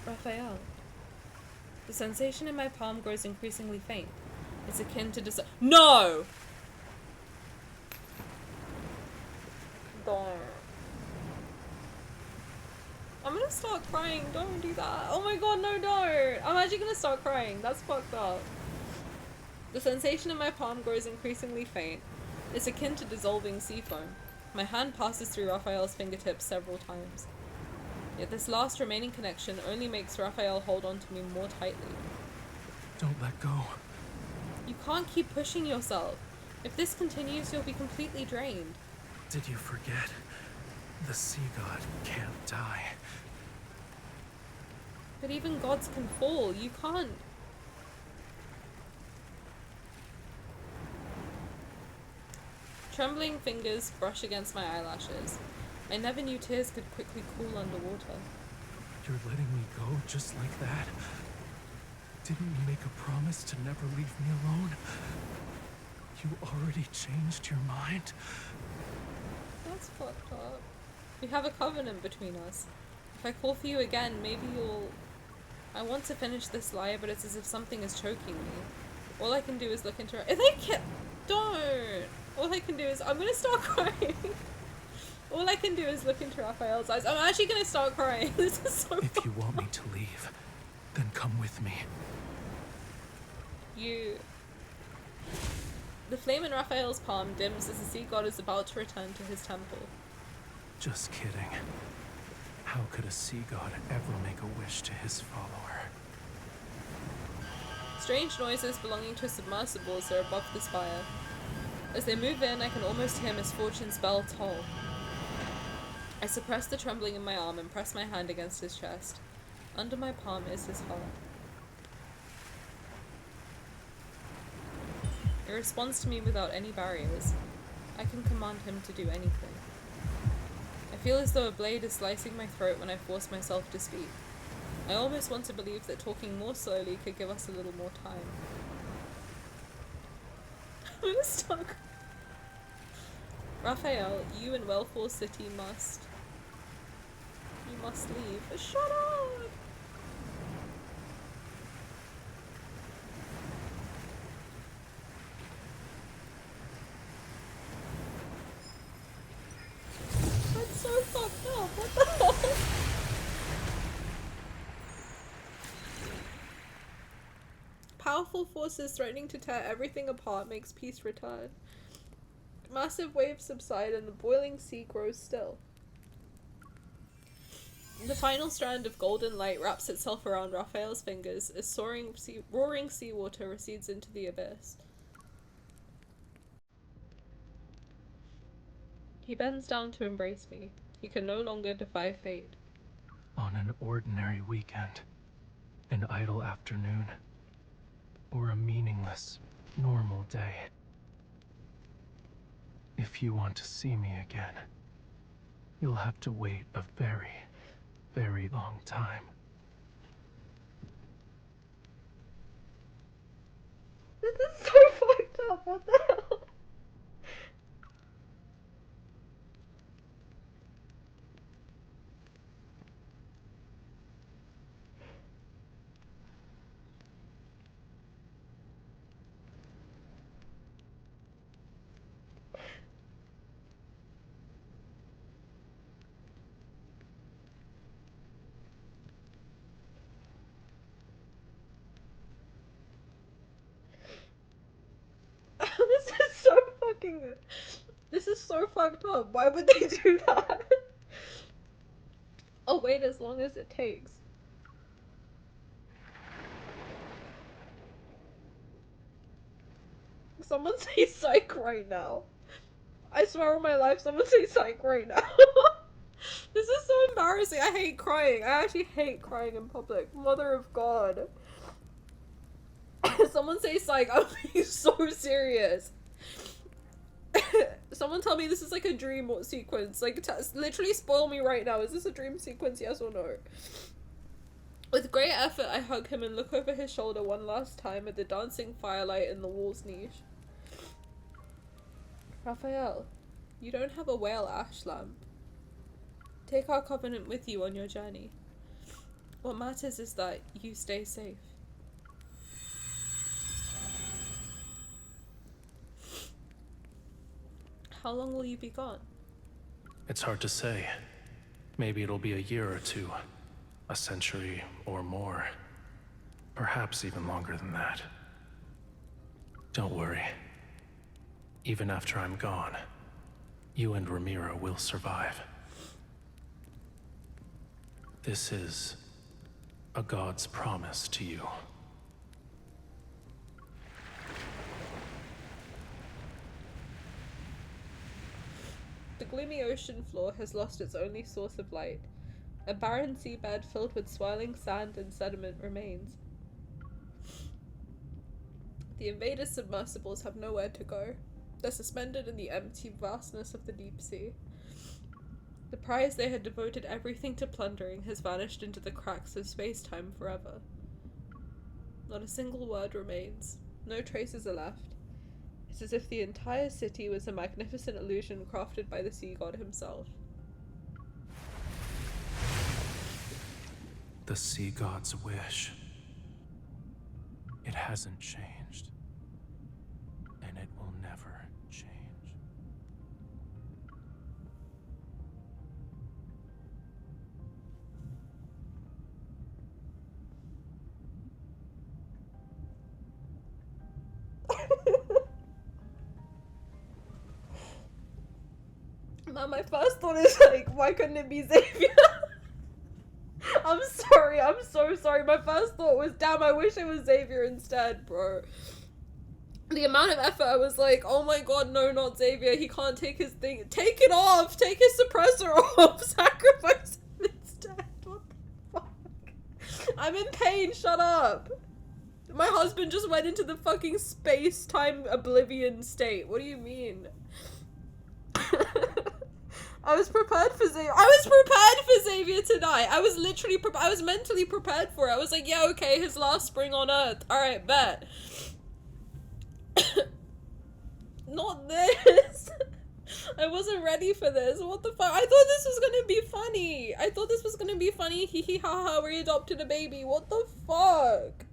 Raphael. The sensation in my palm grows increasingly faint. It's akin to No! Don't. I'm gonna start crying. Don't do that. Oh my god, no, don't. I'm actually gonna start crying. That's fucked up. The sensation in my palm grows increasingly faint. It's akin to dissolving sea foam. My hand passes through Raphael's fingertips several times. Yet this last remaining connection only makes Raphael hold on to me more tightly. Don't let go. You can't keep pushing yourself. If this continues, you'll be completely drained. Did you forget? The sea god can't die. But even gods can fall. You can't. Trembling fingers brush against my eyelashes. I never knew tears could quickly cool underwater. You're letting me go just like that? Didn't you make a promise to never leave me alone? You already changed your mind? That's fucked up. We have a covenant between us. If I call for you again, maybe you'll... I want to finish this lie, but it's as if something is choking me. All I can do is look into her- Don't! All I can do is- I'm gonna start crying. All I can do is look into Raphael's eyes. I'm actually gonna start crying. This is so If you want me to leave, then come with me. The flame in Raphael's palm dims as the sea god is about to return to his temple. Just kidding. How could a sea god ever make a wish to his follower? Strange noises belonging to submersibles are above the spire. As they move in, I can almost hear Misfortune's bell toll. I suppress the trembling in my arm and press my hand against his chest. Under my palm is his heart. He responds to me without any barriers. I can command him to do anything. I feel as though a blade is slicing my throat when I force myself to speak. I almost want to believe that talking more slowly could give us a little more time. I'm stuck. Raphael, you and Whalefall City must... You must leave. Shut up! That's so fucked up. What the hell? Powerful forces threatening to tear everything apart makes peace return. Massive waves subside and the boiling sea grows still. The final strand of golden light wraps itself around Raphael's fingers as roaring seawater recedes into the abyss. He bends down to embrace me. He can no longer defy fate. On an ordinary weekend, an idle afternoon, or a meaningless, normal day. If you want to see me again, you'll have to wait a very, very long time. This is so fucked up. What the hell? This is so fucked up. Why would they do that? I'll wait as long as it takes. Someone say psych right now. I swear on my life, someone say psych right now. This is so embarrassing. I hate crying. I actually hate crying in public. Mother of God. Someone say psych. I'm being so serious. Someone tell me this is like a dream sequence. Like, literally spoil me right now. Is this a dream sequence, yes or no? With great effort, I hug him and look over his shoulder one last time at the dancing firelight in the wall's niche. Raphael, you don't have a whale ash lamp. Take our covenant with you on your journey. What matters is that you stay safe. How long will you be gone? It's hard to say. Maybe it'll be a year or two, a century or more. Perhaps even longer than that. Don't worry. Even after I'm gone, you and Ramiro will survive. This is a god's promise to you. The gloomy ocean floor has lost its only source of light. A barren seabed filled with swirling sand and sediment remains. The invaders' submersibles have nowhere to go. They're suspended in the empty vastness of the deep sea. The prize they had devoted everything to plundering has vanished into the cracks of space-time forever. Not a single word remains. No traces are left. It's as if the entire city was a magnificent illusion crafted by the sea god himself. The sea god's wish. It hasn't changed. And it will never change. Man, my first thought is like, why couldn't it be Xavier? I'm sorry, I'm so sorry. My first thought was, damn, I wish it was Xavier instead, bro. The amount of effort, I was like, oh my god, no, not Xavier. He can't take his thing. Take it off! Take his suppressor off! Sacrifice him instead. What the fuck? I'm in pain, shut up. My husband just went into the fucking space-time oblivion state. What do you mean? I was prepared for Xavier. I was prepared for Xavier to die. I was literally I was mentally prepared for it. I was like, yeah, okay, his last spring on Earth. Alright, bet. Not this. I wasn't ready for this. What the fuck? I thought this was gonna be funny. I thought this was gonna be funny. Hee hee ha ha, we adopted a baby. What the fuck?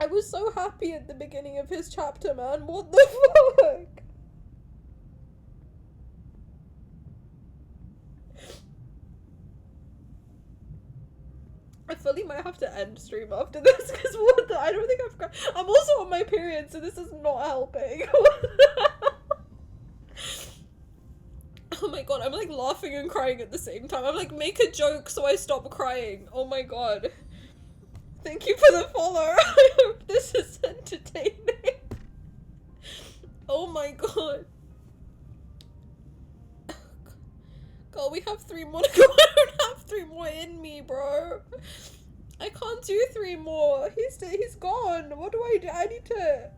I was so happy at the beginning of his chapter, man. What the fuck? I fully might have to end stream after this because what the, I don't think I've got. I'm also on my period, so this is not helping. Oh my god, I'm like laughing and crying at the same time. I'm like, make a joke so I stop crying. Oh my god. Thank you for the follow. I hope this is entertaining. Oh my god. God, we have 3 more to go. I don't have 3 more in me, bro. I can't do 3 more. He's gone. What do I do? I need to...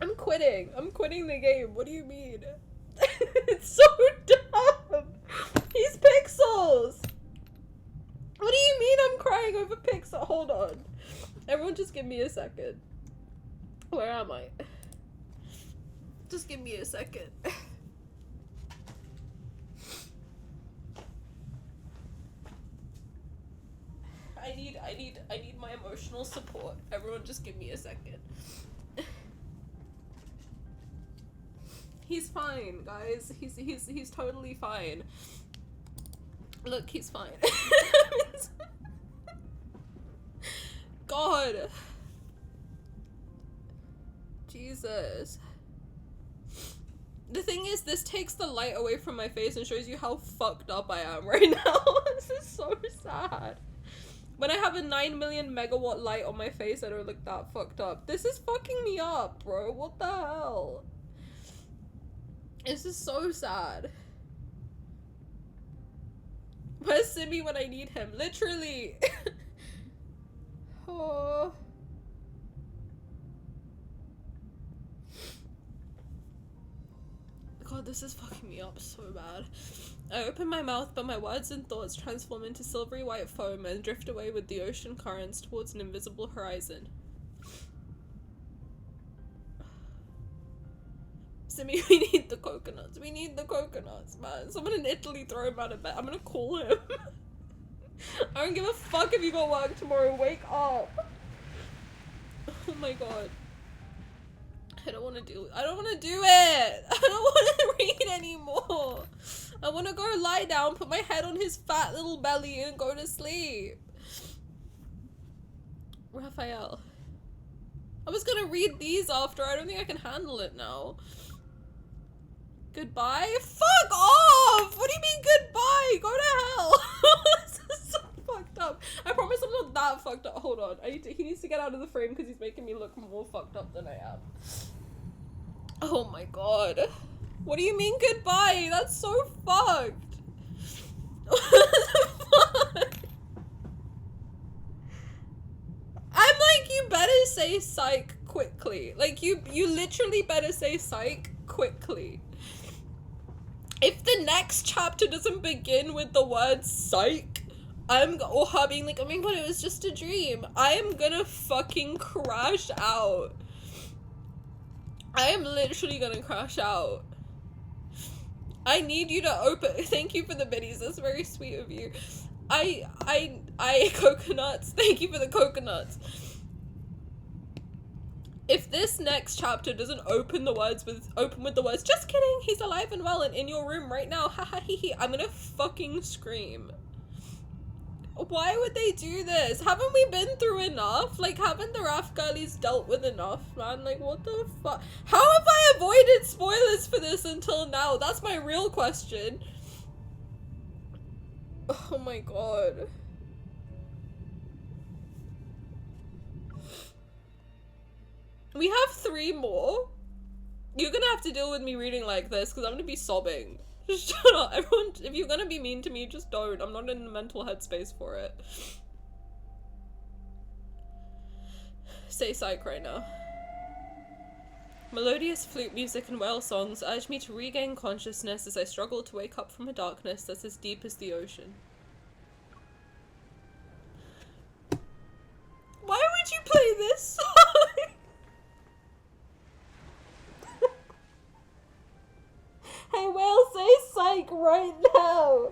I'm quitting. I'm quitting the game. What do you mean? It's so dumb. He's pixels. What do you mean I'm crying over pixel? Hold on. Everyone just give me a second. Where am I? Just give me a second. I need my emotional support. Everyone just give me a second. He's fine, guys. He's totally fine. Look, he's fine. God. Jesus. The thing is, this takes the light away from my face and shows you how fucked up I am right now. This is so sad. When I have a 9 million megawatt light on my face, I don't look that fucked up. This is fucking me up, bro. What the hell? This is so sad. Where's Simi when I need him? Literally. Oh. God, this is fucking me up so bad. I open my mouth, but my words and thoughts transform into silvery white foam and drift away with the ocean currents towards an invisible horizon. Simi, we need the coconuts. We need the coconuts, man. Someone in Italy throw him out of bed. I'm gonna call him. I don't give a fuck if you got work tomorrow. Wake up. Oh my god. I don't want to do it. I don't want to do it. I don't want to read anymore. I want to go lie down, put my head on his fat little belly and go to sleep. Raphael. I was gonna read these after. I don't think I can handle it now. Goodbye? Fuck off! What do you mean goodbye? Go to hell. This is so fucked up. I promise I'm not that fucked up. Hold on. He needs to get out of the frame because he's making me look more fucked up than I am. Oh my god. What do you mean goodbye? That's so fucked. What the fuck? I'm like, you better say psych quickly. Like, you literally better say psych quickly. If the next chapter doesn't begin with the word psych, or her being like, oh my god, it was just a dream, I am gonna fucking crash out. I am literally gonna crash out. I need you to open. Thank you for the biddies. That's very sweet of you. I coconuts. Thank you for the coconuts. If this next chapter doesn't open with the words, just kidding, he's alive and well and in your room right now, haha hee hee, I'm gonna fucking scream. Why would they do this? Haven't we been through enough? Like, haven't the Raf girlies dealt with enough, man? Like, what the fuck? How have I avoided spoilers for this until now? That's my real question. Oh my god. We have 3 more. You're gonna have to deal with me reading like this because I'm gonna be sobbing. Just shut up. Everyone, if you're gonna be mean to me, just don't. I'm not in the mental headspace for it. Say psych right now. Melodious flute music and whale songs urge me to regain consciousness as I struggle to wake up from a darkness that's as deep as the ocean. Why would you play this song? Hey whale, say psych right now!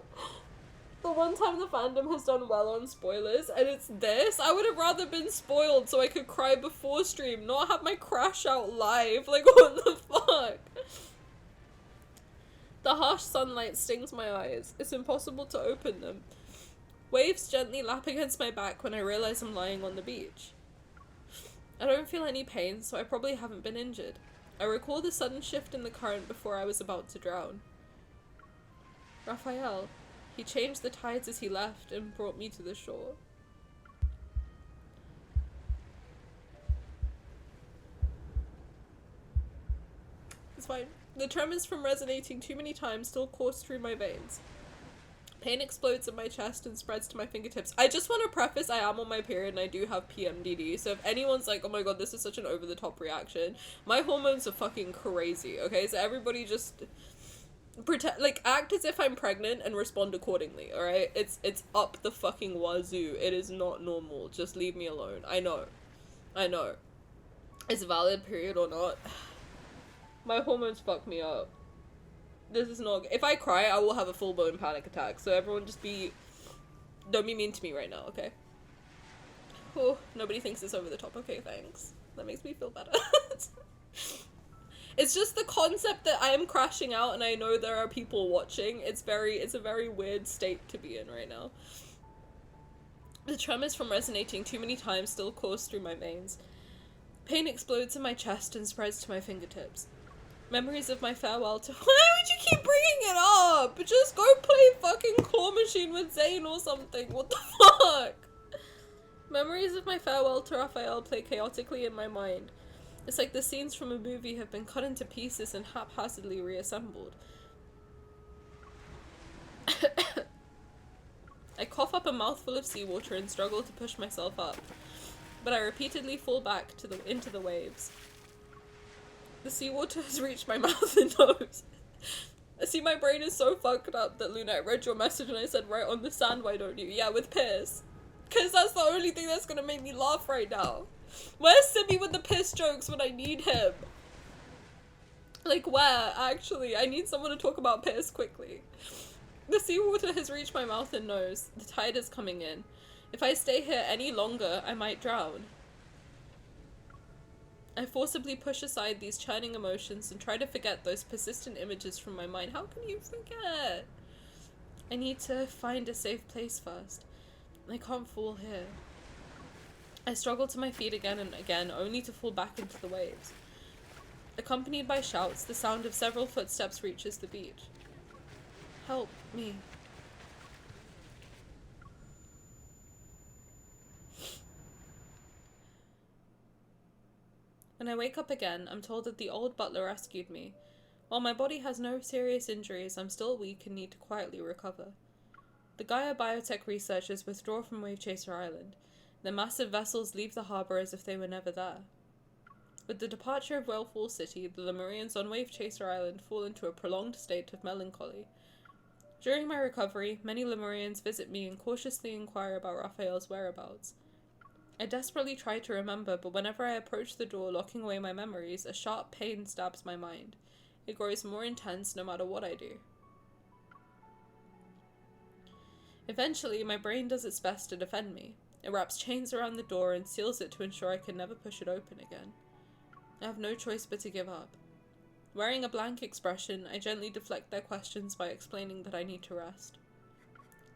The one time the fandom has done well on spoilers, and it's this, I would have rather been spoiled so I could cry before stream, not have my crash out live. Like, what the fuck? The harsh sunlight stings my eyes. It's impossible to open them. Waves gently lap against my back when I realize I'm lying on the beach. I don't feel any pain, so I probably haven't been injured. I recall the sudden shift in the current before I was about to drown. Raphael. He changed the tides as he left and brought me to the shore. It's fine. The tremors from resonating too many times still course through my veins. Pain explodes in my chest and spreads to my fingertips. I just want to preface, I am on my period and I do have PMDD, so if anyone's like, oh my god, this is such an over-the-top reaction, my hormones are fucking crazy, okay? So everybody just act as if I'm pregnant and respond accordingly, alright? It's up the fucking wazoo. It is not normal. Just leave me alone. I know. It's a valid period or not. My hormones fuck me up. This is not. If I cry, I will have a full-blown panic attack. So everyone just don't be mean to me right now, okay? Oh, nobody thinks it's over the top. Okay, thanks. That makes me feel better. It's just the concept that I am crashing out and I know there are people watching. It's a very weird state to be in right now. The tremors from resonating too many times still course through my veins. Pain explodes in my chest and spreads to my fingertips. Memories of my farewell to- Why would you keep bringing it up? Just go play fucking Claw Machine with Zayne or something. What the fuck? Memories of my farewell to Raphael play chaotically in my mind. It's like the scenes from a movie have been cut into pieces and haphazardly reassembled. I cough up a mouthful of seawater and struggle to push myself up, but I repeatedly fall back into the waves. The seawater has reached my mouth and nose. I see my brain is so fucked up that Luna, I read your message and I said, right on the sand, why don't you? Yeah, with piss. Cause that's the only thing that's gonna make me laugh right now. Where's Sibby with the piss jokes when I need him? Like, where? Actually, I need someone to talk about piss quickly. The seawater has reached my mouth and nose. The tide is coming in. If I stay here any longer, I might drown. I forcibly push aside these churning emotions and try to forget those persistent images from my mind. How can you forget? I need to find a safe place first. I can't fall here. I struggle to my feet again and again, only to fall back into the waves. Accompanied by shouts, the sound of several footsteps reaches the beach. Help me. When I wake up again, I'm told that the old butler rescued me. While my body has no serious injuries, I'm still weak and need to quietly recover. The Gaia biotech researchers withdraw from Wave Chaser Island. Their massive vessels leave the harbour as if they were never there. With the departure of Whalefall City, the Lemurians on Wave Chaser Island fall into a prolonged state of melancholy. During my recovery, many Lemurians visit me and cautiously inquire about Raphael's whereabouts. I desperately try to remember, but whenever I approach the door locking away my memories, a sharp pain stabs my mind. It grows more intense no matter what I do. Eventually, my brain does its best to defend me. It wraps chains around the door and seals it to ensure I can never push it open again. I have no choice but to give up. Wearing a blank expression, I gently deflect their questions by explaining that I need to rest.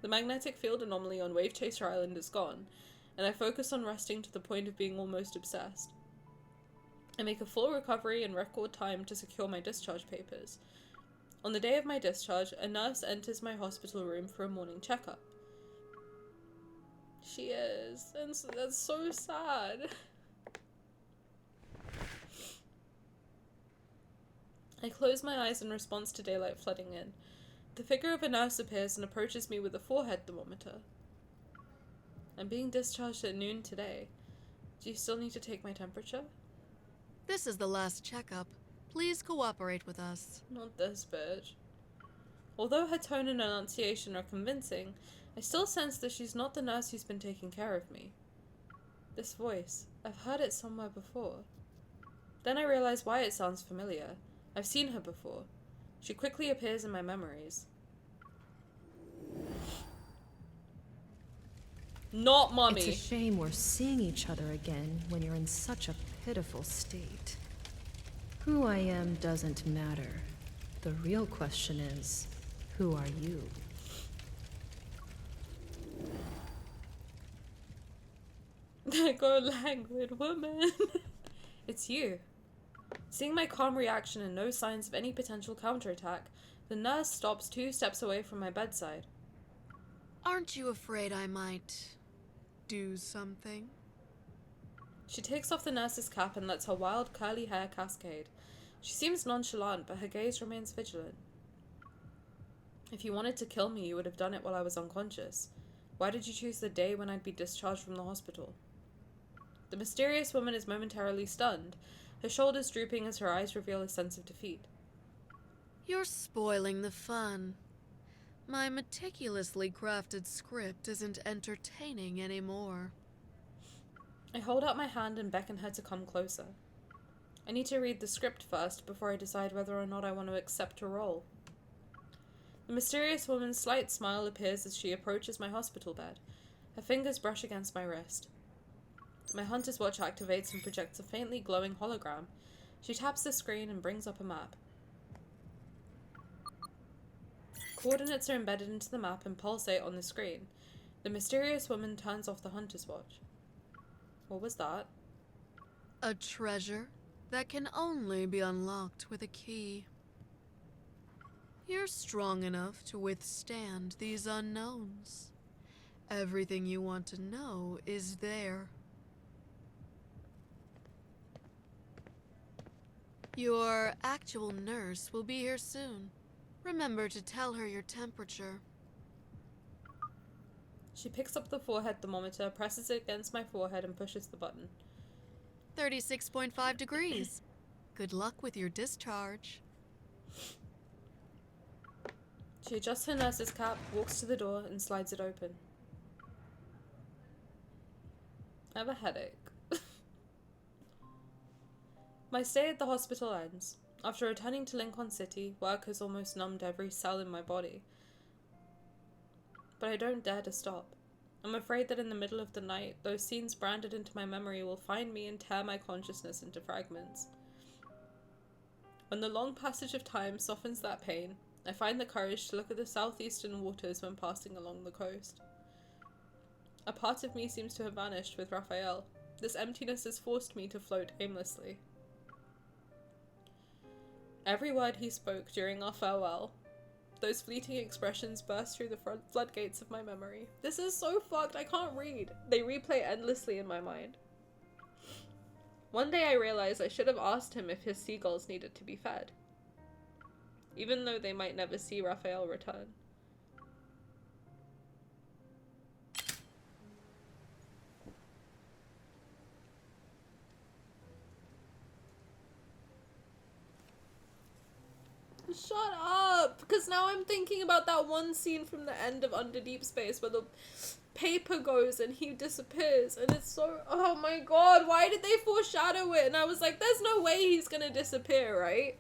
The magnetic field anomaly on Wave Chaser Island is gone, and I focus on resting to the point of being almost obsessed. I make a full recovery in record time to secure my discharge papers. On the day of my discharge, a nurse enters my hospital room for a morning checkup. She is, and that's so sad. I close my eyes in response to daylight flooding in. The figure of a nurse appears and approaches me with a forehead thermometer. I'm being discharged at noon today. Do you still need to take my temperature? This is the last checkup. Please cooperate with us. Not this bitch. Although her tone and enunciation are convincing, I still sense that she's not the nurse who's been taking care of me. This voice, I've heard it somewhere before. Then I realize why it sounds familiar. I've seen her before. She quickly appears in my memories. Not mommy. It's a shame we're seeing each other again when you're in such a pitiful state. Who I am doesn't matter. The real question is, who are you? There go languid woman. It's you. Seeing my calm reaction and no signs of any potential counterattack, the nurse stops 2 steps away from my bedside. Aren't you afraid I might do something? She takes off the nurse's cap and lets her wild curly hair cascade. She seems nonchalant, but her gaze remains vigilant. If you wanted to kill me, you would have done it while I was unconscious. Why did you choose the day when I'd be discharged from the hospital? The mysterious woman is momentarily stunned, her shoulders drooping as her eyes reveal a sense of defeat. You're spoiling the fun. My meticulously crafted script isn't entertaining anymore. I hold out my hand and beckon her to come closer. I need to read the script first before I decide whether or not I want to accept her role. The mysterious woman's slight smile appears as she approaches my hospital bed. Her fingers brush against my wrist. My hunter's watch activates and projects a faintly glowing hologram. She taps the screen and brings up a map. Coordinates are embedded into the map and pulsate on the screen. The mysterious woman turns off the hunter's watch. What was that? A treasure? that can only be unlocked with a key. You're strong enough to withstand these unknowns. Everything you want to know is there. Your actual nurse will be here soon. Remember to tell her your temperature. She picks up the forehead thermometer, presses it against my forehead, and pushes the button. 36.5 degrees. Good luck with your discharge. She adjusts her nurse's cap, walks to the door, and slides it open. I have a headache. My stay at the hospital ends. After returning to Lincoln City, work has almost numbed every cell in my body. But I don't dare to stop. I'm afraid that in the middle of the night, those scenes branded into my memory will find me and tear my consciousness into fragments. When the long passage of time softens that pain, I find the courage to look at the southeastern waters when passing along the coast. A part of me seems to have vanished with Raphael. This emptiness has forced me to float aimlessly. Every word he spoke during our farewell, those fleeting expressions burst through the floodgates of my memory. This is so fucked, I can't read. They replay endlessly in my mind. One day I realized I should have asked him if his seagulls needed to be fed, even though they might never see Raphael return. Shut up! Because now I'm thinking about that one scene from the end of Under Deep Space where the paper goes and he disappears, and it's so, oh my god, why did they foreshadow it? And I was like, there's no way he's gonna disappear, right?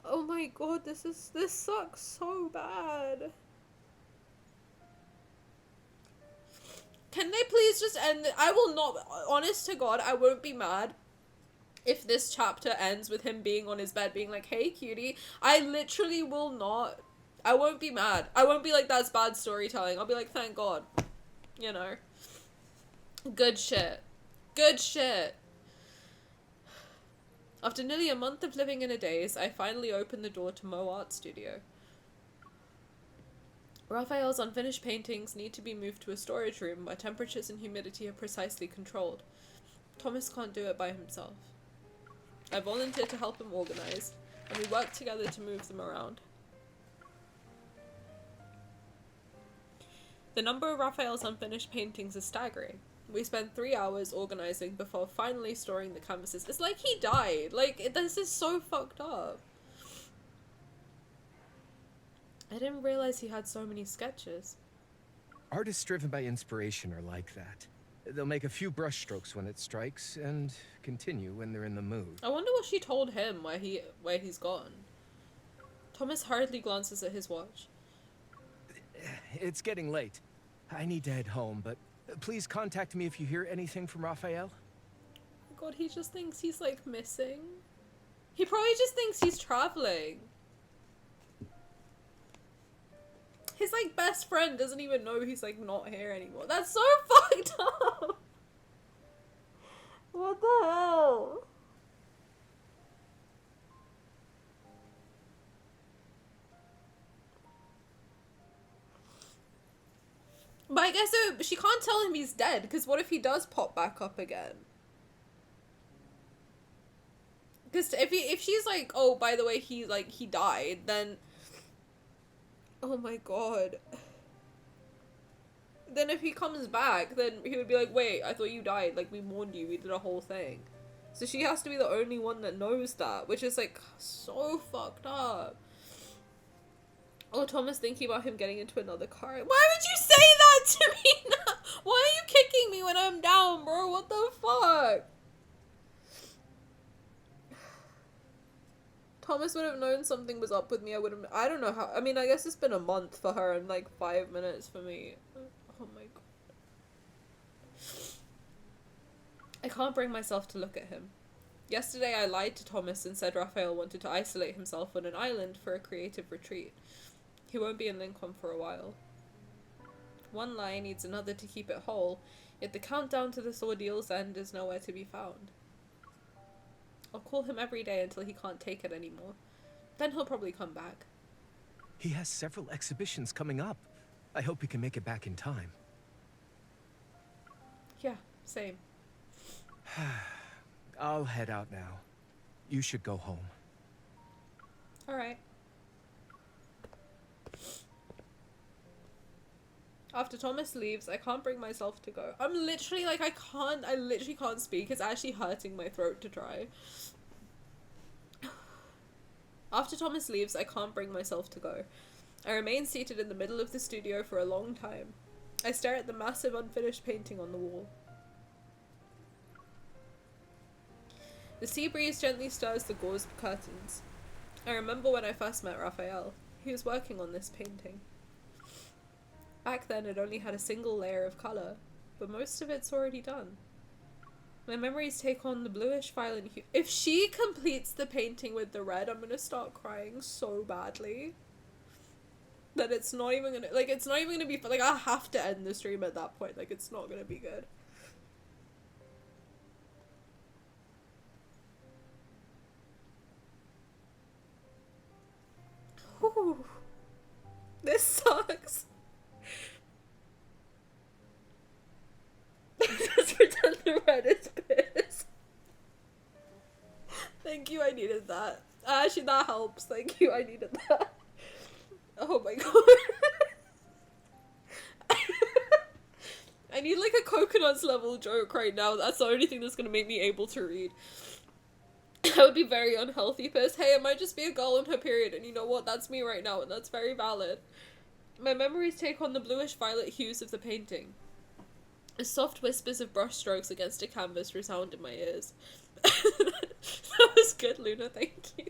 Oh my god, this sucks so bad. Can they please just end it? I will not, honest to god, I won't be mad if this chapter ends with him being on his bed being like, hey cutie. I literally will not, I won't be mad. I won't be like, that's bad storytelling. I'll be like, thank god. You know. Good shit. Good shit. After nearly a month of living in a daze, I finally opened the door to Mo Art Studio. Raphael's unfinished paintings need to be moved to a storage room where temperatures and humidity are precisely controlled. Thomas can't do it by himself. I volunteered to help him organize, and we worked together to move them around. The number of Raphael's unfinished paintings is staggering. We spent 3 hours organizing before finally storing the canvases. It's like he died. Like, this is so fucked up. I didn't realize he had so many sketches. Artists driven by inspiration are like that. They'll make a few brushstrokes when it strikes, and continue when they're in the mood. I wonder what she told him where he's gone. Thomas hurriedly glances at his watch. It's getting late. I need to head home, but please contact me if you hear anything from Raphael. Oh god, he just thinks he's like missing. He probably just thinks he's traveling. His like best friend doesn't even know he's like not here anymore. That's so fucked up. What the hell? But I guess she can't tell him he's dead, because what if he does pop back up again? Because if she's like, oh, by the way, he died, then, oh my god. Then if he comes back, then he would be like, wait, I thought you died, like, we warned you, we did a whole thing. So she has to be the only one that knows that, which is like, so fucked up. Oh, Thomas thinking about him getting into another car. Why would you say that to me now? Why are you kicking me when I'm down, bro? What the fuck? Thomas would have known something was up with me. I don't know how. I mean, I guess it's been a month for her and like 5 minutes for me. Oh my god. I can't bring myself to look at him. Yesterday I lied to Thomas and said Raphael wanted to isolate himself on an island for a creative retreat. He won't be in Lincoln for a while. One lie needs another to keep it whole, yet the countdown to this ordeal's end is nowhere to be found. I'll call him every day until he can't take it anymore. Then he'll probably come back. He has several exhibitions coming up. I hope he can make it back in time. Yeah, same. I'll head out now. You should go home. Alright. After Thomas leaves, I can't bring myself to go. I'm literally like, I literally can't speak. It's actually hurting my throat to try. After Thomas leaves, I can't bring myself to go. I remain seated in the middle of the studio for a long time. I stare at the massive unfinished painting on the wall. The sea breeze gently stirs the gauze curtains. I remember when I first met Raphael. He was working on this painting. Back then it only had a single layer of colour, but most of it's already done. My memories take on the bluish violet hue. If she completes the painting with the red, I'm gonna start crying so badly. That it's not even gonna, like, it's not even gonna be, like, I have to end the stream at that point, like, it's not gonna be good. Whew. This sucks. Just pretend the red is pissed. Thank you, I needed that. Actually, that helps. Thank you, I needed that. Oh my god. I need like a coconuts level joke right now. That's the only thing that's gonna make me able to read. I would be very unhealthy pissed. Hey, it might just be a girl on her period, and you know what? That's me right now, and that's very valid. My memories take on the bluish violet hues of the painting. The soft whispers of brushstrokes against a canvas resound in my ears. That was good, Luna, thank you.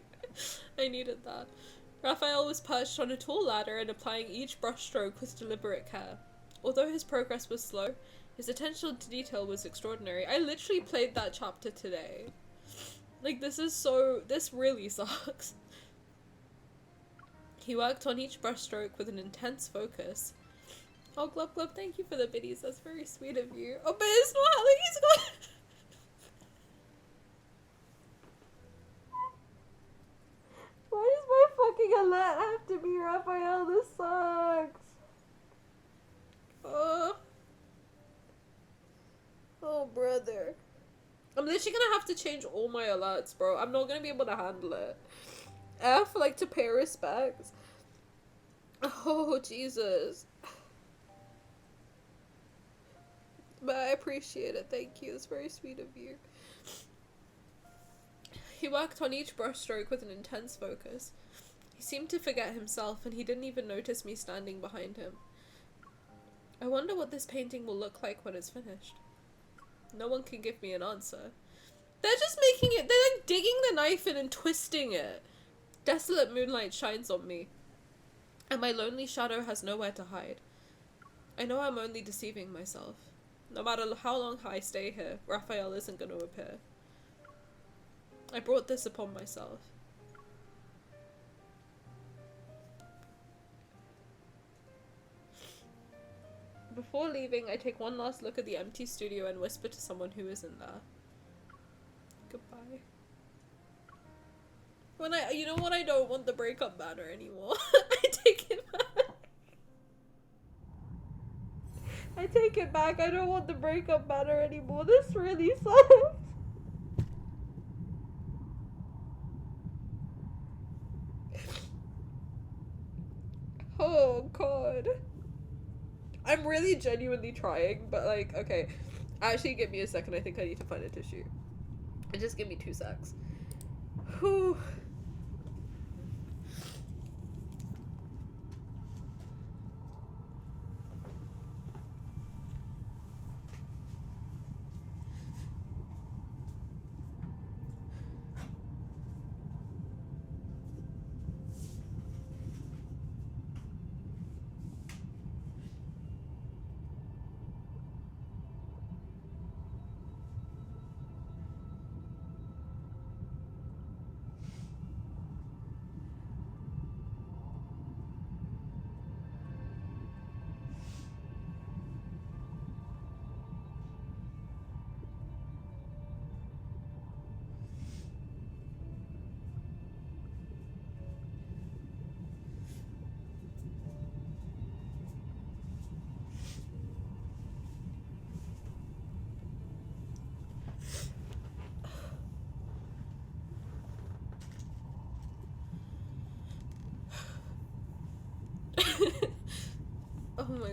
I needed that. Raphael was perched on a tall ladder and applying each brushstroke with deliberate care. Although his progress was slow, his attention to detail was extraordinary. I literally played that chapter today. Like, this really sucks. He worked on each brushstroke with an intense focus. Oh, Glub Glub, thank you for the biddies. That's very sweet of you. Oh, but it's not like he's got... Why does my fucking alert have to be Raphael? This sucks. Oh, brother. I'm literally gonna have to change all my alerts, bro. I'm not gonna be able to handle it. F, like, to pay respects. Oh, Jesus. But I appreciate it. Thank you. It's very sweet of you. He worked on each brushstroke with an intense focus. He seemed to forget himself, and he didn't even notice me standing behind him. I wonder what this painting will look like when it's finished. No one can give me an answer. They're just making it, they're like digging the knife in and twisting it. Desolate moonlight shines on me, and my lonely shadow has nowhere to hide. I know I'm only deceiving myself. No matter how long I stay here, Raphael isn't going to appear. I brought this upon myself. Before leaving, I take one last look at the empty studio and whisper to someone who isn't there. Goodbye. You know what, I don't want the breakup banner anymore. I take it back. I take it back. I don't want the breakup banner anymore. This really sucks. Oh god. I'm really genuinely trying, but like, okay. Actually, give me a second. I think I need to find a tissue. Just give me 2 secs. Whew.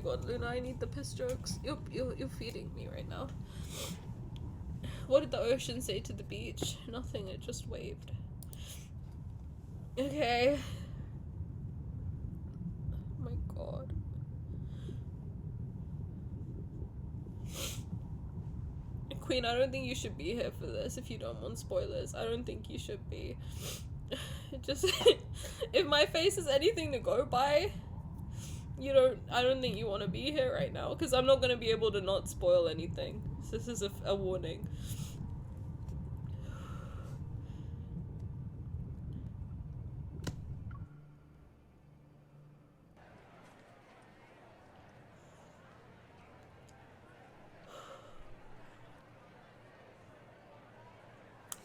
god, Luna, I need the piss jokes. You're feeding me right now. What did the ocean say to the beach? Nothing, it just waved. Okay. Oh my god. Queen, I don't think you should be here for this if you don't want spoilers. I don't think you should be. Just, if my face is anything to go by, I don't think you want to be here right now, because I'm not going to be able to not spoil anything. So this is a warning.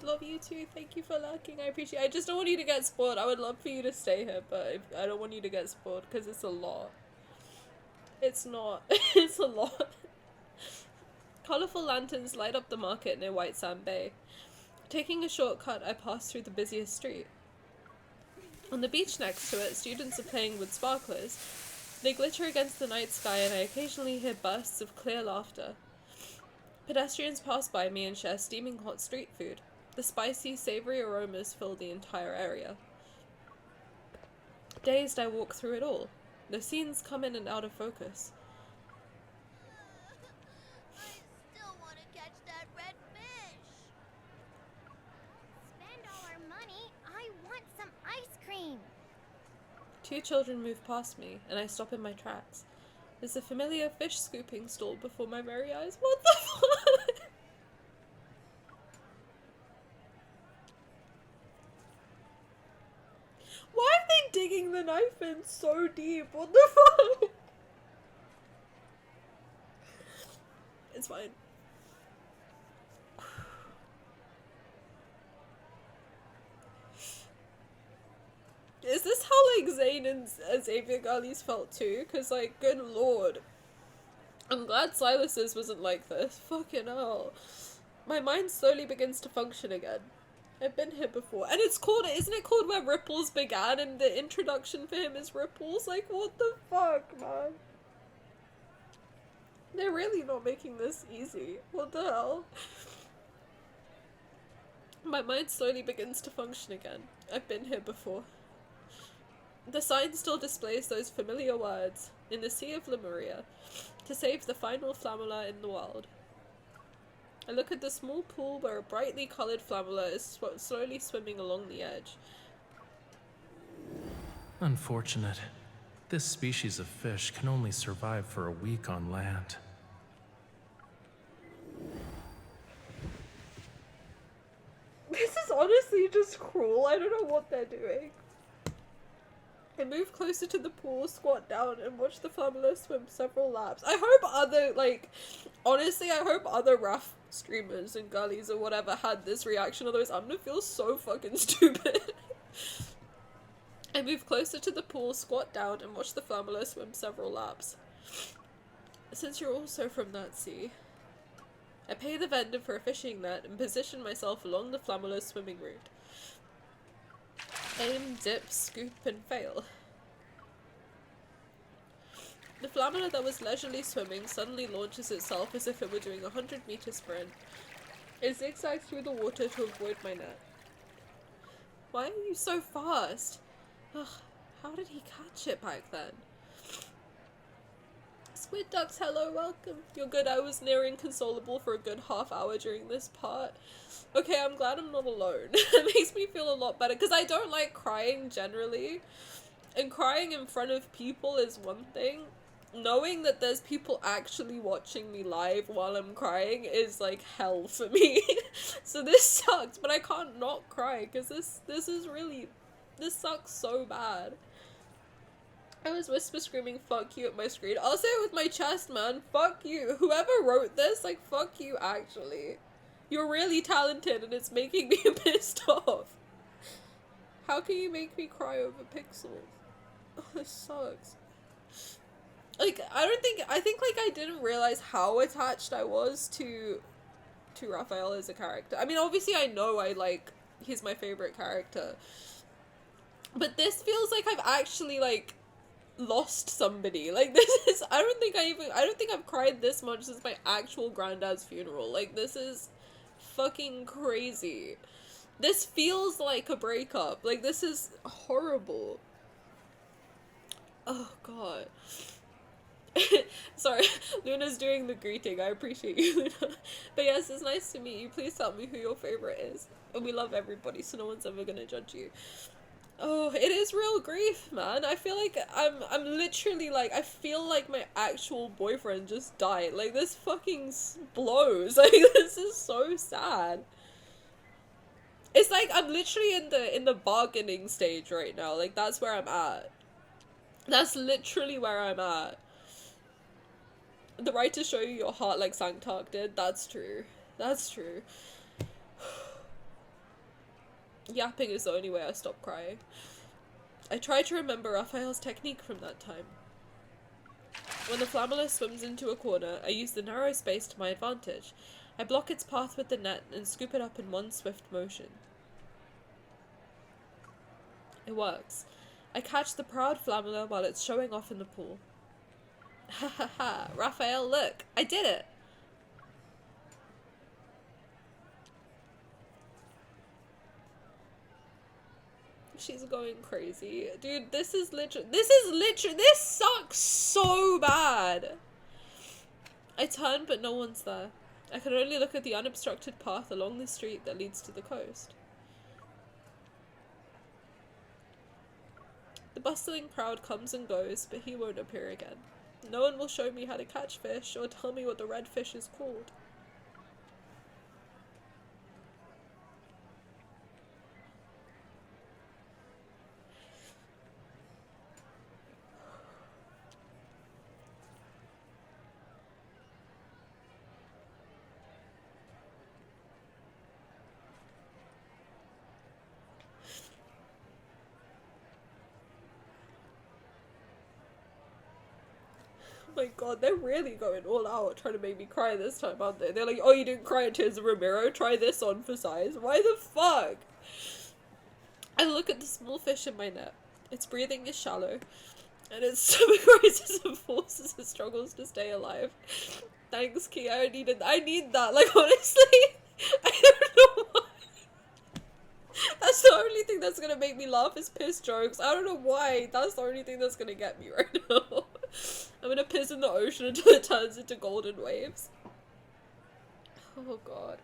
Love you too. Thank you for lurking. I appreciate it. I just don't want you to get spoiled. I would love for you to stay here, but I don't want you to get spoiled because it's a lot. It's not. It's a lot. Colorful lanterns light up the market near White Sand Bay. Taking a shortcut, I pass through the busiest street. On the beach next to it, students are playing with sparklers. They glitter against the night sky, and I occasionally hear bursts of clear laughter. Pedestrians pass by me and share steaming hot street food. The spicy, savory aromas fill the entire area. Dazed, I walk through it all. The scenes come in and out of focus. I still want to catch that red fish. Spend all our money. I want some ice cream. Two children move past me, and I stop in my tracks. There's a familiar fish scooping stall before my very eyes. What the fuck? Why are they digging the knife in so deep? What the fuck? It's fine. Is this how, like, Zayne and Xavier girlies felt too? Cause, like, good lord. I'm glad Sylus's wasn't like this. Fucking hell. My mind slowly begins to function again. I've been here before. And it's called, isn't it called Where Ripples Began? And the introduction for him is Ripples? Like, what the fuck, man? They're really not making this easy. What the hell? My mind slowly begins to function again. I've been here before. The sign still displays those familiar words, in the Sea of Lemuria, to save the final flammula in the world. I look at the small pool where a brightly coloured flammula is slowly swimming along the edge. Unfortunate. This species of fish can only survive for a week on land. This is honestly just cruel. I don't know what they're doing. I move closer to the pool, squat down, and watch the flammula swim several laps. I hope other, like, honestly, I hope other RAF streamers and girlies or whatever had this reaction, otherwise I'm gonna feel so fucking stupid. I move closer to the pool, squat down, and watch the flammula swim several laps. Since you're also from that sea, I pay the vendor for a fishing net and position myself along the flammula's swimming route. Aim, dip, scoop, and fail. The flammula that was leisurely swimming suddenly launches itself as if it were doing a 100-meter sprint. It zigzags through the water to avoid my net. Why are you so fast? Ugh, how did he catch it back then? Squid ducks, hello, welcome. You're good. I was near inconsolable for a good half hour during this part. Okay, I'm glad I'm not alone. It makes me feel a lot better, because I don't like crying generally. And crying in front of people is one thing. Knowing that there's people actually watching me live while I'm crying is like hell for me. So this sucks, but I can't not cry, because this sucks so bad. I was whisper screaming fuck you at my screen. I'll say it with my chest, man. Fuck you. Whoever wrote this, like, fuck you, actually. You're really talented and it's making me pissed off. How can you make me cry over pixels? Oh, this sucks. Like, I think like I didn't realize how attached I was to Raphael as a character. I mean, obviously I know he's my favorite character. But this feels like I've actually, like, lost somebody. Like, this is, I don't think I've cried this much since my actual granddad's funeral. Like, this is fucking crazy. This feels like a breakup. Like, this is horrible. Oh god. Sorry, Luna's doing the greeting. I appreciate you, Luna. But yes, it's nice to meet you. Please tell me who your favorite is. And we love everybody, so no one's ever gonna judge you. Oh, it is real grief, man. I feel like I'm literally like, I feel like my actual boyfriend just died. Like, this fucking blows. Like, this is so sad. It's like I'm literally in the bargaining stage right now. Like, that's where I'm at. That's literally where I'm at. The right to show you your heart like Sanctark did. That's true. That's true. Yapping is the only way I stop crying. I try to remember Raphael's technique from that time. When the flammula swims into a corner, I use the narrow space to my advantage. I block its path with the net and scoop it up in one swift motion. It works. I catch the proud flammula while it's showing off in the pool. Ha ha ha, Raphael, look! I did it! She's going crazy. Dude, this sucks so bad! I turn, but no one's there. I can only look at the unobstructed path along the street that leads to the coast. The bustling crowd comes and goes, but he won't appear again. No one will show me how to catch fish or tell me what the red fish is called. Oh my god, they're really going all out trying to make me cry this time, aren't they? They're like, oh, you didn't cry at Tears of Ramiro? Try this on for size. Why the fuck? I look at the small fish in my net. Its breathing is shallow, and its stomach rises and falls as it struggles to stay alive. Thanks, Key. I need that. Like, honestly, I don't know why. That's the only thing that's gonna make me laugh is piss jokes. I don't know why. That's the only thing that's gonna get me right now. I'm gonna piss in the ocean until it turns into golden waves. Oh god.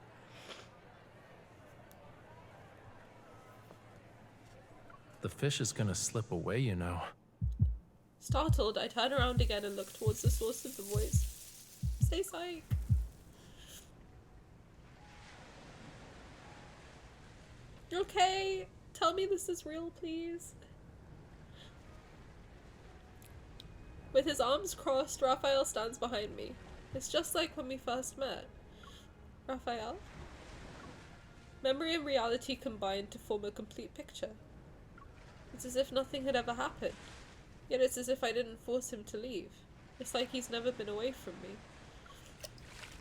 The fish is gonna slip away, you know. Startled, I turn around again and look towards the source of the voice. Say psych. Okay, tell me this is real, please. With his arms crossed, Raphael stands behind me. It's just like when we first met. Raphael? Memory and reality combined to form a complete picture. It's as if nothing had ever happened. Yet it's as if I didn't force him to leave. It's like he's never been away from me.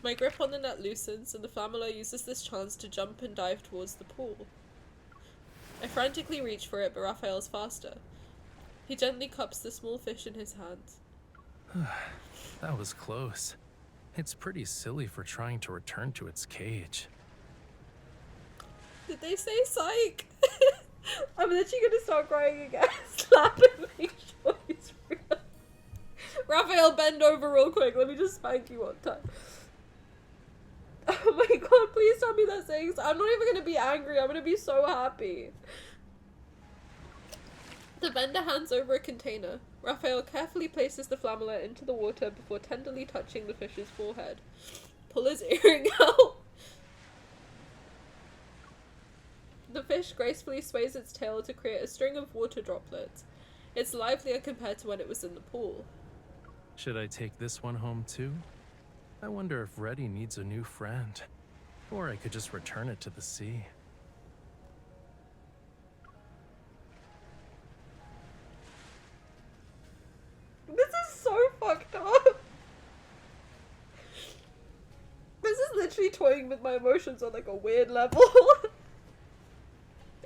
My grip on the net loosens, and the flammula uses this chance to jump and dive towards the pool. I frantically reach for it, but Raphael's faster. He gently cups the small fish in his hands. That was close. It's pretty silly for trying to return to its cage. Did they say psych? I'm literally gonna start crying again. Slap him, make sure he's real. Raphael, bend over real quick. Let me just spank you one time. Oh my god, please tell me that saying. I'm not even gonna be angry. I'm gonna be so happy. The vendor hands over a container. Raphael carefully places the flammula into the water before tenderly touching the fish's forehead. Pull his earring out. The fish gracefully sways its tail to create a string of water droplets. It's livelier compared to when it was in the pool. Should I take this one home too? I wonder if Reddy needs a new friend. Or I could just return it to the sea. This is so fucked up. This is literally toying with my emotions on like a weird level.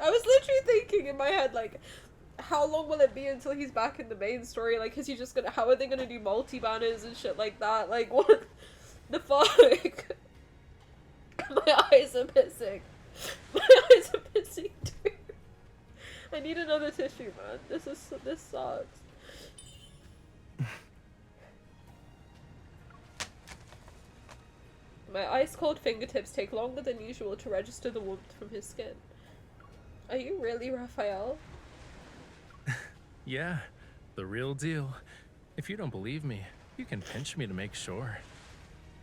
I was literally thinking in my head like, how long will it be until he's back in the main story? Like, is he just gonna, how are they gonna do multi-banners and shit like that? Like, what the fuck? My eyes are pissing. My eyes are pissing too. I need another tissue, man. This sucks. My ice-cold fingertips take longer than usual to register the warmth from his skin. Are you really Raphael? Yeah, the real deal. If you don't believe me, you can pinch me to make sure.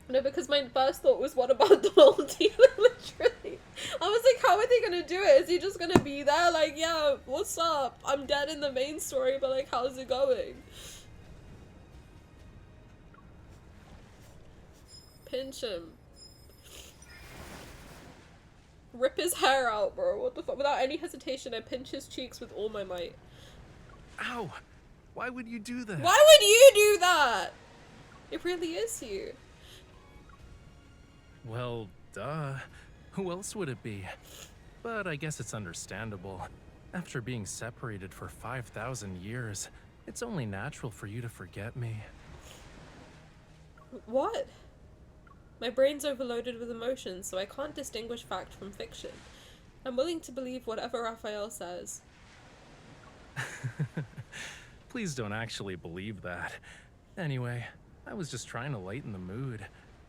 No, because my first thought was, what about the multi? Literally. I was like, how are they gonna do it? Is he just gonna be there? Like, yeah, what's up? I'm dead in the main story, but like, how's it going? Pinch him. Rip his hair out, bro. What the fuck? Without any hesitation, I pinch his cheeks with all my might. Ow! Why would you do that? Why would you do that? It really is you. Well, duh. Who else would it be? But I guess it's understandable. After being separated for 5,000 years, it's only natural for you to forget me. What? My brain's overloaded with emotions, so I can't distinguish fact from fiction. I'm willing to believe whatever Raphael says. Please don't actually believe that. Anyway, I was just trying to lighten the mood.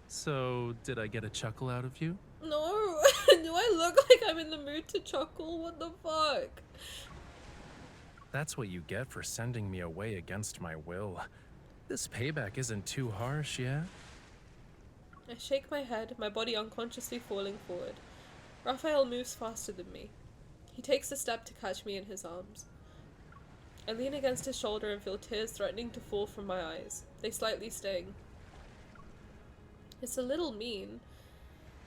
So, did I get a chuckle out of you? No! Do I look like I'm in the mood to chuckle? What the fuck? That's what you get for sending me away against my will. This payback isn't too harsh, yeah? I shake my head, my body unconsciously falling forward. Raphael moves faster than me. He takes a step to catch me in his arms. I lean against his shoulder and feel tears threatening to fall from my eyes. They slightly sting. It's a little mean,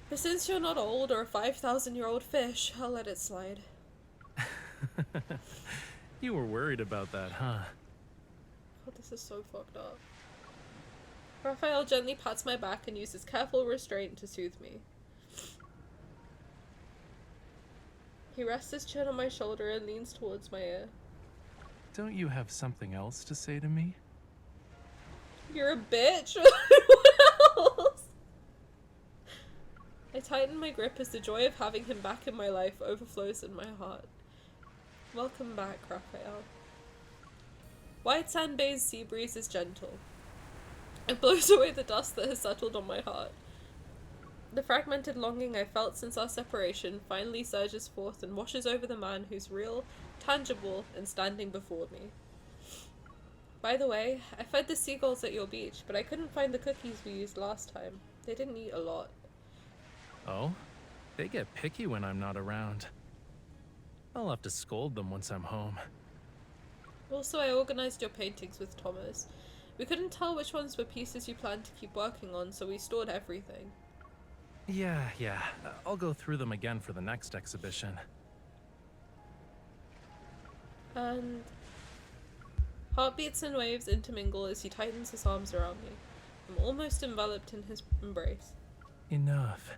but since you're not old or a 5,000-year-old fish, I'll let it slide. You were worried about that, huh? Oh, this is so fucked up. Raphael gently pats my back and uses careful restraint to soothe me. He rests his chin on my shoulder and leans towards my ear. Don't you have something else to say to me? You're a bitch? What else? I tighten my grip as the joy of having him back in my life overflows in my heart. Welcome back, Raphael. White Sand Bay's sea breeze is gentle. It blows away the dust that has settled on my heart. The fragmented longing I felt since our separation finally surges forth and washes over the man who's real, tangible, and standing before me. By the way, I fed the seagulls at your beach, but I couldn't find the cookies we used last time. They didn't eat a lot. Oh? They get picky when I'm not around. I'll have to scold them once I'm home. Also, I organized your paintings with Thomas. We couldn't tell which ones were pieces you planned to keep working on, so we stored everything. Yeah. I'll go through them again for the next exhibition. And heartbeats and waves intermingle as he tightens his arms around me. I'm almost enveloped in his embrace. Enough.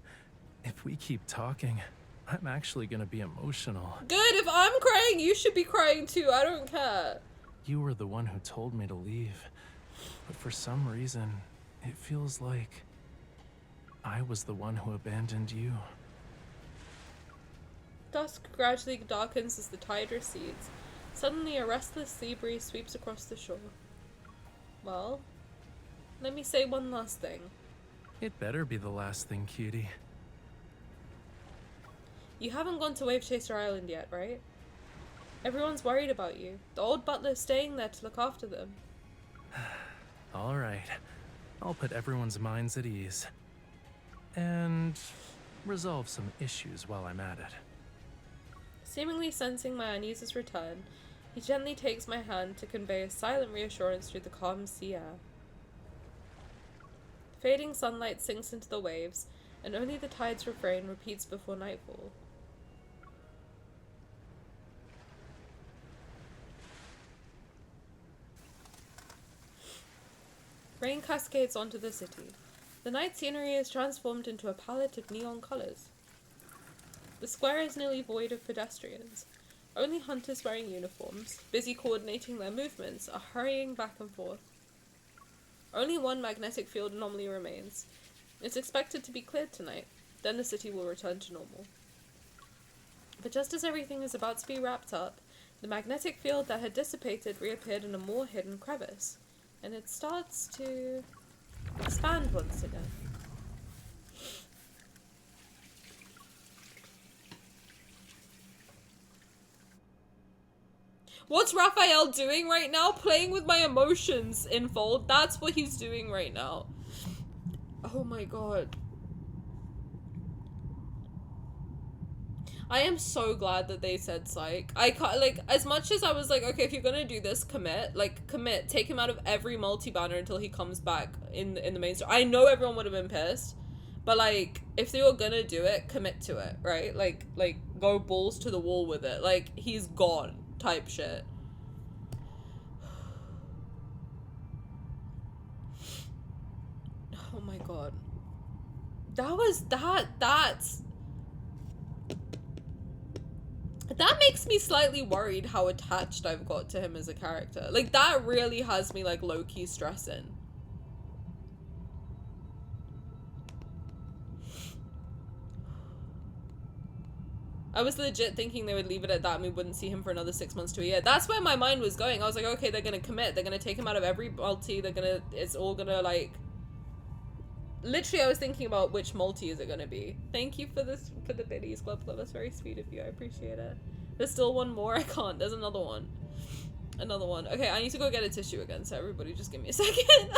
If we keep talking, I'm actually gonna be emotional. Good, if I'm crying, you should be crying too. I don't care. You were the one who told me to leave. But for some reason, it feels like I was the one who abandoned you. Dusk gradually darkens as the tide recedes. Suddenly, a restless sea breeze sweeps across the shore. Well, let me say one last thing. It better be the last thing, cutie. You haven't gone to Wave Chaser Island yet, right? Everyone's worried about you. The old butler's staying there to look after them. Alright. I'll put everyone's minds at ease. And resolve some issues while I'm at it. Seemingly sensing my unease's return, he gently takes my hand to convey a silent reassurance through the calm sea air. Fading sunlight sinks into the waves, and only the tide's refrain repeats before nightfall. Rain cascades onto the city. The night scenery is transformed into a palette of neon colors. The square is nearly void of pedestrians. Only hunters wearing uniforms, busy coordinating their movements, are hurrying back and forth. Only one magnetic field anomaly remains. It's expected to be cleared tonight. Then the city will return to normal. But just as everything is about to be wrapped up, the magnetic field that had dissipated reappeared in a more hidden crevice, and it starts to expand once again. What's Raphael doing right now? Playing with my emotions, infold. That's what he's doing right now. Oh my god. I am so glad that they said psych. I can't, like, as much as I was like, okay, if you're gonna do this, commit. Like, commit. Take him out of every multi-banner until he comes back in the main story. I know everyone would have been pissed. But, like, if they were gonna do it, commit to it, right? Like, go balls to the wall with it. Like, he's gone type shit. Oh my god. That makes me slightly worried how attached I've got to him as a character. Like, that really has me, like, low-key stressing. I was legit thinking they would leave it at that and we wouldn't see him for another 6 months to a year. That's where my mind was going. I was like, okay, they're gonna commit. They're gonna take him out of every multi. It's all gonna, like... Literally, I was thinking about which multi is it gonna be. Thank you for the biddies, Glove Glove. That's very sweet of you. I appreciate it. There's still one more. I can't. There's another one. Another one. Okay, I need to go get a tissue again, so everybody just give me a second.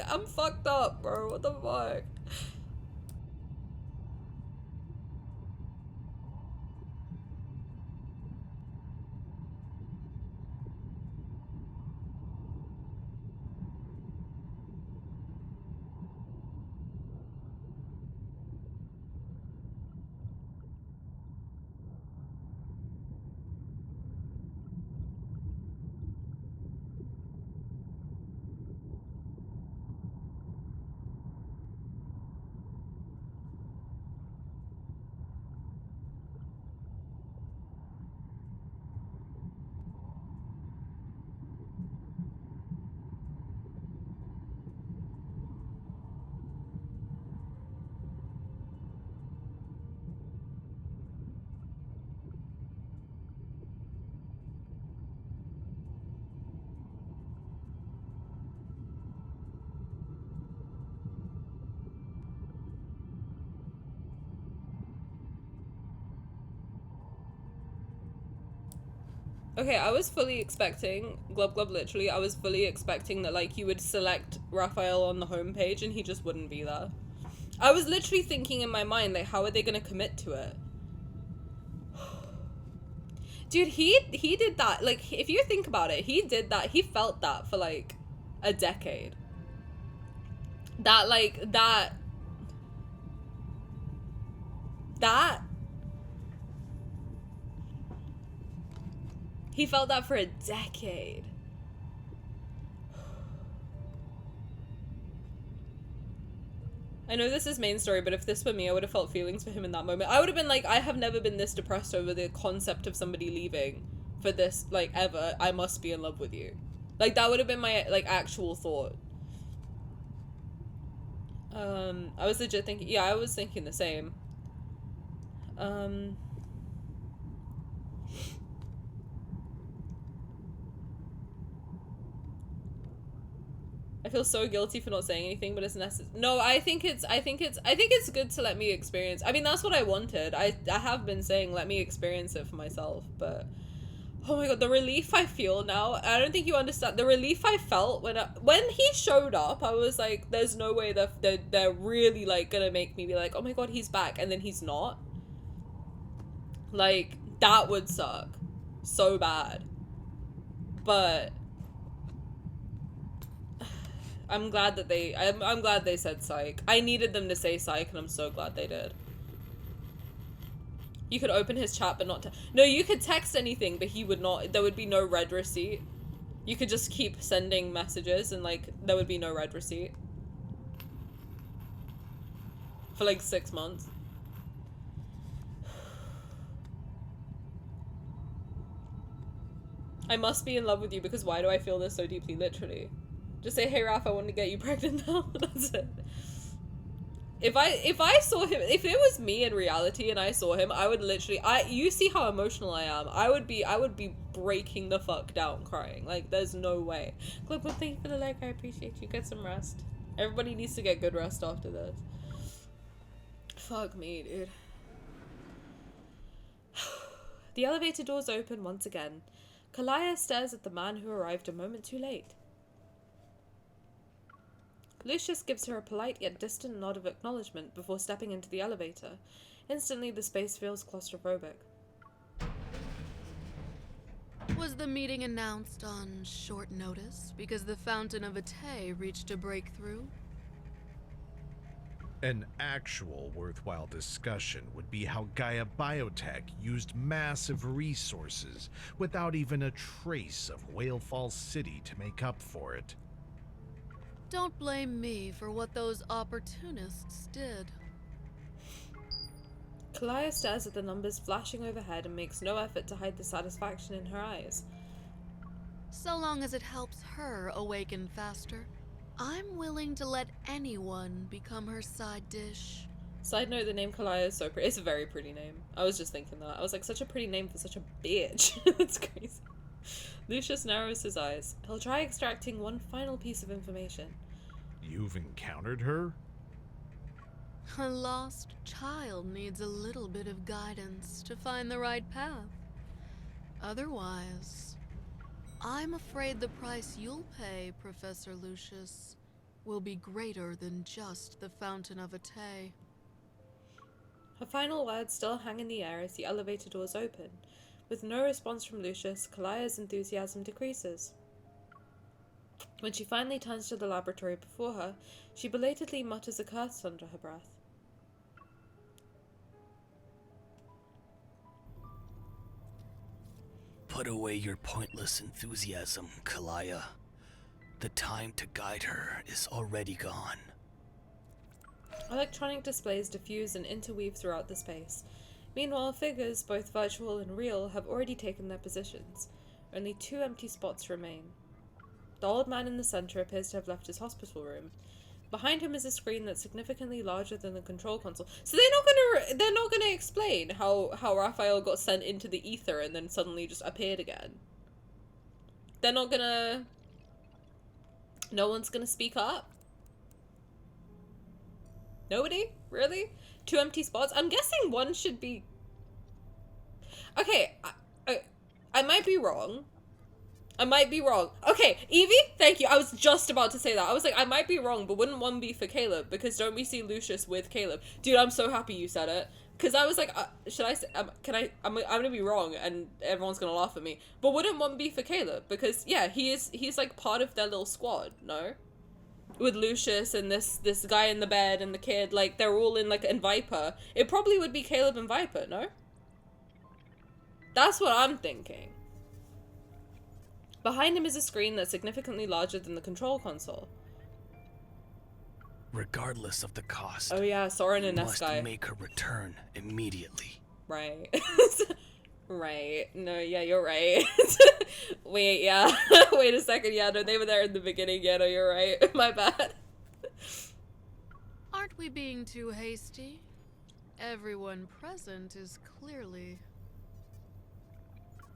I'm fucked up, bro. What the fuck? Okay, I was fully expecting, Glub Glub literally, I was fully expecting that, like, you would select Raphael on the homepage and he just wouldn't be there. I was literally thinking in my mind, like, how are they gonna commit to it? Dude, he did that, like, if you think about it, he did that, he felt that for, like, a decade. That, like, that... He felt that for a decade. I know this is main story, but if this were me, I would have felt feelings for him in that moment. I would have been like, I have never been this depressed over the concept of somebody leaving for this, like, ever. I must be in love with you. Like, that would have been my, like, actual thought. I was legit thinking, yeah, I was thinking the same. I feel so guilty for not saying anything, but it's necessary. No, I think it's good to let me experience. I mean, that's what I wanted. I have been saying, let me experience it for myself, but oh my god, the relief I feel now. I don't think you understand the relief I felt when he showed up. I was like, there's no way they're really, like, gonna make me be like, oh my god, he's back, and then he's not. Like, that would suck so bad. But I'm glad that I'm glad they said psych. I needed them to say psych, and I'm so glad they did. You could open his chat, but not no, you could text anything, but he would not. There would be no red receipt. You could just keep sending messages, and, like, there would be no red receipt. For, like, 6 months. I must be in love with you because why do I feel this so deeply? Literally. Just say, hey Raph, I want to get you pregnant now. That's it. If I saw him, if it was me in reality and I saw him, I would literally, you see how emotional I am. I would be breaking the fuck down crying. Like, there's no way. Clip, thank you for the like, I appreciate you. Get some rest. Everybody needs to get good rest after this. Fuck me, dude. The elevator doors open once again. Kalaya stares at the man who arrived a moment too late. Lucius gives her a polite yet distant nod of acknowledgement before stepping into the elevator. Instantly, the space feels claustrophobic. Was the meeting announced on short notice because the Fountain of Otome reached a breakthrough? An actual worthwhile discussion would be how Gaia Biotech used massive resources without even a trace of Whalefall City to make up for it. Don't blame me for what those opportunists did. Kalaya stares at the numbers flashing overhead and makes no effort to hide the satisfaction in her eyes. So long as it helps her awaken faster, I'm willing to let anyone become her side dish. Side note, the name Kalaya is so pretty. It's a very pretty name. I was just thinking that. I was like, such a pretty name for such a bitch. That's crazy. Lucius narrows his eyes. He'll try extracting one final piece of information. You've encountered her? A lost child needs a little bit of guidance to find the right path. Otherwise, I'm afraid the price you'll pay, Professor Lucius, will be greater than just the Fountain of Otome. Her final words still hang in the air as the elevator doors open. With no response from Lucius, Kalaya's enthusiasm decreases. When she finally turns to the laboratory before her, she belatedly mutters a curse under her breath. Put away your pointless enthusiasm, Kalaya. The time to guide her is already gone. Electronic displays diffuse and interweave throughout the space. Meanwhile, figures, both virtual and real, have already taken their positions. Only 2 empty spots remain. The old man in the center appears to have left his hospital room. Behind him is a screen that's significantly larger than the control console. So they're not gonna explain how Raphael got sent into the ether and then suddenly just appeared again. They're not gonna... No one's gonna speak up? Nobody? Really? 2 empty spots? I'm guessing one should be... Okay, I might be wrong. I might be wrong. Okay, Evie, thank you. I was just about to say that. I was like, I might be wrong, but wouldn't one be for Caleb? Because don't we see Lucius with Caleb? Dude, I'm so happy you said it. Because I was like, should I say, I'm gonna be wrong and everyone's gonna laugh at me. But wouldn't one be for Caleb? Because, yeah, he's like part of their little squad, no? With Lucius and this guy in the bed and the kid, like, they're all in, like, in Viper. It probably would be Caleb and Viper, no? That's what I'm thinking. Behind him is a screen that's significantly larger than the control console. Regardless of the cost. Oh yeah, Soren and must Neskai. make her return immediately. Right. Right. No, yeah, you're right. Wait, yeah. Wait a second, yeah, no, they were there in the beginning, yeah, no, you're right. My bad. Aren't we being too hasty? Everyone present is clearly...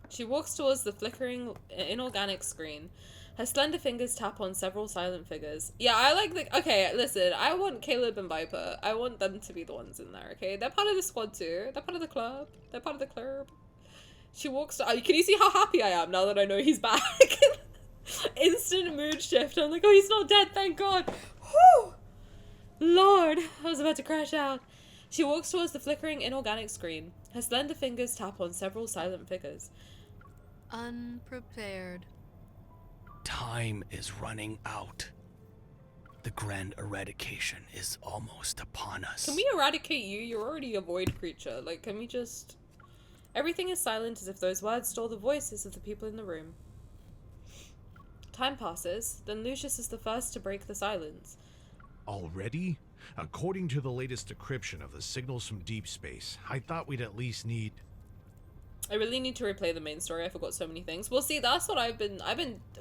She walks towards the flickering, inorganic screen. Her slender fingers tap on several silent figures. Yeah, I like the... Okay, listen, I want Caleb and Viper. I want them to be the ones in there, okay? They're part of the squad too. They're part of the club. They're part of the club. She walks... Can you see how happy I am now that I know he's back? Instant mood shift. I'm like, oh, he's not dead, thank God. Whew! Lord, I was about to crash out. She walks towards the flickering, inorganic screen. Her slender fingers tap on several silent figures. Unprepared. Time is running out. The grand eradication is almost upon us. Can we eradicate you? You're already a void creature. Like, can we just... Everything is silent as if those words stole the voices of the people in the room. Time passes, then Lucius is the first to break the silence. Already? According to the latest decryption of the signals from Deepspace, I thought we'd at least need... I really need to replay the main story. I forgot so many things. Well, see, that's what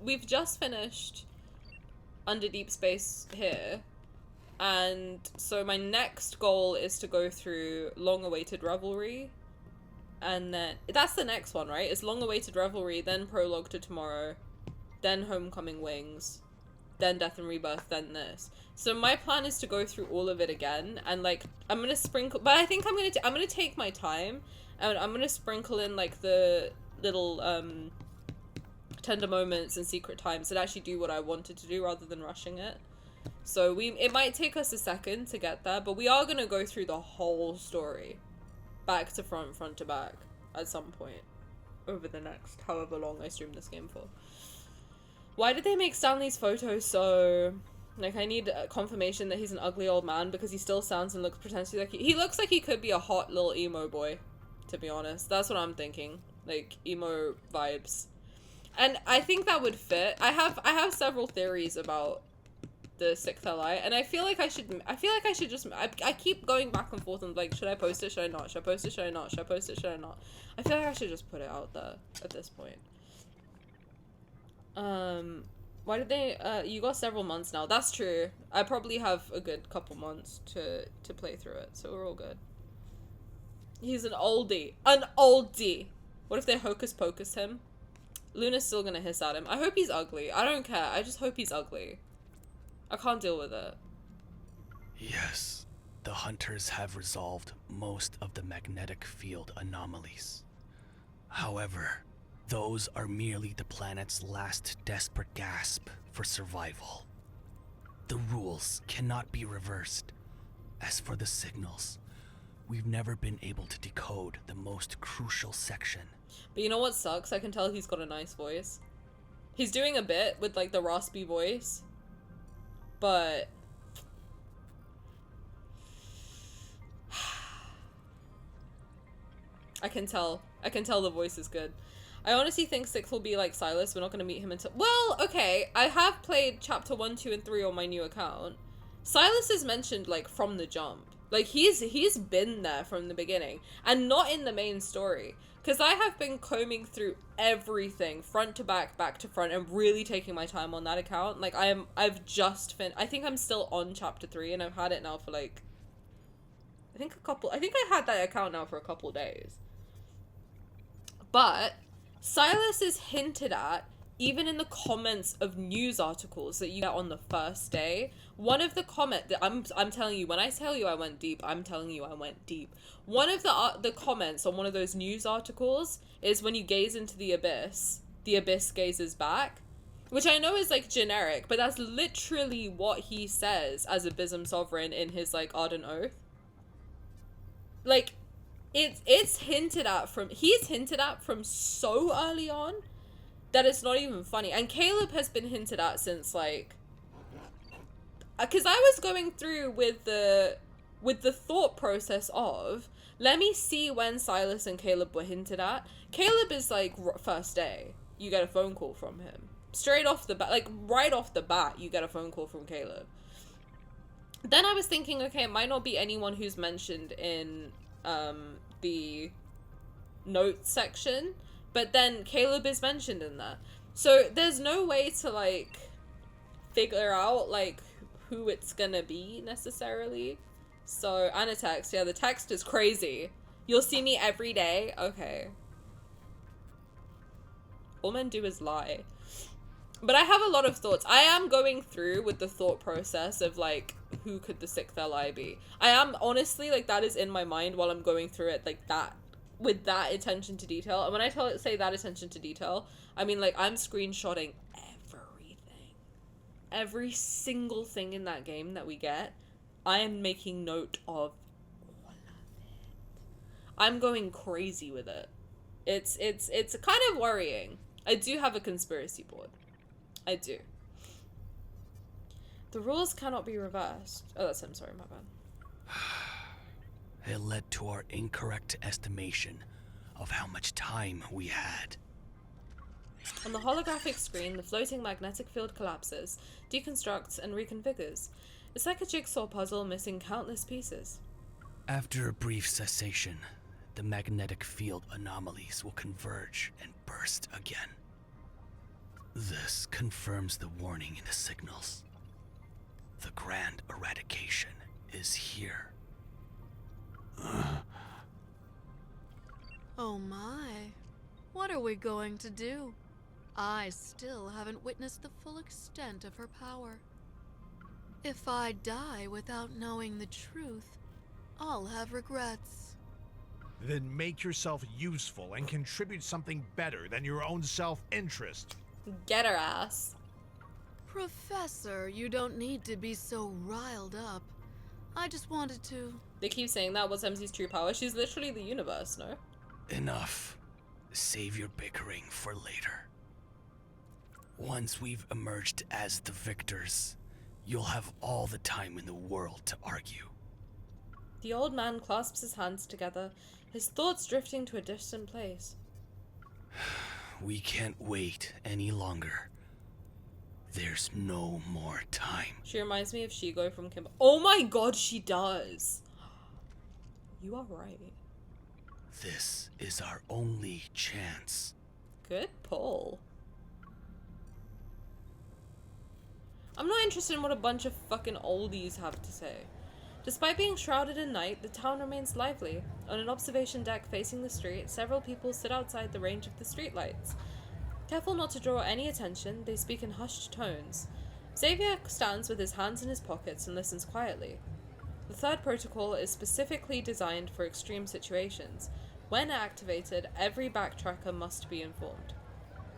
we've just finished Under Deep Space here. And so my next goal is to go through Long Awaited Revelry. And then, that's the next one, right? It's Long Awaited Revelry, then Prologue to Tomorrow, then Homecoming Wings, then Death and Rebirth, then this. So my plan is to go through all of it again, and like, I'm gonna sprinkle, but I think I'm gonna take my time, and I'm gonna sprinkle in like the little, tender moments and secret times that actually do what I wanted to do rather than rushing it. So it might take us a second to get there, but we are gonna go through the whole story. Back to front, front to back, at some point. Over the next however long I stream this game for. Why did they make Stanley's photo so... Like, I need confirmation that he's an ugly old man, because he still sounds and looks potentially like he looks like he could be a hot little emo boy, to be honest. That's what I'm thinking. Like, emo vibes. And I think that would fit. I have several theories about the sixth LI, and I feel like I should just I keep going back and forth and like, should I post it, should I not, should I post it, should I not, should I post it, should I not. I feel like I should just put it out there at this point. Why did they you got several months now? That's true. I probably have a good couple months to play through it, so we're all good. He's an oldie. What if they hocus pocus him? Luna's still gonna hiss at him. I hope he's ugly. I don't care. I just hope he's ugly. I can't deal with it. Yes, the hunters have resolved most of the magnetic field anomalies. However, those are merely the planet's last desperate gasp for survival. The rules cannot be reversed. As for the signals, we've never been able to decode the most crucial section. But you know what sucks? I can tell he's got a nice voice. He's doing a bit with like the raspy voice. But I can tell the voice is good. I honestly think 6 will be like Sylus. We're not going to meet him until... Well, okay. I have played chapter 1, 2, and 3 on my new account. Sylus is mentioned like from the jump. Like he's been there from the beginning. And not in the main story. Because I have been combing through everything, front to back, back to front, and really taking my time on that account. Like, I've just I think I'm still on chapter 3, and I've had it now for, like, I think I had that account now for a couple days. But, Sylus is hinted at, even in the comments of news articles that you get on the first day. One of the I'm telling you, when I tell you I went deep, I'm telling you I went deep. One of the comments on one of those news articles is when you gaze into the abyss gazes back. Which I know is, like, generic, but that's literally what he says as Abyssum Sovereign in his, like, Ardent Oath. Like, he's hinted at from so early on that it's not even funny. And Caleb has been hinted at since, like... Because I was going through with the thought process of, let me see when Sylus and Caleb were hinted at. Caleb is, like, first day. You get a phone call from him. Straight off the bat, like, right off the bat, you get a phone call from Caleb. Then I was thinking, okay, it might not be anyone who's mentioned in, the notes section. But then Caleb is mentioned in that. So there's no way to, like, figure out, like, who it's gonna be, necessarily. So, and a text. Yeah, the text is crazy. You'll see me every day. Okay. All men do is lie. But I have a lot of thoughts. I am going through with the thought process of, like, who could the 6th LI be? I am, honestly, like, that is in my mind while I'm going through it, like, that. With that attention to detail. And when I say that attention to detail, I mean, like, I'm screenshotting everything. Every single thing in that game that we get, I am making note of all of it. I'm going crazy with it. It's kind of worrying. I do have a conspiracy board. I do. The rules cannot be reversed. Oh, that's him. Sorry, my bad. It led to our incorrect estimation of how much time we had. On the holographic screen, the floating magnetic field collapses, deconstructs, and reconfigures. It's like a jigsaw puzzle missing countless pieces. After a brief cessation, the magnetic field anomalies will converge and burst again. This confirms the warning in the signals. The grand eradication is here. Oh my. What are we going to do? I still haven't witnessed the full extent of her power. If I die without knowing the truth, I'll have regrets. Then make yourself useful and contribute something better than your own self-interest. Get her ass. Professor, you don't need to be so riled up. I just wanted to... They keep saying that was MC's true power. She's literally the universe, no? Enough. Save your bickering for later. Once we've emerged as the victors, you'll have all the time in the world to argue. The old man clasps his hands together, his thoughts drifting to a distant place. We can't wait any longer. There's no more time. She reminds me of Shigo from Kimbo. Oh my god, she does! You are right. This is our only chance. Good pull. I'm not interested in what a bunch of fucking oldies have to say. Despite being shrouded in night, the town remains lively. On an observation deck facing the street, several people sit outside the range of the streetlights. Careful not to draw any attention, they speak in hushed tones. Xavier stands with his hands in his pockets and listens quietly. The third protocol is specifically designed for extreme situations. When activated, every backtracker must be informed.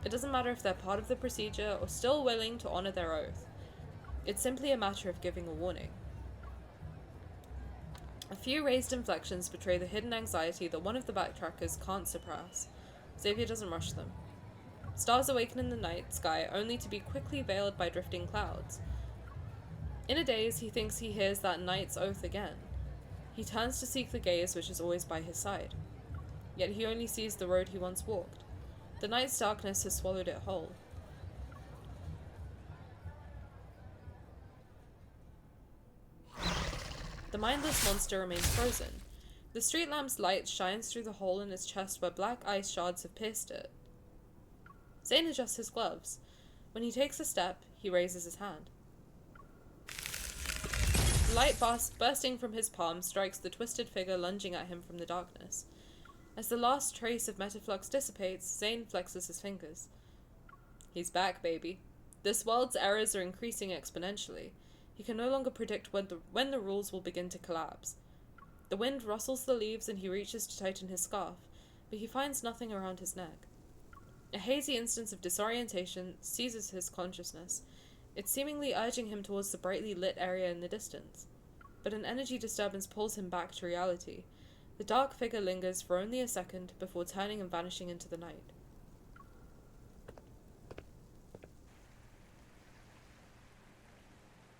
It doesn't matter if they're part of the procedure or still willing to honor their oath. It's simply a matter of giving a warning. A few raised inflections betray the hidden anxiety that one of the backtrackers can't suppress. Xavier doesn't rush them. Stars awaken in the night sky only to be quickly veiled by drifting clouds. In a daze, he thinks he hears that knight's oath again. He turns to seek the gaze which is always by his side. Yet he only sees the road he once walked. The night's darkness has swallowed it whole. The mindless monster remains frozen. The street lamp's light shines through the hole in its chest where black ice shards have pierced it. Zayne adjusts his gloves. When he takes a step, he raises his hand. The light bursting from his palm strikes the twisted figure lunging at him from the darkness. As the last trace of metaflux dissipates, Zayne flexes his fingers. He's back, baby. This world's errors are increasing exponentially. He can no longer predict when the rules will begin to collapse. The wind rustles the leaves and he reaches to tighten his scarf, but he finds nothing around his neck. A hazy instance of disorientation seizes his consciousness. It's seemingly urging him towards the brightly lit area in the distance. But an energy disturbance pulls him back to reality. The dark figure lingers for only a second before turning and vanishing into the night.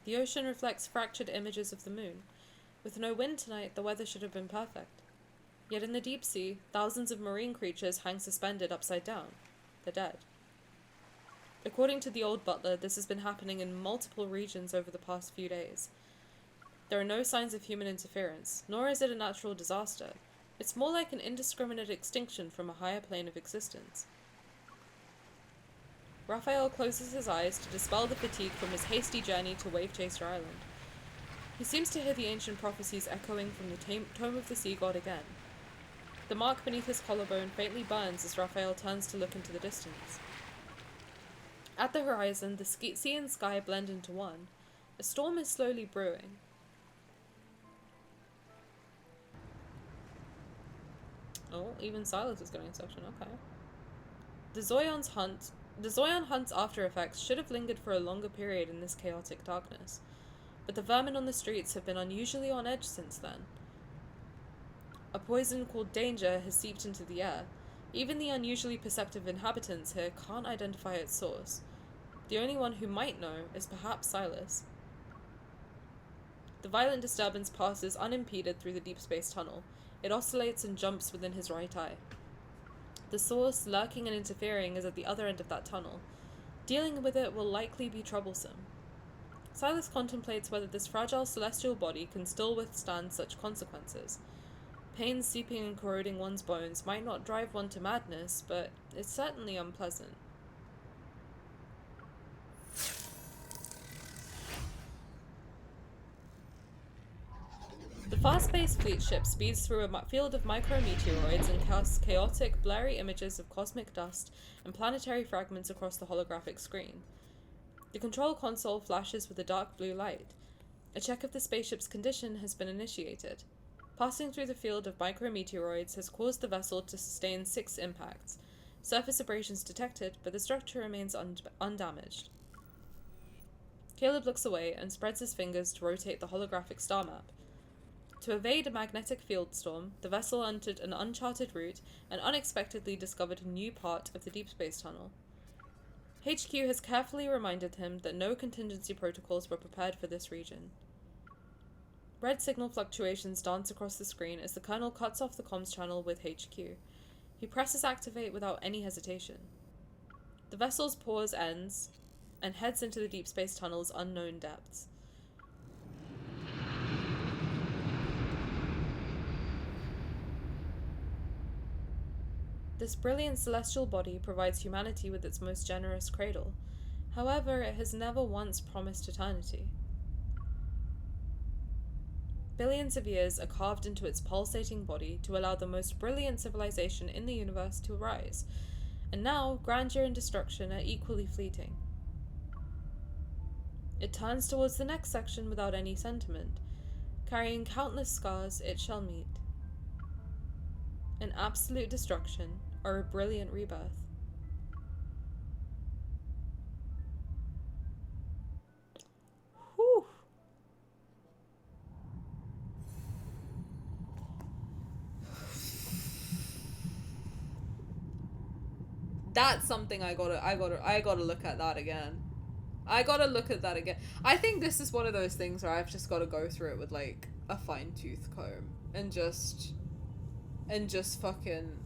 The ocean reflects fractured images of the moon. With no wind tonight, the weather should have been perfect. Yet in the deep sea, thousands of marine creatures hang suspended upside down. The dead. According to the old butler, this has been happening in multiple regions over the past few days. There are no signs of human interference, nor is it a natural disaster. It's more like an indiscriminate extinction from a higher plane of existence. Raphael closes his eyes to dispel the fatigue from his hasty journey to Wave Chaser Island. He seems to hear the ancient prophecies echoing from the Tome of the Sea God again. The mark beneath his collarbone faintly burns as Raphael turns to look into the distance. At the horizon, the sea and sky blend into one. A storm is slowly brewing. Oh, even Sylus is going in section, okay. The Zoion hunt's after effects should have lingered for a longer period in this chaotic darkness, but the vermin on the streets have been unusually on edge since then. A poison called danger has seeped into the air. Even the unusually perceptive inhabitants here can't identify its source. The only one who might know is perhaps Sylus. The violent disturbance passes unimpeded through the Deepspace tunnel. It oscillates and jumps within his right eye. The source, lurking and interfering, is at the other end of that tunnel. Dealing with it will likely be troublesome. Sylus contemplates whether this fragile celestial body can still withstand such consequences. Pain seeping and corroding one's bones might not drive one to madness, but it's certainly unpleasant. The fast-paced fleet ship speeds through a field of micrometeoroids and casts chaotic, blurry images of cosmic dust and planetary fragments across the holographic screen. The control console flashes with a dark blue light. A check of the spaceship's condition has been initiated. Passing through the field of micrometeoroids has caused the vessel to sustain 6 impacts. Surface abrasions detected, but the structure remains undamaged. Caleb looks away and spreads his fingers to rotate the holographic star map. To evade a magnetic field storm, the vessel entered an uncharted route and unexpectedly discovered a new part of the Deepspace tunnel. HQ has carefully reminded him that no contingency protocols were prepared for this region. Red signal fluctuations dance across the screen as the Colonel cuts off the comms channel with HQ. He presses activate without any hesitation. The vessel's pause ends and heads into the Deep Space Tunnel's unknown depths. This brilliant celestial body provides humanity with its most generous cradle. However, it has never once promised eternity. Billions of years are carved into its pulsating body to allow the most brilliant civilization in the universe to arise, and now grandeur and destruction are equally fleeting. It turns towards the next section without any sentiment. Carrying countless scars, it shall meet an absolute destruction or a brilliant rebirth. Whew. That's something I gotta look at that again. I gotta look at that again. I think this is one of those things where I've just gotta go through it with like a fine-tooth comb and just fucking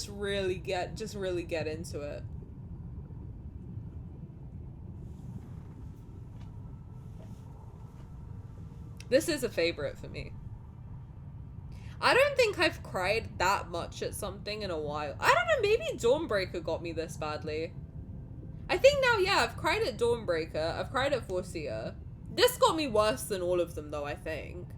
really get into it. This is a favorite for me. I don't think I've cried that much at something in a while. I don't know, maybe Dawnbreaker got me this badly. I think now, yeah, I've cried at Dawnbreaker, I've cried at Forcia. This got me worse than all of them though, I think.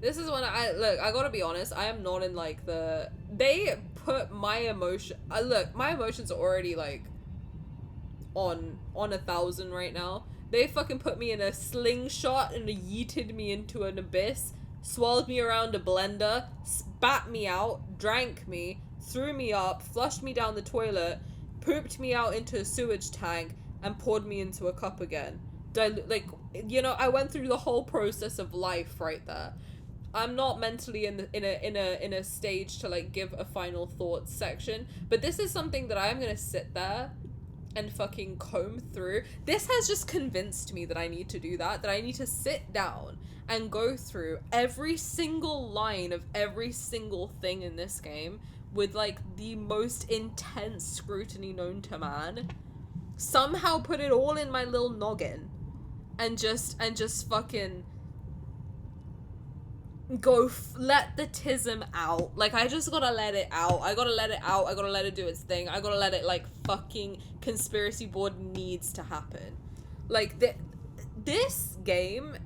This is when I gotta be honest, I am not in like they put my emotion, look, my emotions are already like on 1,000 right now. They fucking put me in a slingshot and yeeted me into an abyss, swirled me around a blender, spat me out, drank me, threw me up, flushed me down the toilet, pooped me out into a sewage tank, and poured me into a cup again. Like, you know, I went through the whole process of life right there. I'm not mentally in a stage to like give a final thoughts section, but this is something that I'm gonna sit there and fucking comb through. This has just convinced me that I need to do that I need to sit down and go through every single line of every single thing in this game with like the most intense scrutiny known to man. Somehow put it all in my little noggin and just fucking go let the tism out. Like, I just gotta let it out. I gotta let it out. I gotta let it do its thing. I gotta let it, like, fucking conspiracy board needs to happen. Like, this game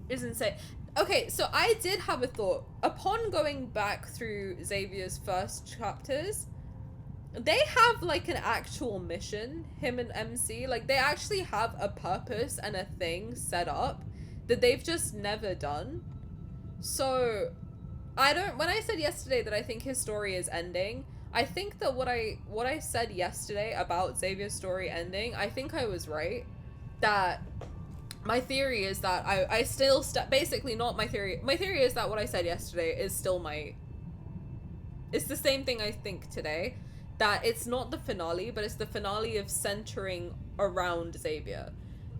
is insane. Okay, so I did have a thought. Upon going back through Xavier's first chapters, they have, like, an actual mission, him and MC. Like, they actually have a purpose and a thing set up that they've just never done. So when I said yesterday that I think his story is ending, I think that what I said yesterday about Xavier's story ending, I think I was right. That my theory is that I still basically not my theory. My theory is that what I said yesterday is still it's the same thing I think today. that it's not the finale, but it's the finale of centering around Xavier.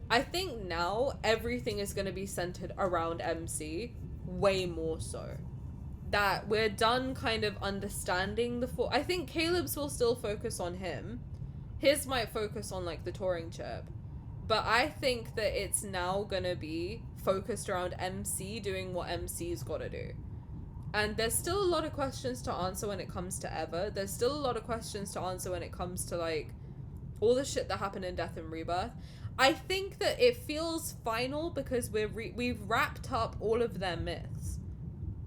I think now everything is going to be centered around MC, way more so. That we're done kind of understanding I think Caleb's will still focus on him. His might focus on like the touring chip. But I think that it's now gonna be focused around MC doing what MC's gotta do. And there's still a lot of questions to answer when it comes to Ever. There's still a lot of questions to answer when it comes to like all the shit that happened in Death and Rebirth. I think that it feels final because we've wrapped up all of their myths.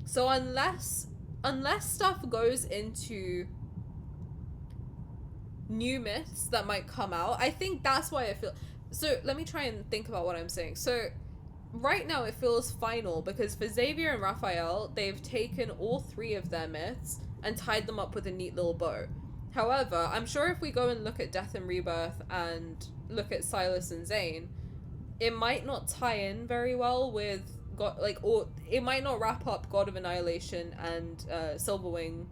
So unless stuff goes into new myths that might come out, I think that's why it feels... So let me try and think about what I'm saying. So right now it feels final because for Xavier and Rafayel, they've taken all 3 of their myths and tied them up with a neat little bow. However, I'm sure if we go and look at Death and Rebirth and look at Sylus and Zayne, it might not tie in very well with God, like, or it might not wrap up God of Annihilation and Silverwing.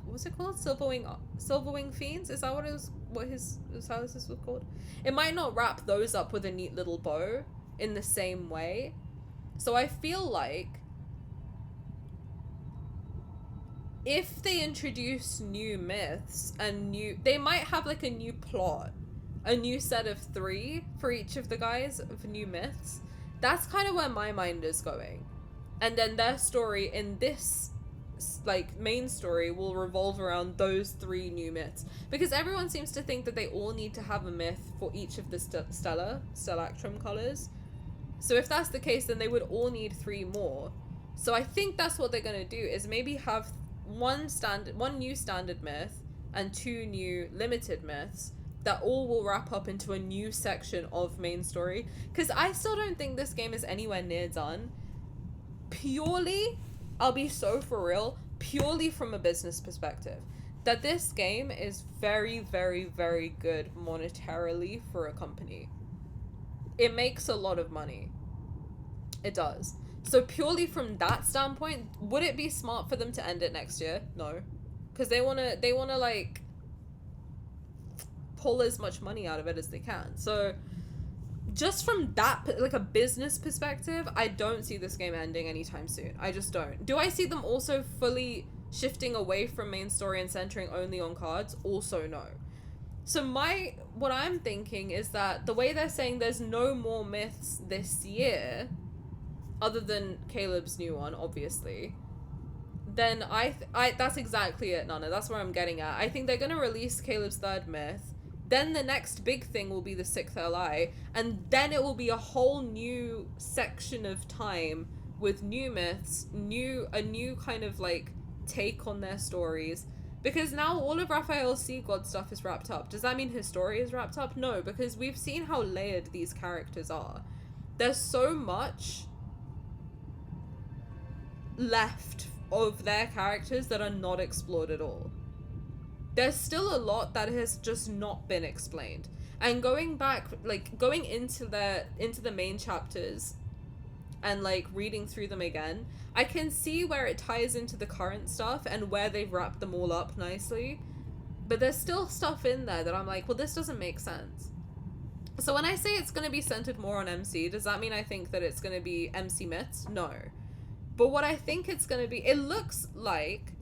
What's it called? Silverwing Fiends? Is that what his Sylus was called? It might not wrap those up with a neat little bow in the same way. So I feel like if they introduce new myths and they might have like a new plot, a new set of 3 for each of the guys of new myths. That's kind of where my mind is going. And then their story in this like main story will revolve around those 3 new myths, because everyone seems to think that they all need to have a myth for each of the Stellactrum colors. So if that's the case, then they would all need 3 more. So I think that's what they're going to do, is maybe have one new standard myth and 2 new limited myths that all will wrap up into a new section of main story, because I still don't think this game is anywhere near done. Purely, I'll be so for real, purely from a business perspective, that this game is very, very, very good monetarily for a company. It makes a lot of money. It does. So purely from that standpoint, would it be smart for them to end it next year? No. Because they wanna like pull as much money out of it as they can. So just from that, like a business perspective, I don't see this game ending anytime soon. I just don't. Do I see them also fully shifting away from main story and centering only on cards? Also no. So what I'm thinking is that the way they're saying there's no more myths this year, other than Caleb's new one, obviously, then I that's exactly it, Nana. That's where I'm getting at. I think they're gonna release Caleb's 3rd myth. Then the next big thing will be the 6th LI, and then it will be a whole new section of time with new myths, a new kind of like take on their stories. Because now all of Raphael's Sea God stuff is wrapped up. Does that mean his story is wrapped up? No, because we've seen how layered these characters are. There's so much left of their characters that are not explored at all. There's still a lot that has just not been explained. And going back, like going into the main chapters and like reading through them again, I can see where it ties into the current stuff and where they've wrapped them all up nicely. But there's still stuff in there that I'm like, well, this doesn't make sense. So when I say it's going to be centered more on MC, does that mean I think that it's going to be MC myths? No. But what I think it's going to be, it looks like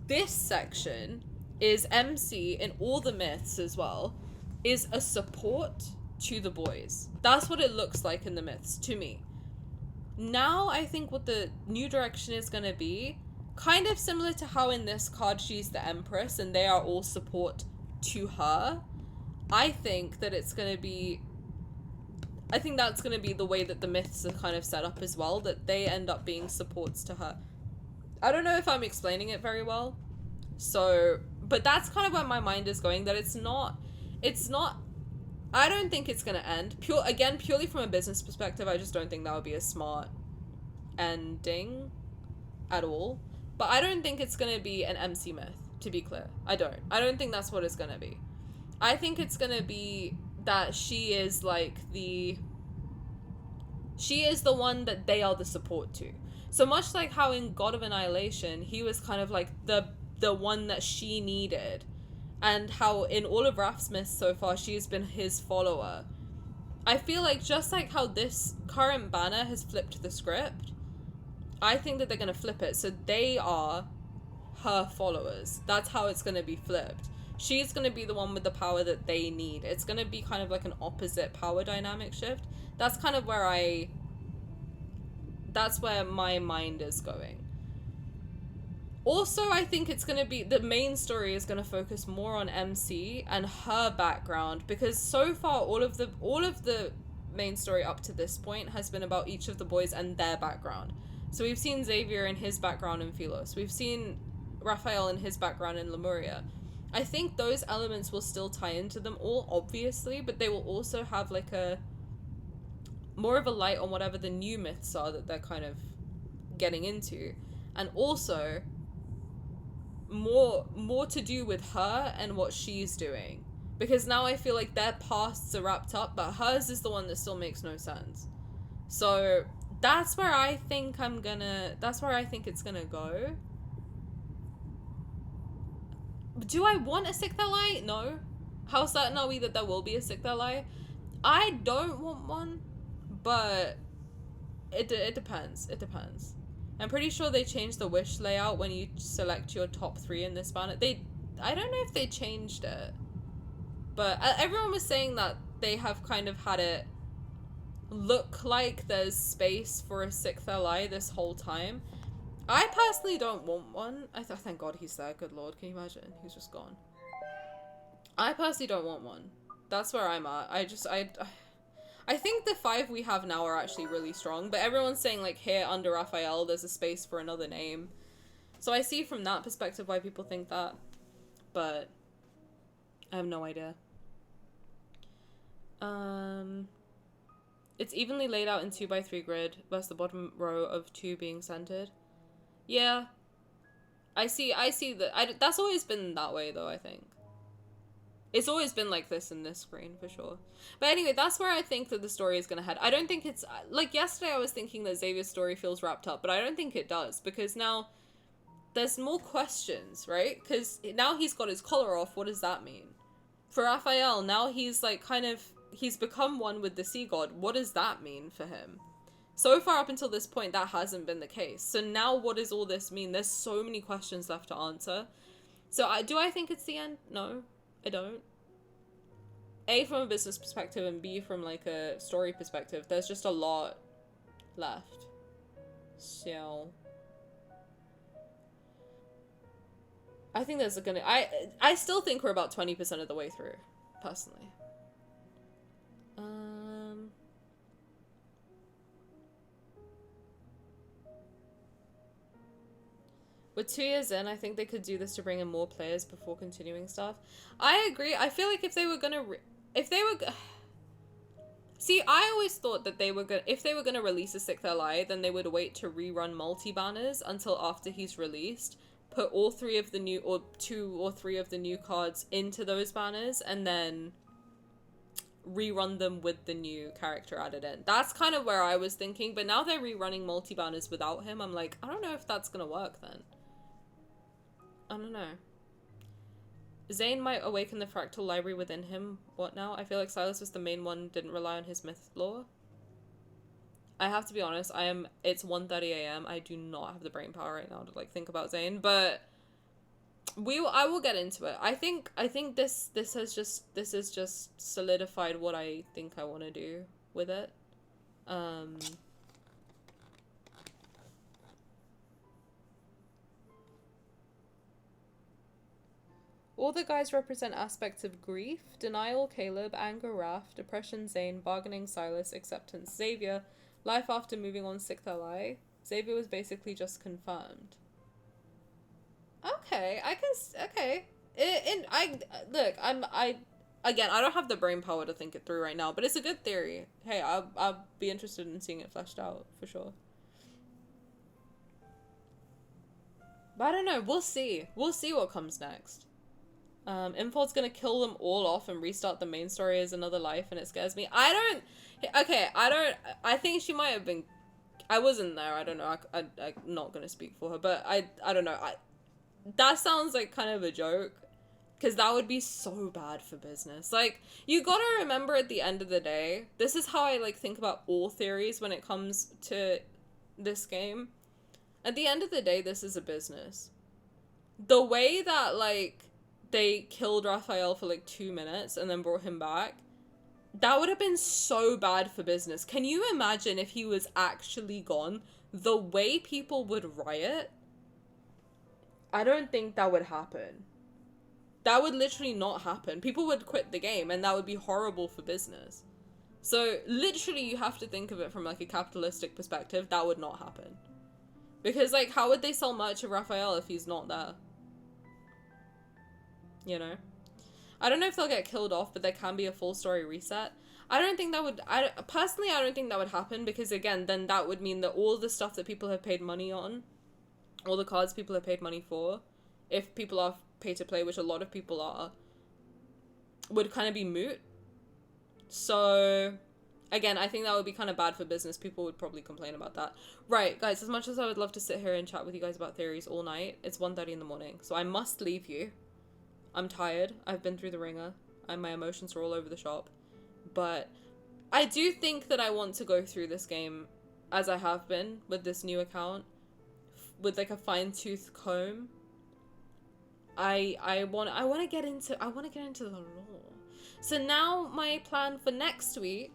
this section is MC in all the myths as well, is a support to the boys. That's what it looks like in the myths, to me. Now I think what the new direction is going to be, kind of similar to how in this card she's the Empress and they are all support to her, I think that it's going to be... I think that's going to be the way that the myths are kind of set up as well, that they end up being supports to her. I don't know if I'm explaining it very well. So, but that's kind of where my mind is going, that it's not, I don't think it's going to end. Purely from a business perspective, I just don't think that would be a smart ending at all. But I don't think it's going to be an MC myth, to be clear. I don't think that's what it's going to be. I think it's going to be that she is like she is the one that they are the support to. So much like how in God of Annihilation, he was kind of like the the one that she needed, and how in all of Raph's myths so far she's been his follower. I feel like just like how this current banner has flipped the script, I think that they're gonna flip it so they are her followers. That's how it's gonna be flipped. She's gonna be the one with the power that they need. It's gonna be kind of like an opposite power dynamic shift. That's kind of where that's where my mind is going. Also, I think it's gonna be, the main story is gonna focus more on MC and her background, because so far all of the main story up to this point has been about each of the boys and their background. So we've seen Xavier and his background in Philos. We've seen Raphael and his background in Lemuria. I think those elements will still tie into them all, obviously, but they will also have like a more of a light on whatever the new myths are that they're kind of getting into, and also more to do with her and what she's doing, because now I feel like their pasts are wrapped up, but hers is the one that still makes no sense. So that's where I think it's gonna go. Do I want a sixth ally? No. How certain are we that there will be a sixth ally? I don't want one, but it depends. It depends. I'm pretty sure they changed the wish layout when you select your top 3 in this banner. I don't know if they changed it, but everyone was saying that they have kind of had it look like there's space for a sixth ally this whole time. I personally don't want one. Thank God he's there. Good Lord, can you imagine? He's just gone. I personally don't want one. That's where I'm at. I think the 5 we have now are actually really strong, but everyone's saying like here under Raphael there's a space for another name. So I see from that perspective why people think that, but I have no idea. It's evenly laid out in 2x3 grid versus the bottom row of 2 being centered. Yeah. I see that. That's always been that way though, I think. It's always been like this in this screen, for sure. But anyway, that's where I think that the story is going to head. I don't think it's... Like, yesterday I was thinking that Xavier's story feels wrapped up, but I don't think it does, because now there's more questions, right? Because now he's got his collar off, what does that mean? For Raphael, now he's, like, kind of... He's become one with the sea god. What does that mean for him? So far up until this point, that hasn't been the case. So now what does all this mean? There's so many questions left to answer. So do I think it's the end? No. I don't. A, from a business perspective, and B, from like a story perspective, there's just a lot left. So I think there's gonna... I still think we're about 20% of the way through, personally. We're 2 years in, I think they could do this to bring in more players before continuing stuff. I agree. I feel like if they were gonna... See, I always thought that if they were gonna release a 6th ally, then they would wait to rerun multi-banners until after he's released, put all 3 of the new... or 2 or 3 of the new cards into those banners, and then rerun them with the new character added in. That's kind of where I was thinking, but now they're rerunning multi-banners without him. I'm like, I don't know if that's gonna work then. I don't know. Zayne might awaken the fractal library within him. What now? I feel like Sylus was the main one, didn't rely on his myth lore. I have to be honest, it's 1:30 AM. I do not have the brain power right now to like think about Zayne, but I will get into it. I think this has just solidified what I think I want to do with it. All the guys represent aspects of grief, denial, Caleb, anger, Raph, depression, Zayne, bargaining, Sylus, acceptance, Xavier, life after moving on, 6th ally. Xavier was basically just confirmed. Okay, okay. Again, I don't have the brain power to think it through right now, but it's a good theory. Hey, I'll be interested in seeing it fleshed out, for sure. But I don't know, we'll see. We'll see what comes next. Infold's gonna kill them all off and restart the main story as another life, and it scares me. I think she might have been... I wasn't there, I don't know, I'm not gonna speak for her, but I don't know, that sounds like kind of a joke. Because that would be so bad for business. Like, you gotta remember at the end of the day, this is how I, like, think about all theories when it comes to this game. At the end of the day, this is a business. The way that, like, they killed Raphael for, like, 2 minutes and then brought him back, that would have been so bad for business. Can you imagine if he was actually gone? The way people would riot? I don't think that would happen. That would literally not happen. People would quit the game, and that would be horrible for business. So, literally, you have to think of it from, like, a capitalistic perspective. That would not happen. Because, like, how would they sell merch of Raphael if he's not there? You know? I don't know if they'll get killed off, but there can be a full story reset. I don't think that would... Personally, I don't think that would happen, because, again, then that would mean that all the stuff that people have paid money on, all the cards people have paid money for, if people are pay to play, which a lot of people are, would kind of be moot. So, again, I think that would be kind of bad for business. People would probably complain about that. Right, guys, as much as I would love to sit here and chat with you guys about theories all night, it's 1:30 in the morning, so I must leave you. I'm tired. I've been through the ringer, and my emotions are all over the shop. But I do think that I want to go through this game, as I have been, with this new account, with, like, a fine-tooth comb. I want to get into the lore. So now my plan for next week,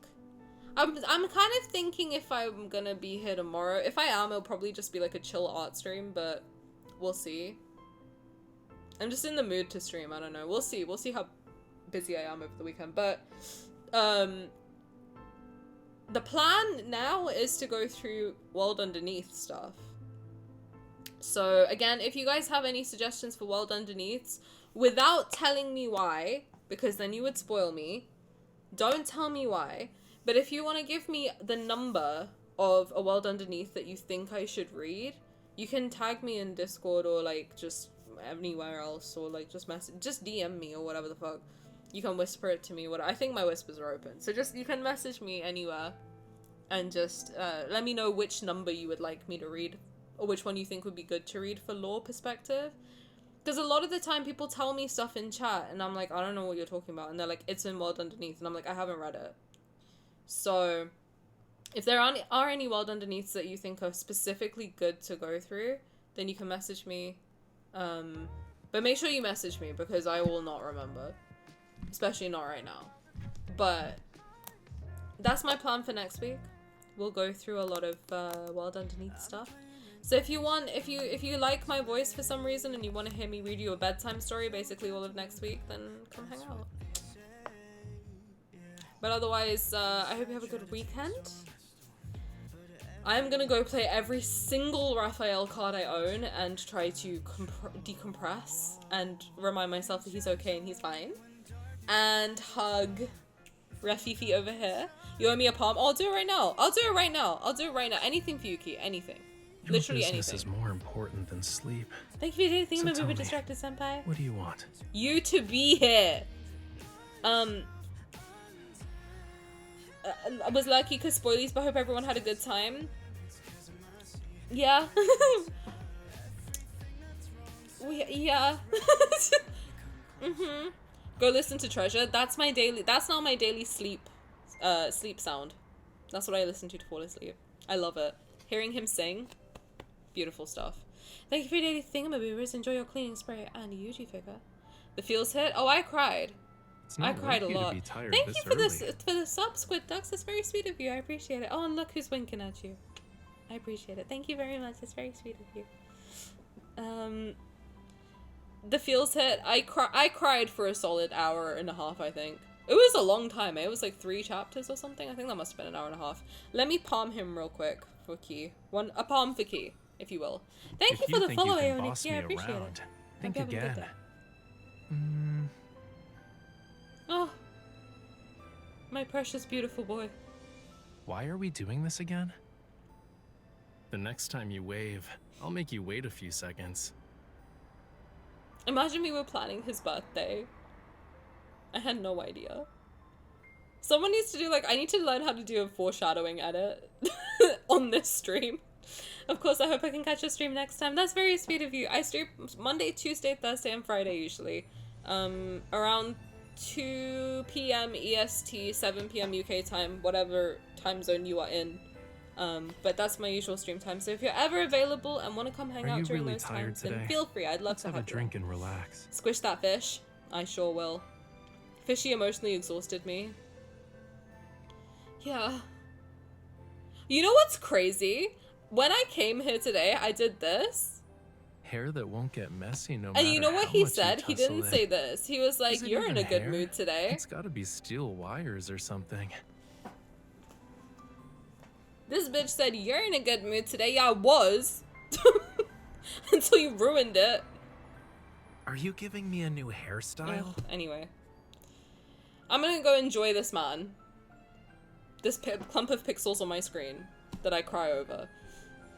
I'm kind of thinking if I'm gonna be here tomorrow. If I am, it'll probably just be like a chill art stream, but we'll see. I'm just in the mood to stream. I don't know. We'll see how busy I am over the weekend. But the plan now is to go through World Underneath stuff. So, again, if you guys have any suggestions for World Underneaths, without telling me why, because then you would spoil me, don't tell me why, but if you want to give me the number of a World Underneath that you think I should read, you can tag me in Discord or, like, just anywhere else, or, like, just DM me or whatever the fuck. You can whisper it to me, I think my whispers are open, so you can message me anywhere, and just let me know which number you would like me to read, or which one you think would be good to read for lore perspective. Because a lot of the time people tell me stuff in chat and I'm like, I don't know what you're talking about. And they're like, it's in World Underneath. And I'm like, I haven't read it. So if there are any World Underneaths that you think are specifically good to go through, then you can message me. But make sure you message me, because I will not remember. Especially not right now. But that's my plan for next week. We'll go through a lot of World Underneath stuff. So if you like my voice for some reason and you want to hear me read you a bedtime story basically all of next week, then come hang out. But otherwise, I hope you have a good weekend. I'm gonna go play every single Raphael card I own and try to decompress and remind myself that he's okay and he's fine. And hug Rafifi over here. You owe me a palm? Oh, I'll do it right now. I'll do it right now. Anything for Yuki. Anything. Your Literally business anything. is more important than sleep. Thank you for anything. I'm a tell bit me, distracted, senpai. What do you want? You to be here. I was lucky because spoilies, but I hope everyone had a good time. Yeah. Yeah. Go listen to Treasure. That's now my daily sleep sound. That's what I listen to fall asleep. I love it. Hearing him sing, beautiful stuff. Thank you for your daily thingamaboobers. Enjoy your cleaning spray and Yuji figure. The feels hit. Oh, I cried. I cried a lot. Thank you for the sub, Squid Ducks. That's very sweet of you. I appreciate it. Oh, and look who's winking at you. I appreciate it. Thank you very much. It's very sweet of you. The feels hit. I cried for a solid hour and a half, I think. It was a long time. It was like 3 chapters or something. I think that must have been an hour and a half. Let me palm him real quick for Key. A palm for Key, if you will. Thank you for the follow, Aeonic. Yeah, I appreciate it. Think again. Oh, my precious, beautiful boy. Why are we doing this again? The next time you wave, I'll make you wait a few seconds. Imagine we were planning his birthday. I had no idea. Someone needs to do, like, I need to learn how to do a foreshadowing edit on this stream. Of course, I hope I can catch a stream next time. That's very sweet of you. I stream Monday, Tuesday, Thursday, and Friday usually. Around 2 p.m. EST, 7 p.m. UK time, whatever time zone you are in. But that's my usual stream time. So if you're ever available and want to come hang out during those times, then feel free. I'd love to have a drink and relax. Squish that fish. I sure will. Fishy emotionally exhausted me. Yeah. You know what's crazy? When I came here today, I did this. Hair that won't get messy no matter. And you know what how he much said? you He tussle didn't it. say this. He was like, Is it "You're in a even good hair? mood today." It's gotta be steel wires or something. This bitch said, "You're in a good mood today." Yeah, I was. Until you ruined it. Are you giving me a new hairstyle? Ugh, anyway. I'm gonna go enjoy this man. This clump of pixels on my screen that I cry over.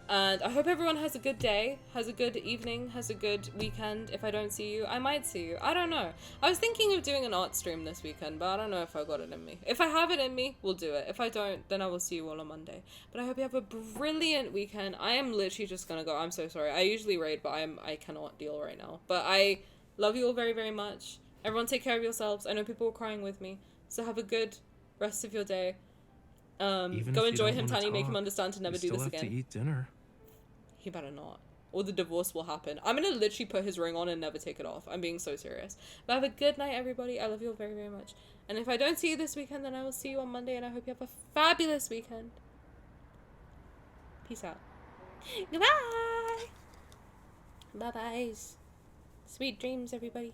And I hope everyone has a good day, has a good evening, has a good weekend. If I don't see you, I might see you. I don't know. I was thinking of doing an art stream this weekend, but I don't know if I got it in me. If I have it in me, we'll do it. If I don't, then I will see you all on Monday. But I hope you have a brilliant weekend. I am literally just gonna go. I'm so sorry. I usually raid, but I cannot deal right now. But I love you all very, very much. Everyone take care of yourselves. I know people are crying with me. So have a good rest of your day. Go enjoy him, Tiny. Make him understand to never do this again. To eat dinner. He better not. Or the divorce will happen. I'm gonna literally put his ring on and never take it off. I'm being so serious. But have a good night, everybody. I love you all very, very much. And if I don't see you this weekend, then I will see you on Monday. And I hope you have a fabulous weekend. Peace out. Goodbye. Bye-byes. Sweet dreams, everybody.